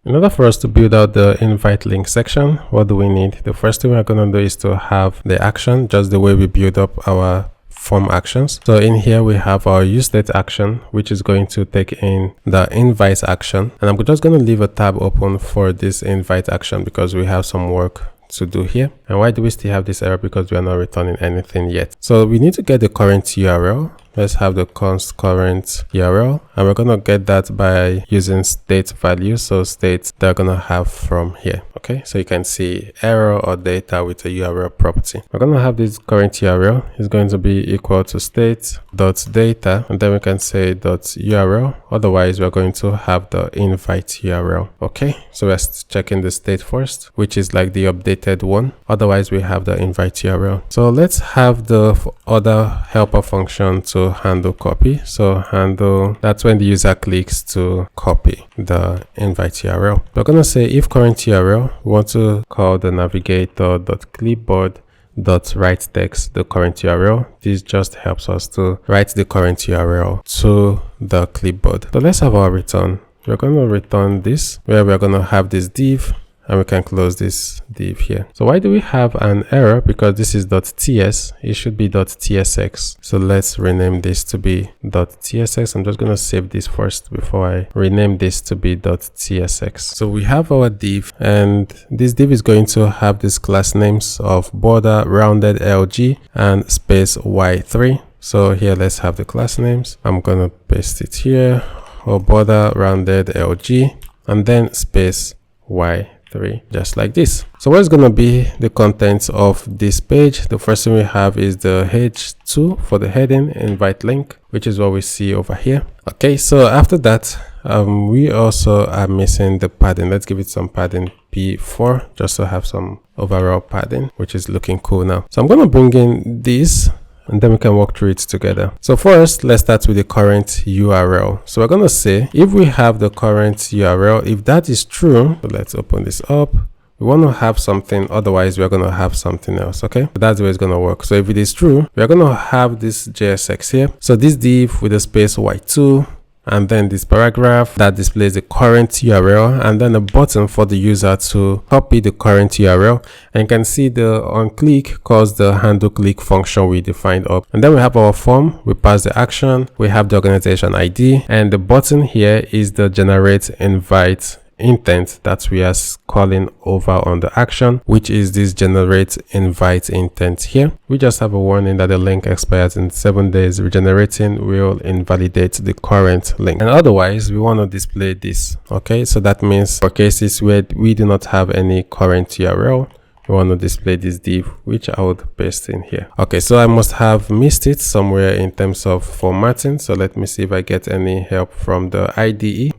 In order for us to build out the invite link section, what do we need? The first thing we're going to do is to have the action, just the way we build up our form actions. So in here we have our use state action, which is going to take in the invite action, and I'm just going to leave a tab open for this invite action because we have some work to do here. And why do we still have this error? Because we are not returning anything yet. So we need to get the current URL. Let's have the const current URL, and we're going to get that by using state value. So states they're going to have from here. Okay, so you can see error or data with a URL property. We're going to have this current URL is going to be equal to state.data, and then we can say .url. Otherwise, we're going to have the invite URL. Okay, so we're checking the state first, which is like the updated one. Otherwise, we have the invite URL. So let's have the other helper function to handle copy. So handle, that's when the user clicks to copy the invite URL. We're going to say if current URL, we want to call the navigator.clipboard.write text the current URL. This just helps us to write the current URL to the clipboard. So let's have our return. We're going to return this, where we're going to have this div, and we can close this div here. So why do we have an error? Because this is .ts, it should be .tsx. So let's rename this to be .tsx. I'm just going to save this first before I rename this to be .tsx. So we have our div, and this div is going to have these class names of border rounded LG and space y3. So here, let's have the class names. I'm gonna paste it here, or border rounded LG, and then space Y3, just like this. So what's gonna be the contents of this page? The first thing we have is the H2 for the heading, invite link, which is what we see over here. Okay, so after that, we also are missing the padding. Let's give it some padding, P4, just to have some overall padding, which is looking cool now. So I'm gonna bring in this, and then we can walk through it together. So first, let's start with the current URL. So we're going to say, if we have the current URL, if that is true, so let's open this up. We want to have something, otherwise we're going to have something else. Okay, so that's the way it's going to work. So if it is true, we're going to have this JSX here. So this div with the space Y2, and then this paragraph that displays the current URL, and then a button for the user to copy the current URL. And you can see the on click calls the handle click function we defined up. And then we have our form, we pass the action, we have the organization ID, and the button here is the generate invite intent that we are calling over on the action, which is this generate invite intent here. We just have a warning that the link expires in 7 days. Regenerating will invalidate the current link, and otherwise we want to display this. Okay, so that means for cases where we do not have any current URL, we want to display this div, which I would paste in here. Okay, so I must have missed it somewhere in terms of formatting. So let me see if I get any help from the IDE.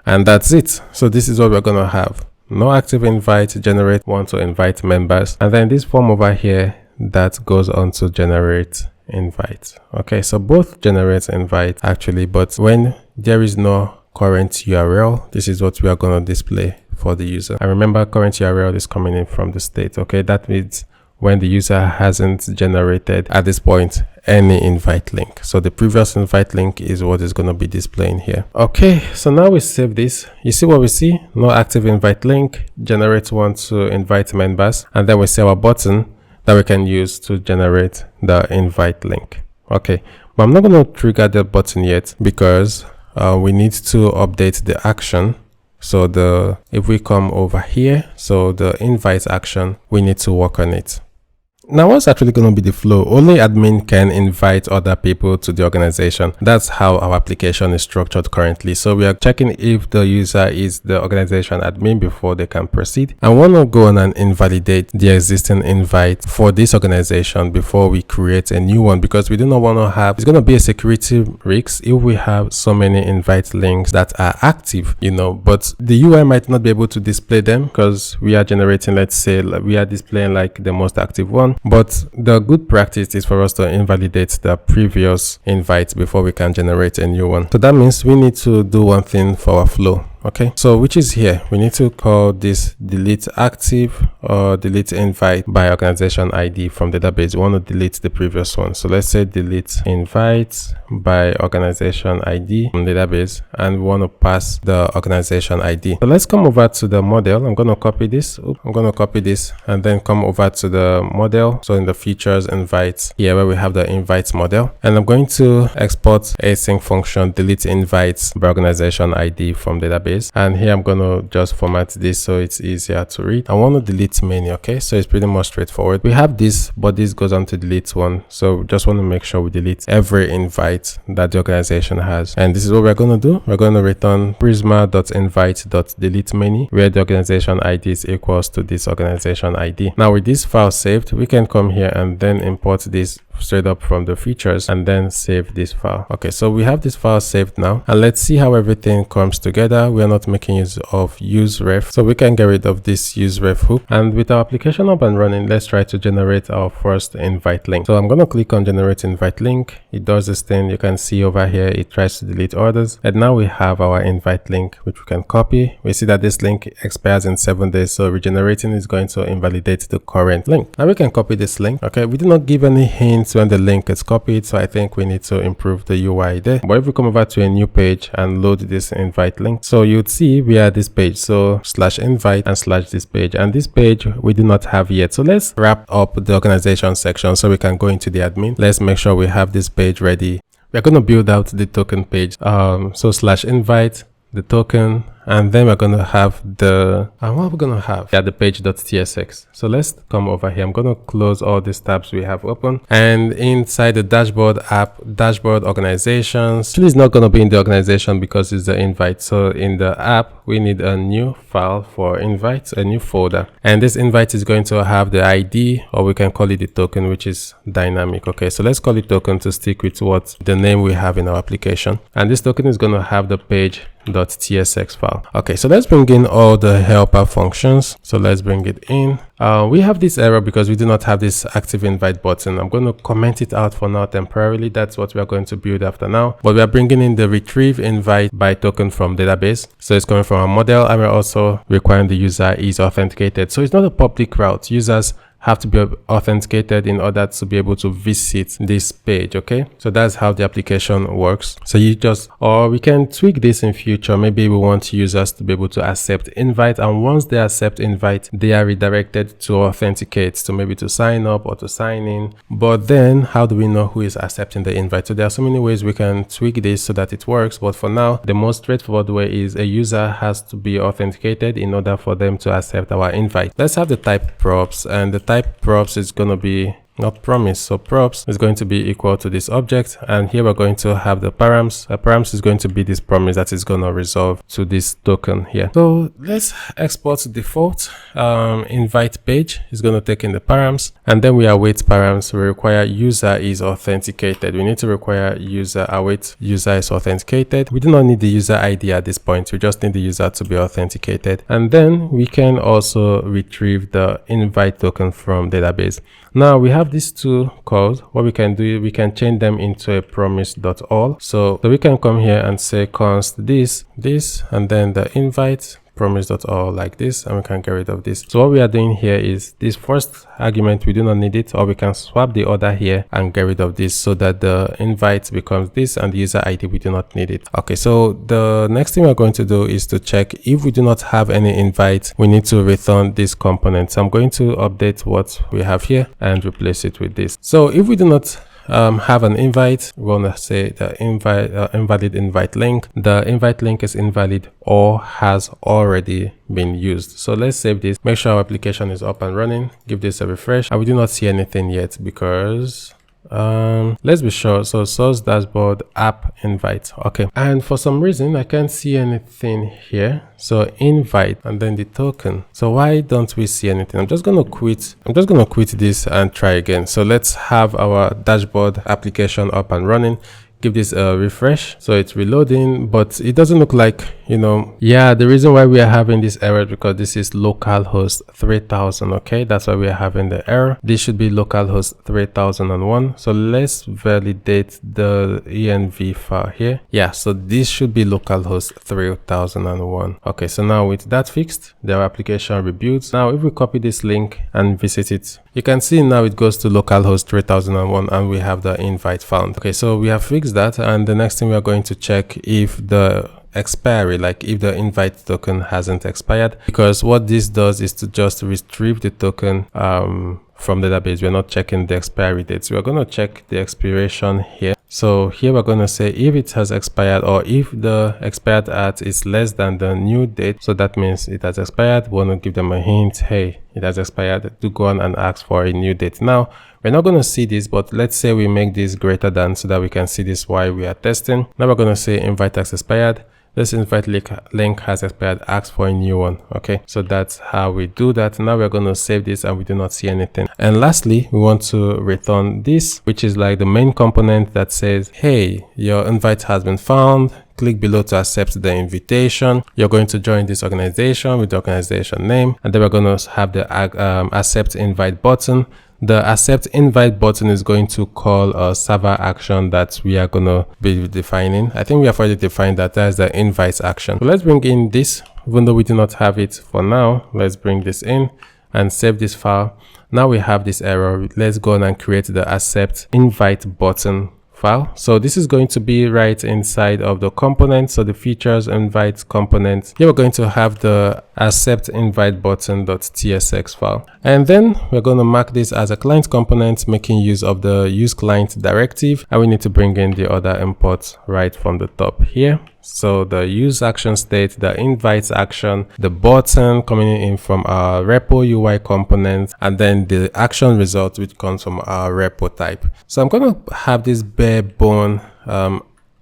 And that's it. So this is what we're going to have. No active invite, generate want to invite members. And then this form over here that goes on to generate invite. Okay, so both generate invite actually, but when there is no current URL, this is what we are going to display for the user. And remember, current URL is coming in from the state. Okay, that means when the user hasn't generated at this point any invite link. So the previous invite link is what is going to be displaying here. Okay, so now we save this. You see what we see? No active invite link, generate want to invite members, and then we see our button that we can use to generate the invite link. Okay, but I'm not going to trigger the button yet because we need to update the action. So if we come over here, so the invite action, we need to work on it. Now, what's actually going to be the flow? Only admin can invite other people to the organization. That's how our application is structured currently. So we are checking if the user is the organization admin before they can proceed. I want to go on and invalidate the existing invite for this organization before we create a new one, because we do not want to have, it's going to be a security risk if we have so many invite links that are active, but the UI might not be able to display them because we are generating, let's say, we are displaying like the most active one. But the good practice is for us to invalidate the previous invite before we can generate a new one. So that means we need to do one thing for our flow. Okay, so which is here, we need to call this delete active or delete invite by organization ID from database. We want to delete the previous one. So let's say delete invite by organization ID from database, and we want to pass the organization ID. So let's come over to the model. I'm going to copy this. And then come over to the model. So in the features invite here where we have the invite model, and I'm going to export async function delete invites by organization ID from database. And here I'm going to just format this so it's easier to read. I want to delete many. Okay, so it's pretty much straightforward. We have this, but this goes on to delete one. So just want to make sure we delete every invite that the organization has. And this is what we're going to do. We're going to return prisma.invite.delete many, where the organization ID is equals to this organization ID. Now with this file saved, we can come here and then import this straight up from the features and then save this file. Okay, so we have this file saved now, and let's see how everything comes together. We are not making use of useRef, so we can get rid of this useRef hook. And with our application up and running, let's try to generate our first invite link. So I'm going to click on generate invite link. It does this thing. You can see over here it tries to delete orders, and now we have our invite link which we can copy. We see that this link expires in 7 days, so regenerating is going to invalidate the current link. Now we can copy this link. Okay, we did not give any hint when the link is copied, so I think we need to improve the UI there. But if we come over to a new page and load this invite link, so you'd see we are this page, so /invite and /this page, and this page we do not have yet. So let's wrap up the organization section so we can go into the admin. Let's make sure we have this page ready. We're going to build out the token page. So /invite, the token, and then we're going to have the what are we going to have? Yeah, the page.tsx. So let's come over here. I'm going to close all these tabs we have open, and inside the dashboard app, dashboard organizations, actually it's not going to be in the organization because it's the invite. So in the app we need a new file for invites, a new folder, and this invite is going to have the ID, or we can call it the token, which is dynamic. Okay, so let's call it token to stick with what the name we have in our application, and this token is going to have the page.tsx file. Okay, so let's bring in all the helper functions. So let's bring it in. We have this error because we do not have this active invite button. I'm going to comment it out for now temporarily. That's what we are going to build after now, but we are bringing in the retrieve invite by token from database. So it's coming from a model, and we're also requiring the user is authenticated. So it's not a public route. Users have to be authenticated in order to be able to visit this page. Okay, so that's how the application works. So you just, or we can tweak this in future. Maybe we want users to be able to accept invite, and once they accept invite, they are redirected to authenticate, so maybe to sign up or to sign in. But then how do we know who is accepting the invite? So there are so many ways we can tweak this so that it works, but for now the most straightforward way is a user has to be authenticated in order for them to accept our invite. Let's have the type props, and the type props is going to be not promise. So props is going to be equal to this object, and here we're going to have the params. A params is going to be this promise that is going to resolve to this token here. So let's export the default invite page is going to take in the params, and then we await params. We require user is authenticated. We need to require user await user is authenticated. We do not need the user ID at this point. We just need the user to be authenticated, and then we can also retrieve the invite token from database. Now we have these two calls. What we can do, we can change them into a promise.all. So we can come here and say const this, and then the invite promise.all like this, and we can get rid of this. So what we are doing here is this first argument, we do not need it, or we can swap the order here and get rid of this so that the invite becomes this, and the user ID, we do not need it. Okay, so the next thing we're going to do is to check if we do not have any invite, we need to return this component. So I'm going to update what we have here and replace it with this. So if we do not have an invite, we want to say the invite invalid invite link. The invite link is invalid or has already been used. So let's save this, make sure our application is up and running, give this a refresh, and we do not see anything yet because let's be sure. So source dashboard app invite. Okay, and for some reason I can't see anything here. So invite and then the token. So why don't we see anything? I'm just gonna quit this and try again. So let's have our dashboard application up and running. Give this a refresh. So it's reloading, but it doesn't look like, you know, yeah, the reason why we are having this error is because this is localhost 3000. Okay, that's why we are having the error. This should be localhost 3001. So let's validate the env file here. Yeah, so this should be localhost 3001. Okay, so now with that fixed, the application reboots. Now if we copy this link and visit it, you can see now it goes to localhost 3001 and we have the invite found. Okay, so we have fixed that, and the next thing we are going to check if the expiry, like if the invite token hasn't expired, because what this does is to just retrieve the token from the database. We're not checking the expiry dates. We're going to check the expiration here. So here we're going to say if it has expired, or if the expired at is less than the new date. So that means it has expired. We want to give them a hint, hey, it has expired, to go on and ask for a new date. Now we're not going to see this, but let's say we make this greater than so that we can see this while we are testing. Now we're going to say invite has expired. This invite link has expired, ask for a new one. Okay, so that's how we do that. Now we're going to save this and we do not see anything. And lastly, we want to return this, which is like the main component that says, hey, your invite has been found. Click below to accept the invitation. You're going to join this organization with the organization name, and then we're going to have the accept invite button. The accept invite button is going to call a server action that we are going to be defining. I think we have already defined that as the invite action. So let's bring in this, even though we do not have it for now. Let's bring this in and save this file. Now we have this error. Let's go on and create the accept invite button file. So this is going to be right inside of the component. So the features invite component. Here we're going to have the accept invite button.tsx file. And then we're going to mark this as a client component, making use of the use client directive. And we need to bring in the other imports right from the top here. So the use action state, the invite action, the button coming in from our repo UI component, and then the action result which comes from our repo type. So I'm going to have this bare bone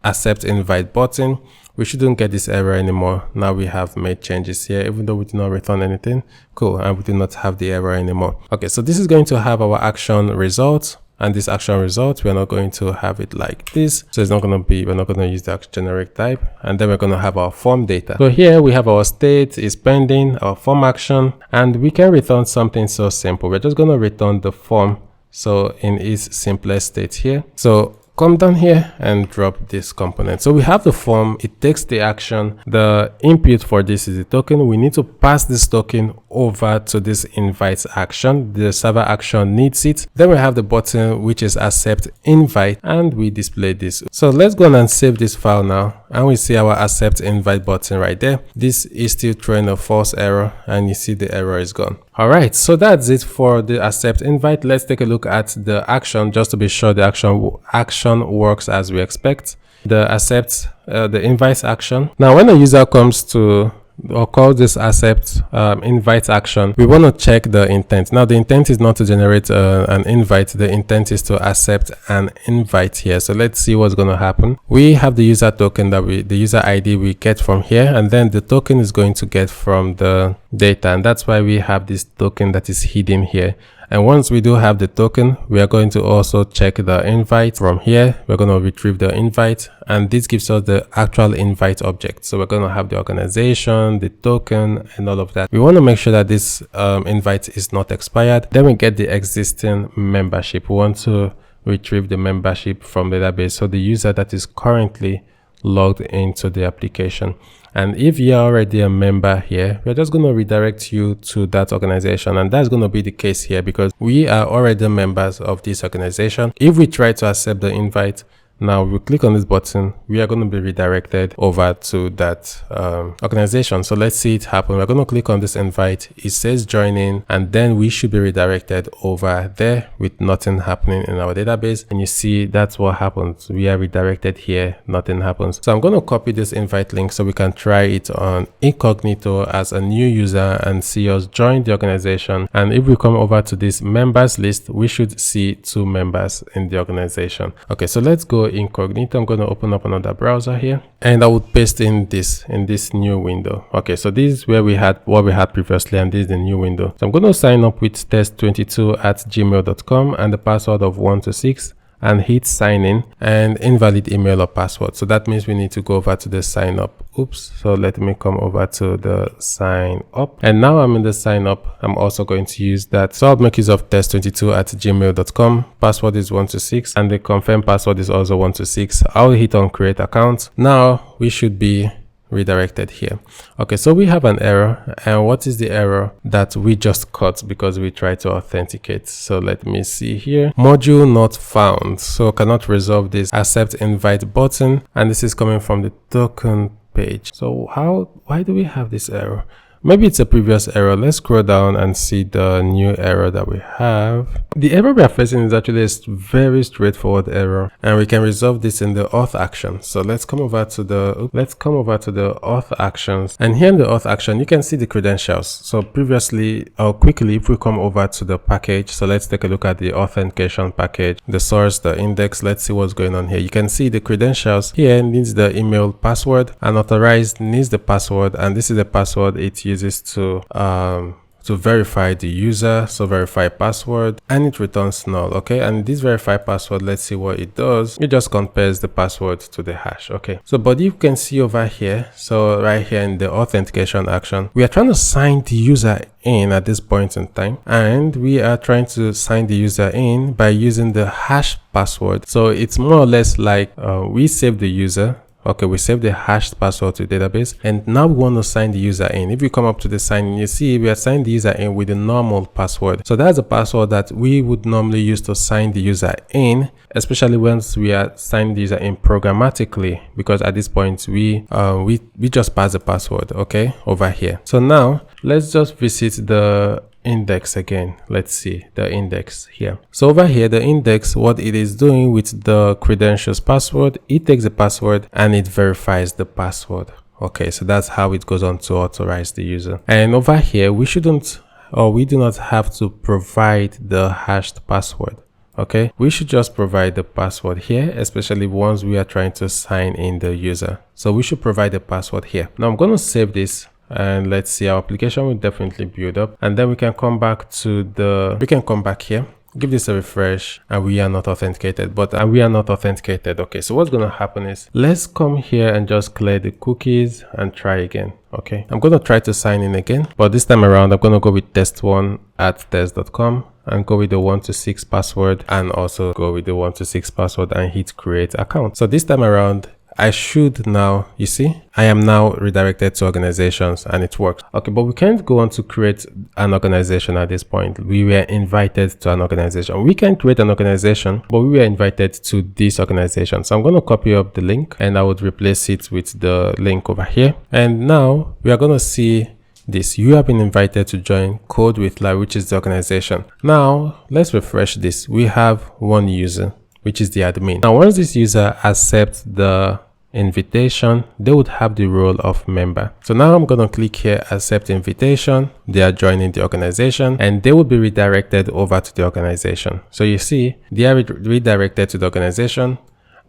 accept invite button. We shouldn't get this error anymore. Now we have made changes here, even though we did not return anything. Cool, and we do not have the error anymore. Okay, so this is going to have our action result. And this action result, we're not going to have it like this. So it's not going to be, we're not going to use the generic type. And then we're going to have our form data. So here we have our state is pending, our form action, and we can return something so simple. We're just going to return the form. So in its simplest state here. So come down here and drop this component. So we have the form, it takes the action. The input for this is the token. We need to pass this token over to this invite action. The server action needs it. Then we have the button, which is accept invite, and we display this. So let's go on and save this file now. And we see our accept invite button right there. This is still throwing a false error, and you see the error is gone. All right, so that's it for the accept invite. Let's take a look at the action just to be sure the action works as we expect. The accept, the invite action. Now, when a user comes to or call this accept invite action, we want to check the intent. Now the intent is not to generate an invite. The intent is to accept an invite here. So let's see what's going to happen. We have the user token that the user ID we get from here, and then the token is going to get from the data, and that's why we have this token that is hidden here. And once we do have the token, we are going to also check the invite from here. We're going to retrieve the invite, and this gives us the actual invite object. So we're going to have the organization, the token, and all of that. We want to make sure that this invite is not expired. Then we get the existing membership. We want to retrieve the membership from the database. So the user that is currently logged into the application. And if you're already a member here, we're just going to redirect you to that organization. And that's going to be the case here because we are already members of this organization. If we try to accept the invite, now we click on this button, we are going to be redirected over to that organization. So let's see it happen. We're going to click on this invite. It says join in, and then we should be redirected over there with nothing happening in our database. And you see that's what happens. We are redirected here, nothing happens. So I'm going to copy this invite link so we can try it on incognito as a new user and see us join the organization. And if we come over to this members list, we should see 2 members in the organization. Okay, so let's go incognito. I'm going to open up another browser here, and I would paste in this new window. Okay, so this is where we had what we had previously, and this is the new window. So I'm going to sign up with test22@gmail.com and the password of 126 and hit sign in and invalid email or password. So that means we need to go over to the sign up. Oops. So let me come over to the sign up. And now I'm in the sign up. I'm also going to use that. So I'll make use of test22@gmail.com. Password is 126 and the confirm password is also 126. I'll hit on create account. Now we should be redirected here. Okay, so we have an error, and what is the error that we just caught because we tried to authenticate? So let me see here, module not found. So cannot resolve this accept invite button, and this is coming from the token page. So why do we have this error? Maybe it's a previous error. Let's scroll down and see the new error that we have. The error we are facing is actually a very straightforward error, and we can resolve this in the auth action. So let's come over to the auth actions, and here in the auth action you can see the credentials. So previously or quickly, if we come over to the package, so let's take a look at the authentication package, the source, the index. Let's see what's going on here. You can see the credentials here needs the email password, unauthorized needs the password, and this is the password it uses to verify the user. So verify password, and it returns null. Okay, and this verify password, let's see what it does. It just compares the password to the hash. Okay, so but you can see over here, so right here in the authentication action, we are trying to sign the user in at this point in time, and we are trying to sign the user in by using the hash password. So it's more or less like we save the user. Okay, we save the hashed password to the database, and now we want to sign the user in. If you come up to the sign in, you see we are signing the user in with the normal password. So that's a password that we would normally use to sign the user in, especially once we are signing the user in programmatically, because at this point we just pass the password, okay, over here. So now let's just visit the index again. Let's see the index here. So over here, the index, what it is doing with the credentials password, it takes the password and it verifies the password. Okay, so that's how it goes on to authorize the user. And over here, we shouldn't, or we do not have to provide the hashed password. Okay, we should just provide the password here, especially once we are trying to sign in the user. So we should provide the password here. Now I'm going to save this and let's see, our application will definitely build up, and then we can come back to here, give this a refresh, and we are not authenticated, okay, so what's going to happen is, let's come here and just clear the cookies and try again. Okay, I'm going to try to sign in again, but this time around I'm going to go with test1@test.com and go with the 126 password, and also go with the 126 password and hit create account. So this time around I should now, you see, I am now redirected to organizations and it works. Okay, but we can't go on to create an organization at this point. We were invited to an organization. We can create an organization, but we were invited to this organization. So I'm going to copy up the link and I would replace it with the link over here. And now we are going to see this. You have been invited to join Code with Lari, which is the organization. Now let's refresh this. We have one user, which is the admin. Now, once this user accepts the invitation, they would have the role of member. So now I'm going to click here, accept invitation. They are joining the organization and they will be redirected over to the organization. So you see, they are redirected to the organization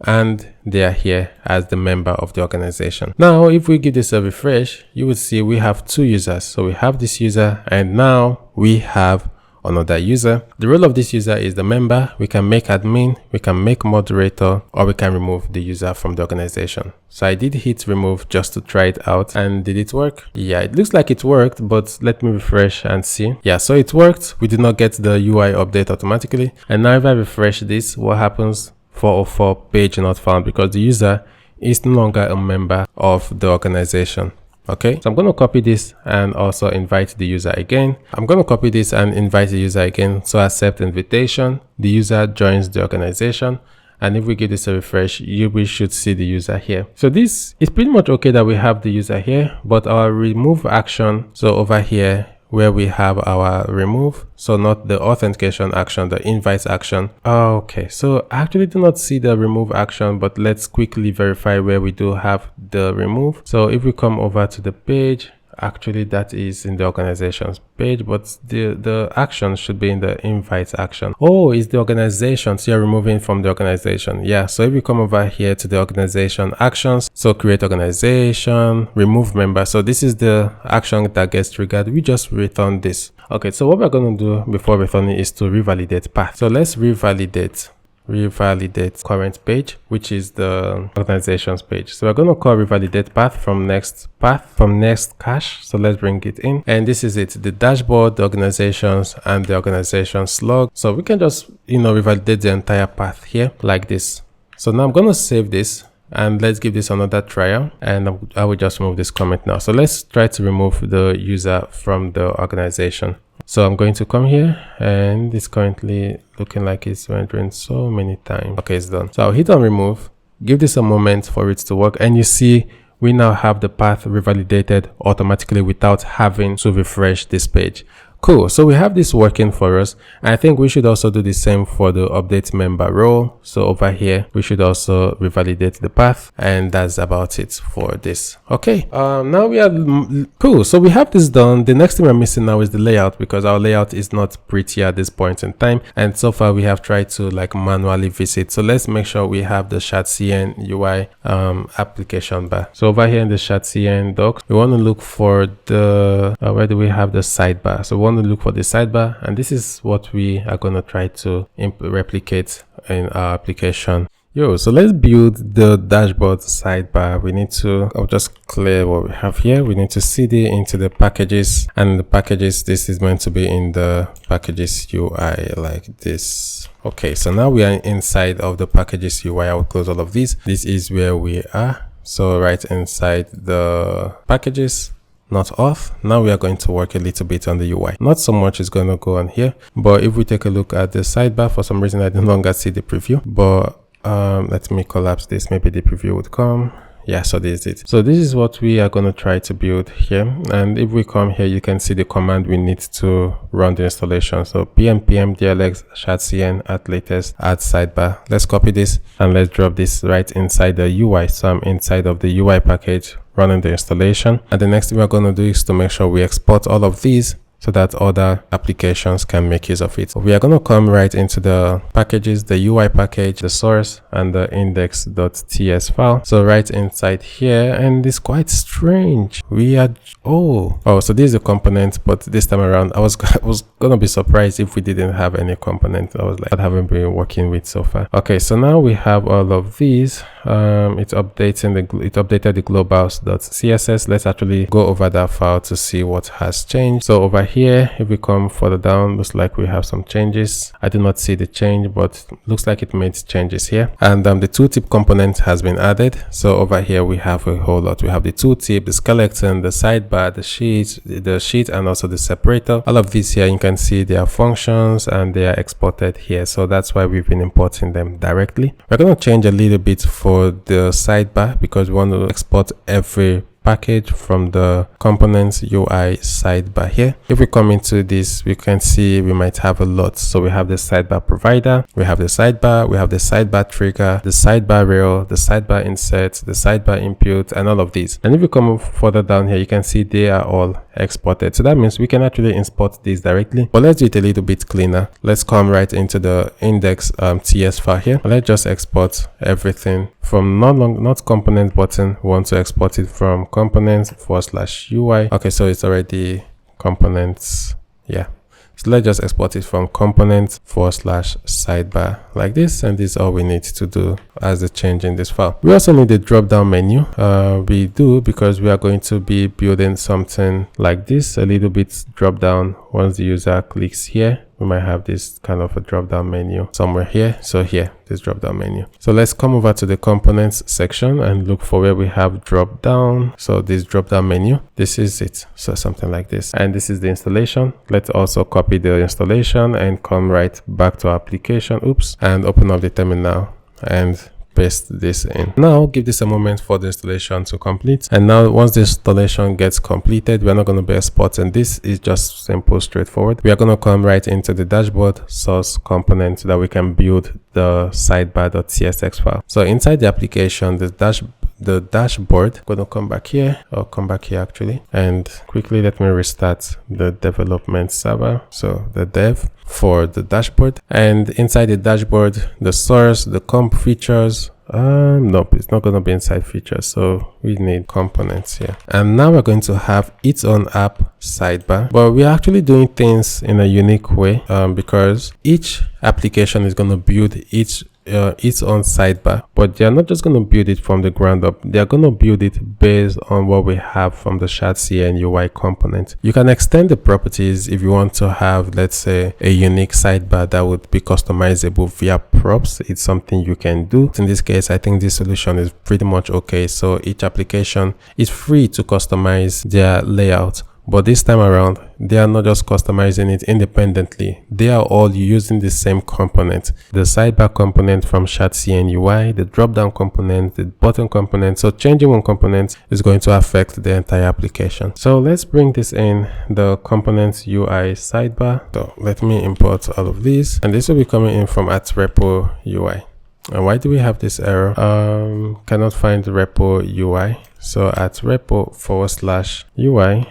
and they are here as the member of the organization. Now, if we give this a refresh, you will see we have two users. So we have this user and now we have another user. The role of this user is the member. We can make admin, we can make moderator, or we can remove the user from the organization. So I did hit remove just to try it out. And did it work? Yeah, it looks like it worked, but let me refresh and see. Yeah, so it worked. We did not get the UI update automatically. And now if I refresh this, what happens? 404 page not found, because the user is no longer a member of the organization. Okay, so I'm going to copy this and also invite the user again. So accept invitation. The user joins the organization. And if we give this a refresh, we should see the user here. So this is pretty much okay that we have the user here, but our remove action. So over here where we have our remove, so not the authentication action, the invite action. Okay, so I actually do not see the remove action, but let's quickly verify where we do have the remove. So if we come over to the page, actually that is in the organizations page, but the action should be in the invite action. Oh, it's the organization, so you're removing from the organization. Yeah, so if we come over here to the organization actions, so create organization, remove member, so this is the action that gets triggered. We just return this. Okay, so what we're going to do before returning is to revalidate path. So let's revalidate current page, which is the organizations page. So we're going to call revalidate path from next cache. So let's bring it in, and this is it, the dashboard, the organizations, and the organization slug. So we can just revalidate the entire path here like this. So now I'm going to save this and let's give this another trial, and I will just remove this comment now. So let's try to remove the user from the organization. So I'm going to come here, and it's currently looking like it's rendering so many times. Okay, it's done. So I'll hit on remove, give this a moment for it to work, and you see we now have the path revalidated automatically without having to refresh this page. Cool, so we have this working for us. I think we should also do the same for the update member role. So over here, we should also revalidate the path, and that's about it for this. Okay, now we are cool. So we have this done. The next thing we're missing now is the layout, because our layout is not pretty at this point in time. And so far we have tried to manually visit. So let's make sure we have the Shadcn UI application bar. So over here in the Shadcn docs, we want to look for the, where do we have the sidebar? So we want to look for the sidebar, and this is what we are going to try to replicate in our application. So let's build the dashboard sidebar. We need to, I'll just clear what we have here. We need to cd into the packages, and the packages, this is going to be in the packages UI like this. Okay, so now we are inside of the packages UI. I will close all of these. This is where we are. So right inside the packages, not auth. Now we are going to work a little bit on the UI. Not so much is going to go on here, but if we take a look at the sidebar, for some reason I no longer see the preview, but let me collapse this. Maybe the preview would come. Yeah, so this is it. So this is what we are going to try to build here. And if we come here, you can see the command we need to run the installation. So pm dlx shadcn at latest add sidebar. Let's copy this and let's drop this right inside the UI. So I'm inside of the UI package running the installation. And the next thing we're going to do is to make sure we export all of these so that other applications can make use of it. So we are going to come right into the packages, the UI package, the source, and the index.ts file. So right inside here, and it's quite strange. We are, so this is a component, but this time around, I was going to be surprised if we didn't have any component. I was like, I haven't been working with so far. Okay, so now we have all of these. It updated the globals.css. Let's actually go over that file to see what has changed. So over here, if we come further down, looks like we have some changes. I do not see the change, but looks like it made changes here. And the tooltip component has been added. So over here we have a whole lot. We have the tooltip, the skeleton, the sidebar, the sheet, and also the separator. All of these here, you can see their functions and they are exported here. So that's why we've been importing them directly. We're going to change a little bit for the sidebar because we want to export every package from the components UI sidebar here. If we come into this, we can see we might have a lot. So we have the sidebar provider, we have the sidebar, we have the sidebar trigger, the sidebar rail, the sidebar insert, the sidebar input, and all of these. And if you come further down here, you can see they are all exported. So that means we can actually import these directly, but let's do it a little bit cleaner. Let's come right into the index.ts file here. Let's just export everything from not component button. We want to export it from components/UI. Okay, so it's already components. Yeah, so let's just export it from components/sidebar like this, and this is all we need to do as the change in this file. We also need the drop down menu. We do, because we are going to be building something like this, a little bit drop down. Once the user clicks here, we might have this kind of a drop down menu somewhere here. So here, this drop down menu. So let's come over to the components section and look for where we have drop down. So this drop down menu, this is it. So something like this, and this is the installation. Let's also copy the installation and come right back to our application. And open up the terminal and paste this in. Now give this a moment for the installation to complete. And now once the installation gets completed, we're not going to be exporting. This is just simple, straightforward. We are going to come right into the dashboard source component so that we can build the sidebar.csx file. So inside the application, the dashboard, I'm going to come back here, actually, and quickly let me restart the development server. So the dev for the dashboard, and inside the dashboard, the source, the comp features, nope, it's not going to be inside features, so we need components here. And now we're going to have its own app sidebar, but we're actually doing things in a unique way, because each application is going to build its own sidebar, but they're not just going to build it from the ground up. They're going to build it based on what we have from the Shadcn UI component. You can extend the properties if you want to have, let's say, a unique sidebar that would be customizable via props. It's something you can do. In this case, I think this solution is pretty much okay. So each application is free to customize their layout. But this time around, they are not just customizing it independently. They are all using the same component. The sidebar component from Shadcn UI, the drop-down component, the button component. So changing one component is going to affect the entire application. So let's bring this in, the components UI sidebar. So let me import all of these. And this will be coming in from @repo UI. And why do we have this error? Cannot find repo UI. So @repo/UI/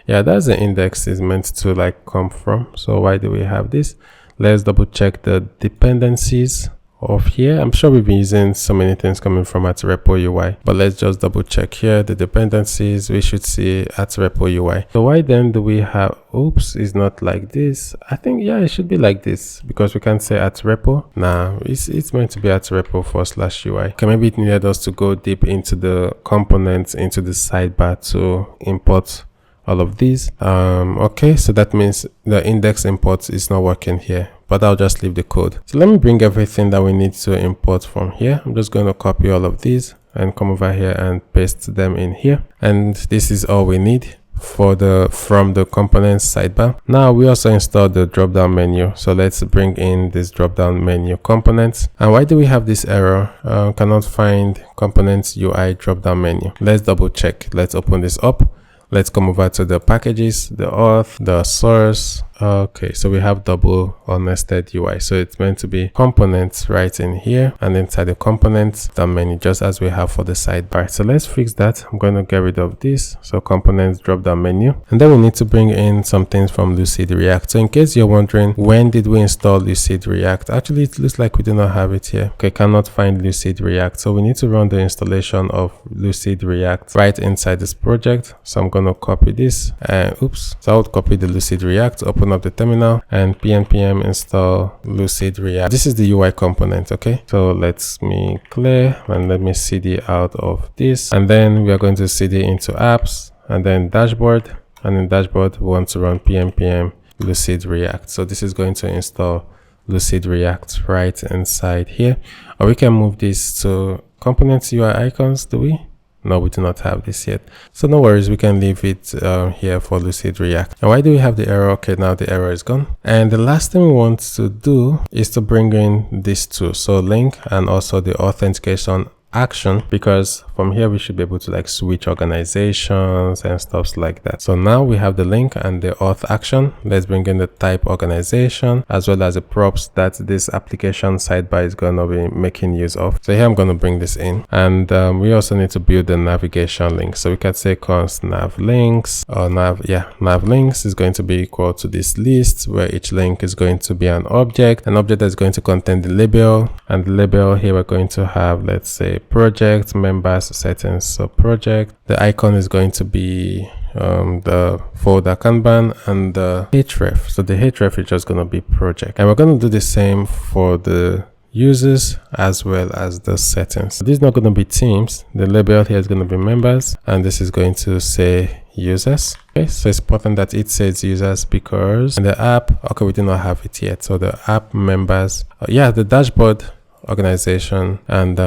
yeah, that's the index is meant to like come from. So why do we have this? Let's double check the dependencies of here. I'm sure we've been using so many things coming from @repo UI, but let's just double check here the dependencies. We should see @repo UI. So why then do we have, it's not like this. I think, yeah, it should be like this, because we can't say @repo. Nah, it's meant to be @repo/UI. Okay, maybe it needed us to go deep into the components, into the sidebar to import all of these. Okay, so that means the index import is not working here, but I'll just leave the code. So let me bring everything that we need to import from here. I'm just going to copy all of these and come over here and paste them in here. And this is all we need. from the components sidebar. Now we also installed the drop down menu, so let's bring in this drop down menu components. And why do we have this error? Cannot find components UI drop down menu. Let's double check. Let's open this up. Let's come over to the packages, the auth, the source. Okay, so we have double or nested UI. So it's meant to be components right in here, and inside the components, the menu, just as we have for the sidebar. So let's fix that. I'm going to get rid of this. So components drop down menu. And then we need to bring in some things from Lucid React. So in case you're wondering, when did we install Lucid React? Actually, it looks like we do not have it here. Okay, cannot find Lucid React. So we need to run the installation of Lucid React right inside this project. So I'm going to copy this and oops. So I would copy the Lucid React, open up the terminal and npm install Lucid React. This is the UI component. Okay, so let's me clear and let me cd out of this, and then we are going to cd into apps and then dashboard, and in dashboard we want to run npm Lucid React. So this is going to install Lucid React right inside here, or we can move this to components UI icons. Do we? No, we do not have this yet. So no worries, we can leave it here for Lucid React. And why do we have the error? Okay, now the error is gone. And the last thing we want to do is to bring in these two. So link and also the authentication action, because from here we should be able to like switch organizations and stuff like that. So now we have the link and the auth action. Let's bring in the type organization as well as the props that this application sidebar is going to be making use of. So here I'm going to bring this in, and we also need to build the navigation link. So we can say const nav links, or nav links is going to be equal to this list, where each link is going to be an object that is going to contain the label, and the label here we're going to have, let's say, project members settings. So project, the icon is going to be the folder Kanban, and the href. So the href is just going to be project, and we're going to do the same for the users as well as the settings. So this is not going to be teams. The label here is going to be members, and this is going to say users. Okay, so it's important that it says users, because in the app, okay, we do not have it yet. So the app members, the dashboard organization, and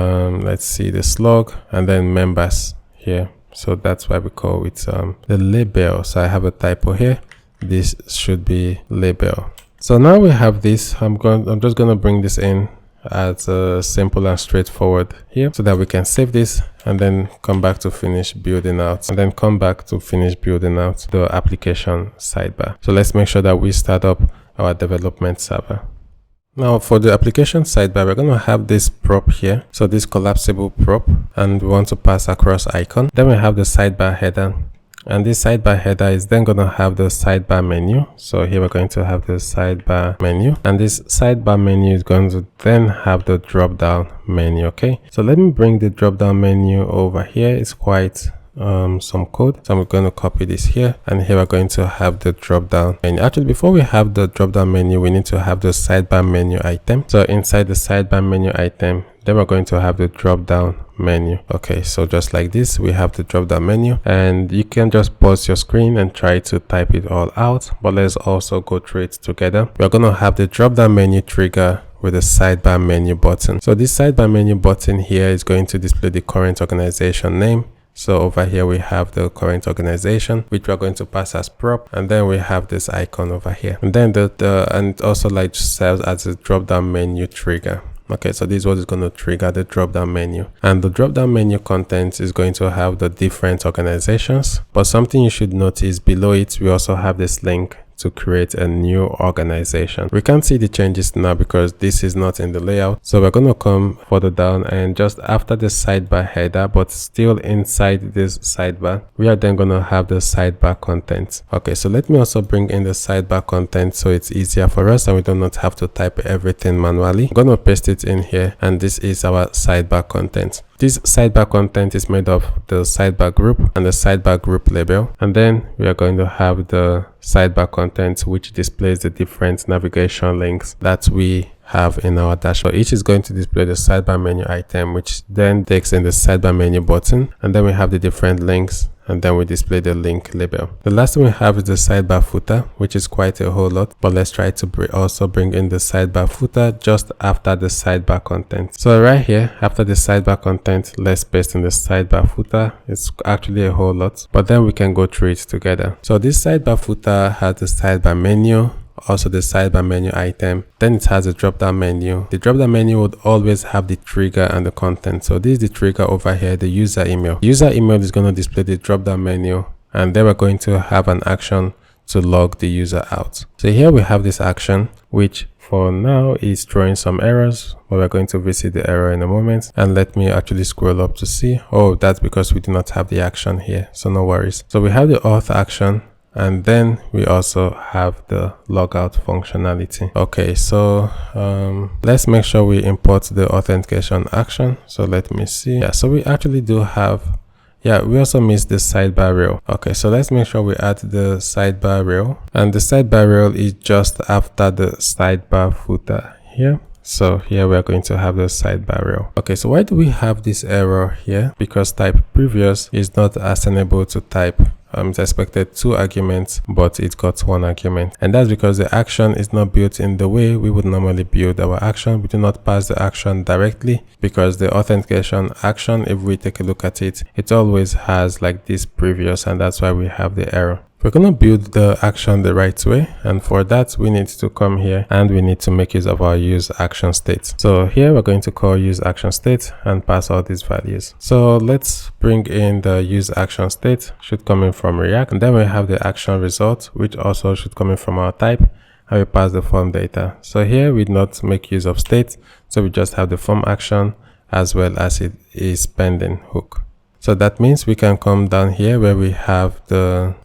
let's see, the slug, and then members here. So that's why we call it the label. So I have a typo here. This should be label. So now we have this. I'm just going to bring this in as simple and straightforward here, so that we can save this and then come back to finish building out, and then come back to finish building out the application sidebar. So let's make sure that we start up our development server. Now for the application sidebar, we're going to have this prop here. So this collapsible prop, and we want to pass across icon. Then we have the sidebar header, and this sidebar header is then going to have the sidebar menu. So here we're going to have the sidebar menu, and this sidebar menu is going to then have the drop down menu. Okay, so let me bring the drop down menu over here. It's quite some code, so I'm going to copy this here, and here we're going to have the drop down menu. Actually, before we have the drop down menu, we need to have the sidebar menu item. So inside the sidebar menu item, then we're going to have the drop down menu. Okay, so just like this, we have the drop down menu, and you can just pause your screen and try to type it all out, but let's also go through it together. We're going to have the drop down menu trigger with the sidebar menu button. So this sidebar menu button here is going to display the current organization name. So over here we have the current organization, which we're going to pass as prop, and then we have this icon over here, and then and also like serves as a drop down menu trigger. Okay, so this is what is going to trigger the drop down menu, and the drop down menu content is going to have the different organizations. But something you should notice below it, we also have this link to create a new organization. We can't see the changes now because this is not in the layout. So we're going to come further down, and just after the sidebar header, but still inside this sidebar, we are then going to have the sidebar content. Okay, so let me also bring in the sidebar content so it's easier for us and we do not have to type everything manually. I'm going to paste it in here, and this is our sidebar content. This sidebar content is made of the sidebar group and the sidebar group label, and then we are going to have the sidebar content, which displays the different navigation links that we have in our dashboard. Each is going to display the sidebar menu item, which then takes in the sidebar menu button, and then we have the different links, and then we display the link label. The last thing we have is the sidebar footer, which is quite a whole lot, but let's try to also bring in the sidebar footer just after the sidebar content. So right here, after the sidebar content, let's paste in the sidebar footer. It's actually a whole lot, but then we can go through it together. So this sidebar footer has the sidebar menu, also the sidebar menu item, then it has a drop down menu. The drop down menu would always have the trigger and the content. So this is the trigger over here, the user email. User email is going to display the drop down menu, and then we're going to have an action to log the user out. So here we have this action, which for now is throwing some errors, but we're going to visit the error in a moment. And let me actually scroll up to see. Oh, that's because we do not have the action here, so no worries. So we have the auth action, and then we also have the logout functionality. Okay, so let's make sure we import the authentication action. So let me see. Yeah, so we actually do have, yeah, we also missed the sidebar rail. Okay, so let's make sure we add the sidebar rail, and the sidebar rail is just after the sidebar footer here. So here we are going to have the sidebar rail. Okay, so why do we have this error here? Because type previous is not assignable to type. It's expected 2 arguments, but it got 1 argument, and that's because the action is not built in the way we would normally build our action. We do not pass the action directly, because the authentication action, if we take a look at it, it always has like this previous, and that's why we have the error. We're going to build the action the right way, and for that we need to come here and we need to make use of our use action state. So here we're going to call use action state and pass all these values. So let's bring in the use action state, should come in from React, and then we have the action result, which also should come in from our type, and we pass the form data. So here we not make use of state, so we just have the form action as well as it is pending hook. So that means we can come down here where we have the,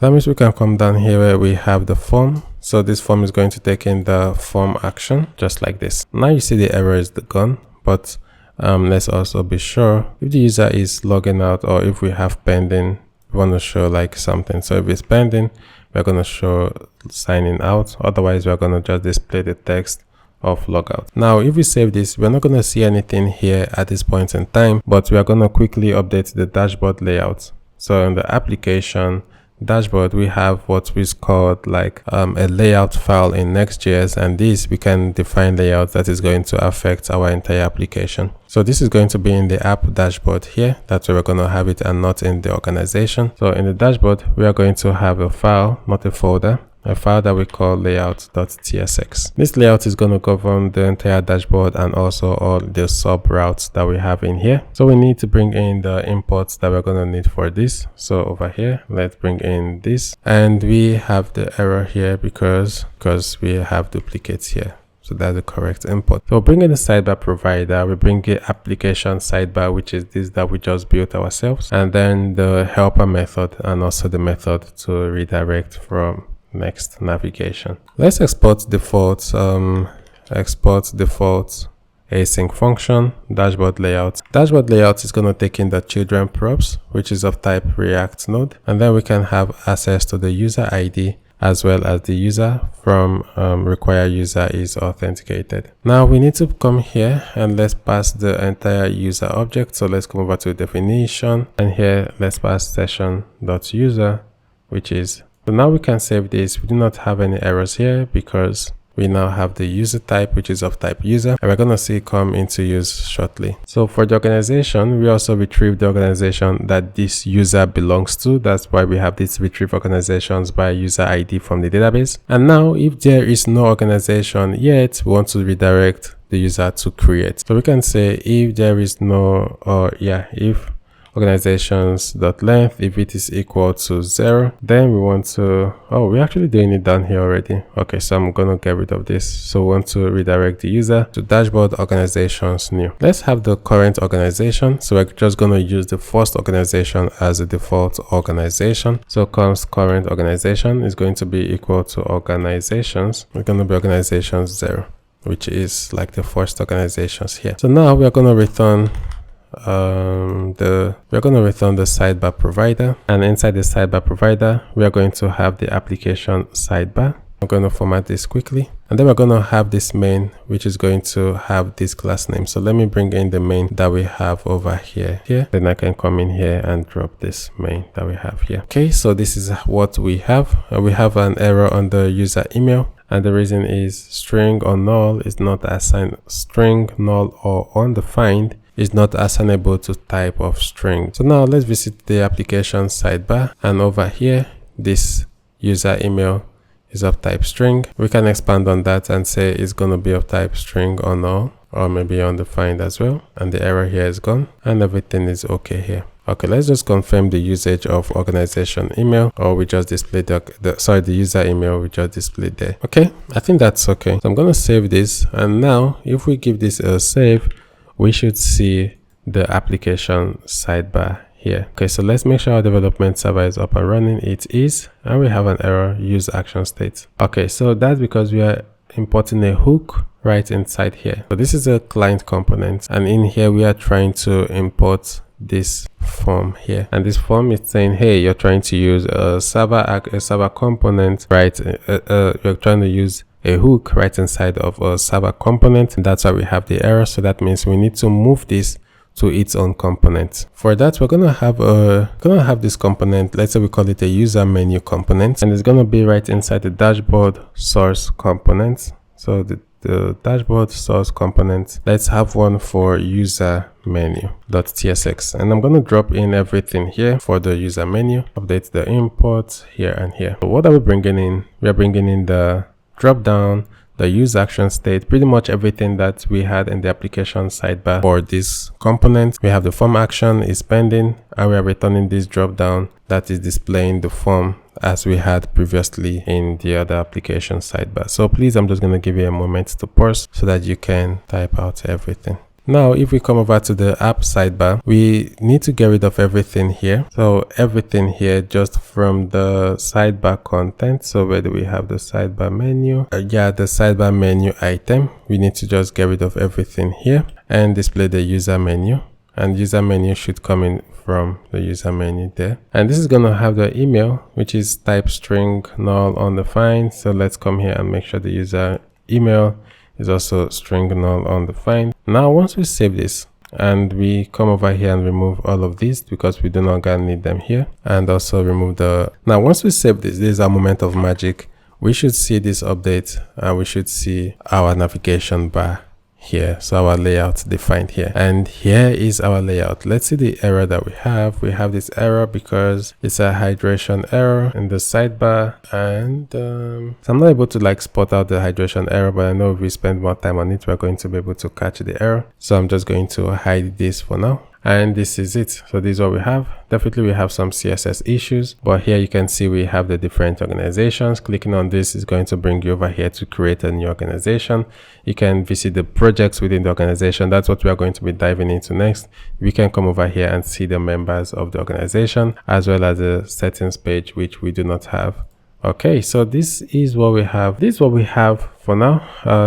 form. So this form is going to take in the form action just like this. Now you see the error is gone, but let's also be sure if the user is logging out, or if we have pending, we want to show like something. So if it's pending, we're going to show signing out. Otherwise, we're going to just display the text of logout. Now, if we save this, we're not going to see anything here at this point in time, but we are going to quickly update the dashboard layout. So in the application dashboard, we have what is called like a layout file in Next.js, and this we can define layout that is going to affect our entire application. So this is going to be in the app dashboard here. That's where we're going to have it, and not in the organization. So in the dashboard, we are going to have a file, not a folder, a file that we call layout.tsx. This layout is going to govern the entire dashboard and also all the sub routes that we have in here. So we need to bring in the imports that we're going to need for this. So over here, let's bring in this, and we have the error here because we have duplicates here. So that's the correct import. So bring in the sidebar provider, we bring in application sidebar, which is this that we just built ourselves, and then the helper method and also the method to redirect from next navigation. Let's export default async function dashboard layout. Dashboard layout is going to take in the children props, which is of type React node, and then we can have access to the user ID as well as the user from require user is authenticated. Now we need to come here and let's pass the entire user object. So let's come over to definition, and here let's pass session.user, which is, so now we can save this. We do not have any errors here because we now have the user type, which is of type user, and we're going to see come into use shortly. So for the organization, we also retrieve the organization that this user belongs to. That's why we have this retrieve organizations by user ID from the database. And now if there is no organization yet, we want to redirect the user to create. So we can say if there is no, if organizations.length, if it is equal to 0, then we want to, we're actually doing it down here already. Okay, so I'm gonna get rid of this. So we want to redirect the user to dashboard organizations new. Let's have the current organization. So we're just gonna use the first organization as a default organization. So comes current organization is going to be equal to organizations. We're gonna be organizations 0, which is like the first organizations here. So now we are gonna return the sidebar provider, and inside the sidebar provider we are going to have the application sidebar, I'm going to format this quickly, and then we're going to have this main, which is going to have this class name. So let me bring in the main that we have over here. Then I can come in here and drop this main that we have here. Okay, so this is what we have. We have an error on the user email, and the reason is string or null is not assigned. String, null, or undefined is not assignable to type of string. So now let's visit the application sidebar, and over here this user email is of type string. We can expand on that and say it's going to be of type string or null, or maybe undefined as well, and the error here is gone and everything is okay here. Okay, let's just confirm the usage of organization email, or we just displayed the user email we just displayed there. Okay, I think that's okay. So I'm going to save this, and now if we give this a save, we should see the application sidebar here. Okay, so let's make sure our development server is up and running. It is, and we have an error, use action state. Okay, so that's because we are importing a hook right inside here. So this is a client component, and in here we are trying to import this form here, and this form is saying, hey, you're trying to use a server component, right? You're trying to use a hook right inside of a server component, and that's why we have the error. So that means we need to move this to its own component. For that, we're gonna have this component. Let's say we call it a user menu component, and it's gonna be right inside the dashboard source component. So the dashboard source component, let's have one for user menu.tsx, and I'm going to drop in everything here for the user menu, update the imports here and here. So what are we bringing in? We are bringing in the drop down, the use action state, pretty much everything that we had in the application sidebar. For this component, we have the form action is pending, and we are returning this drop down that is displaying the form as we had previously in the other application sidebar. So please, I'm just going to give you a moment to pause so that you can type out everything. Now, if we come over to the app sidebar, we need to get rid of everything here. So everything here just from the sidebar content. So where do we have the sidebar menu? The sidebar menu item. We need to just get rid of everything here and display the user menu. And user menu should come in from the user menu there. And this is going to have the email, which is type string null undefined. So let's come here and make sure the user email is also string null undefined. Now, once we save this and we come over here and remove all of these because we do not gonna need them here, and also remove now once we save this is our moment of magic. We should see this update, and we should see our navigation bar here. So our layout defined here, and here is our layout. Let's see the error that we have. We have this error because it's a hydration error in the sidebar, and so I'm not able to spot out the hydration error, but I know if we spend more time on it, we're going to be able to catch the error. So I'm just going to hide this for now. And this is it. So this is what we have. Definitely we have some CSS issues, but here you can see we have the different organizations. Clicking on this is going to bring you over here to create a new organization. You can visit the projects within the organization. That's what we are going to be diving into next. We can come over here and see the members of the organization, as well as the settings page, which we do not have. Okay, so this is what we have. This is what we have for now.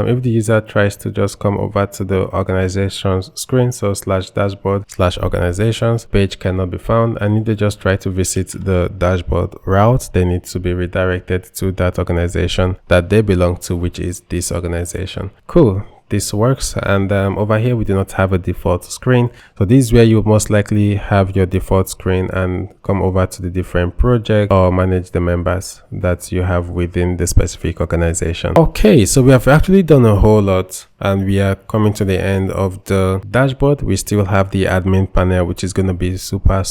If the user tries to just come over to the organizations screen, so /dashboard/organizations, page cannot be found, and if they just try to visit the dashboard route, they need to be redirected to that organization that they belong to, which is this organization. Cool. This works, and over here we do not have a default screen. So this is where you most likely have your default screen and come over to the different project or manage the members that you have within the specific organization. Okay, so we have actually done a whole lot, and we are coming to the end of the dashboard. We still have the admin panel, which is going to be super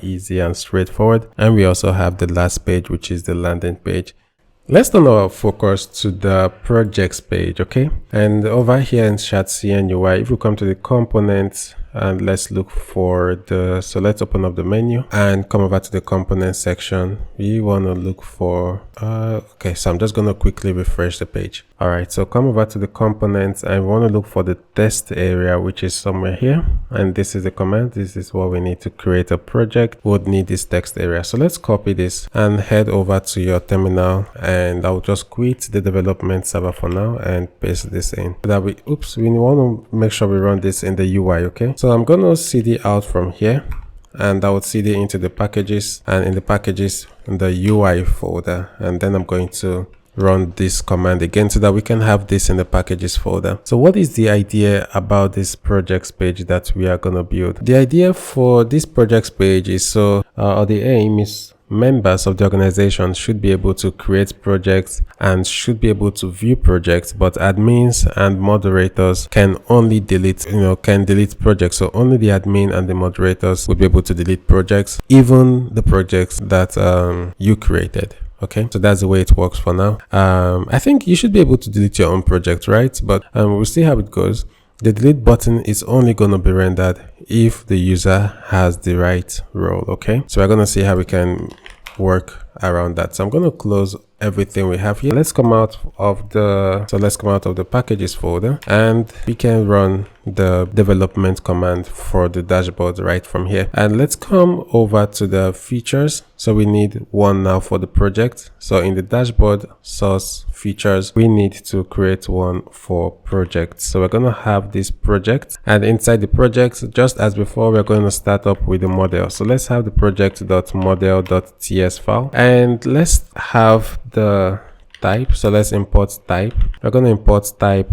easy and straightforward, and we also have the last page, which is the landing page. Let's turn our focus to the projects page, okay? And over here in Shadcn UI, if we come to the components, and let's look for so let's open up the menu and come over to the component section. We want to look for, okay, so I'm just going to quickly refresh the page. All right, so come over to the components, and we want to look for the test area, which is somewhere here. And this is the command. This is what we need to create a project. We would need this text area. So let's copy this and head over to your terminal, and I'll just quit the development server for now and paste this in. So that we want to make sure we run this in the UI, okay? So I'm going to cd out from here, and I would cd into the packages, and in the packages in the UI folder, and then I'm going to run this command again so that we can have this in the packages folder. So what is the idea about this projects page that we are going to build? The idea for this projects page is or the aim is members of the organization should be able to create projects and should be able to view projects, but admins and moderators can only delete projects. So only the admin and the moderators will be able to delete projects, even the projects that you created. Okay, so that's the way it works for now. I think you should be able to delete your own project, right? But we'll see how it goes. The delete button is only going to be rendered if the user has the right role. Okay, so we're going to see how we can work around that. So I'm going to close everything we have here. Let's come out of the packages folder, and we can run the development command for the dashboard right from here. And let's come over to the features. So we need one now for the project. So in the dashboard source features, we need to create one for projects. So we're going to have this project, and inside the project, just as before, we're going to start up with the model. So let's have the project.model.ts file, and let's have the type. So let's import type. We're going to import type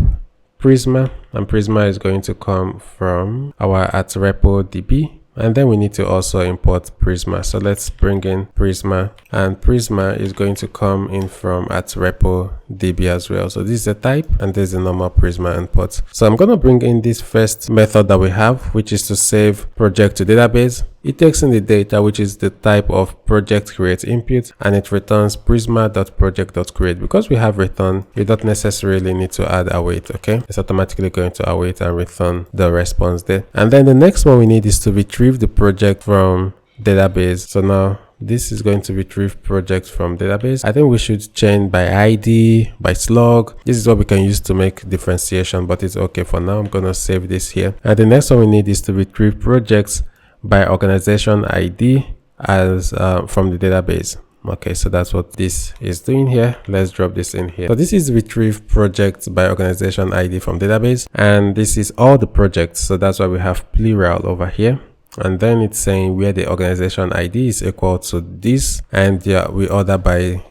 Prisma, and Prisma is going to come from our @repo db, and then we need to also import Prisma. So let's bring in Prisma, and Prisma is going to come in from @repo db as well. So this is the type, and this is the normal Prisma import. So I'm going to bring in this first method that we have, which is to save project to database. It takes in the data, which is the type of project create input, and it returns prisma.project.create. Because we have return, you don't necessarily need to add await. Okay, it's automatically going to await and return the response there. And then the next one we need is to retrieve the project from database. So now this is going to retrieve projects from database. I think we should change by ID, by slug. This is what we can use to make differentiation, but it's okay for now. I'm going to save this here. And the next one we need is to retrieve projects by organization ID as from the database. Okay, so that's what this is doing here. Let's drop this in here. So this is retrieve projects by organization ID from database, and this is all the projects. So that's why we have plural over here. And then it's saying where the organization ID is equal to this, and yeah, we order by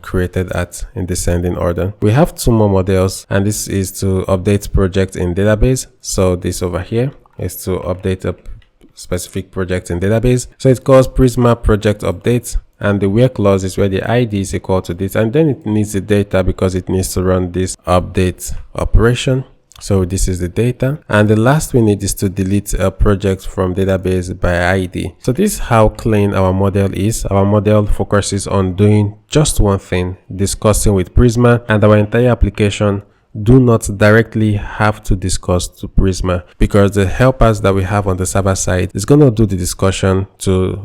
created at in descending order. We have two more models, and this is to update project in database. So this over here is to update a specific project in database. So it calls Prisma project update, and the where clause is where the ID is equal to this, and then it needs the data because it needs to run this update operation. So this is the data, and the last we need is to delete a project from database by ID. So this is how clean our model is. Our model focuses on doing just one thing, discussing with Prisma, and our entire application do not directly have to discuss to Prisma, because the helpers that we have on the server side is going to do the discussion to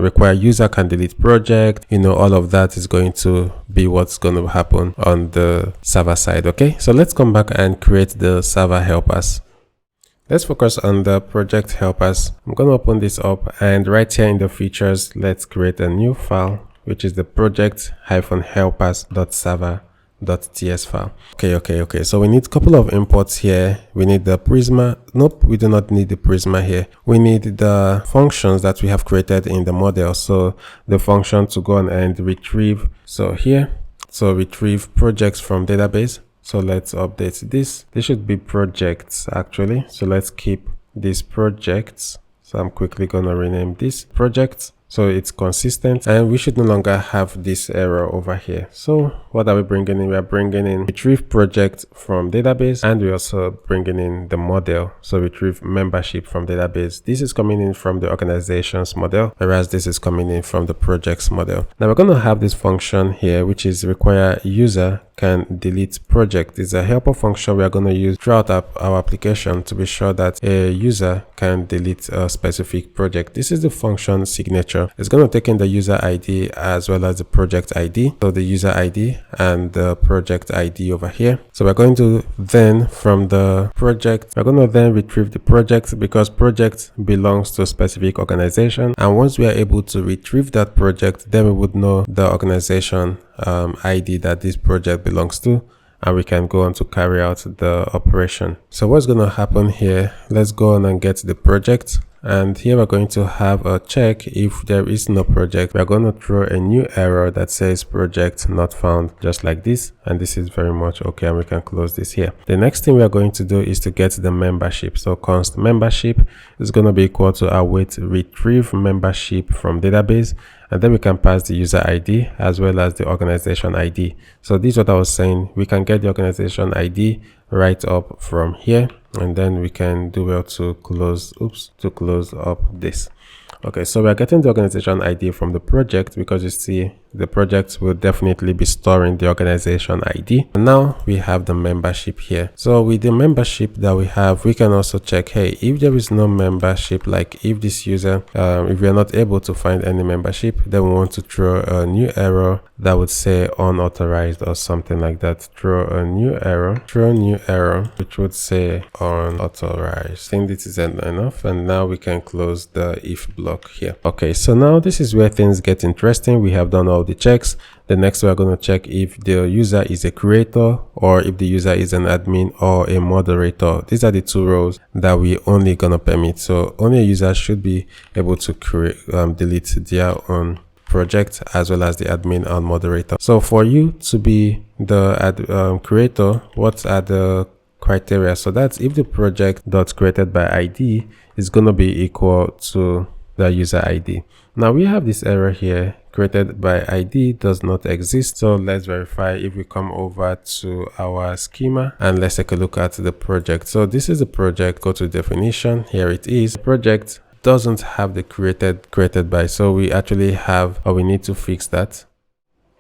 require user can delete project. All of that is going to be what's going to happen on the server side. Okay, so let's come back and create the server helpers. Let's focus on the project helpers. I'm going to open this up, and right here in the features, let's create a new file, which is the project-helpers.server.ts file. Okay. So we need a couple of imports here. We need the Prisma. Nope, we do not need the Prisma here. We need the functions that we have created in the model. So the function to go on and retrieve. So here, retrieve projects from database. So let's update this. This should be projects actually. So let's keep these projects. So I'm quickly going to rename this projects, so it's consistent, and we should no longer have this error over here. So what are we bringing in? We are bringing in retrieve project from database, and we're also bringing in the model. So retrieve membership from database. This is coming in from the organizations model, whereas this is coming in from the projects model. Now we're going to have this function here, which is require user can delete project. It's a helper function we are going to use throughout our application to be sure that a user can delete a specific project. This is the function signature. It's going to take in the user ID as well as the project ID. So the user ID and the project ID over here. So we're going to then from the project, we're going to then retrieve the project, because project belongs to a specific organization. And once we are able to retrieve that project, then we would know the organization ID that this project belongs to, and we can go on to carry out the operation. So what's going to happen here? Let's go on and get the project, and here we're going to have a check. If there is no project, we're going to throw a new error that says project not found, just like this, and this is very much okay, and we can close this here. The next thing we are going to do is to get the membership. So const membership is going to be equal to await retrieve membership from database, and then we can pass the user ID as well as the organization ID. So this is what I was saying, we can get the organization ID right up from here, and then we can do well to close up this. Okay, so we are getting the organization ID from the project, because you see the project will definitely be storing the organization ID. And now we have the membership here. So with the membership that we have, we can also check, hey, if there is no membership, like if this user, if we are not able to find any membership, then we want to throw a new error that would say unauthorized or something like that. Throw a new error which would say unauthorized. I think this is enough, and now we can close the if block here. Okay, so now this is where things get interesting. We have done all the checks. The next we are going to check if the user is a creator or if the user is an admin or a moderator. These are the two roles that we only gonna permit. So only a user should be able to create delete their own project, as well as the admin and moderator. So for you to be the creator, what are the criteria? So that's if the project dot created by ID is going to be equal to the user ID. Now we have this error here, created by ID does not exist. So let's verify. If we come over to our schema and let's take a look at the project. So this is the project. Go to definition, here it is. The project doesn't have the created by, so we actually have, or we need to fix that.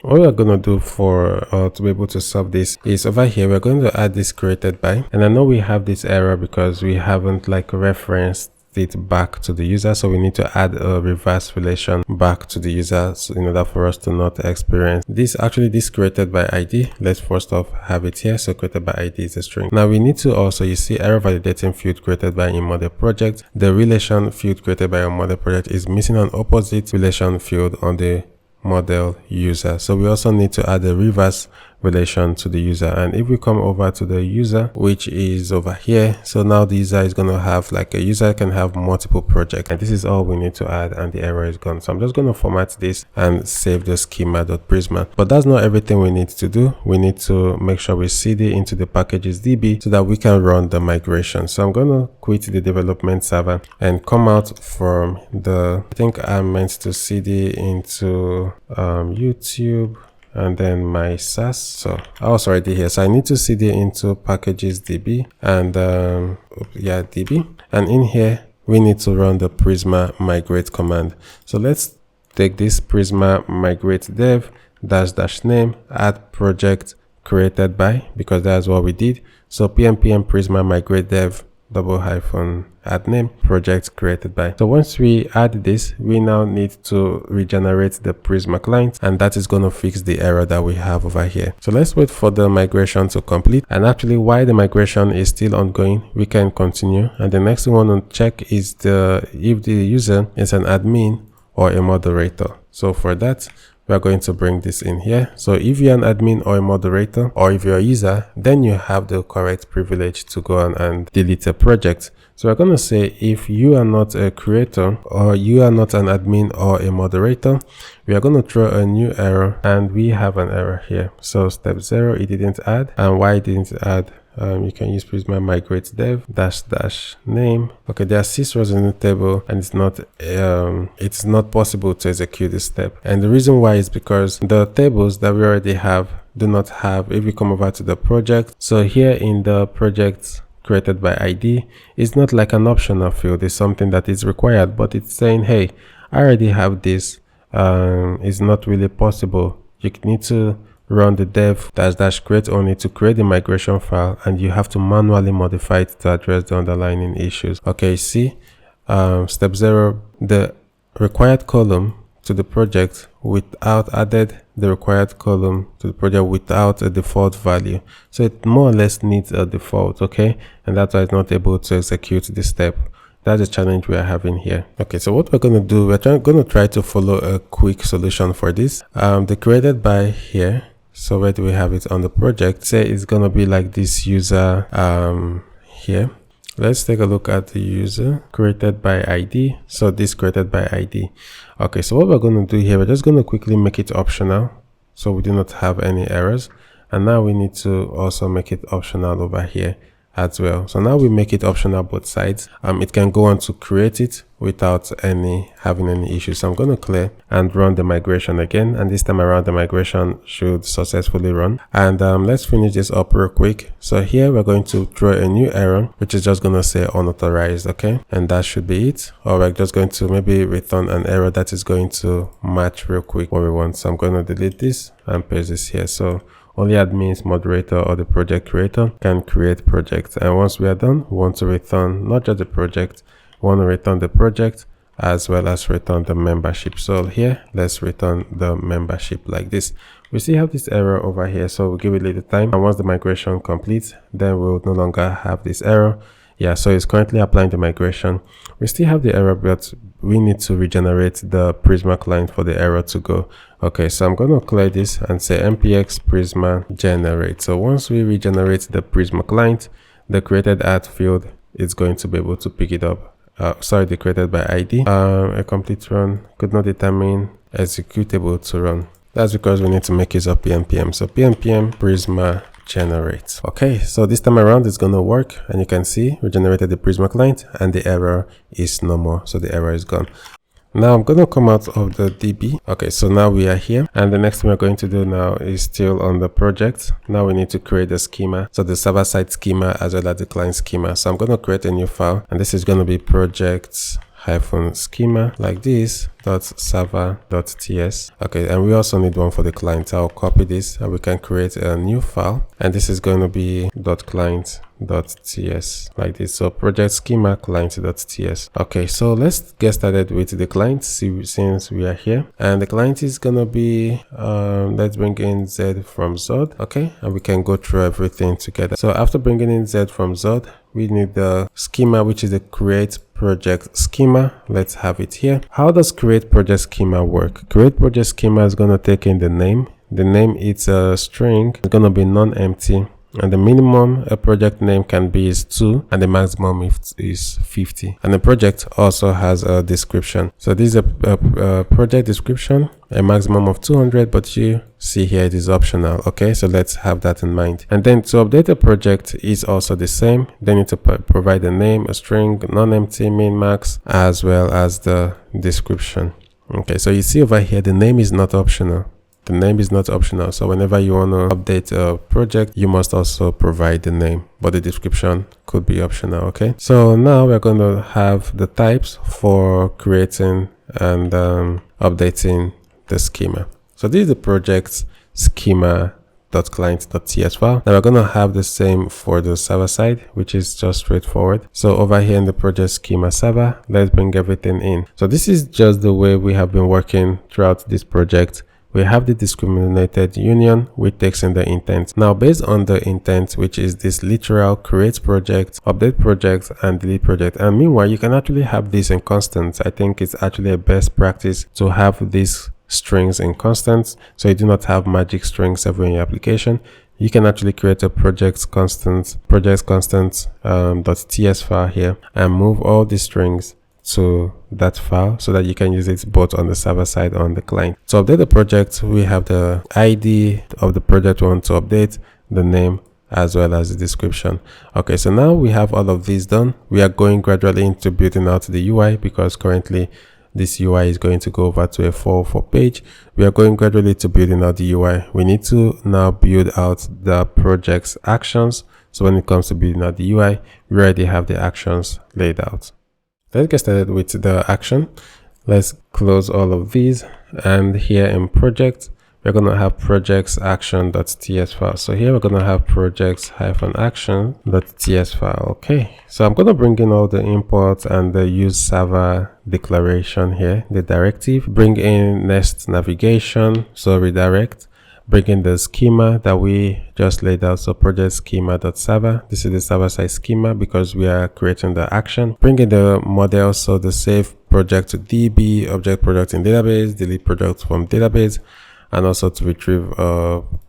What we're going to do for to be able to solve this is over here we're going to add this created by, and I know we have this error because we haven't like referenced it back to the user, so we need to add a reverse relation back to the user in order for us to not experience this. Actually, this created by ID, let's first off have it here. So created by ID is a string. Now we need to also, you see, error validating field created by a model project. The relation field created by a model project is missing an opposite relation field on the model user. So we also need to add a reverse relation to the user. And if we come over to the user, which is over here, so now the user is going to have, like, a user can have multiple projects, and this is all we need to add, and the error is gone. So I'm just going to format this and save the schema.prisma. But that's not everything we need to do. We need to make sure we cd into the packages DB so that we can run the migration. So I'm going to quit the development server and come out from the, I think I meant to cd into YouTube and then my SaaS. So I was already here, so I need to cd into packages DB and DB, and in here we need to run the Prisma migrate command. So let's take this Prisma migrate dev --name add project created by, because that's what we did. So pm Prisma migrate dev --add name project created by. So once we add this, we now need to regenerate the Prisma client, and that is going to fix the error that we have over here. So let's wait for the migration to complete, and actually while the migration is still ongoing, we can continue. And the next thing we want to check is if the user is an admin or a moderator. So for that, we are going to bring this in here. So if you're an admin or a moderator, or if you're a user, then you have the correct privilege to go on and delete a project. So we're going to say if you are not a creator, or you are not an admin or a moderator, we are going to throw a new error, and we have an error here. So step 0, it didn't add. And why it didn't add? You can use Prisma migrate dev --name. Okay, there are 6 rows in the table, and it's not possible to execute this step. And the reason why is because the tables that we already have do not have, if we come over to the project, so here in the project created by ID, it's not like an optional field, it's something that is required, but it's saying, hey, I already have this. It's not really possible. You need to run the dev --create only to create the migration file, and you have to manually modify it to address the underlying issues. Okay, see, step 0, the required column to the project without added the required column to the project without a default value. So it more or less needs a default, okay, and that's why it's not able to execute this step. That's the challenge we are having here. Okay, so what we're going to do, we're going to try to follow a quick solution for this. The created by here, so where do we have it on the project? Say it's going to be like this user here. Let's take a look at the user created by ID. So this created by ID. Okay, so what we're going to do here, we're just going to quickly make it optional so we do not have any errors. And now we need to also make it optional over here as well. So now we make it optional both sides. It can go on to create it without having any issues. So I'm going to clear and run the migration again, and this time around the migration should successfully run. And let's finish this up real quick. So here we're going to throw a new error which is just going to say unauthorized. Okay, and that should be it. Or we're just going to maybe return an error that is going to match real quick what we want. So I'm going to delete this and paste this here. So only admins, moderator, or the project creator can create projects. And once we are done, we want to return not just the project, we want to return the project as well as return the membership. So here, let's return the membership like this. We still have this error over here, so we'll give it a little time. And once the migration completes, then we'll no longer have this error. Yeah, so it's currently applying the migration. We still have the error, but we need to regenerate the Prisma client for the error to go. Okay, so I'm going to clear this and say npx prisma generate. So once we regenerate the Prisma client, the created at field is going to be able to pick it up. The created by ID. A complete run could not determine executable to run. That's because we need to make use of pnpm. So pnpm prisma generate. Okay, so this time around it's gonna work, and you can see we generated the Prisma client and the error is no more. So the error is gone. Now I'm going to come out of the DB. Okay, so now we are here, and the next thing we're going to do now is still on the project. Now we need to create the schema. So the server side schema as well as the client schema. So I'm going to create a new file, and this is going to be projects-schema like this .server.ts. Okay, and we also need one for the client. I'll copy this and we can create a new file, and this is going to be .client.ts like this. So project schema client.ts. Okay, so let's get started with the client since we are here, and the client is gonna be let's bring in Z from Zod. Okay, and we can go through everything together. So after bringing in Z from Zod, we need the schema, which is the create project schema. Let's have it here. How does create project schema work? Create project schema is going to take in the name. The name is a string. It's going to be non-empty. And the minimum a project name can be is 2, and the maximum is 50. And the project also has a description. So this is a project description, a maximum of 200, but you see here it is optional. Okay, so let's have that in mind. And then to update a project is also the same. They need to provide a name, a string, non-empty, min, max, as well as the description. Okay, so you see over here the name is not optional. The name is not optional, so whenever you want to update a project, you must also provide the name, but the description could be optional. Okay, so now we're going to have the types for creating and updating the schema. So this is the project's schema.client.ts file. Now we're going to have the same for the server side, which is just straightforward. So over here in the project schema server, let's bring everything in. So this is just the way we have been working throughout this project. We have the discriminated union, which takes in the intent. Now, based on the intent, which is this literal create project, update project, and delete project. And meanwhile, you can actually have this in constants. I think it's actually a best practice to have these strings in constants, so you do not have magic strings everywhere in your application. You can actually create a projects constant .ts file here and move all these strings to that file so that you can use it both on the server side or on the client. To update the project, we have the ID of the project we want to update, the name, as well as the description. Okay, so now we have all of these done. We are going gradually into building out the UI because currently this UI is going to go over to a 404 page. We are going gradually to building out the UI. We need to now build out the project's actions. So when it comes to building out the UI, we already have the actions laid out. Let's get started with the action. Let's close all of these, and here in project we're going to have projects action.ts file. So here we're going to have projects-action.ts file. Okay, so I'm going to bring in all the imports and the use server declaration here, the directive, bring in next navigation, so redirect, bring in the schema that we just laid out. So project schema.server. This is the server side schema because we are creating the action. Bring in the model, so the save project to DB, object product in database, delete product from database, and also to retrieve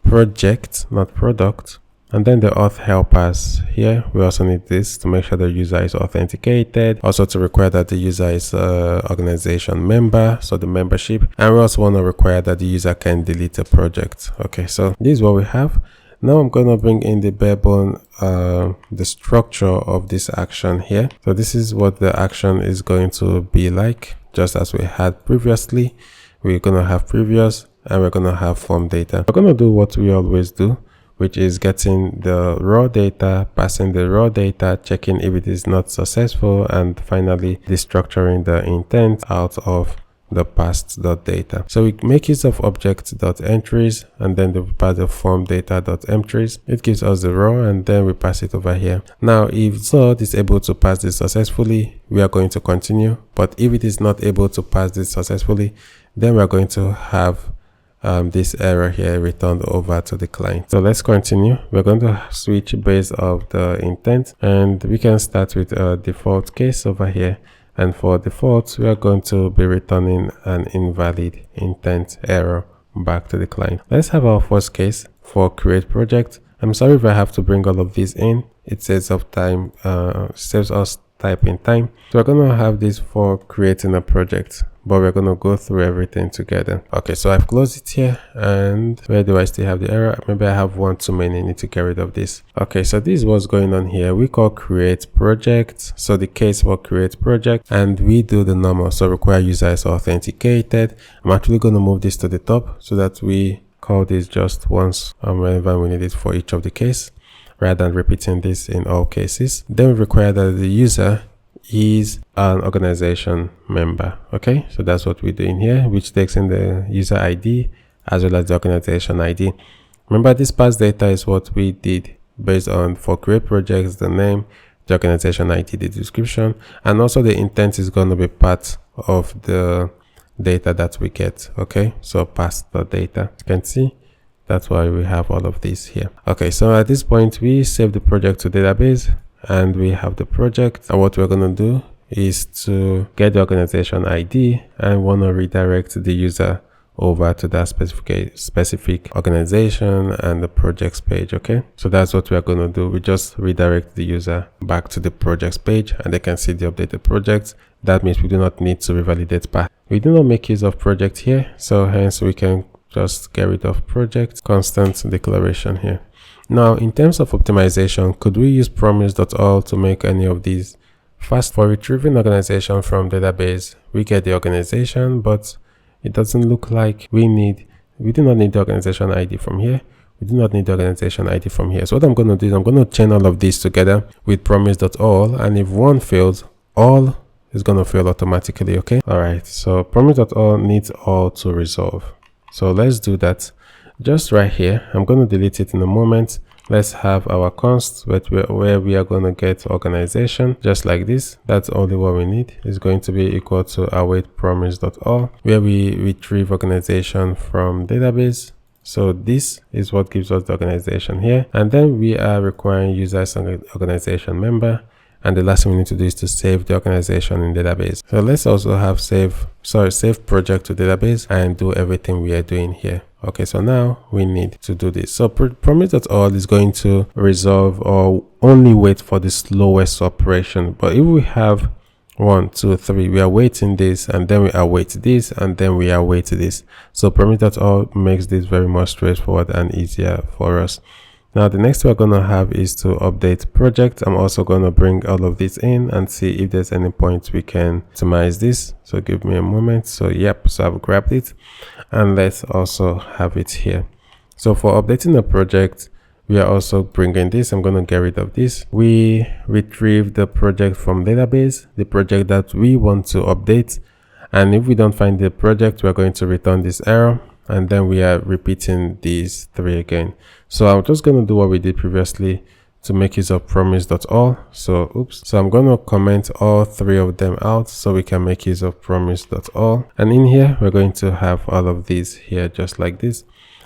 project, not product, And then the auth helpers here, we also need this to make sure the user is authenticated, also to require that the user is an organization member, so the membership, and we also want to require that the user can delete a project. Okay, so this is what we have. Now I'm going to bring in the barebone, the structure of this action here. So this is what the action is going to be like, just as we had previously. We're going to have previous and we're going to have form data. We're going to do what we always do, which is getting the raw data, passing the raw data, checking if it is not successful, and finally destructuring the intent out of the past.data. So we make use of object.entries and then we pass the form data.entries. It gives us the raw and then we pass it over here. Now if Zod is able to pass this successfully, we are going to continue, but if it is not able to pass this successfully, then we are going to have this error here returned over to the client. So let's continue. We're going to switch based of the intent, and we can start with a default case over here. And for default, we are going to be returning an invalid intent error back to the client. Let's have our first case for create project. I'm sorry if I have to bring all of these in. It saves up time, saves us typing time. So we're going to have this for creating a project, but we're going to go through everything together. Okay, so I've closed it here, and where do I still have the error? Maybe I have one too many. I need to get rid of this. Okay, so this is what's going on here. We call create project, so the case for create project, and we do the normal, so require user is authenticated. I'm actually going to move this to the top so that we call this just once whenever we need it for each of the case, rather than repeating this in all cases. Then we require that the user is an organization member. Okay, so that's what we're doing here, which takes in the user ID as well as the organization ID. Remember, this past data is what we did based on for create projects, the name, the organization ID, the description, and also the intent is going to be part of the data that we get. Okay, so past the data, you can see that's why we have all of this here. Okay, so at this point we save the project to database and we have the project, and what we're going to do is to get the organization ID and want to redirect the user over to that specific organization and the projects page. Okay, so that's what we are going to do. We just redirect the user back to the projects page and they can see the updated projects. That means we do not need to revalidate path. We do not make use of project here, so hence we can just get rid of project, constant declaration here. Now in terms of optimization, could we use promise.all to make any of these fast? For retrieving organization from database, we get the organization, but it doesn't look like we do not need the organization ID from here. We do not need the organization ID from here. So what I'm going to do is I'm going to chain all of these together with promise.all, and if one fails, all is going to fail automatically. Okay, all right, so promise.all needs all to resolve. So let's do that just right here. I'm going to delete it in a moment. Let's have our const where we are going to get organization just like this. That's only what we need. It's going to be equal to await promise.all, where we retrieve organization from database. So this is what gives us the organization here, and then we are requiring user as an organization member, and the last thing we need to do is to save the organization in database. So let's also have save project to database and do everything we are doing here. Okay, so now we need to do this. So promise.all is going to resolve or only wait for the slowest operation. But if we have 1, 2, 3, we are waiting this, and then we await this, and then we await this. So promise.all makes this very much straightforward and easier for us. Now the next we're going to have is to update project. I'm also going to bring all of this in and see if there's any point we can optimize this. So give me a moment. So yep, so I've grabbed it, and let's also have it here. So for updating the project, we are also bringing this. I'm going to get rid of this. We retrieve the project from database, the project that we want to update, and if we don't find the project, we're going to return this error, and then we are repeating these 3 again. So I'm just going to do what we did previously to make use of promise.all. So I'm going to comment all 3 of them out so we can make use of promise.all, and in here we're going to have all of these here just like this,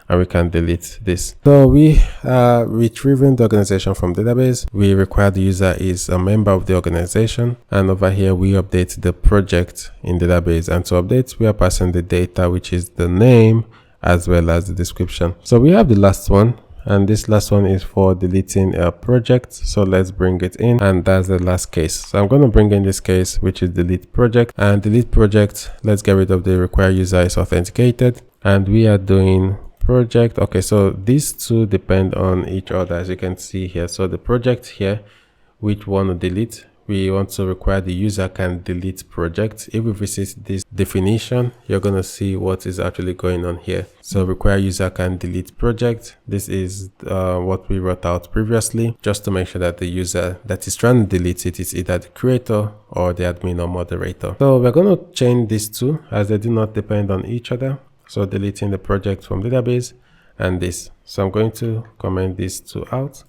and we can delete this. So we are retrieving the organization from database. We require the user is a member of the organization, and over here we update the project in database, and to update we are passing the data, which is the name as well as the description. So we have the last one, and this last one is for deleting a project. So let's bring it in, and that's the last case. So I'm going to bring in this case, which is delete project. And delete project, let's get rid of the require user is authenticated, and we are doing project. Okay, so these two depend on each other, as you can see here. So the project here, which we want to delete, we want to require the user can delete project. If we visit this definition, you're going to see what is actually going on here. So require user can delete project. This is what we wrote out previously, just to make sure that the user that is trying to delete it is either the creator or the admin or moderator. So we're going to change these two as they do not depend on each other. So deleting the project from database and this. So I'm going to comment these two out.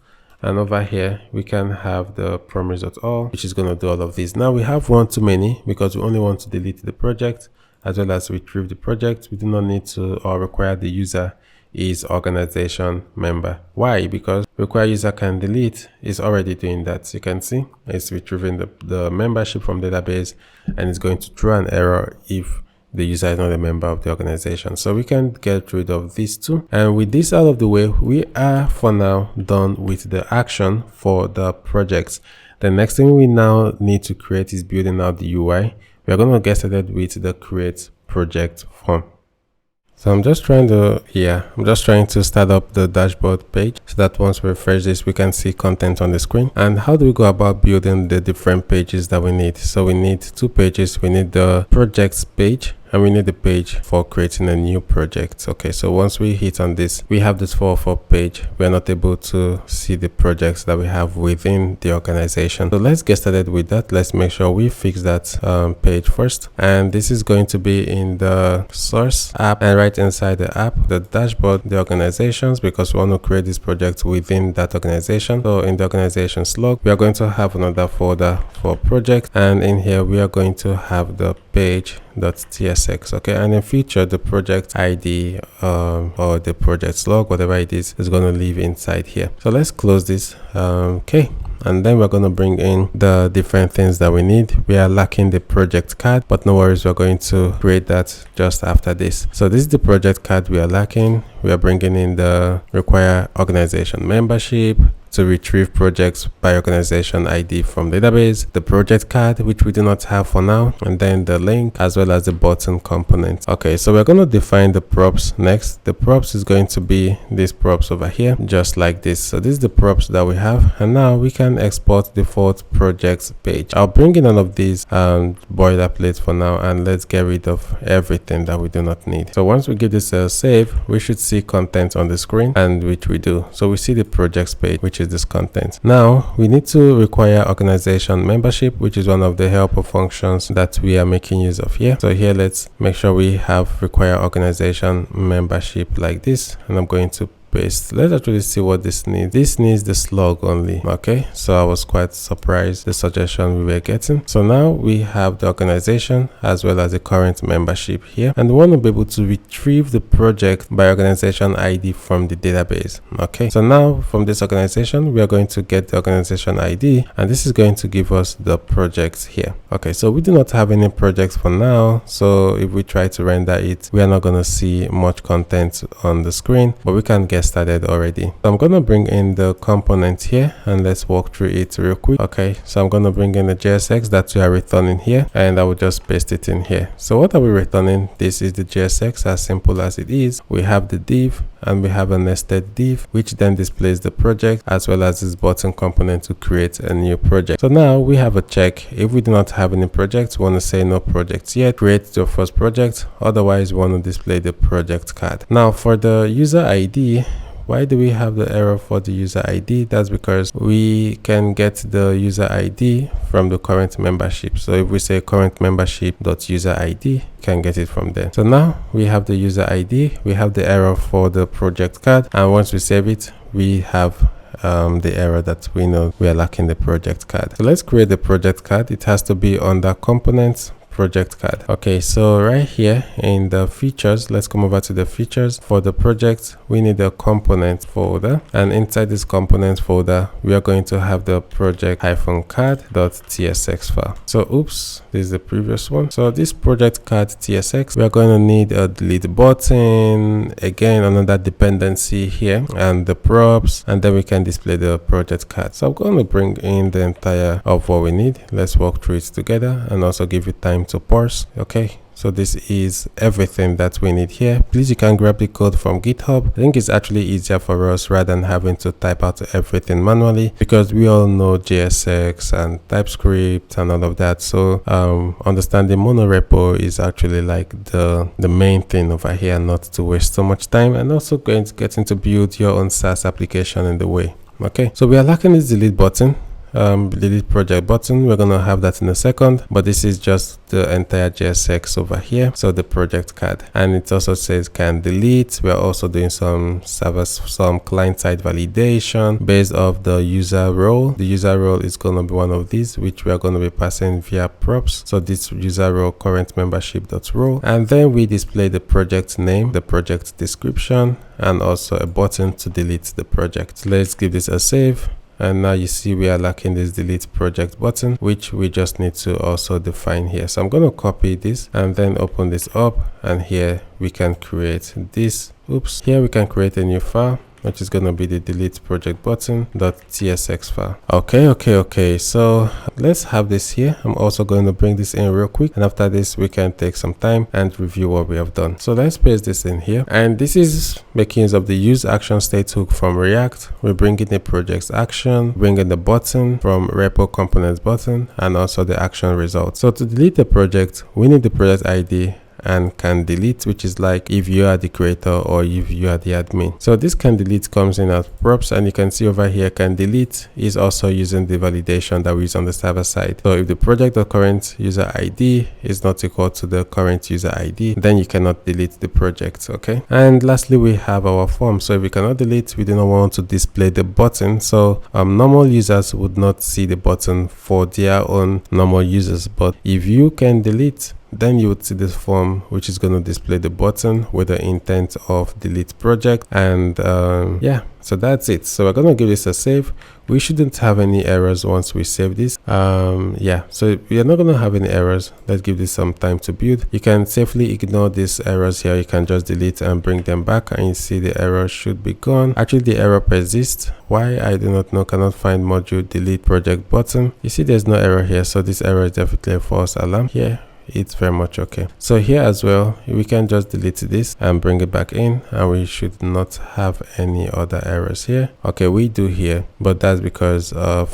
And over here, we can have the promise.all, which is going to do all of this. Now we have one too many because we only want to delete the project as well as retrieve the project. We do not need to or require the user is organization member. Why? Because require user can delete is already doing that. You can see it's retrieving the membership from database, and it's going to throw an error if the user is not a member of the organization. So we can get rid of these two. And with this out of the way, we are for now done with the action for the projects. The next thing we now need to create is building out the UI. We're going to get started with the create project form. So I'm just trying to start up the dashboard page so that once we refresh this, we can see content on the screen. And how do we go about building the different pages that we need? So we need two pages. We need the projects page, and we need the page for creating a new project. Okay, so once we hit on this, we have this 404 page. We're not able to see the projects that we have within the organization. So let's get started with that. Let's make sure we fix that page first. And this is going to be in the source app, and right inside the app, the dashboard, the organizations, because we want to create this project within that organization. So in the organization slug, we are going to have another folder for project, and in here we are going to have the page.tsx. Okay, and in future the project ID or the project slug, whatever it is going to live inside here. So let's close this. Okay, and then we're going to bring in the different things that we need. We are lacking the project card, but no worries, we're going to create that just after this. So this is the project card we are lacking. We are bringing in the require organization membership to retrieve projects by organization ID from database, the project card, which we do not have for now, and then the link as well as the button component. Okay, so we're going to define the props next. The props is going to be these props over here, just like this. So this is the props that we have, and now we can export default projects page. I'll bring in all of these boilerplate for now, and let's get rid of everything that we do not need. So once we give this a save, we should see content on the screen, and which we do. So we see the projects page, which is this content. Now we need to require organization membership, which is one of the helper functions that we are making use of here. So here, let's make sure we have require organization membership like this, and I'm going to paste. Let's actually see what this needs. This needs the slug only. Okay, so I was quite surprised the suggestion we were getting. So now we have the organization as well as the current membership here, and we want to be able to retrieve the project by organization ID from the database. Okay, so now from this organization, we are going to get the organization ID, and this is going to give us the projects here. Okay, so we do not have any projects for now, so if we try to render it, we are not going to see much content on the screen, but we can get started already. So I'm going to bring in the component here, and let's walk through it real quick. Okay, so I'm going to bring in the JSX that we are returning here, and I will just paste it in here. So what are we returning? This is the JSX, as simple as it is. We have the div, and we have a nested div, which then displays the project as well as this button component to create a new project. So now we have a check. If we do not have any projects, we want to say no projects yet, create your first project. Otherwise, we want to display the project card. Now for the user ID, why do we have the error for the user ID? That's because we can get the user ID from the current membership. So if we say current membership.user ID, can get it from there. So now we have the user ID, we have the error for the project card, and once we save it, we have the error that we know we are lacking the project card. So let's create the project card. It has to be under components, project card. Okay, so right here in the features, let's come over to the features. For the project, we need a component folder, and inside this component folder, we are going to have the project-card.tsx file. So oops, this is the previous one. So this project card tsx, we are going to need a delete button, again another dependency here, and the props, and then we can display the project card. So I'm going to bring in the entire of what we need. Let's walk through it together and also give it time to parse. Okay, so this is everything that we need here. Please, you can grab the code from GitHub. I think it's actually easier for us rather than having to type out everything manually, because we all know JSX and TypeScript and all of that. So understanding monorepo is actually like the main thing over here, not to waste so much time, and also getting to build your own SaaS application in the way. Okay, so we are lacking this delete button. Delete project button, we're gonna have that in a second, but this is just the entire JSX over here. So the project card, and it also says can delete. We're also doing some client-side validation based off the user role. The user role is gonna be one of these, which we are gonna be passing via props. So this user role current membership.role, and then we display the project name, the project description, and also a button to delete the project. So let's give this a save. And now you see we are lacking this delete project button, which we just need to also define here. So I'm going to copy this and then open this up, and here we can create this. Oops, here we can create a new file, which is going to be the delete project button.tsx file. Okay, so let's have this here. I'm also going to bring this in real quick, and after this we can take some time and review what we have done. So let's paste this in here, and this is making use of the use action state hook from React. We bring in the project's action, bring in the button from repo components button, and also the action result. So to delete the project, we need the project ID and can delete, which is like if you are the creator or if you are the admin. So this can delete comes in as props, and you can see over here can delete is also using the validation that we use on the server side. So if the project.current user ID is not equal to the current user ID, then you cannot delete the project. Okay, and lastly we have our form. So if we cannot delete, we do not want to display the button. So normal users would not see the button for their own normal users, but if you can delete, then you would see this form, which is going to display the button with the intent of delete project. And yeah, so that's it. So we're going to give this a save. We shouldn't have any errors once we save this. Yeah, so we are not going to have any errors. Let's give this some time to build. You can safely ignore these errors here. You can just delete and bring them back, and you see the error should be gone. Actually, the error persists. Why? I do not know. Cannot find module delete project button. You see there's no error here, so this error is definitely a false alarm. Here it's very much okay. So here as well, we can just delete this and bring it back in, and we should not have any other errors here. Okay, we do here, but that's because of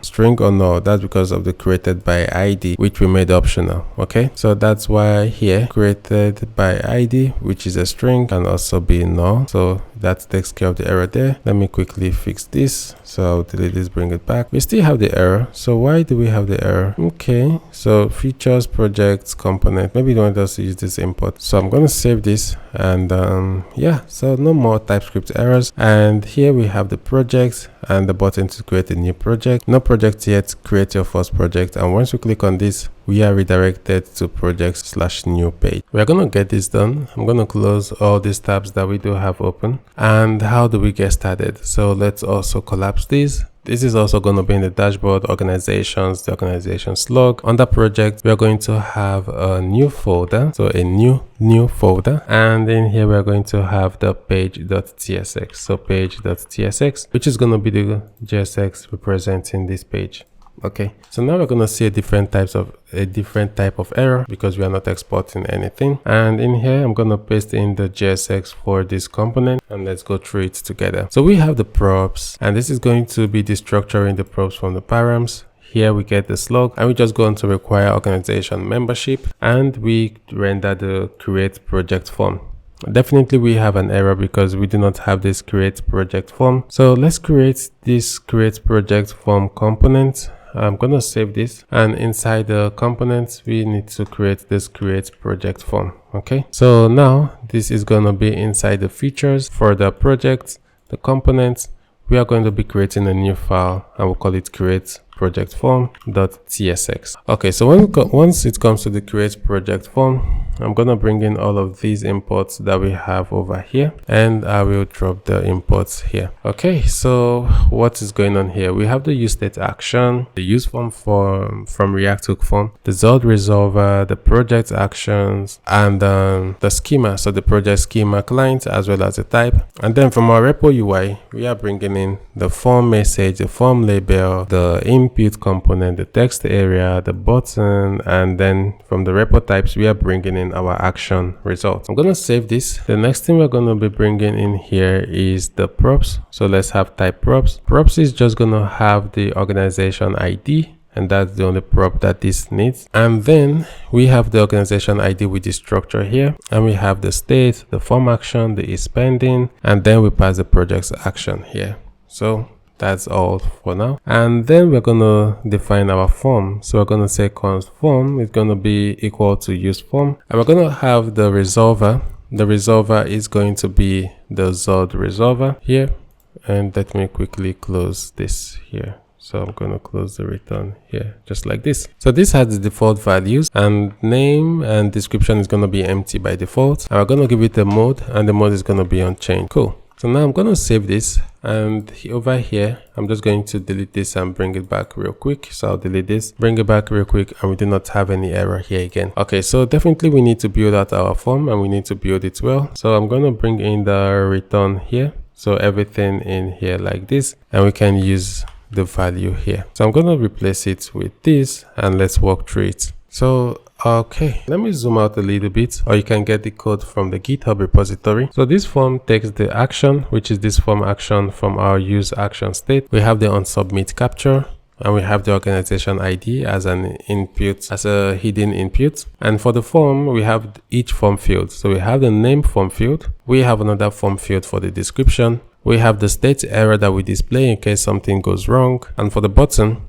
string or no, that's because of the created by ID, which we made optional. Okay, so that's why here created by ID, which is a string, can also be null. So that takes care of the error there. Let me quickly fix this. So I'll delete this, bring it back. We still have the error. So why do we have the error? Okay, so features, projects, component. Maybe you don't want us to use this import. So I'm going to save this, and yeah, so no more TypeScript errors. And here we have the projects and the button to create a new project. No project yet, create your first project. And once we click on this, we are redirected to projects/new page. We're going to get this done. I'm going to close all these tabs that we do have open. And how do we get started? So let's also collapse this. This is also going to be in the dashboard, organizations, the organization slug. Under project, we are going to have a new folder. So a new folder. And in here, we're going to have the page.tsx. So page.tsx, which is going to be the JSX representing this page. Okay, so now we're going to see a different type of error because we are not exporting anything. And in here, I'm going to paste in the JSX for this component, and let's go through it together. So we have the props, and this is going to be destructuring the props from the params. Here we get the slug, and we just go on to require organization membership, and we render the create project form. Definitely we have an error because we do not have this create project form. So let's create this create project form component. I'm going to save this, and inside the components we need to create this create project form. Okay, so now this is going to be inside the features. For the project, the components, we are going to be creating a new file, and we'll call it create project form.tsx. Okay, so once it comes to the create project form, I'm gonna bring in all of these imports that we have over here, and I will drop the imports here. Okay, so what is going on here? We have the use state action, the use form from React hook form, the Zod resolver, the project actions, and the schema, so the project schema client as well as the type. And then from our repo UI, we are bringing in the form message, the form label, the input component, the text area, the button, and then from the repo types, we are bringing in our action result. I'm gonna save this. The next thing we're gonna be bringing in here is the props. So let's have type props. Props is just gonna have the organization ID, and that's the only prop that this needs. And then we have the organization ID with the structure here, and we have the state, the form action, the is pending, and then we pass the project's action here. So that's all for now. And then we're gonna define our form. So we're gonna say const form is gonna be equal to use form, and we're gonna have the resolver. The resolver is going to be the Zod resolver here. And let me quickly close this here. So I'm going to close the return here, just like this. So this has the default values, and name and description is going to be empty by default. And we're going to give it a mode, and the mode is going to be unchanged. Cool. So now I'm going to save this, and over here, I'm just going to delete this and bring it back real quick. So I'll delete this, bring it back real quick, and we do not have any error here again. Okay, so definitely we need to build out our form, and we need to build it well. So I'm going to bring in the return here. So everything in here like this, and we can use the value here. So I'm going to replace it with this, and let's walk through it. So okay, let me zoom out a little bit, or you can get the code from the GitHub repository. So this form takes the action, which is this form action from our use action state. We have the onSubmit capture, and we have the organization ID as an input, as a hidden input. And for the form, we have each form field. So we have the name form field. We have another form field for the description. We have the state error that we display in case something goes wrong. And for the button,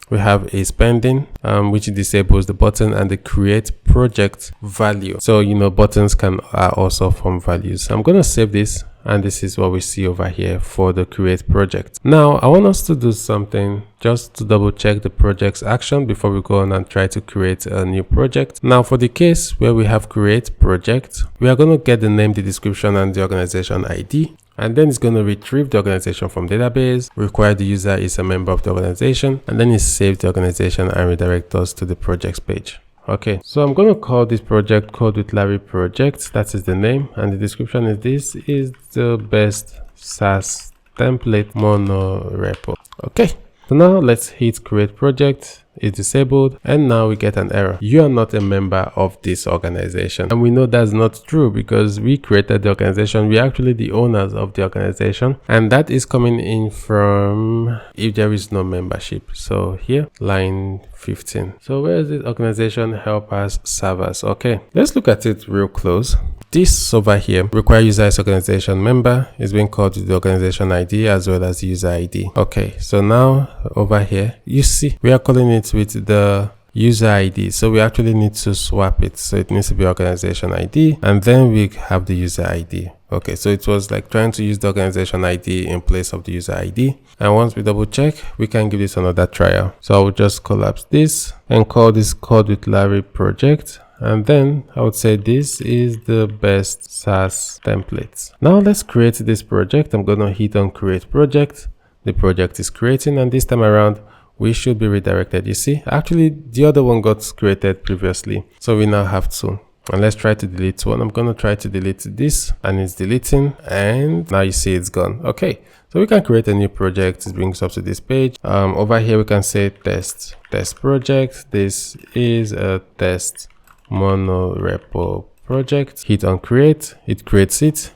we have is pending, which disables the button, and the create project value. So, buttons are also form values. I'm going to save this, and this is what we see over here for the create project. Now, I want us to do something just to double check the project's action before we go on and try to create a new project. Now, for the case where we have create project, we are going to get the name, the description, and the organization ID. And then it's going to retrieve the organization from database, require the user is a member of the organization, and then it saves the organization and redirect us to the projects page. Okay, so I'm going to call this project code with Lari project. That is the name, and the description is this is the best SaaS template monorepo. Okay, so now let's hit create project. It's disabled, and now we get an error. You are not a member of this organization, and we know that's not true because we created the organization. We are actually the owners of the organization, and that is coming in from if there is no membership. So here, line 15. So where is this organization help us servers? Okay, let's look at it real close. This over here require user as organization member is being called with the organization ID as well as the user ID. Okay, so now over here you see we are calling it with the user ID, so we actually need to swap it. So it needs to be organization ID, and then we have the user ID. Okay, so it was like trying to use the organization ID in place of the user ID. And once we double check, we can give this another trial. So I will just collapse this and call this code with Lari project. And then I would say this is the best SaaS templates. Now let's create this project. I'm going to hit on create project. The project is creating, and this time around we should be redirected. You see, actually the other one got created previously, so we now have two. And let's try to delete one. I'm going to try to delete this, and it's deleting, and now you see it's gone. Okay, so we can create a new project. It brings us up to this page. Over here we can say test project. This is a test monorepo project. Hit on create, it creates it,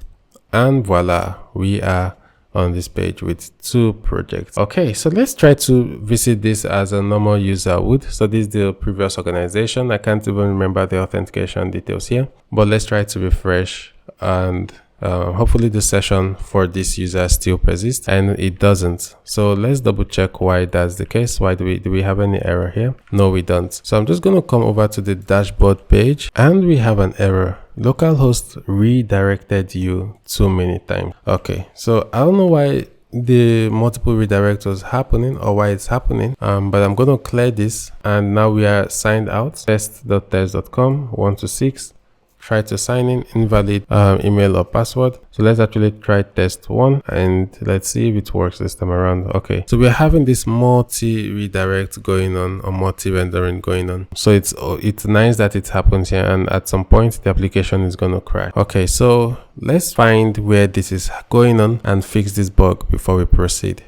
and voila, we are on this page with two projects. Okay, so let's try to visit this as a normal user would. So this is the previous organization. I can't even remember the authentication details here, but let's try to refresh, and hopefully the session for this user still persists, and it doesn't. So let's double check why that's the case. Why do we have any error here? No, we don't. So I'm just going to come over to the dashboard page, and we have an error. Localhost redirected you too many times. Okay, so I don't know why the multiple redirect was happening or why it's happening. But I'm going to clear this, and now we are signed out. Test.test.com 126. Try to sign in, invalid email or password. So let's actually try test 1 and let's see if it works this time around. Okay, so we're having this multi redirect going on, or multi rendering going on. So it's nice that it happens here, and at some point the application is going to crash. Okay, so let's find where this is going on and fix this bug before we proceed.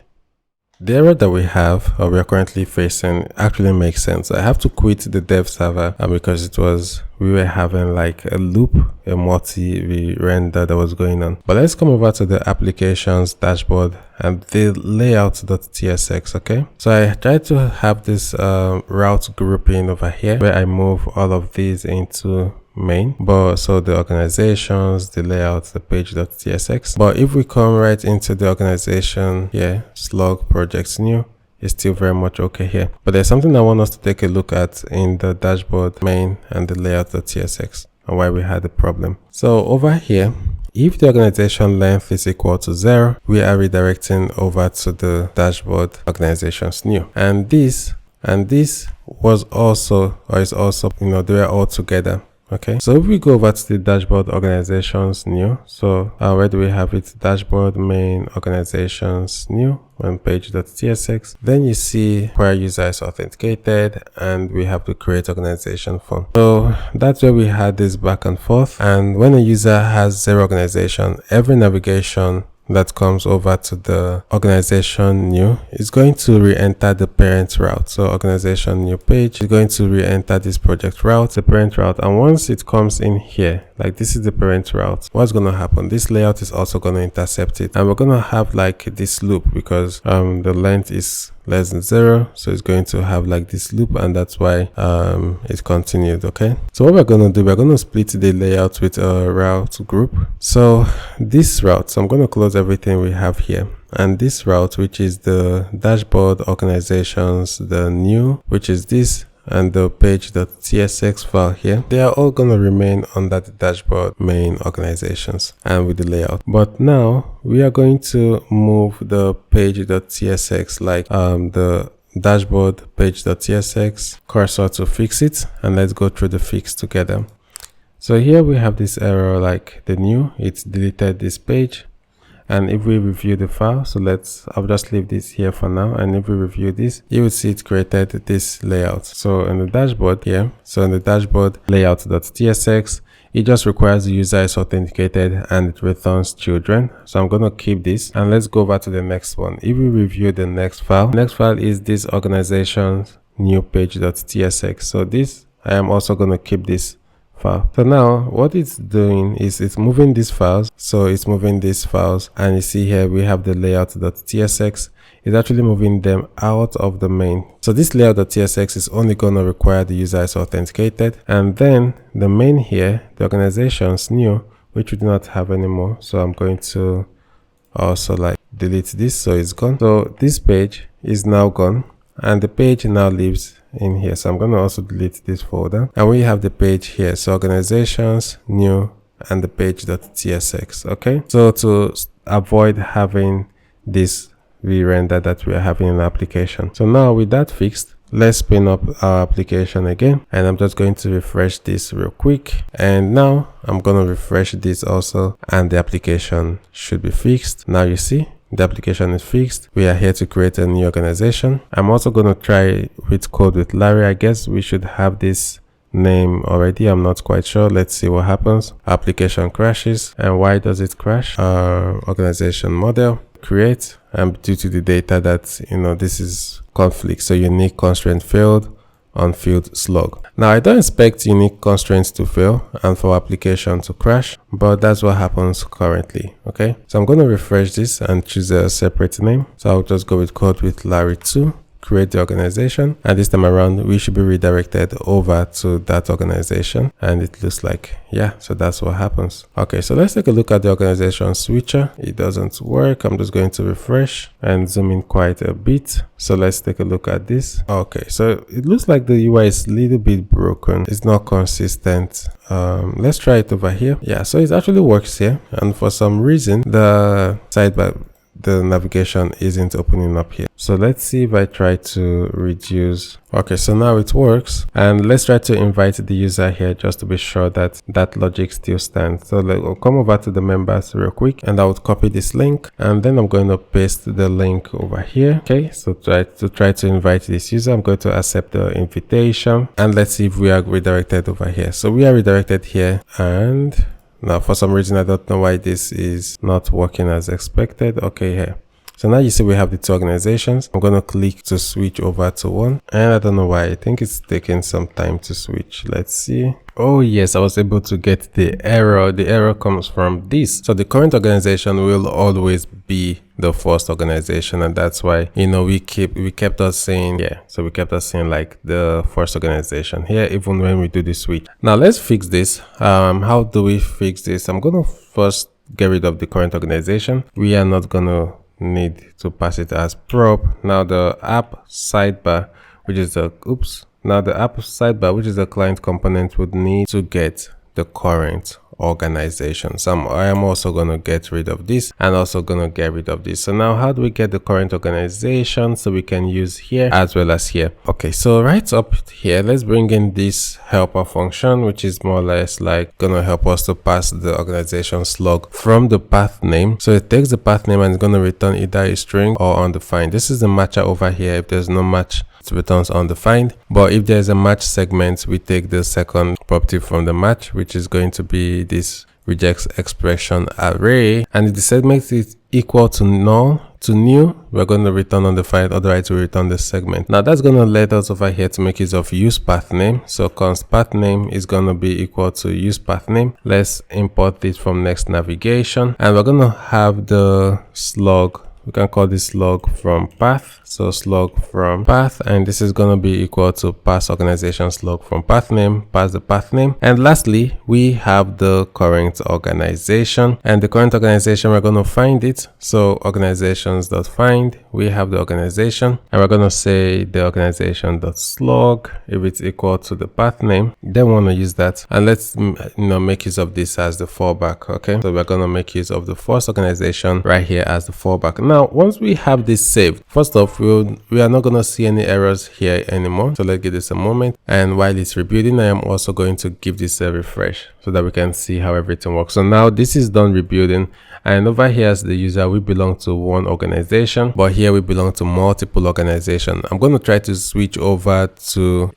The error that we have, or we are currently facing, actually makes sense. I have to quit the dev server because we were having like a loop, a multi-render that was going on. But let's come over to the applications dashboard and the layout.tsx. Okay, so I tried to have this route grouping over here where I move all of these into main, but so the organizations, the layout, the page.tsx. But if we come right into the organization here, slug projects new, it's still very much okay here. But there's something I want us to take a look at in the dashboard main and the layout.tsx and why we had the problem. So over here, if the organization length is equal to 0, we are redirecting over to the dashboard organizations new, and this was also, or is also, they are all together. Okay, so if we go over to the dashboard organizations new, so where do we have it? Dashboard main organizations new on page.tsx. Then you see where user is authenticated and we have to create organization form. So that's where we had this back and forth. And when a user has 0 organization, every navigation that comes over to the organization new is going to re-enter the parent route. So organization new page is going to re-enter this project route, the parent route, and once it comes in here, like this is the parent route, what's going to happen? This layout is also going to intercept it, and we're going to have like this loop because the length is less than 0, so it's going to have like this loop, and that's why it continued. Okay, so what we're going to do, we're going to split the layout with a route group. So this route, so I'm going to close everything we have here, and this route, which is the dashboard organizations, the new, which is this, and the page.tsx file here, they are all going to remain under the dashboard main organizations and with the layout. But now we are going to move the page.tsx, like the dashboard page.tsx cursor, to fix it, and let's go through the fix together. So here we have this error, like the new, it's deleted this page. And if we review the file, so I'll just leave this here for now. And if we review this, you will see it created this layout. So in the dashboard here, so in the dashboard layout.tsx, it just requires the user is authenticated and it returns children. So I'm going to keep this, and let's go over to the next one. If we review the next file is this organization's new page.tsx. So this, I am also going to keep this file. So now what it's doing is it's moving these files. So it's moving these files, and you see here we have the layout.tsx. It's actually moving them out of the main. So this layout.tsx is only going to require the user is authenticated, and then the main here, the organization's new, which we do not have anymore. So I'm going to also like delete this, so it's gone. So this page is now gone, and the page now lives in here. So I'm going to also delete this folder, and we have the page here, so organizations new and the page.tsx. okay, so to avoid having this re-render that we are having in the application. So now with that fixed, let's spin up our application again, and I'm just going to refresh this real quick, and now I'm going to refresh this also, and the application should be fixed. Now you see the application is fixed. We are here to create a new organization. I'm also going to try with code with lari. I guess we should have this name already. I'm not quite sure. Let's see what happens. Application crashes. And why does it crash? Organization model create, and due to the data that this is conflict, so unique constraint failed, unfilled slug. Now I don't expect unique constraints to fail and for application to crash, but that's what happens currently. Okay, so I'm going to refresh this and choose a separate name. So I'll just go with code with lari 2, create the organization, and this time around we should be redirected over to that organization, and it looks like, yeah, so that's what happens. Okay, so let's take a look at the organization switcher. It doesn't work. I'm just going to refresh and zoom in quite a bit. So let's take a look at this. Okay, so it looks like the UI is a little bit broken. It's not consistent. Let's try it over here. Yeah, so it actually works here, and for some reason the sidebar the navigation isn't opening up here. So let's see if I try to reduce. Okay, so now it works, and let's try to invite the user here just to be sure that that logic still stands. So we'll come over to the members real quick, and I would copy this link, and then I'm going to paste the link over here. Okay, so try to invite this user, I'm going to accept the invitation, and let's see if we are redirected over here. So we are redirected here, and now for some reason I don't know why this is not working as expected. Okay, here. So now you see we have the two organizations. I'm going to click to switch over to one, and I don't know why. I think it's taking some time to switch. Let's see. Oh yes, I was able to get the error. The error comes from this. So the current organization will always be the first organization, and that's why, you know, we kept us saying, yeah, so we kept us saying like the first organization here even when we do the switch. Now let's fix this. How do we fix this? I'm going to first get rid of the current organization. We are not going to need to pass it as prop. Now the app sidebar, which is the which is the client component, would need to get the current organization. So I am also going to get rid of this, and also going to get rid of this. So now how do we get the current organization? So we can use here as well as here. Okay, so right up here, let's bring in this helper function, which is more or less like going to help us to pass the organization slug from the path name. So it takes the path name and it's going to return either a string or undefined. This is the matcher over here. If there's no match, it returns undefined, but if there's a match segment, we take the second property from the match, which is going to be this rejects expression array, and if the segment is equal to null to new, we're going to return undefined, otherwise we return the segment. Now that's going to let us over here to make use of use path name. So const path name is going to be equal to use path name. Let's import this from next navigation, and we're going to have the slug. We can call this slug from path. So slug from path, and this is going to be equal to pass organization slug from path name, pass the path name. And lastly, we have the current organization, and the current organization, we're going to find it. So organizations.find, we have the organization, and we're going to say the organization.slug. If it's equal to the path name, then we want to use that, and let's make use of this as the fallback. Okay, so we're going to make use of the first organization right here as the fallback. Now once we have this saved, first off, we are not going to see any errors here anymore. So let's give this a moment, and while it's rebuilding, I am also going to give this a refresh so that we can see how everything works. So now this is done rebuilding, and over here as the user, we belong to one organization, but here we belong to multiple organizations. I'm going to try to switch over to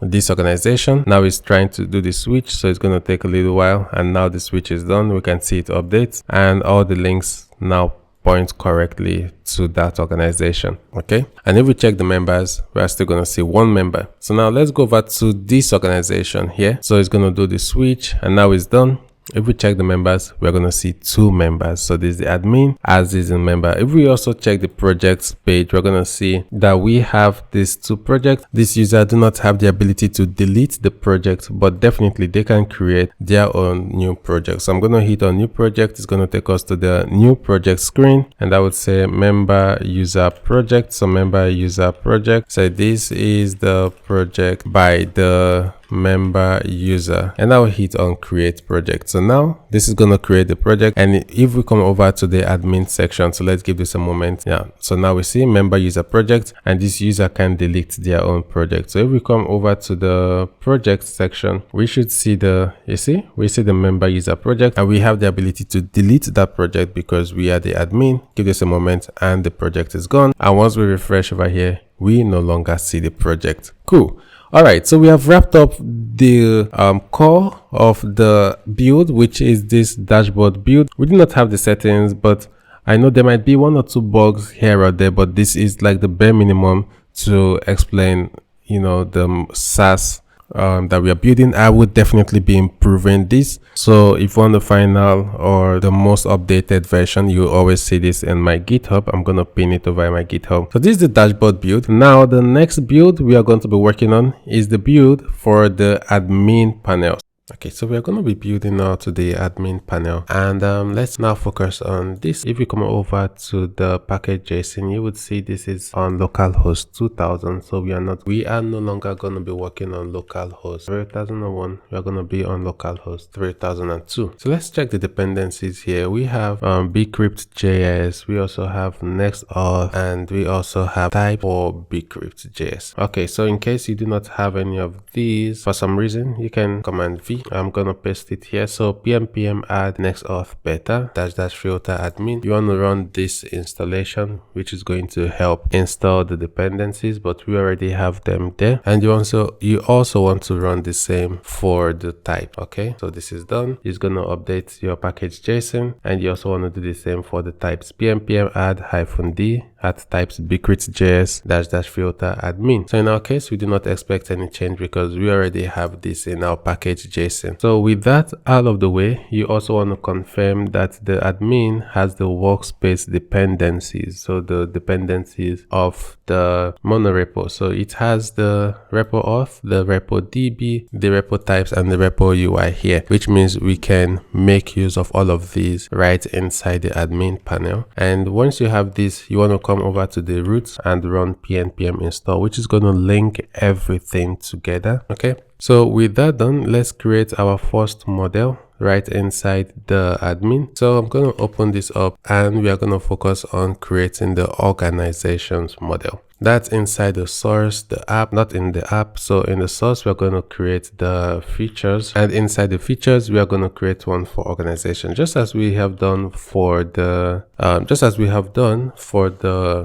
this organization. Now it's trying to do the switch, so it's going to take a little while, and now the switch is done. We can see it updates, and all the links now point correctly to that organization. Okay, and if we check the members, we're still going to see one member. So now let's go over to this organization here. So it's going to do the switch, and now it's done. If we check the members, we're going to see two members. So this is the admin as is a member. If we also check the projects page, we're going to see that we have these two projects. This user do not have the ability to delete the project, but definitely they can create their own new project. So I'm going to hit on new project. It's going to take us to the new project screen, and I would say member user project. So member user project. So this is the project by the member user, and I'll hit on create project. So now this is going to create the project, and if we come over to the admin section, so let's give this a moment. Yeah, so now we see member user project, and this user can delete their own project. So if we come over to the project section, we should see we see the member user project, and we have the ability to delete that project because we are the admin. Give this a moment, and the project is gone. And once we refresh over here, we no longer see the project. Cool. All right, so we have wrapped up the core of the build, which is this dashboard build. We do not have the settings, but I know there might be one or two bugs here or there, but this is like the bare minimum to explain, the SaaS that we are building. I would definitely be improving this. So if you want the final or the most updated version, you always see this in my GitHub. I'm going to pin it over my GitHub. So this is the dashboard build. Now the next build we are going to be working on is the build for the admin panel. Okay, so we're going to be building now to the admin panel, and let's now focus on this. If you come over to the package JSON, you would see this is on localhost 2000. So we are no longer going to be working on localhost 3001. We are going to be on localhost 3002. So let's check the dependencies here. We have bcrypt.js, we also have Next.js, and we also have type for bcrypt.js. Okay, so in case you do not have any of these for some reason, you can command V. I'm gonna paste it here. So pm add next.auth beta -- filter admin. You want to run this installation, which is going to help install the dependencies, but we already have them there. And you also want to run the same for the type. Okay, so this is done. It's gonna update your package JSON, and you also want to do the same for the types. pm add -d at types bcrypt.js -- filter admin. So in our case, we do not expect any change because we already have this in our package JSON. So with that out of the way, you also want to confirm that the admin has the workspace dependencies. So the dependencies of the monorepo. So it has the repo auth, the repo DB, the repo types, and the repo UI here, which means we can make use of all of these right inside the admin panel. And once you have this, you want to come over to the root and run npm install, which is going to link everything together. Okay, so with that done, let's create our first model right inside the admin. So I'm going to open this up, and we are going to focus on creating the organizations model. That's inside the source, the app, not in the app. So in the source, we're going to create the features, and inside the features, we are going to create one for organization, just as we have done for the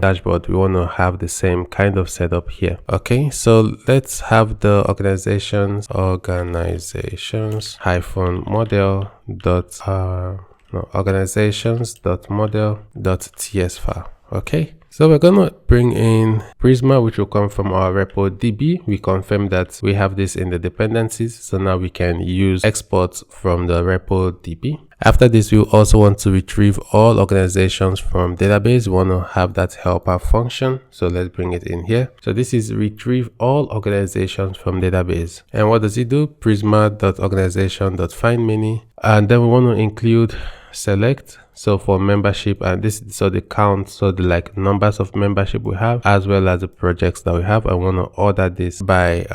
dashboard. We want to have the same kind of setup here. Okay, so let's have the organizations organizations.model.ts file. Okay, so we're gonna bring in Prisma, which will come from our repo DB. We confirm that we have this in the dependencies, so now we can use exports from the repo DB. After this, we also want to retrieve all organizations from database. We want to have that helper function, so let's bring it in here. So this is retrieve all organizations from database. And what does it do? Prisma.organization.find many, and then we want to include select, so for membership, and this, so the count, so the numbers of membership we have, as well as the projects that we have. I want to order this by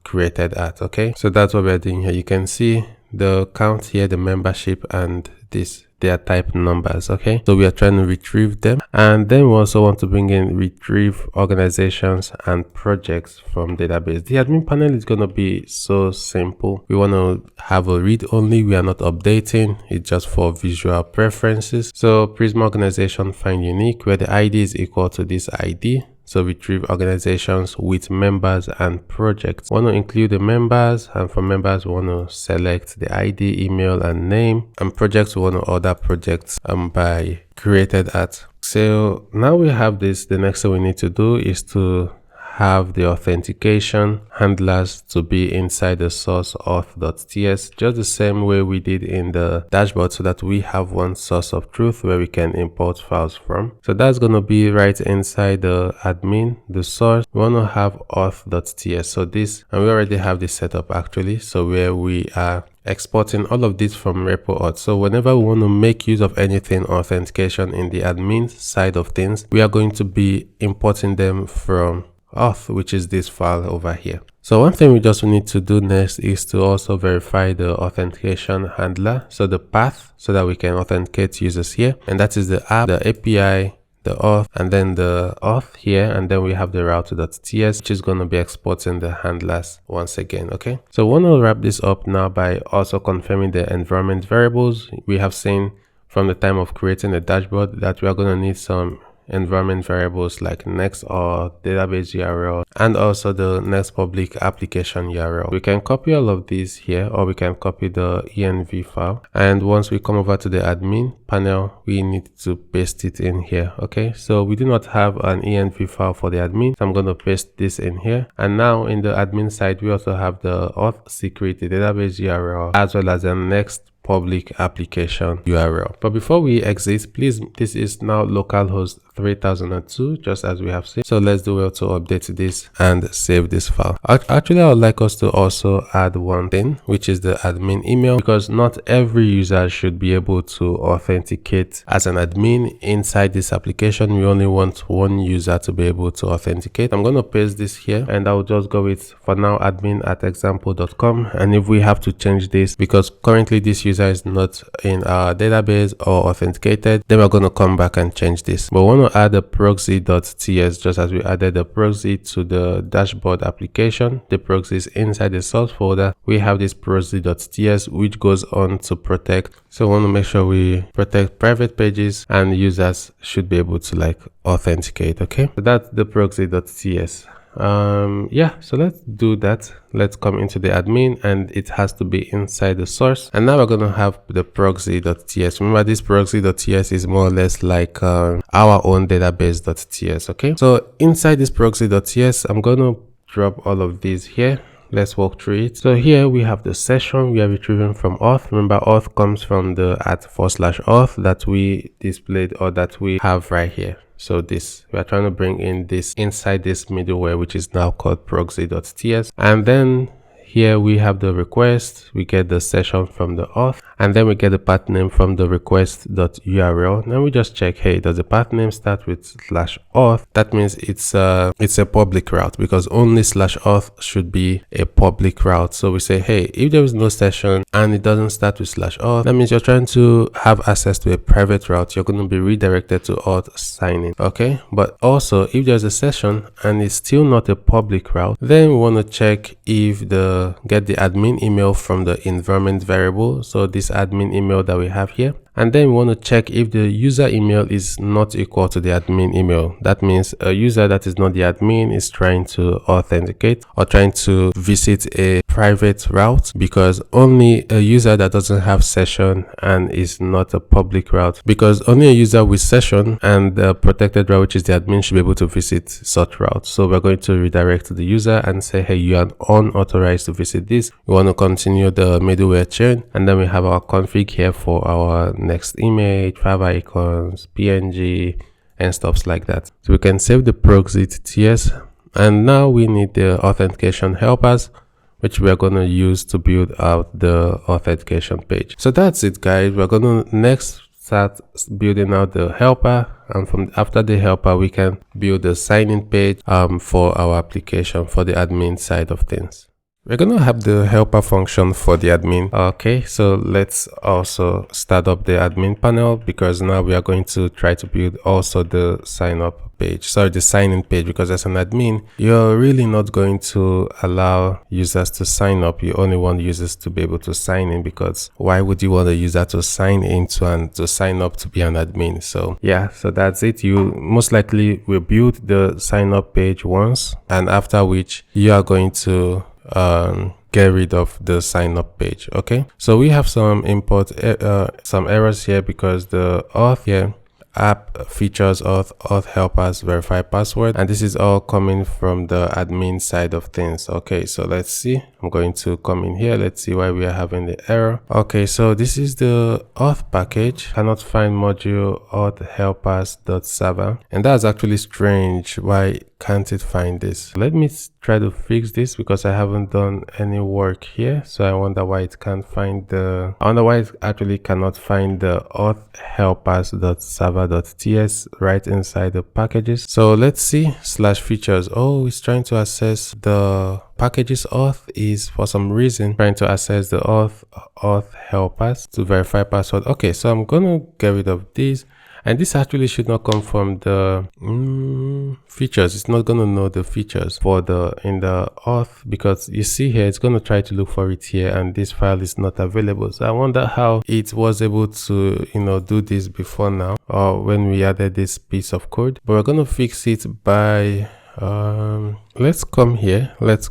created at. Okay, so that's what we're doing here. You can see the count here, the membership, and this, they are type numbers. Okay, so we are trying to retrieve them, and then we also want to bring in retrieve organizations and projects from database. The admin panel is going to be so simple. We want to have a read only. We are not updating, it's just for visual preferences. So Prisma organization find unique, where the ID is equal to this ID. So retrieve organizations with members and projects. We want to include the members, and for members, we want to select the ID, email, and name. And projects, we want to order projects by created at. So now we have this. The next thing we need to do is to have the authentication handlers to be inside the source Auth.js, just the same way we did in the dashboard, so that we have one source of truth where we can import files from. So that's going to be right inside the admin, the source. We want to have Auth.js. So this, and we already have this set up actually, so where we are exporting all of this from repo auth. So whenever we want to make use of anything authentication in the admin side of things, we are going to be importing them from auth, which is this file over here. So one thing we just need to do next is to also verify the authentication handler, so the path, so that we can authenticate users here, and that is the app, the API, the auth, and then the auth here, and then we have the route.ts, which is going to be exporting the handlers once again. Okay, so we want to wrap this up now by also confirming the environment variables. We have seen from the time of creating the dashboard that we are going to need some environment variables like next or database URL, and also the next public application URL. We can copy all of these here, or we can copy the env file, and once we come over to the admin panel, we need to paste it in here. Okay, so we do not have an env file for the admin, so I'm going to paste this in here. And now in the admin side, we also have the auth secret, the database URL, as well as the next public application URL. But before we exit, please, this is now localhost 3002, just as we have seen. So let's do well to update this and save this file. Actually, I would like us to also add one thing, which is the admin email, because not every user should be able to authenticate as an admin inside this application. We only want one user to be able to authenticate. I'm going to paste this here, and I'll just go with, for now, admin@example.com. And if we have to change this because currently this user is not in our database or authenticated, then we're going to come back and change this. But we want to add a proxy.ts, just as we added the proxy to the dashboard application. The proxy is inside the source folder. We have this proxy.ts, which goes on to protect. So we want to make sure we protect private pages, and users should be able to like authenticate. Okay, so that's the proxy.ts. Yeah, so let's do that. Let's come into the admin, and it has to be inside the source. And now we're going to have the proxy.ts. Remember, this proxy.ts is more or less like our own database.ts. Okay, so inside this proxy.ts, I'm going to drop all of these here. Let's walk through it. So here we have the session we are retrieving from auth. Remember, auth comes from the @auth that we displayed, or that we have right here. So this, we are trying to bring in this inside this middleware, which is now called proxy.ts. And then here we have the request, we get the session from the auth, and then we get the path name from the request.url. Now we just check, hey, does the path name start with /auth? That means it's a public route, because only /auth should be a public route. So we say, hey, if there is no session and it doesn't start with /auth, that means you're trying to have access to a private route. You're going to be redirected to auth signing. Okay, but also if there's a session and it's still not a public route, then we want to check if get the admin email from the environment variable. So this admin email that we have here. And then we want to check if the user email is not equal to the admin email. That means a user that is not the admin is trying to authenticate or trying to visit a private route, because only a user that doesn't have session and is not a public route, because only a user with session and the protected route, which is the admin, should be able to visit such route. So we're going to redirect the user and say, hey, you are unauthorized to visit this. We want to continue the middleware chain, and then we have our config here for our next image, 5 icons, PNG, and stuff like that. So we can save the proxy.ts, and now we need the authentication helpers, which we are going to use to build out the authentication page. So that's it, guys. We're going to next start building out the helper, and after the helper we can build the sign-in page for our application for the admin side of things. We're going to have the helper function for the admin. Okay, so let's also start up the admin panel, because now we are going to try to build also the sign-up page. Sorry, the sign-in page, because as an admin, you're really not going to allow users to sign up. You only want users to be able to sign in, because why would you want a user to sign into and to sign up to be an admin? So yeah, so that's it. You most likely will build the sign-up page once, and after which you are going to get rid of the sign up page. Okay, so we have some some errors here, because the auth here app features auth helpers verify password, and this is all coming from the admin side of things. Okay, so let's see. I'm going to come in here. Let's see why we are having the error. Okay, so this is the auth package. Cannot find module auth helpers.server, and that's actually strange. Why can't it find this? Let me try to fix this, because I haven't done any work here. So I wonder why it can't find I wonder why it actually cannot find the auth helpers.server.ts right inside the packages. So let's see /features. Oh, it's trying to access the packages auth is for some reason trying to access the auth helpers to verify password. Okay, so I'm gonna get rid of this. And this actually should not come from the features. It's not going to know the features for in the auth, because you see here, it's going to try to look for it here, and this file is not available. So I wonder how it was able to, do this before now, or when we added this piece of code. But we're going to fix it by, let's come here. Let's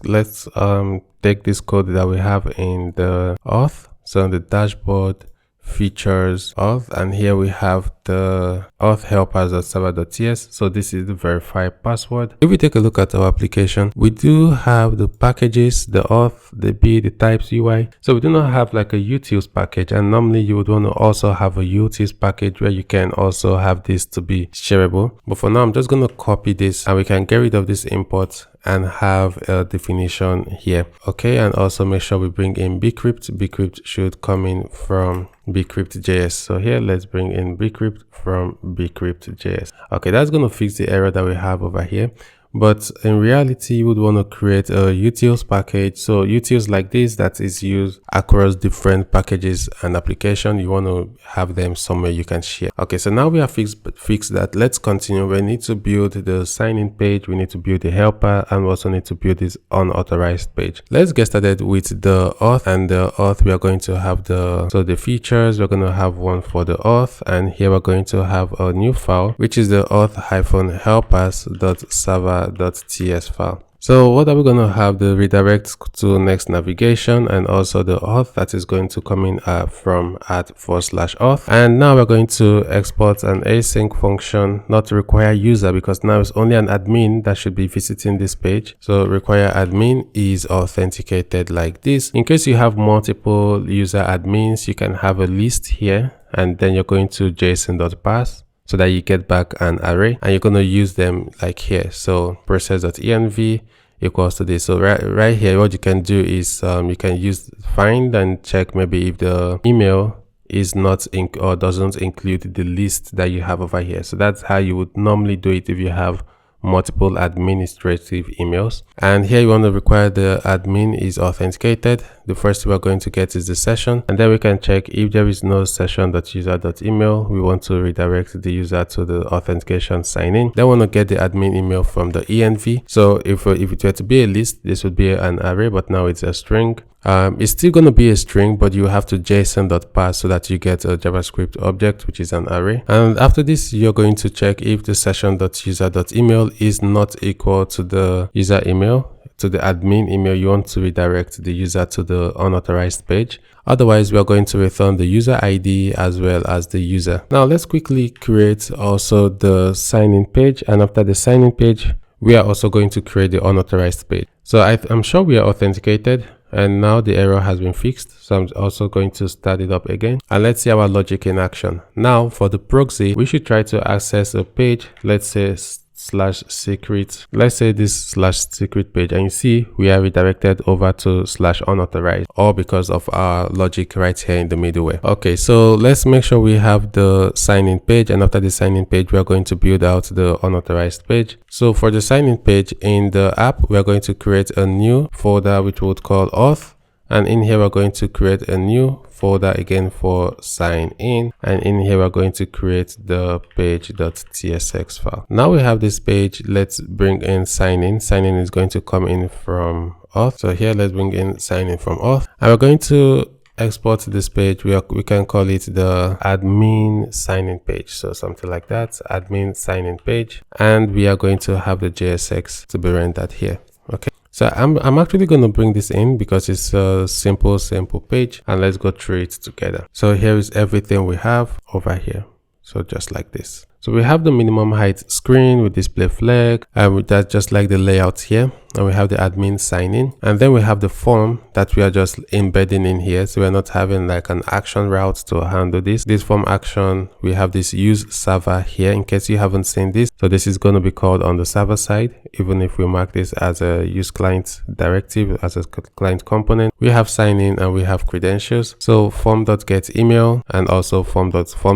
take this code that we have in the auth. So on the dashboard, features auth, and here we have the auth helpers.server.ts. so this is the verified password. If we take a look at our application, we do have the packages, the auth, the b, the types UI. So we do not have like a utils package, and normally you would want to also have a utils package where you can also have this to be shareable. But for now, I'm just going to copy this, and we can get rid of this import and have a definition here. Okay, and also make sure we bring in bcrypt. Bcrypt should come in from bcrypt.js. So here, let's bring in bcrypt from bcrypt.js. Okay, that's going to fix the error that we have over here. But in reality, you would want to create a utils package. So utils like this that is used across different packages and application, you want to have them somewhere you can share. Okay, so now we have fixed that. Let's continue. We need to build the sign-in page. We need to build the helper, and we also need to build this unauthorized page. Let's get started with the auth. And the auth, we are going to have the features. We're going to have one for the auth, and here we're going to have a new file, which is the auth-helpers.server.ts file. So what are we going to have? The redirect to next navigation, and also the auth that is going to come in from @/auth. And now we're going to export an async function, not require user, because now it's only an admin that should be visiting this page. So require admin is authenticated like this. In case you have multiple user admins, you can have a list here, and then you're going to json.parse so that you get back an array, and you're going to use them like here. So process.env equals to this. So right here, what you can do is you can use find and check maybe if the email is not or doesn't include the list that you have over here. So that's how you would normally do it if you have multiple administrative emails. And here you want to require the admin is authenticated. The first we're going to get is the session, and then we can check if there is no session.user.email. We want to redirect the user to the authentication sign in. Then we want to get the admin email from the env. So if it were to be a list, this would be an array, but now it's a string. It's still going to be a string, but you have to json.parse so that you get a JavaScript object, which is an array. And after this, you're going to check if the session.user.email is not equal to the user email, to the admin email. You want to redirect the user to the unauthorized page. Otherwise, we are going to return the user ID as well as the user. Now let's quickly create also the sign-in page. And after the sign-in page, we are also going to create the unauthorized page. So I'm sure we are authenticated, and now the error has been fixed. So I'm also going to start it up again, and let's see our logic in action. Now for the proxy, we should try to access a page, let's say /secret. Let's say this /secret page, and you see we are redirected over to /unauthorized, all because of our logic right here in the middleware. Okay, so let's make sure we have the sign-in page, and after the sign-in page, we are going to build out the unauthorized page. So for the sign-in page in the app, we are going to create a new folder which we would call auth. And in here, we're going to create a new folder again for sign in. And in here, we're going to create the page.tsx file. Now we have this page. Let's bring in sign in. Sign in is going to come in from auth. So here, let's bring in sign in from auth. And we're going to export this page. We can call it the admin sign in page. So something like that, admin sign in page. And we are going to have the JSX to be rendered here. Okay. So I'm actually going to bring this in because it's a simple page, and let's go through it together. So here is everything we have over here. So just like this. So we have the minimum height screen with display flag, and that's just like the layout here. And we have the admin sign in, and then we have the form that we are just embedding in here. So we're not having like an action route to handle this form action. We have this use server here in case you haven't seen this. So this is going to be called on the server side, even if we mark this as a use client directive, as a client component. We have sign in and we have credentials. So form.get email and also form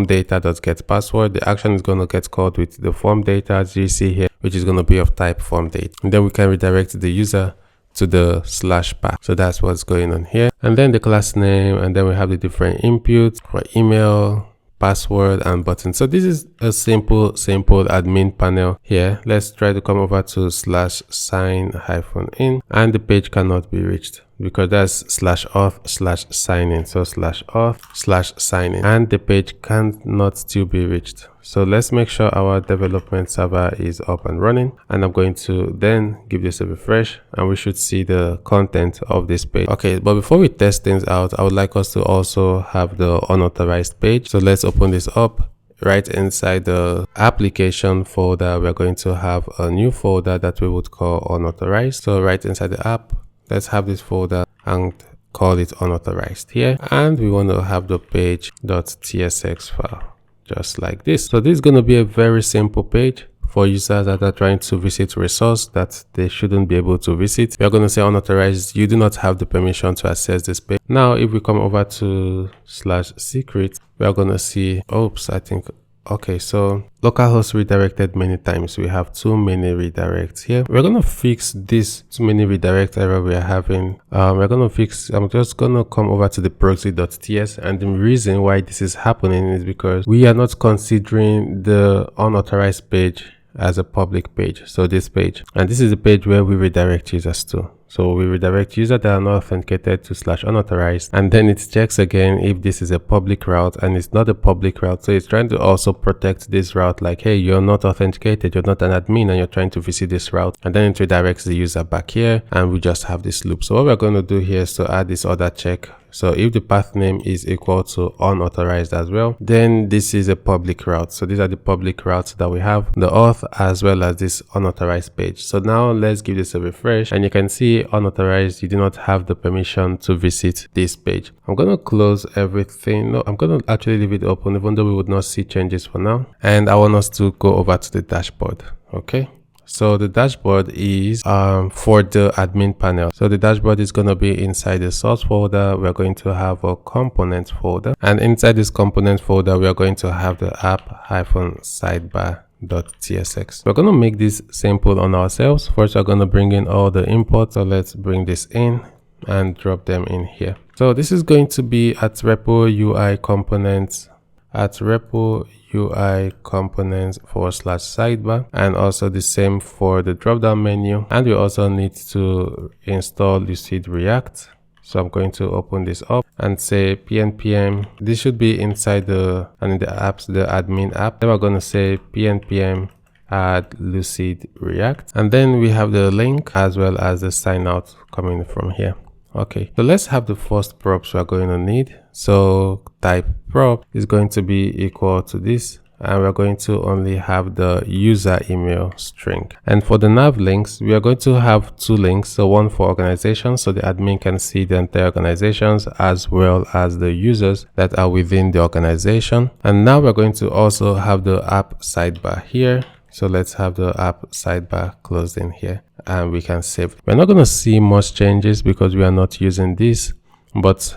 data.get password. The action is going to get called with the form data, as you see here, which is going to be of type form data. And then we can redirect the user to the /path. So that's what's going on here. And then the class name, and then we have the different inputs for email, password, and button. So this is a simple admin panel here. Let's try to come over to /sign-in, and the page cannot be reached. because that's /auth/sign-in. So /auth/sign-in, and the page cannot still be reached. So let's make sure our development server is up and running, and I'm going to then give this a refresh, and we should see the content of this page. Okay, but before we test things out, I would like us to also have the unauthorized page. So let's open this up. Right inside the application folder, we're going to have a new folder that we would call unauthorized. So right inside the app, let's have this folder and call it unauthorized here. And we want to have the page.tsx file, just like this. So this is going to be a very simple page for users that are trying to visit resource that they shouldn't be able to visit. We are going to say unauthorized, you do not have the permission to access this page. Now, if we come over to /secret, we are going to see, oops, I think, okay, so localhost redirected many times. We have too many redirects here. We're going to fix this too many redirect error we are having. I'm just going to come over to the proxy.ts, and the reason why this is happening is because we are not considering the unauthorized page as a public page. So this page, and this is the page where we redirect users to. So we redirect users that are not authenticated to /unauthorized, and then it checks again if this is a public route, and it's not a public route. So it's trying to also protect this route, like, hey, you're not authenticated, you're not an admin, and you're trying to visit this route. And then it redirects the user back here, and we just have this loop. So what we're going to do here is to add this other check. So if the path name is equal to unauthorized as well, then this is a public route. So these are the public routes that we have, the auth as well as this unauthorized page. So now let's give this a refresh, and you can see unauthorized, you do not have the permission to visit this page. I'm going to close everything. No, I'm going to actually leave it open, even though we would not see changes for now. And I want us to go over to the dashboard. Okay. So the dashboard is for the admin panel. So the dashboard is going to be inside the source folder. We're going to have a component folder, and inside this component folder, we are going to have the app-sidebar.tsx. We're going to make this simple on ourselves. First, we're going to bring in all the imports. So let's bring this in and drop them in here. So this is going to be at repo UI components, at repo UI components /sidebar, and also the same for the drop down menu. And we also need to install Lucid React. So I'm going to open this up and say pnpm. This should be inside the, and in the apps, the admin app. Then we're going to say pnpm add Lucid React, and then we have the link as well as the sign out coming from here. Okay, so let's have the first props we're going to need. So type prop is going to be equal to this, and we're going to only have the user email string. And for the nav links, we are going to have two links. So one for organizations, so the admin can see the entire organizations as well as the users that are within the organization. And now we're going to also have the app sidebar here. So let's have the app sidebar closed in here, and we can save. We're not going to see much changes because we are not using this, but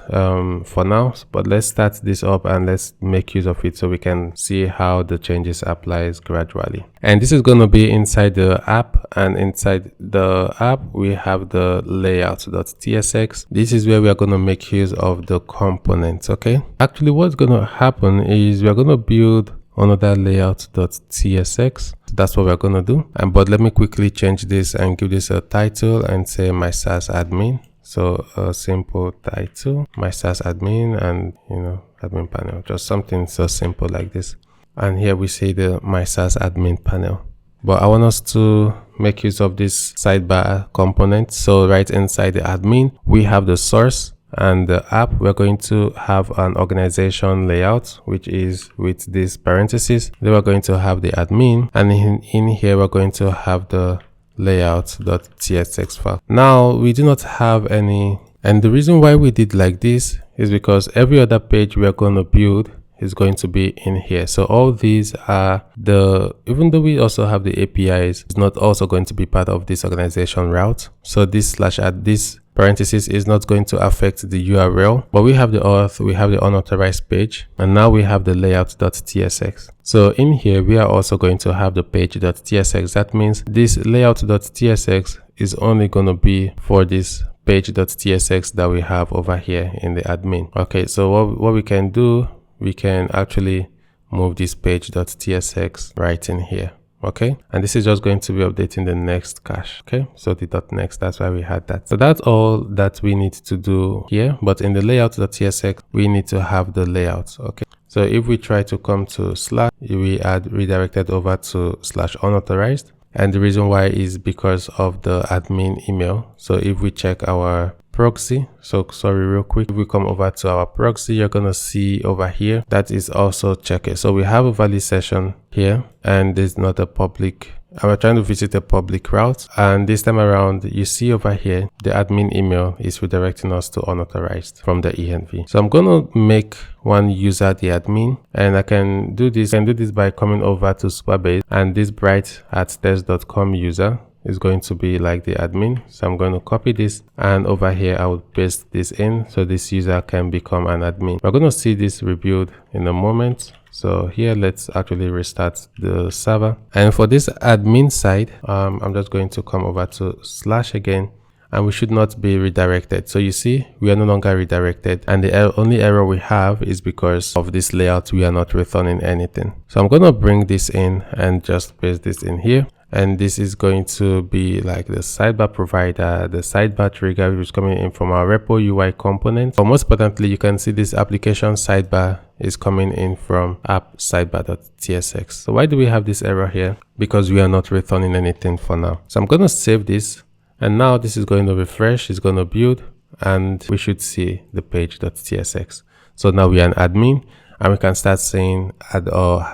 for now, but let's start this up and let's make use of it so we can see how the changes applies gradually. And this is going to be inside the app, and inside the app we have the layout.tsx. This is where we are going to make use of the components. Okay, actually what's going to happen is we're going to build another layout.tsx. That's what we're going to do. But let me quickly change this and give this a title and say my SaaS admin. So a simple title, my SaaS admin, and admin panel, just something so simple like this. And here we say the my SaaS admin panel. But I want us to make use of this sidebar component. So right inside the admin, we have the source and the app. We're going to have an organization layout, which is with these parentheses. Then we're going to have the admin, and in here we're going to have the layout.tsx file. Now we do not have any, and the reason why we did like this is because every other page we are going to build is going to be in here. So all these are even though we also have the APIs, it's not also going to be part of this organization route. So this /add this parenthesis is not going to affect the URL, but we have the auth, we have the unauthorized page, and now we have the layout.tsx. So in here, we are also going to have the page.tsx. That means this layout.tsx is only going to be for this page.tsx that we have over here in the admin. Okay, so what we can do, we can actually move this page.tsx right in here. Okay, and this is just going to be updating the next cache. Okay, so the .next, that's why we had that. So that's all that we need to do here, but in the layout.tsx we need to have the layout. Okay, so if we try to come to slash, we are redirected over to /unauthorized, and the reason why is because of the admin email. So if we check our proxy, so sorry, real quick, if we come over to our proxy, you're gonna see over here that is also checked. So we have a valid session here, and there's not a public, and we're trying to visit a public route, and this time around you see over here the admin email is redirecting us to unauthorized from the env. So I'm gonna make one user the admin, and I can do this by coming over to Supabase, and this bright@test.com user is going to be like the admin. So I'm going to copy this, and over here I will paste this in so this user can become an admin. We're going to see this rebuild in a moment. So here, let's actually restart the server, and for this admin side, I'm just going to come over to slash again, and we should not be redirected. So you see, we are no longer redirected, and the only error we have is because of this layout, we are not returning anything. So I'm going to bring this in and just paste this in here. And this is going to be like the sidebar provider, the sidebar trigger, which is coming in from our repo UI component. But most importantly, you can see this application sidebar is coming in from app sidebar.tsx. So why do we have this error here? Because we are not returning anything for now. So I'm going to save this, and now this is going to refresh, it's going to build, and we should see the page.tsx. So now we are an admin, and we can start saying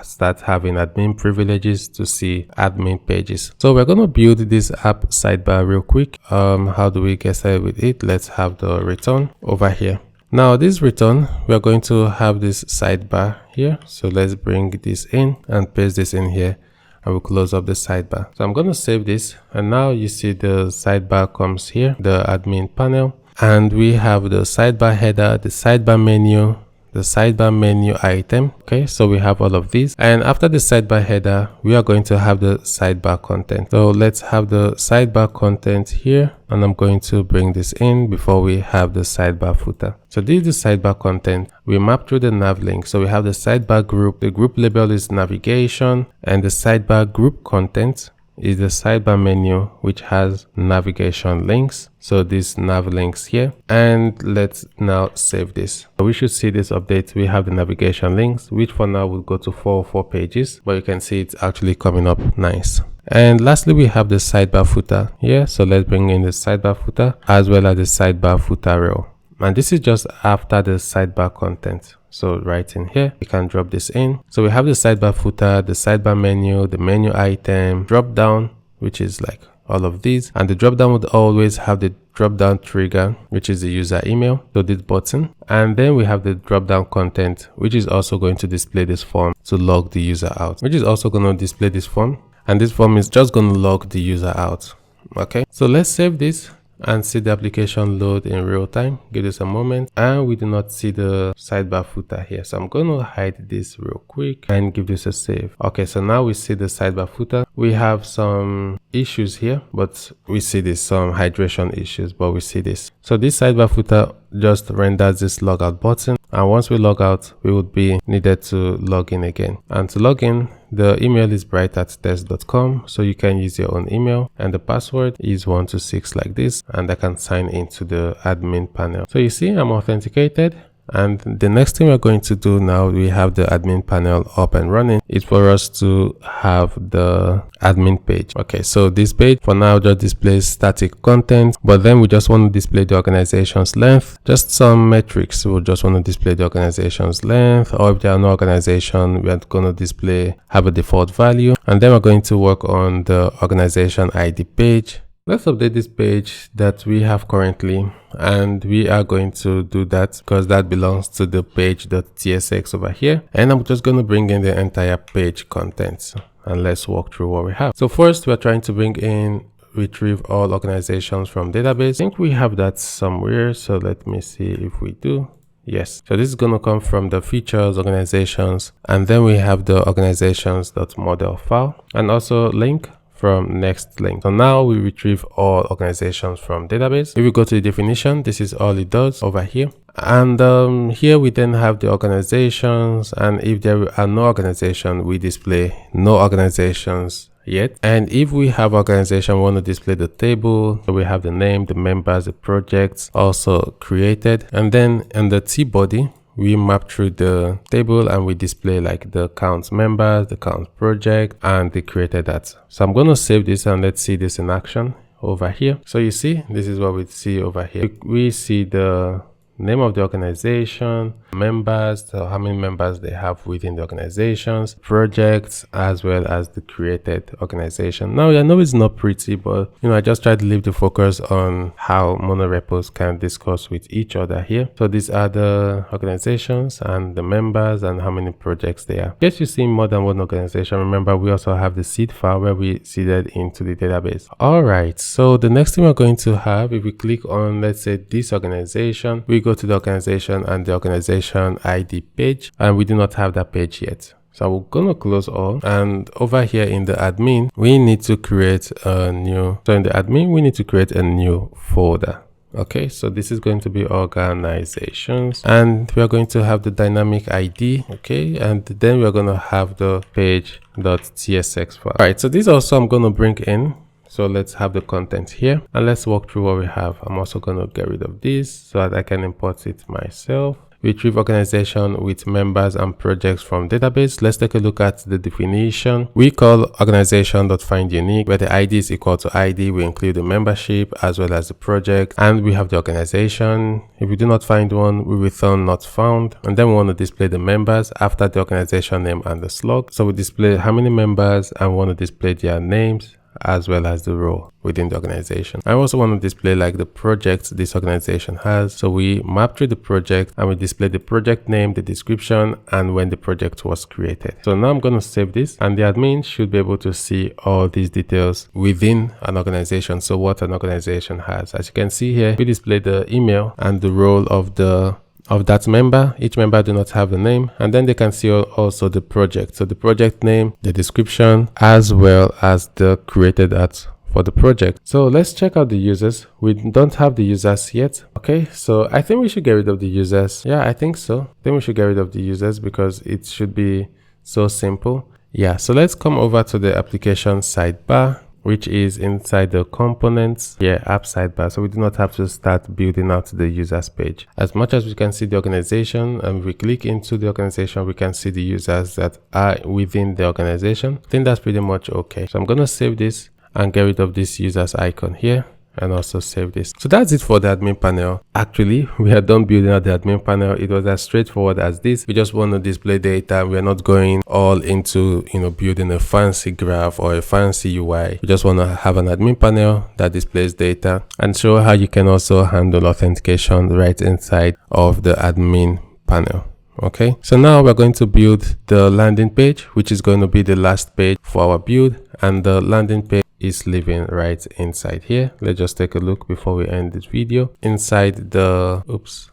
start having admin privileges to see admin pages. So we're going to build this app sidebar real quick. How do we get started with it? Let's have the return over here. Now this return, we are going to have this sidebar here. So let's bring this in and paste this in here, and we'll close up the sidebar. So I'm going to save this, and now you see the sidebar comes here, the admin panel, and we have the sidebar header, the sidebar menu, the sidebar menu item. Okay, so we have all of these, and after the sidebar header, we are going to have the sidebar content. So let's have the sidebar content here, and I'm going to bring this in before we have the sidebar footer. So this is the sidebar content. We map through the nav link. So we have the sidebar group. The group label is navigation, and the sidebar group content is the sidebar menu, which has navigation links. So these nav links here, and let's now save this. We should see this update. We have the navigation links, which for now will go to 404 pages, but you can see it's actually coming up nice. And lastly, we have the sidebar footer here. So let's bring in the sidebar footer as well as the sidebar footer row. And this is just after the sidebar content. So right in here, we can drop this in. So we have the sidebar footer, the sidebar menu, the menu item, drop down, which is like all of these. And the drop down would always have the drop down trigger, which is the user email. So this button. And then we have the drop down content, which is also going to display this form to log the user out, which is also going to display this form. And this form is just going to log the user out. Okay, so let's save this and see the application load in real time. Give this a moment, and we do not see the sidebar footer here. So I'm going to hide this real quick and give this a save. Okay, so now we see the sidebar footer. We have some issues here, but we see this, some hydration issues, but we see this. So this sidebar footer just renders this logout button, and once we log out, we would be needed to log in again. And to log in, the email is bright@test.com, so you can use your own email, and the password is 126 like this, and I can sign into the admin panel. So you see, I'm authenticated. And the next thing we're going to do now, we have the admin panel up and running, is for us to have the admin page. Okay, so this page for now just displays static content, but then we just want to display the organization's length, just some metrics. We'll just want to display the organization's length, or if there are no organization, we are going to have a default value, and then we're going to work on the organization ID page. Let's update this page that we have currently, and we are going to do that because that belongs to the page.tsx over here, and I'm just going to bring in the entire page contents, and let's walk through what we have. So first, we're trying to retrieve all organizations from database. I think we have that somewhere, so let me see if we do. Yes, so this is going to come from the features organizations, and then we have the organizations.model file, and also link from next link. So now we retrieve all organizations from database. If we go to the definition, this is all it does over here. And here we then have the organizations, and if there are no organization, we display no organizations yet. And if we have organization, we want to display the table. So we have the name, the members, the projects also created. And then in the T body, we map through the table and we display like the count members, the count project, and the created that. So I'm going to save this and let's see this in action over here. So you see, this is what we see over here. We see the name of the organization, members, so how many members they have within the organizations, projects, as well as the created organization. Now, I know it's not pretty, but I just try to leave the focus on how monorepos can discuss with each other here. So these are the organizations and the members and how many projects they are. In case you see more than one organization, remember we also have the seed file where we seeded into the database. All right, so the next thing we're going to have, if we click on, let's say, this organization, we go to the organization and the organization ID page, and we do not have that page yet. So we're gonna close all, and over here in the admin, we need to create a new, so in the admin, we need to create a new folder. Okay, so this is going to be organizations, and we are going to have the dynamic ID. Okay, and then we are going to have the page.tsx file. All right, so this also I'm going to bring in. So let's have the content here and let's walk through what we have. I'm also going to get rid of this so that I can import it myself. Retrieve organization with members and projects from database. Let's take a look at the definition. We call organization.findUnique, where the ID is equal to ID. We include the membership as well as the project, and we have the organization. If we do not find one, we return not found, and then we want to display the members after the organization name and the slug. So we display how many members and we want to display their names as well as the role within the organization. I also want to display like the projects this organization has. So we map through the project and we display the project name, the description, and when the project was created. So now I'm going to save this, and the admin should be able to see all these details within an organization. So what an organization has. As you can see here, we display the email and the role of that member. Each member do not have a name, and then they can see also the project. So the project name, the description, as well as the created at for the project. So let's check out the users. We don't have the users yet. Okay, so I think we should get rid of the users. Yeah, I think so. I think we should get rid of the users because it should be so simple. Yeah, so let's come over to the application sidebar, which is inside the components here, app sidebar. So we do not have to start building out the users page. As much as we can see the organization, and we click into the organization, we can see the users that are within the organization. I think that's pretty much okay. So I'm going to save this and get rid of this users icon here, and also save this. So that's it for the admin panel. Actually, we are done building out the admin panel. It was as straightforward as this. We just want to display data. We are not going all into building a fancy graph or a fancy UI. We just want to have an admin panel that displays data and show how you can also handle authentication right inside of the admin panel. Okay, so now we're going to build the landing page, which is going to be the last page for our build, and the landing page is living right inside here. Let's just take a look before we end this video. Inside the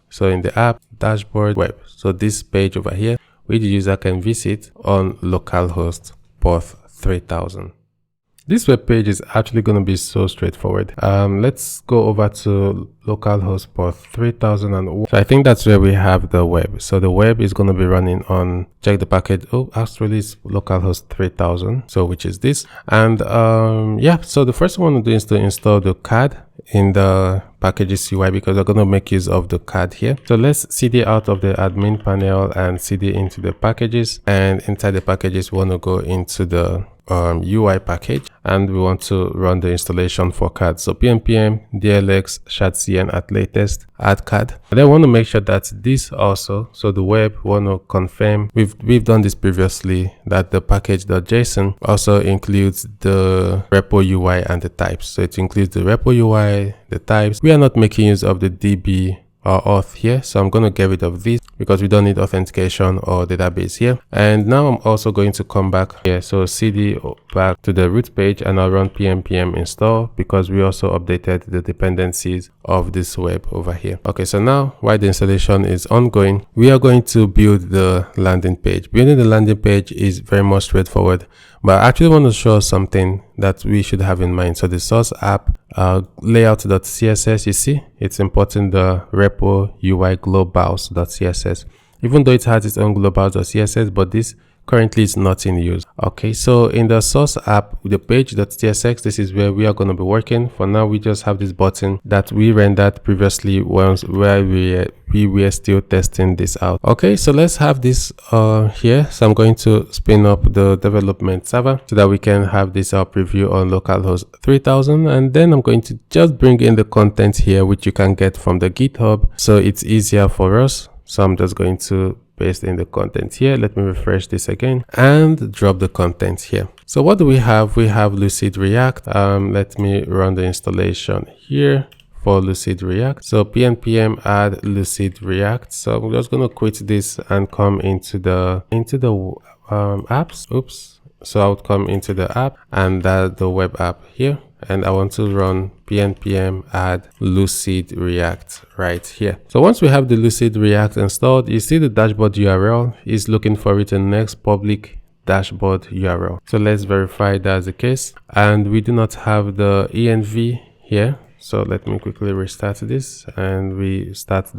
so in the app dashboard web, so this page over here, which the user can visit on localhost port 3000. This web page is actually going to be so straightforward. Let's go over to localhost port 3001. So I think that's where we have the web. So the web is going to be running on, check the package. Oh, actually it's localhost 3000. So which is this. And yeah, so the first one to do is to install the CAD in the packages UI, because we're going to make use of the CAD here. So let's cd out of the admin panel and cd into the packages, and inside the packages we want to go into the UI package, and we want to run the installation for CAD. So pnpm dlx shadcn at latest add CAD, and then want to make sure that this also, so the web, want to confirm we've done this previously, that the package.json also includes the repo UI and the types. So it includes the repo UI, the types. We are not making use of the db or auth here, so I'm going to get rid of this because we don't need authentication or database here. And now I'm also going to come back here, so cd back to the root page, and I'll run pnpm install because we also updated the dependencies of this web over here. Okay, so now while the installation is ongoing, we are going to build the landing page. Building the landing page is very much straightforward, but I actually want to show something that we should have in mind. So the source app layout.css, you see, it's importing the repo UI globals.css. Even though it has its own globals.css, but this currently it's not in use. Okay, so in the source app, the page.tsx, this is where we are going to be working. For now, we just have this button that we rendered previously once where we were still testing this out. Okay, so let's have this here. So I'm going to spin up the development server so that we can have this preview on localhost 3000, and then I'm going to just bring in the content here, which you can get from the GitHub, so it's easier for us. So I'm just going to paste in the content here. Let me refresh this again and drop the content here. So what do we have? We have Lucid React. Let me run the installation here for Lucid React. So npm add Lucid React. So I'm just going to quit this and come into the apps. Oops. So I would come into the app and the web app here, and I want to run npm add Lucid React right here. So once we have the Lucid React installed, you see the dashboard URL is looking for it in next public dashboard URL. So let's verify that's the case, and we do not have the env here. So let me quickly restart this and we start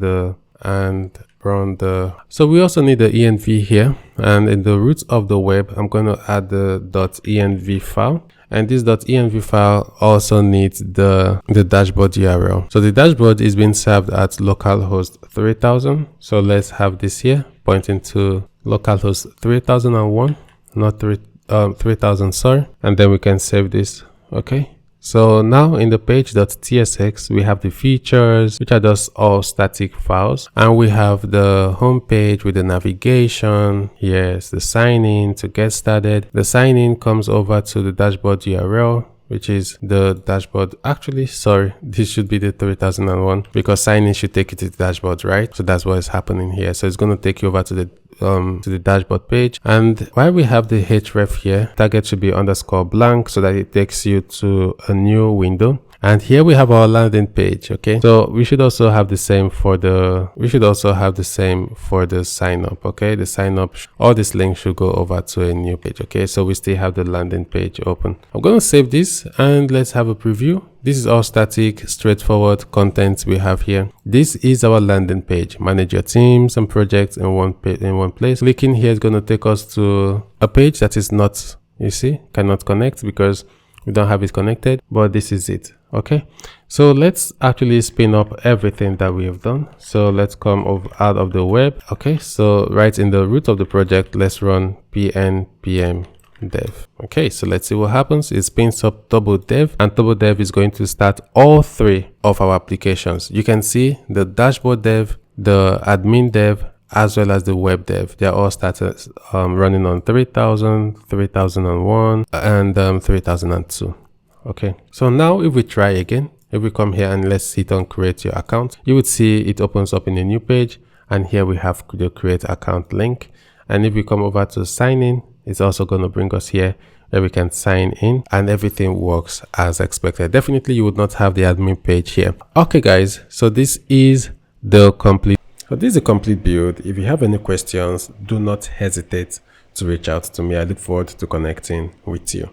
run the. So we also need the env here, and in the root of the web, I'm going to add the .env file. And this .env file also needs the dashboard URL. So the dashboard is being served at localhost 3000. So let's have this here pointing to localhost 3001, not 3000, sorry. And then we can save this. Okay. So now in the page.tsx, we have the features, which are just all static files. And we have the home page with the navigation. Yes, the sign in to get started. The sign in comes over to the dashboard URL, which is the dashboard. Actually, sorry, this should be the 3001 because sign in should take you to the dashboard, right? So that's what is happening here. So it's going to take you over to the dashboard page. And while we have the href here, target should be _blank so that it takes you to a new window. And here we have our landing page. Okay, so we should also have the same for the sign up. Okay, the sign up, all this link should go over to a new page. Okay, so we still have the landing page open. I'm going to save this and let's have a preview. This is all static, straightforward content we have here. This is our landing page. Manage your teams and projects in one place. Clicking here is going to take us to a page that is not, you see, cannot connect because we don't have it connected, but this is it. Okay, so let's actually spin up everything that we have done. So let's come out of the web. Okay, so right in the root of the project, let's run npm dev. Okay, so let's see what happens. It spins up turbo dev, and turbo dev is going to start all three of our applications. You can see the dashboard dev, the admin dev, as well as the web dev. They're all started running on 3000, 3001, and 3002. Okay, so now if we try again, if we come here and let's hit on create your account, you would see it opens up in a new page, and here we have the create account link. And if we come over to sign in, it's also going to bring us here where we can sign in, and everything works as expected. Definitely you would not have the admin page here. Okay guys, so this is the complete build. If you have any questions, do not hesitate to reach out to me. I look forward to connecting with you.